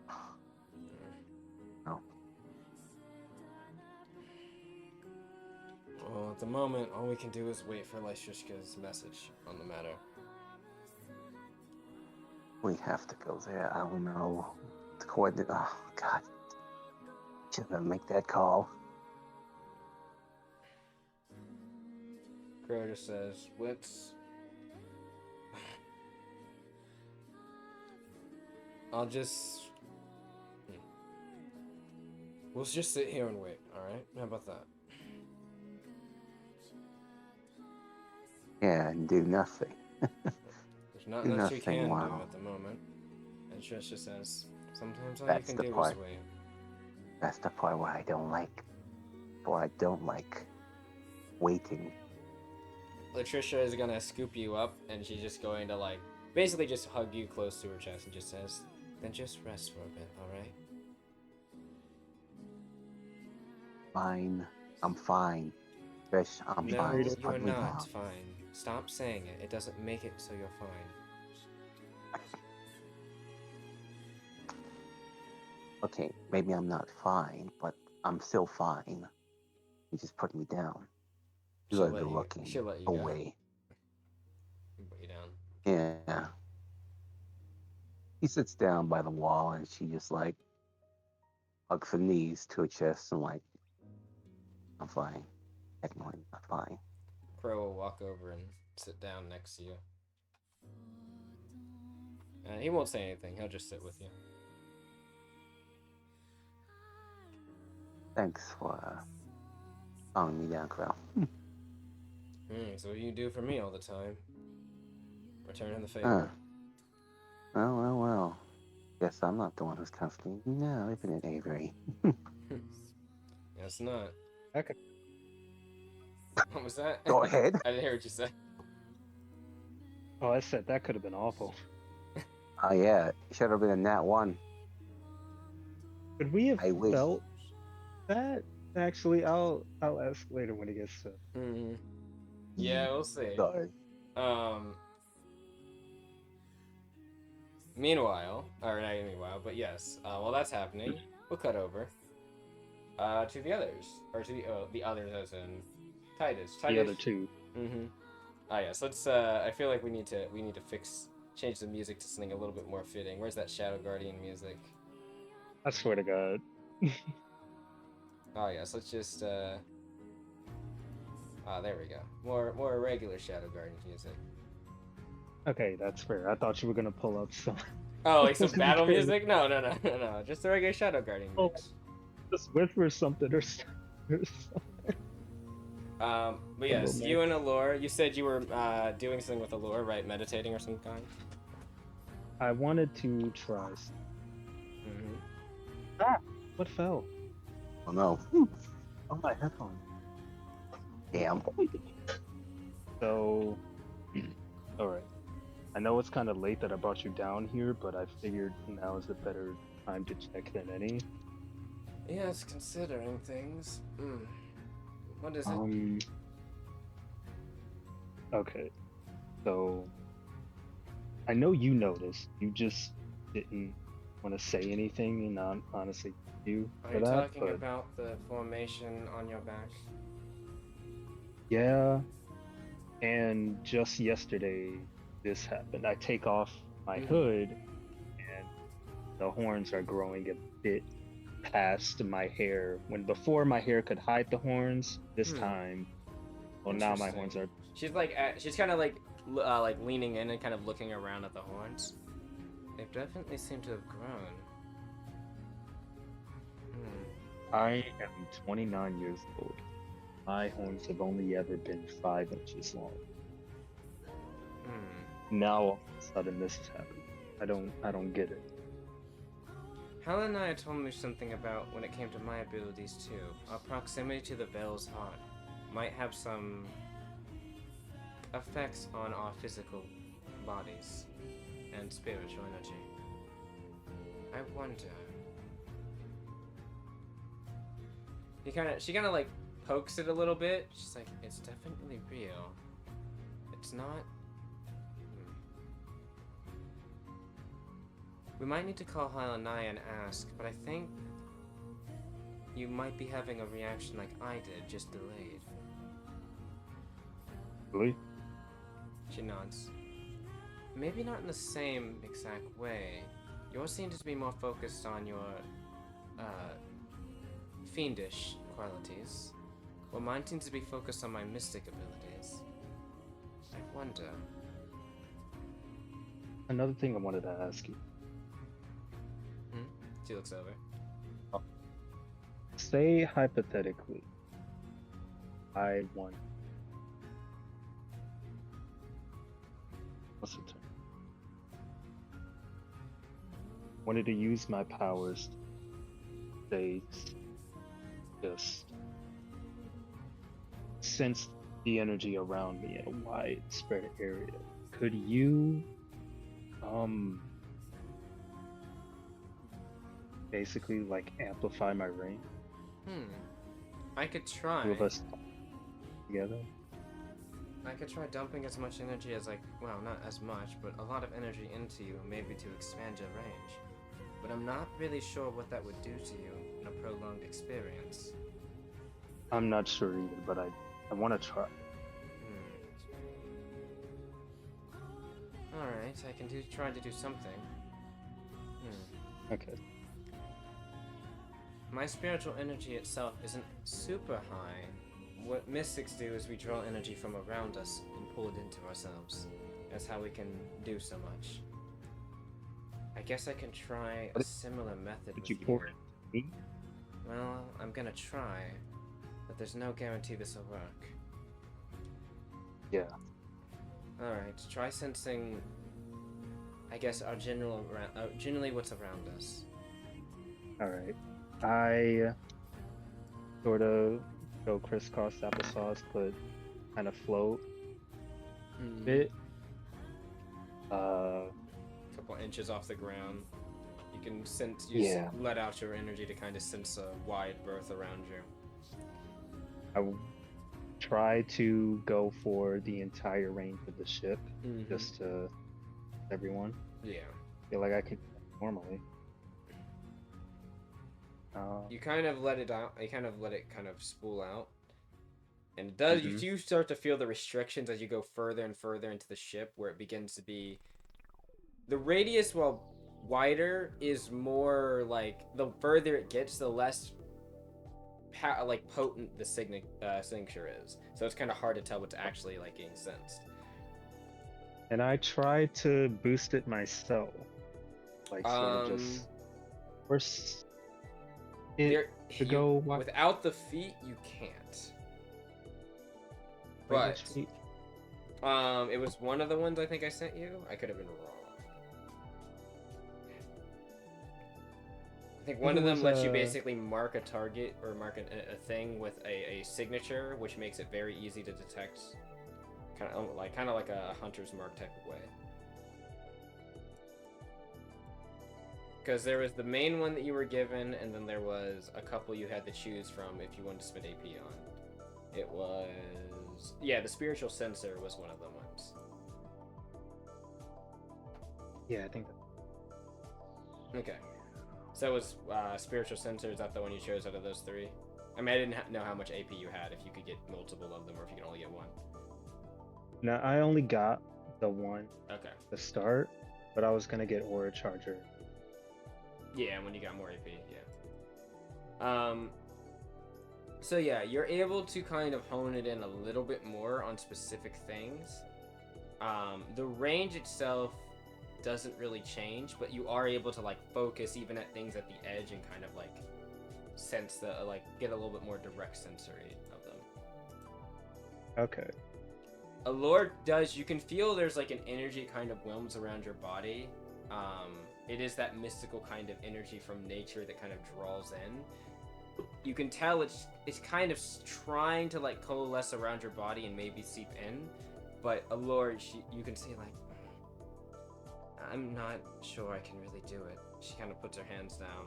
No. Well, at the moment, all we can do is wait for Lyshishka's message on the matter. We have to go there. I don't know. The coordinate. Oh, God. Should I make that call? Crow just says, "Let's." I'll just. We'll just sit here and wait. All right? How about that? Yeah, and do nothing. There's not Do much you nothing can do while- at the moment. And Trisha says, "Sometimes all That's you the can do part. is wait." That's the part where I don't like. Or I don't like waiting. Latricia is gonna scoop you up, and she's just going to like basically just hug you close to her chest and just says, "Then just rest for a bit, all right?" Fine. I'm fine. Trish, I'm No, fine. Just you're put me not down. fine. Stop saying it. It doesn't make it so you're fine. Okay, maybe I'm not fine, but I'm still fine. You just put me down. You She'll gotta let be you. looking She'll let you go. away. Put you down. Yeah. He sits down by the wall and she just like hugs her knees to her chest and like, I'm fine. Technically, I'm fine. Crow will walk over and sit down next to you. He won't say anything. He'll just sit with you. Thanks for calming me down, Crow. So what do you do for me all the time? Returning the favor. Well. Guess I'm not the one who's comforting you now, isn't it, Avery? Guess not. Okay. What was that? Go ahead. I didn't hear what you said. Oh, I said that could have been awful. Oh yeah, should have been a nat 1. Could we have I wish. felt that? Actually, I'll ask later when it gets to. Mm-hmm. Yeah, we'll see. Sorry. Meanwhile, or not meanwhile, but yes. While that's happening, we'll cut over to the others, or to the others as in Titus. The other two. Mm-hmm. Ah, yes. Let's. I feel like we need to change the music to something a little bit more fitting. Where's that Shadow Guardian music? I swear to God. Oh yes. Let's just. There we go. More regular Shadow Guardian music. Okay, that's fair. I thought you were gonna pull up some. Oh, like some battle music? No. Just the regular Shadow Guardian mix. Just whisper something or something. But yes, you and Allure, you said you were doing something with Allure, right? Meditating or some kind? I wanted to try. Mm-hmm. Ah, what fell? Oh no. Oh, my headphone. Damn. So, alright. I know it's kind of late that I brought you down here, but I figured now is a better time to check than any. Yes, considering things. What is it? Okay. So, I know you noticed. You just didn't want to say anything, and honestly, you Are for you that. talking But about the formation on your back? yeah, and just yesterday, this happened. I take off my hood, and the horns are growing a bit past my hair. When before my hair could hide the horns, this time, well, now my horns are. She's like, she's kind of like leaning in and kind of looking around at the horns. They definitely seem to have grown. I am 29 years old. My horns have only ever been 5 inches long. Now all of a sudden this is happening. I don't get it. Helen and I told me something about when it came to my abilities too. Our proximity to the Bell's heart might have some effects on our physical bodies and spiritual energy. I wonder. She kind of like pokes it a little bit. She's like, it's definitely real. It's not. We might need to call Halanai and ask, but I think you might be having a reaction like I did, just delayed. Really? She nods. Maybe not in the same exact way. Yours seems to be more focused on your, fiendish qualities, while mine seems to be focused on my mystic abilities. I wonder. Another thing I wanted to ask you. She looks over. Say hypothetically, I want. What's the term? Wanted to use my powers to say, just sense the energy around me in a widespread area. Could you basically like amplify my range? I could try. Two of us together? I could try dumping as much energy as well, not as much, but a lot of energy into you, maybe to expand your range. But I'm not really sure what that would do to you in a prolonged experience. I'm not sure either, but I want to try. Alright, I can try to do something. Okay. My spiritual energy itself isn't super high. What mystics do is we draw energy from around us and pull it into ourselves. That's how we can do so much. I guess I can try a similar method Did with you pour it into me? Well, I'm gonna try, but there's no guarantee this will work. Yeah. Alright, try sensing, I guess, our generally what's around us. Alright. I sort of go crisscross applesauce, but kind of float a bit. Couple inches off the ground. You can sense, let out your energy to kind of sense a wide berth around you. I try to go for the entire range of the ship, just to everyone. Yeah. Feel like I could normally. You kind of let it out. You kind of let it kind of spool out, and it does. You do start to feel the restrictions as you go further and further into the ship, where it begins to be. The radius, while wider, is more like the further it gets, the less potent the signature is. So it's kind of hard to tell what's actually getting sensed. And I try to boost it myself, sort of just force it to go. Without the feet, you can't. But it was one of the ones I think I sent you. I could have been wrong. I think one of them lets you basically mark a target or mark a thing with a signature, which makes it very easy to detect, kind of like a hunter's mark type of way. Because there was the main one that you were given, and then there was a couple you had to choose from if you wanted to spend AP on. It was the spiritual sensor was one of the ones. Yeah, I think. Okay. So it was spiritual sensor. Is that the one you chose out of those three? I mean, I didn't know how much AP you had, if you could get multiple of them, or if you could only get one. No, I only got the one. Okay. To start, but I was gonna get Aura Charger. Yeah, when you got more AP, yeah. So yeah, you're able to kind of hone it in a little bit more on specific things. The range itself doesn't really change, but you are able to focus even at things at the edge and kind of sense the get a little bit more direct sensory of them. Okay. Allure does, you can feel there's an energy kind of whelms around your body. It is that mystical kind of energy from nature that kind of draws in. You can tell it's kind of trying to coalesce around your body and maybe seep in, but Allure, you can see I'm not sure I can really do it. She kind of puts her hands down.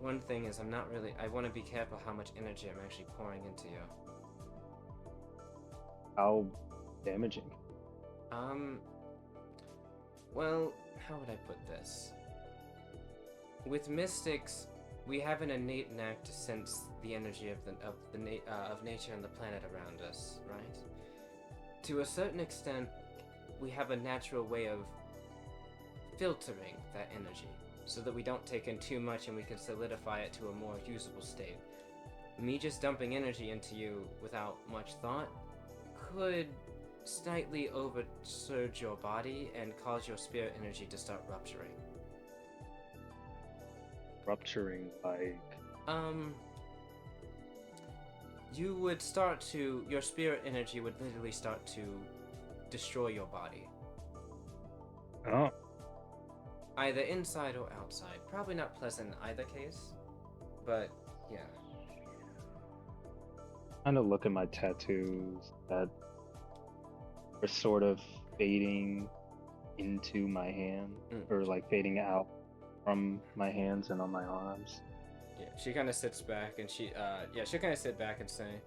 One thing is, I want to be careful how much energy I'm actually pouring into you. How damaging? Well, how would I put this? With mystics, we have an innate knack to sense the energy of nature and the planet around us, right? To a certain extent, we have a natural way of filtering that energy so that we don't take in too much and we can solidify it to a more usable state. me just dumping energy into you without much thought could slightly oversurge your body and cause your spirit energy to start rupturing. Rupturing, like. You would your spirit energy would literally start to destroy your body. Oh. Either inside or outside. Probably not pleasant in either case, but yeah. Kind of look at my tattoos that are sort of fading into my hand, or like fading out from my hands and on my arms. Yeah, she kind of sits back and she'll kind of sit back and say,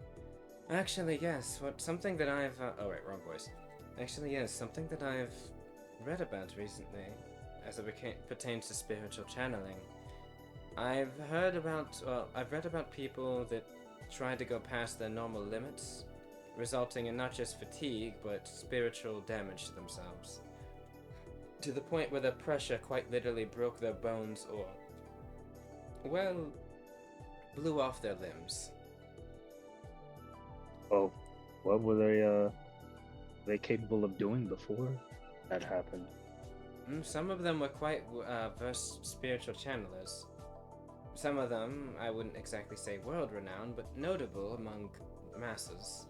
actually, yes, something that I've, oh wait, wrong voice. Actually, yes, something that I've read about recently, as it pertains to spiritual channeling. I've read about people that try to go past their normal limits, resulting in not just fatigue, but spiritual damage to themselves. To the point where the pressure quite literally broke their bones or, well, blew off their limbs. Well, what were they capable of doing before that happened? Some of them were quite versed spiritual channelers. Some of them, I wouldn't exactly say world-renowned, but notable among masses.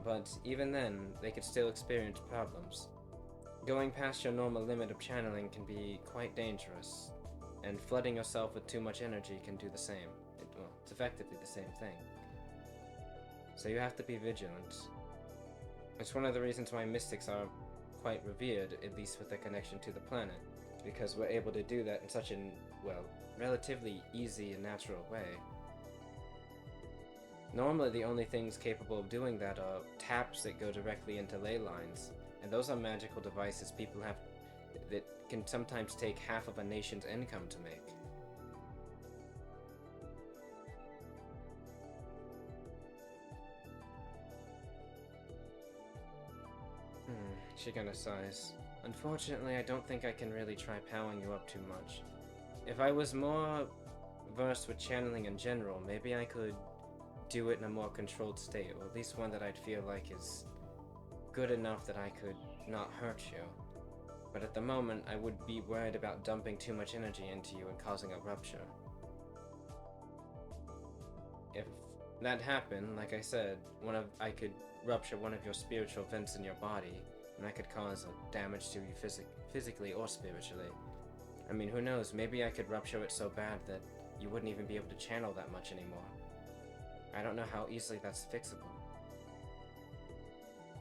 But even then, they could still experience problems. Going past your normal limit of channeling can be quite dangerous, and flooding yourself with too much energy can do the same. It's effectively the same thing. So you have to be vigilant. It's one of the reasons why mystics are quite revered, at least with their connection to the planet, because we're able to do that in such an, well, relatively easy and natural way. Normally the only things capable of doing that are taps that go directly into ley lines, and those are magical devices people have that can sometimes take half of a nation's income to make. She kinda sighs. Unfortunately, I don't think I can really try powering you up too much. If I was more versed with channeling in general, maybe I could do it in a more controlled state, or at least one that I'd feel like is good enough that I could not hurt you. But at the moment, I would be worried about dumping too much energy into you and causing a rupture. If that happened, like I said, I could rupture one of your spiritual vents in your body, and that could cause damage to you physically or spiritually. I mean, who knows, maybe I could rupture it so bad that you wouldn't even be able to channel that much anymore. I don't know how easily that's fixable.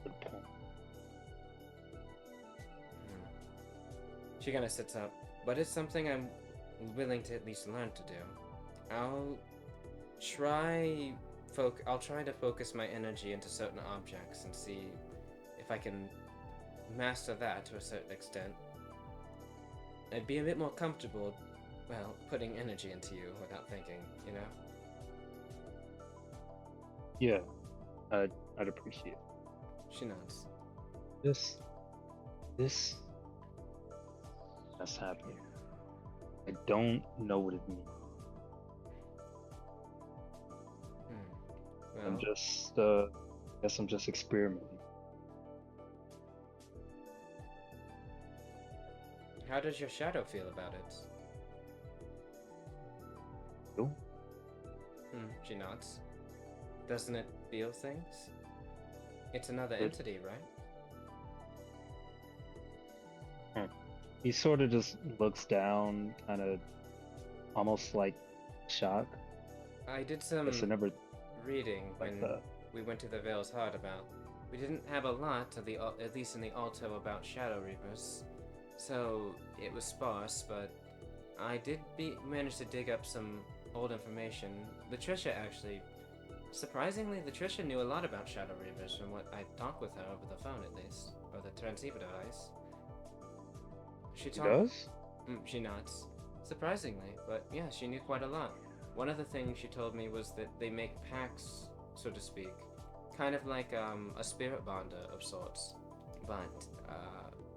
Good point. She kinda sits up, but it's something I'm willing to at least learn to do. I'll try to focus my energy into certain objects and see if I can master that to a certain extent. I'd be a bit more comfortable, well, putting energy into you without thinking, you know? Yeah, I'd appreciate it. She nods. That's happening. I don't know what it means. Well, I'm just, guess I'm just experimenting. how does your shadow feel about it? You? She nods. Doesn't it feel things? It's another entity, right? He sort of just looks down, kind of almost like shocked. I did some Guess I never reading like when that. we went to the Vale's Heart about. We didn't have a lot, at least in the alto, about Shadow Reapers, so it was sparse, but I did manage to dig up some old information. Latricia actually, surprisingly, Latricia knew a lot about Shadow Reapers from what I talked with her over the phone, at least, or the transceiver device. She does? She nods. Surprisingly, but yeah, she knew quite a lot. One of the things she told me was that they make pacts, so to speak, kind of like a spirit bonder of sorts, but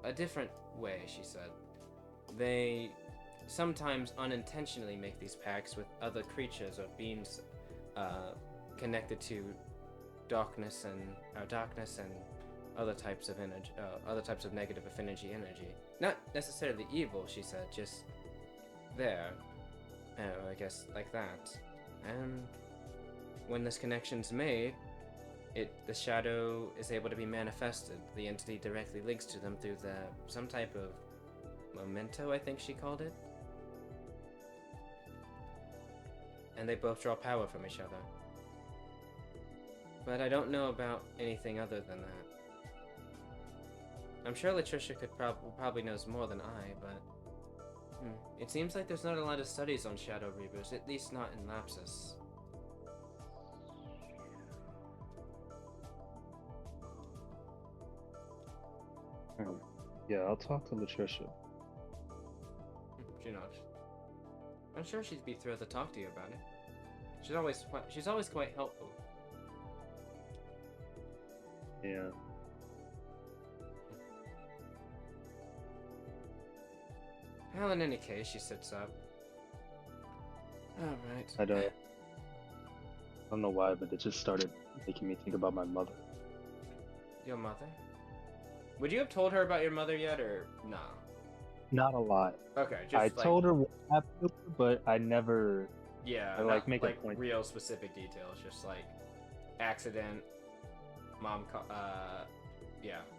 a different way, she said. They sometimes unintentionally make these pacts with other creatures or beings connected to darkness and other types of energy, other types of negative affinity energy. Not necessarily evil, she said, just there. I guess like that. And when this connection's made, the shadow is able to be manifested. The entity directly links to them through some type of memento, I think she called it. And they both draw power from each other. But I don't know about anything other than that. I'm sure Latricia probably knows more than I, but it seems like there's not a lot of studies on Shadow Reapers, at least not in Lapsus. Yeah, I'll talk to Latricia. She knows. I'm sure she'd be thrilled to talk to you about it. She's always quite helpful. Yeah. Well, in any case, she sits up. Alright. I don't know why, but it just started making me think about my mother. Your mother? Would you have told her about your mother yet, or nah? Not a lot. Okay, just I told her what happened to her, but I never. Yeah, I not, make a like point. real specific details, just like accident,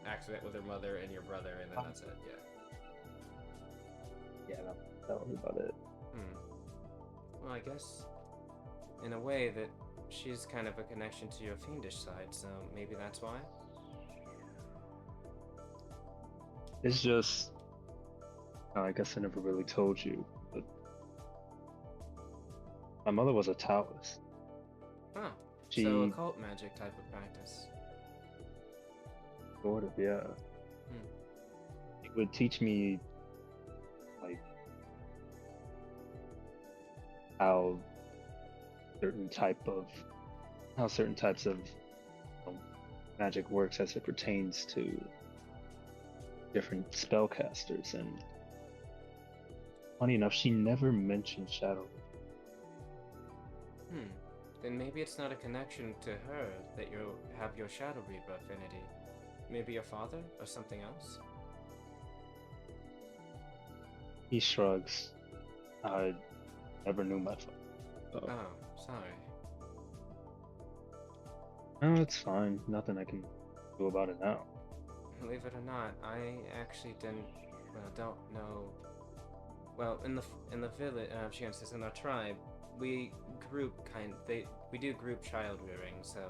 accident with her mother and your brother, and then that's it. Yeah, no, tell me about it. Well, I guess in a way that she's kind of a connection to your fiendish side, so maybe that's why. It's just. I guess I never really told you, but my mother was a Taoist. Huh. She So occult magic type of practice. sort of, yeah. It would teach me, like, how certain types of magic works as it pertains to different spellcasters. And funny enough, she never mentioned Shadow. Then maybe it's not a connection to her that you have your Shadow Reaper affinity. Maybe your father or something else? He shrugs. I never knew my father. So. Oh, sorry. No, it's fine. Nothing I can do about it now. Believe it or not, I actually don't know. Well, in the village, in our tribe, we do group child rearing, so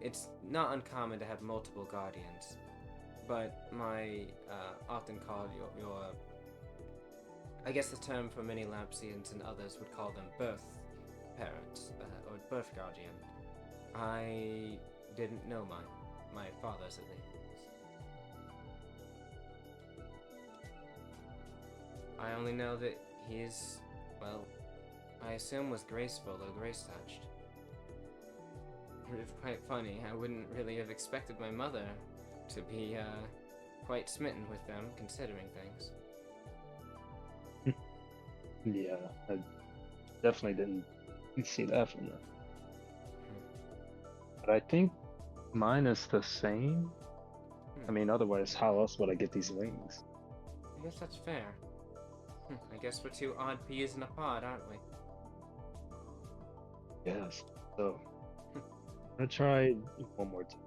it's not uncommon to have multiple guardians. But my often called your I guess the term for many Lapsians and others would call them birth parents or birth guardian. I didn't know my father's at least. I only know that he's, well, I assume was graceful or grace-touched. It's quite funny. I wouldn't really have expected my mother to be quite smitten with them, considering things. Yeah, I definitely didn't see that from her. But I think mine is the same. I mean, otherwise, how else would I get these wings? I guess that's fair. I guess we're two odd peas in a pod, aren't we? Yes. So, I'm gonna try one more time.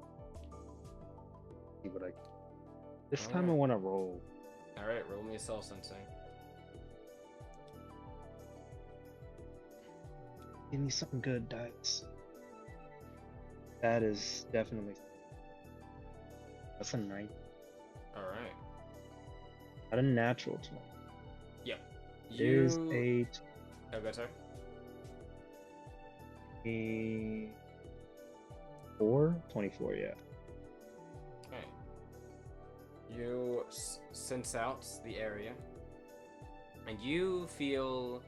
See what I can. This time I want to roll. Alright, roll me a soul sensing. Give me something good, dice. That is definitely. That's a 9. Alright. Not a natural 20. Yep. Is a Oh, go, sorry. 24, yeah. Okay. You sense out the area, and you feel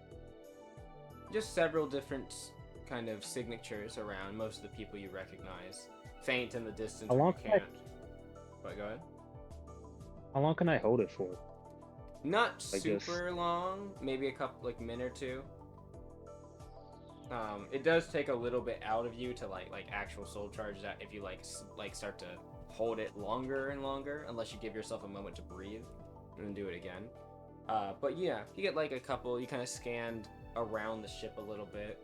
just several different kind of signatures around most of the people you recognize. Faint in the distance, How long you can't. But go ahead. How long can I hold it for? Not super long, maybe a couple, like minute or two. It does take a little bit out of you to like actual soul charge that if you like start to hold it longer and longer, unless you give yourself a moment to breathe and then do it again. But yeah, you get like a couple. You kind of scanned around the ship a little bit.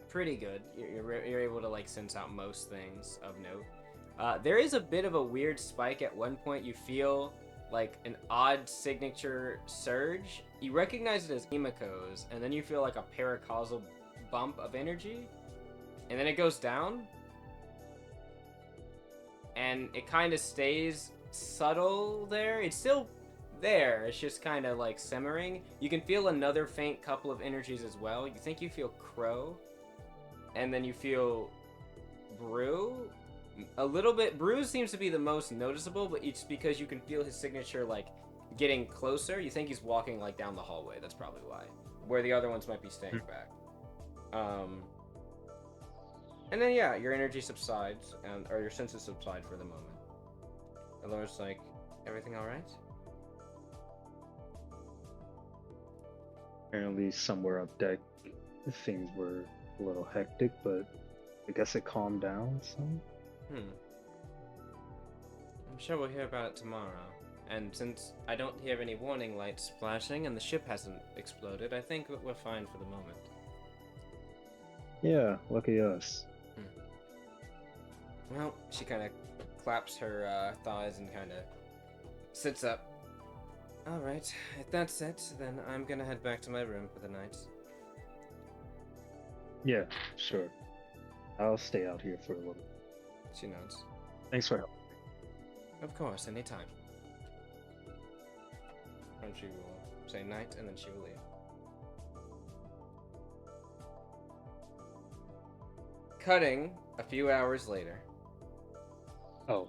Pretty good. You're able to like sense out most things of note. There is a bit of a weird spike at one point. You feel like an odd signature surge. You recognize it as Emiko's, and then you feel like a paracausal bump of energy, and then it goes down, and it kind of stays subtle there. It's still there. It's just kind of like simmering. You can feel another faint couple of energies as well. You think you feel Crow, and then you feel Brew. A little bit. Brew seems to be the most noticeable, but it's because you can feel his signature like getting closer. You think he's walking like down the hallway. That's probably why. Where the other ones might be staying back. And then yeah, your energy subsides, or your senses subside for the moment. Alora's like, everything all right? Apparently, somewhere up deck, things were a little hectic, but I guess it calmed down some. I'm sure we'll hear about it tomorrow. And since I don't hear any warning lights flashing and the ship hasn't exploded, I think we're fine for the moment. Yeah, lucky us. Well, she kind of claps her thighs and kind of sits up. Alright, if that's it, then I'm gonna head back to my room for the night. Yeah, sure. I'll stay out here for a little. She nods. Thanks for help. Of course, anytime. And she will say night, and then she will leave. Cutting a few hours later. Oh.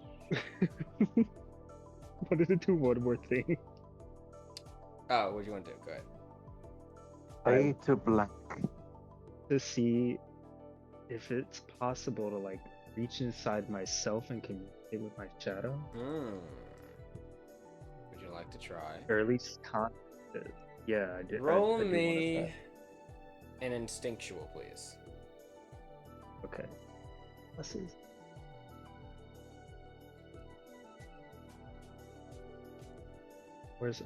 Wanted to do one more thing. Oh, what do you want to do? Go ahead. Fade to black. To see if it's possible to like reach inside myself and communicate with my shadow. Would you like to try? Or at least contact it. Yeah, I did. Roll I do me want an instinctual, please. that. Okay. Let's see. Where's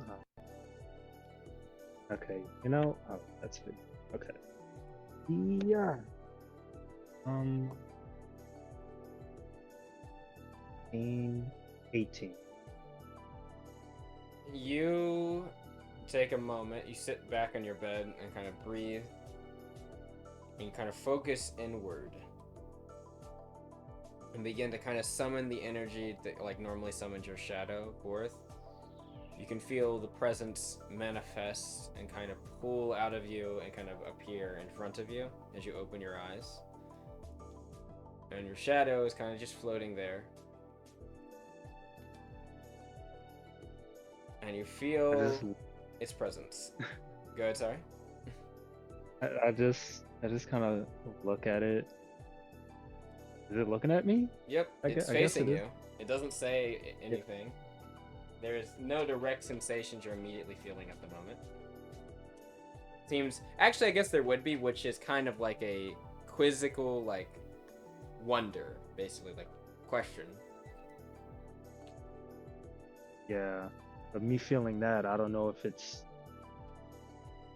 okay, you know, oh, that's good. Okay. Yeah. 18. You take a moment, you sit back on your bed and kind of breathe. And you kind of focus inward. And begin to kind of summon the energy that like normally summons your shadow forth. You can feel the presence manifest and kind of pull out of you and kind of appear in front of you as you open your eyes. And your shadow is kind of just floating there. And you feel its presence. Go ahead, sorry. I just kind of look at it. Is it looking at me? Yep, I it's guess facing it is. you. It doesn't say anything. There is no direct sensations you're immediately feeling at the moment. Seems... Actually, I guess there would be, which is kind of like a quizzical, like, wonder, basically, like, question. Yeah. But me feeling that, I don't know if it's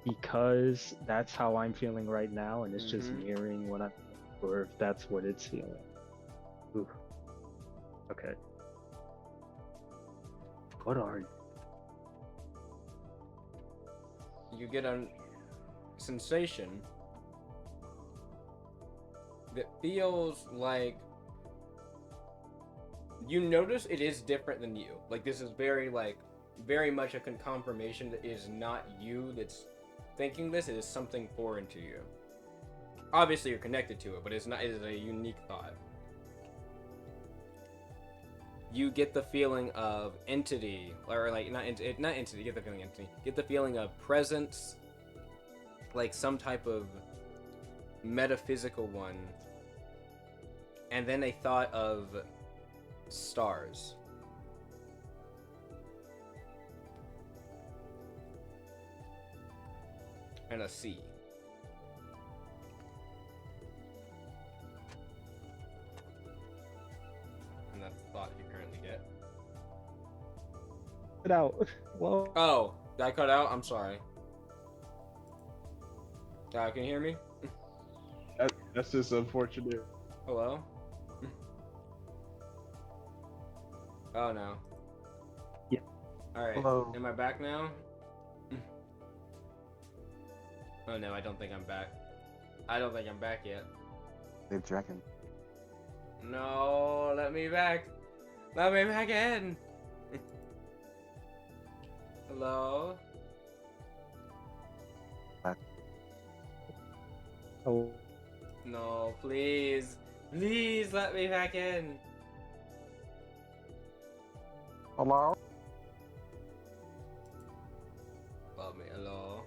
because that's how I'm feeling right now and it's just mirroring what I'm, or if that's what it's feeling. Ooh. Okay. What are you? You get a sensation that feels like you notice it is different than you. Like this is very much a confirmation that it is not you that's thinking this. It is something foreign to you. Obviously you're connected to it, but it's not. It is a unique thought. You get the feeling of entity, or like not entity. Get the feeling entity. Get the feeling of presence, like some type of metaphysical one, and then a thought of stars. And a sea. that's the thought you currently get. Get out. Well, Oh, did I cut out? I'm sorry. Can you hear me? That's just unfortunate. Hello? Oh no. Yeah. Alright. Hello. Am I back now? Oh no, I don't think I'm back. I don't think I'm back yet. Big dragon. No, let me back. Let me back in. Hello? oh, No, please. Please let me back in. Hello? Love me. Hello?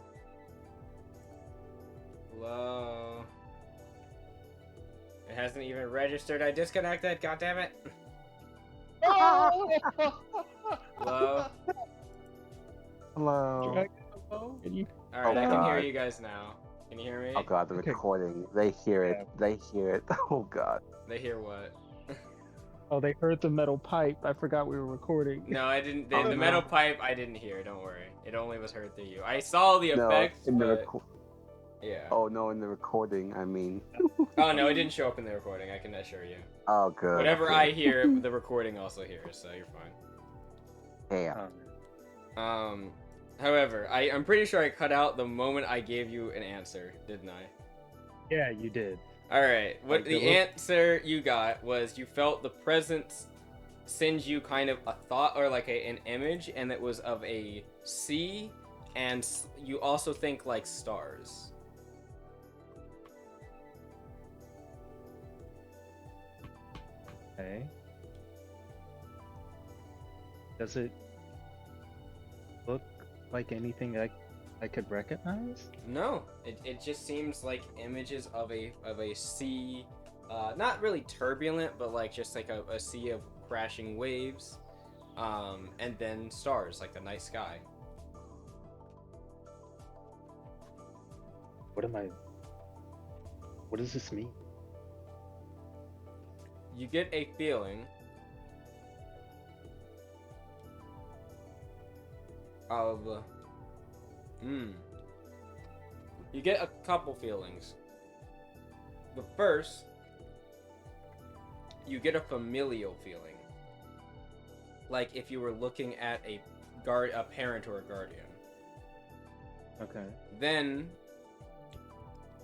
Hello? It hasn't even registered. I disconnected. God damn it. Hello? Hello? Dragon, hello? Can you? Alright, Oh, I can hear God. you guys now. Can you hear me? Oh god, the Okay. recording. They hear it. They hear it. Oh god. They hear what? Oh, they heard the metal pipe. I forgot we were recording. No, I didn't. Oh, The no. metal pipe, I didn't hear. Don't worry. It only was heard through you. I saw the No, effects, in the but yeah. Oh no, in the recording, I mean. Oh no, it didn't show up in the recording. I can assure you. Oh good. Whatever okay. I hear, the recording also hears, so you're fine. Yeah. However, I'm pretty sure I cut out the moment I gave you an answer, didn't I? Yeah, you did. Alright, what Like, the it looked- answer you got was you felt the presence sends you kind of a thought or like an image, and it was of a sea, and you also think like stars. Okay. Does it look like anything I could recognize? No, it just seems like images of a sea, not really turbulent, but like just like a sea of crashing waves, and then stars, like the night sky. What does this mean? You get a feeling of, you get a couple feelings. The first, you get a familial feeling. Like if you were looking at a parent or a guardian. Okay. Then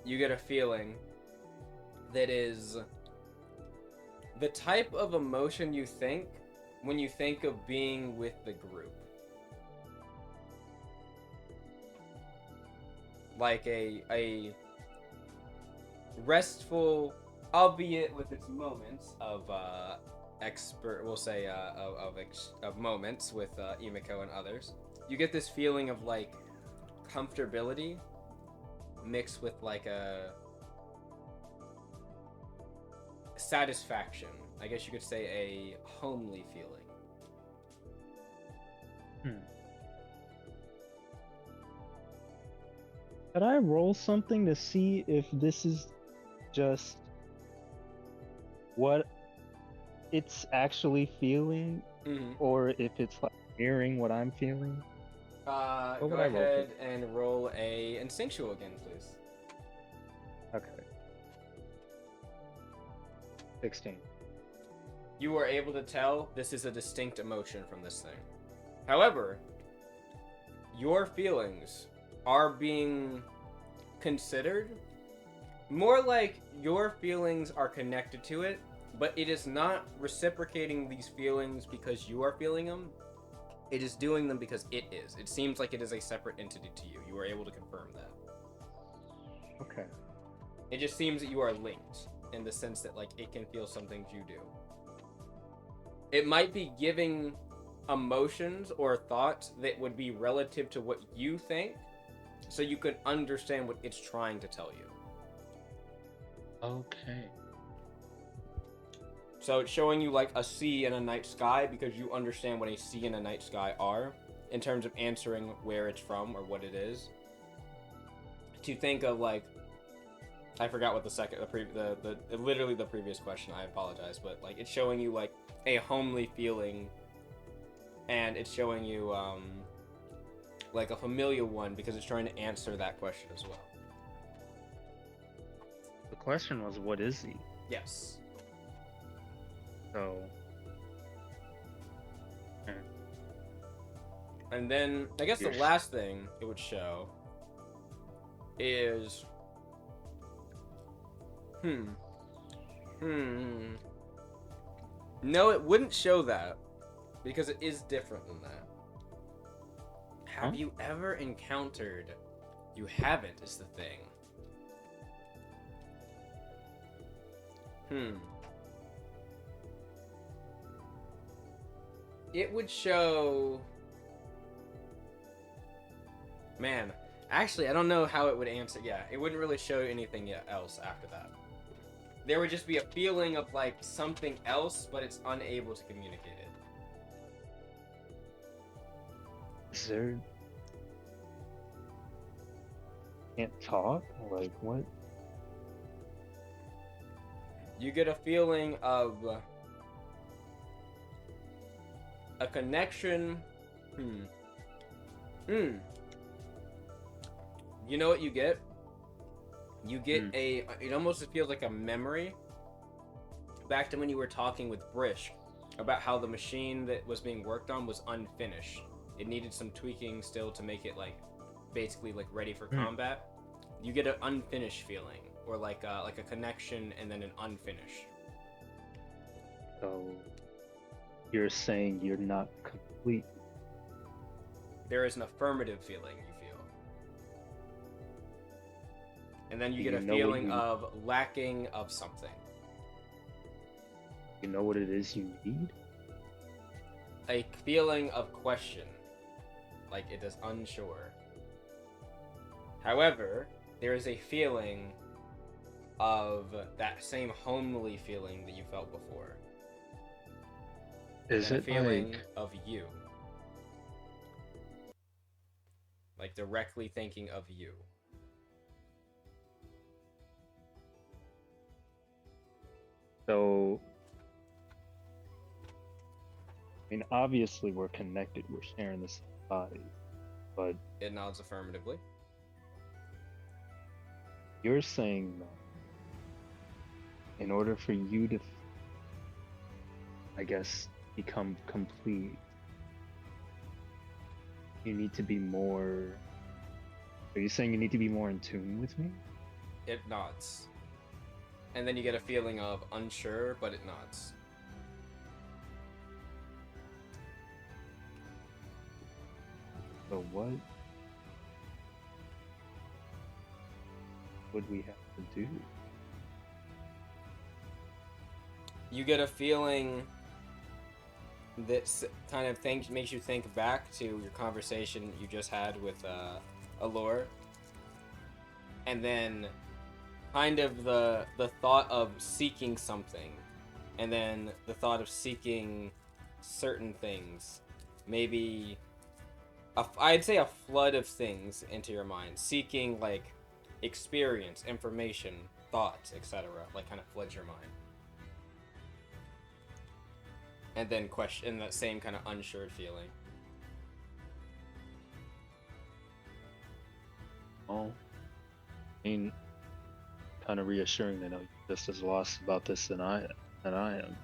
you get a feeling that is the type of emotion you think when you think of being with the group. Like a restful, albeit with its moments of of moments with Emiko and others. You get this feeling of like comfortability mixed with like a satisfaction. I guess you could say a homely feeling. Could I roll something to see if this is just what it's actually feeling, or if it's like mirroring what I'm feeling? Go would I roll ahead and roll a instinctual again, please. Okay. 16. You were able to tell this is a distinct emotion from this thing. However, your feelings are being considered more like your feelings are connected to it, but it is not reciprocating these feelings because you are feeling them. It is doing them because it is. It seems like it is a separate entity to you. You were able to confirm that. Okay. It just seems that you are linked in the sense that like it can feel some things you do. It might be giving emotions or thoughts that would be relative to what you think, so you could understand what it's trying to tell you. Okay. So it's showing you like a sea and a night sky because you understand what a sea and a night sky are in terms of answering where it's from or what it is. To think of like I forgot what literally the previous question. I apologize, but like it's showing you like a homely feeling, and it's showing you like a familial one because it's trying to answer that question as well. The question was, what is he? Yes. So. And then I guess the last thing it would show is No, it wouldn't show that because it is different than that. Have you ever encountered? You haven't is the thing. It would show. Man, actually, I don't know how it would answer. Yeah, it wouldn't really show anything else after that. There would just be a feeling of like something else, but it's unable to communicate it. Is there? Can't talk? Like what? You get a feeling of a connection. You know what you get? You get it almost feels like a memory back to when you were talking with Brish about how the machine that was being worked on was unfinished. It needed some tweaking still to make it like basically like ready for combat. You get an unfinished feeling, or like a connection and then an unfinished. So you're saying you're not complete. There is an affirmative feeling you feel. And then you get a feeling of lacking of something. You know what it is you need? A feeling of question. Like it is unsure. However, there is a feeling of that same homely feeling that you felt before. Is it a feeling like of you? Like directly thinking of you. So? I mean, obviously we're connected. We're sharing this body, but it nods affirmatively. You're saying that in order for you to, I guess, become complete, you need to be more. Are you saying you need to be more in tune with me? It nods. And then you get a feeling of unsure, but it nods. So what would we have to do? You get a feeling that kind of makes you think back to your conversation you just had with Allure. And then kind of the thought of seeking something. And then the thought of seeking certain things. Maybe I'd say a flood of things into your mind, seeking like experience, information, thoughts, etc. Like kind of floods your mind, and then question that same kind of unsure feeling. Oh, I mean, kind of reassuring to know you're just as lost about this than I am.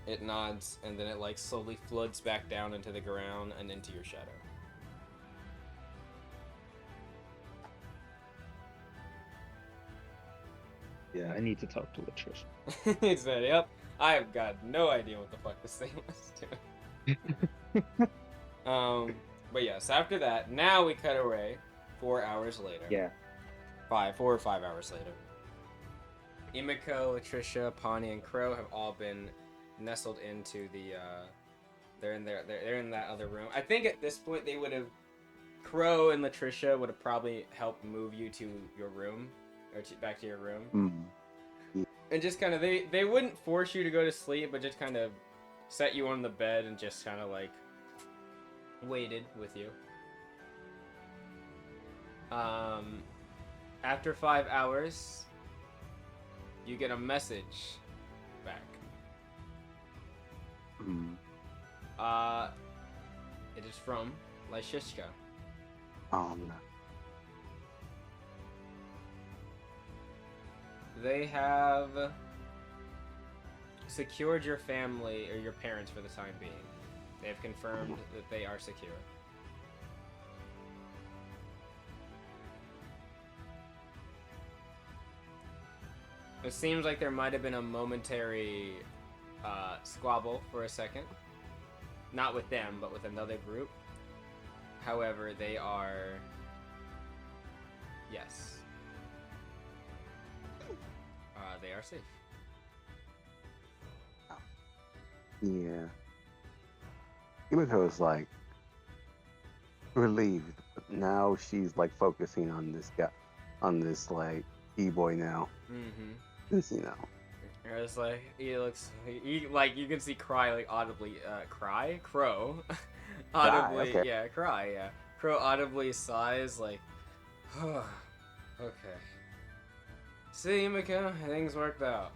It nods, and then it like slowly floods back down into the ground and into your shadow. Yeah. I need to talk to Latricia. He said, "Yep, I've got no idea what the fuck this thing was doing." But yes, after that, now we cut away 4 hours later. Yeah. 4 or 5 hours later. Imiko, Latricia, Pawnee, and Crow have all been nestled into the they're in that other room. I think at this point they would have Crow and Latricia would have probably helped move you to your room or back to your room. And just kind of they wouldn't force you to go to sleep, but just kind of set you on the bed and just kind of like After 5 hours, you get a message back. Hmm. It is from Lyshishka. Oh no. They have secured your family or your parents for the time being. They have confirmed that they are secure. It seems like there might have been a momentary squabble for a second. Not with them, but with another group. However, they are... Yes. They are safe. Yeah. Yumiko is like relieved, but now she's like focusing on this guy, on this like e-boy now. Mm-hmm. Since you know. It's like he looks, like you can see Cry like audibly, Crow, audibly, okay. yeah, Cry, yeah, Crow audibly sighs like, oh, okay. See, Yumiko, things worked out.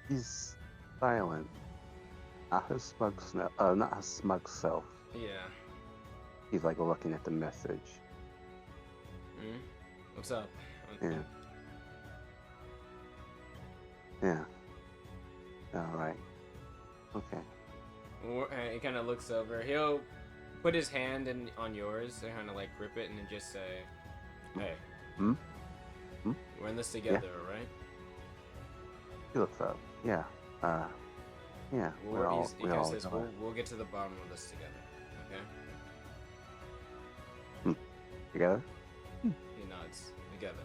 He's silent. Not his smug, not his smug self. Yeah. He's like looking at the message. What's up? Yeah. Yeah. All right. Okay. He kind of looks over. He'll put his hand on yours and kind of like grip it and then just say, "Hey, we're in this together, Yeah. right?" He looks up. Yeah. Yeah. He kind of says, "We'll get to the bottom of this together." Okay. Together? He nods. Together.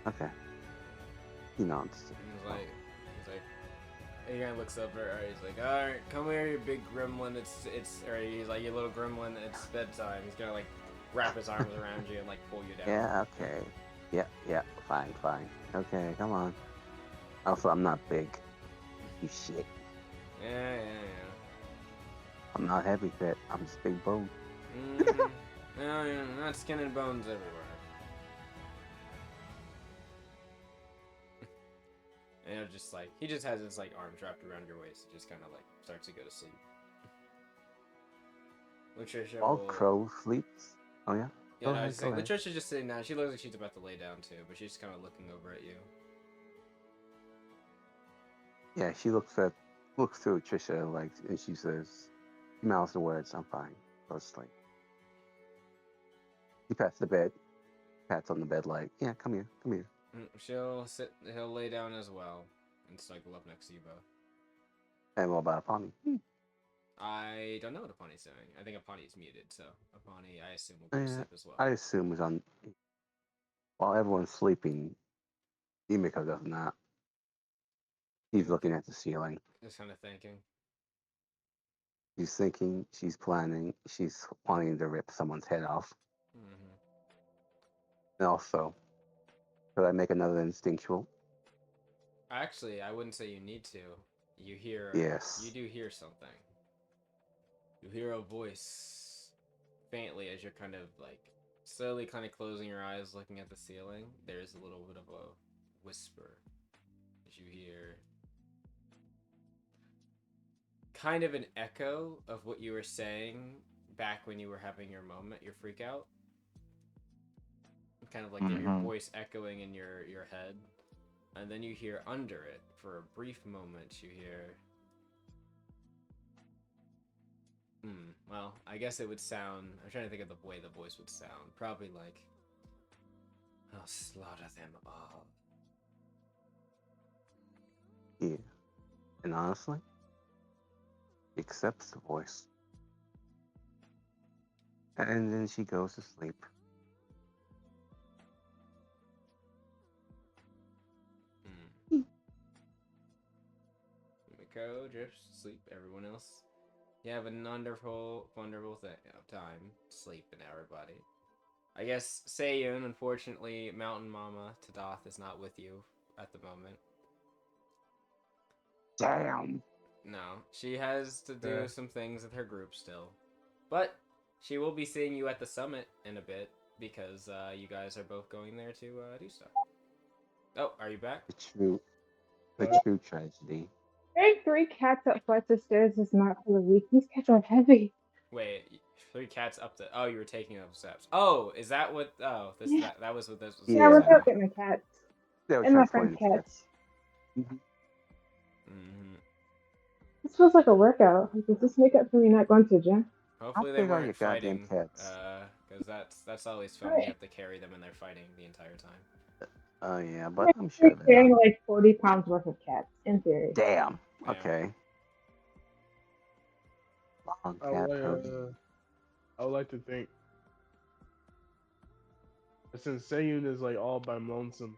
Okay. He nods. He's like, he kind of looks over. Alright, he's like, all right, come here, you big gremlin. Alright, he's like, you little gremlin. It's bedtime. He's gonna like wrap his arms around you and like pull you down. Yeah. Okay. Yeah. Fine. Okay. Come on. Also, I'm not big. You shit. Yeah. I'm not heavy fit. I'm just big bone. No, you're not skin and bones everywhere. And it'll just like, he just has his like arms wrapped around your waist. Just kind of like starts to go to sleep. Latricia All will... Crow sleeps. Oh yeah. Yeah, no, I was Go saying, ahead. Latricia's just sitting down. She looks like she's about to lay down too, but she's kind of looking over at you. Yeah, she looks through Trisha like, and she says, she mouths the words, "I'm fine. Go to sleep." He pats the bed. Pats on the bed like, "Yeah, come here. He'll lay down as well and snuggle up next to you both. And what about Apani? I don't know what Apani's doing. I think Apani's muted, so Apani, I assume, will go to sleep as well. I assume is on. While everyone's sleeping, Emiko does not. He's looking at the ceiling. Just kind of thinking. She's thinking. She's planning. She's wanting to rip someone's head off. And also, could I make another instinctual? Actually, I wouldn't say you need to. You hear... Yes. You do hear something. You hear a voice faintly as you're kind of like slowly kind of closing your eyes looking at the ceiling. There's a little bit of a whisper as you hear kind of an echo of what you were saying back when you were having your moment, your freak out. Kind of like your voice echoing in your head. And then you hear under it, for a brief moment, you hear... well, I guess it would sound... I'm trying to think of the way the voice would sound. Probably like... I'll slaughter them all. Yeah. And honestly, he accepts the voice. And then she goes to sleep. Miko drifts to sleep. Everyone else, you have a wonderful time sleeping, everybody. I guess Seiyun, unfortunately, Mountain Mama Tadath is not with you at the moment. Damn. No, she has to do some things with her group still. But she will be seeing you at the summit in a bit because you guys are both going there to do stuff. Oh, are you back? The true tragedy. Carrying 3 cats up flights of stairs is not for the weak. These cats are heavy. Wait, 3 cats up the. Oh, you were taking up steps. Oh, is that what? Oh, this Yeah. that was what this was. Yeah, Yeah. we're out getting my cats. They were And my friend's transporting cats. Mhm. Mm-hmm. This feels like a workout. Does this make up for me not going to the gym? Hopefully How they big are your weren't goddamn fighting, cats? because that's always fun when you Right. have to carry them and they're fighting the entire time. Oh yeah, but I'm I'm sure they're carrying not. like 40 pounds worth of cats, in theory. Damn. Yeah. Okay. Long I cat would, herding. I would like to think that since Seiyun is like all by lonesome,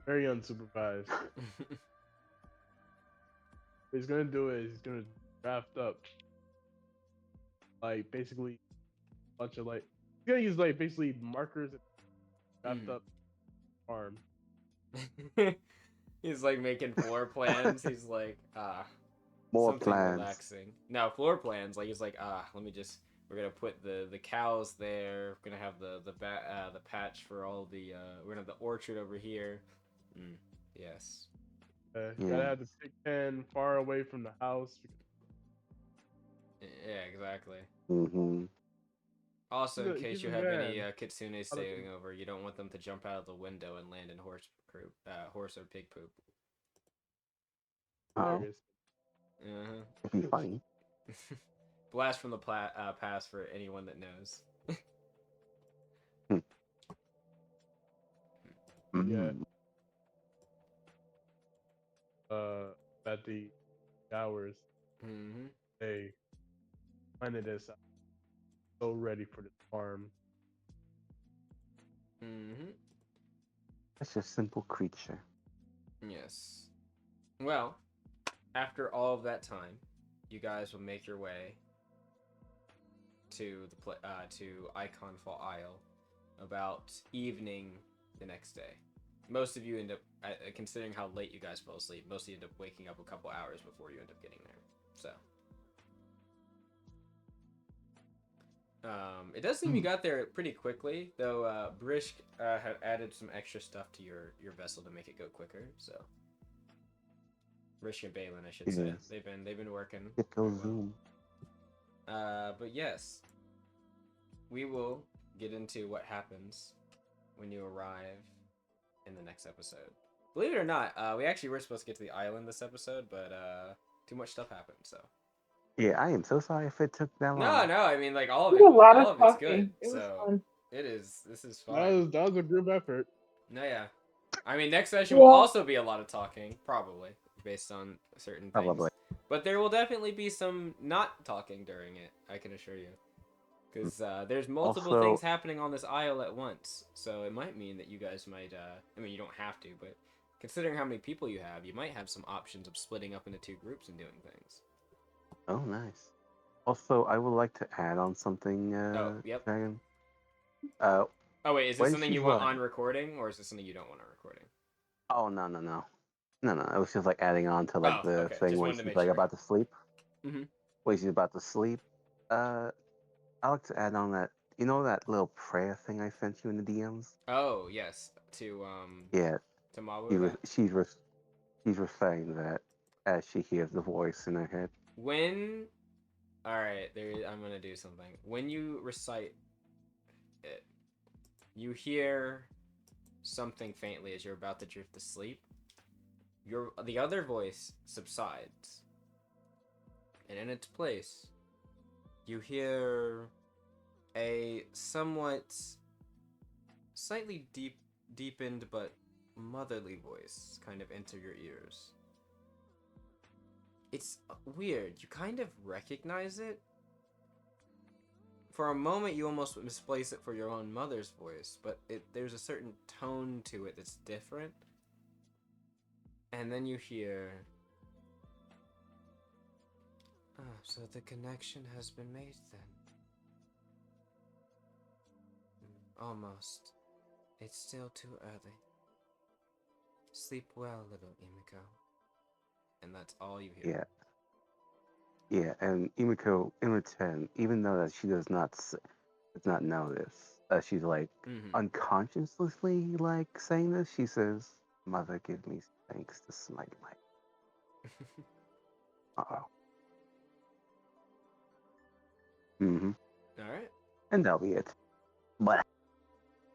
very unsupervised. What he's gonna do is he's gonna draft up like basically a bunch of like he's gonna use like basically markers and draft up farm. He's like making floor plans. He's like, More something plans. relaxing. No, floor plans. Like he's like, let me just. We're gonna put the cows there. We're gonna have the patch for all the. We're gonna have the orchard over here. Yes. You gotta have the pig pen far away from the house. Yeah, exactly. Mm-hmm. Also, in case He's you a have any man. kitsunes staying over, you don't want them to jump out of the window and land in horse or pig poop. Oh, Hilarious. it'd be funny. Blast from the past for anyone that knows. Yeah. Mm. At the hours, Mm-hmm. they planted us so ready for the farm. Mm-hmm. Such a simple creature. Yes. Well, after all of that time, you guys will make your way to to Iconfall Isle about evening the next day. Most of you end up, considering how late you guys fell asleep, most of you end up waking up a couple hours before you end up getting there. So, it does seem you got there pretty quickly, though. Brisk had added some extra stuff to your vessel to make it go quicker. So, Brisk and Balin, I should say, Yes. they've been working. It goes very well. zoom. But yes, we will get into what happens when you arrive in the next episode. Believe it or not, we actually were supposed to get to the island this episode, but too much stuff happened. So Yeah, I am so sorry if it took that long. no, I mean like all of It it, was a lot all of of it's good. talking. It was So fun. it is. This is fine. That was a group effort. No, yeah. I mean, next session will also be a lot of talking, probably based on certain things. Probably. But there will definitely be some not talking during it. I can assure you. Because there's multiple things happening on this isle at once, so it might mean that you guys might, I mean, you don't have to, but considering how many people you have, you might have some options of splitting up into 2 groups and doing things. Oh, nice. Also, I would like to add on something, Yep. Dragon. Oh, wait, is this when something she's you want like- on recording, or is this something you don't want on recording? Oh, no. No, it was just like adding on to like the okay. thing Just when wanted to she's make like sure. about to sleep. Mhm. When she's about to sleep. I like to add on that, you know that little prayer thing I sent you in the DMs? Oh, yes. To Yeah, Mawu. she's reciting that as she hears the voice in her head. When... Alright, I'm gonna do something. When you recite it, you hear something faintly as you're about to drift to sleep. The other voice subsides, and in its place, you hear a somewhat slightly deepened but motherly voice kind of enter your ears. It's weird. You kind of recognize it. For a moment, you almost misplace it for your own mother's voice, but there's a certain tone to it that's different. And then you hear... Oh, so the connection has been made then. Almost. It's still too early. Sleep well, little Imiko. And that's all you hear. Yeah, and Imiko Imoten, even though that she does not know this, she's like Mm-hmm. unconsciously like saying this. She says, "Mother, give me thanks to smite my." Uh-oh. Mm-hmm. All right. And that'll be it. But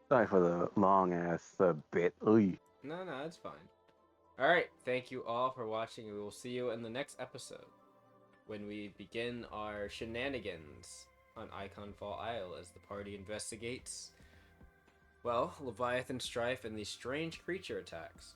sorry for the long ass bit. Oy. No, no, it's fine. All right. Thank you all for watching. We will see you in the next episode when we begin our shenanigans on Iconfall Isle as the party investigates, well, Leviathan strife and these strange creature attacks.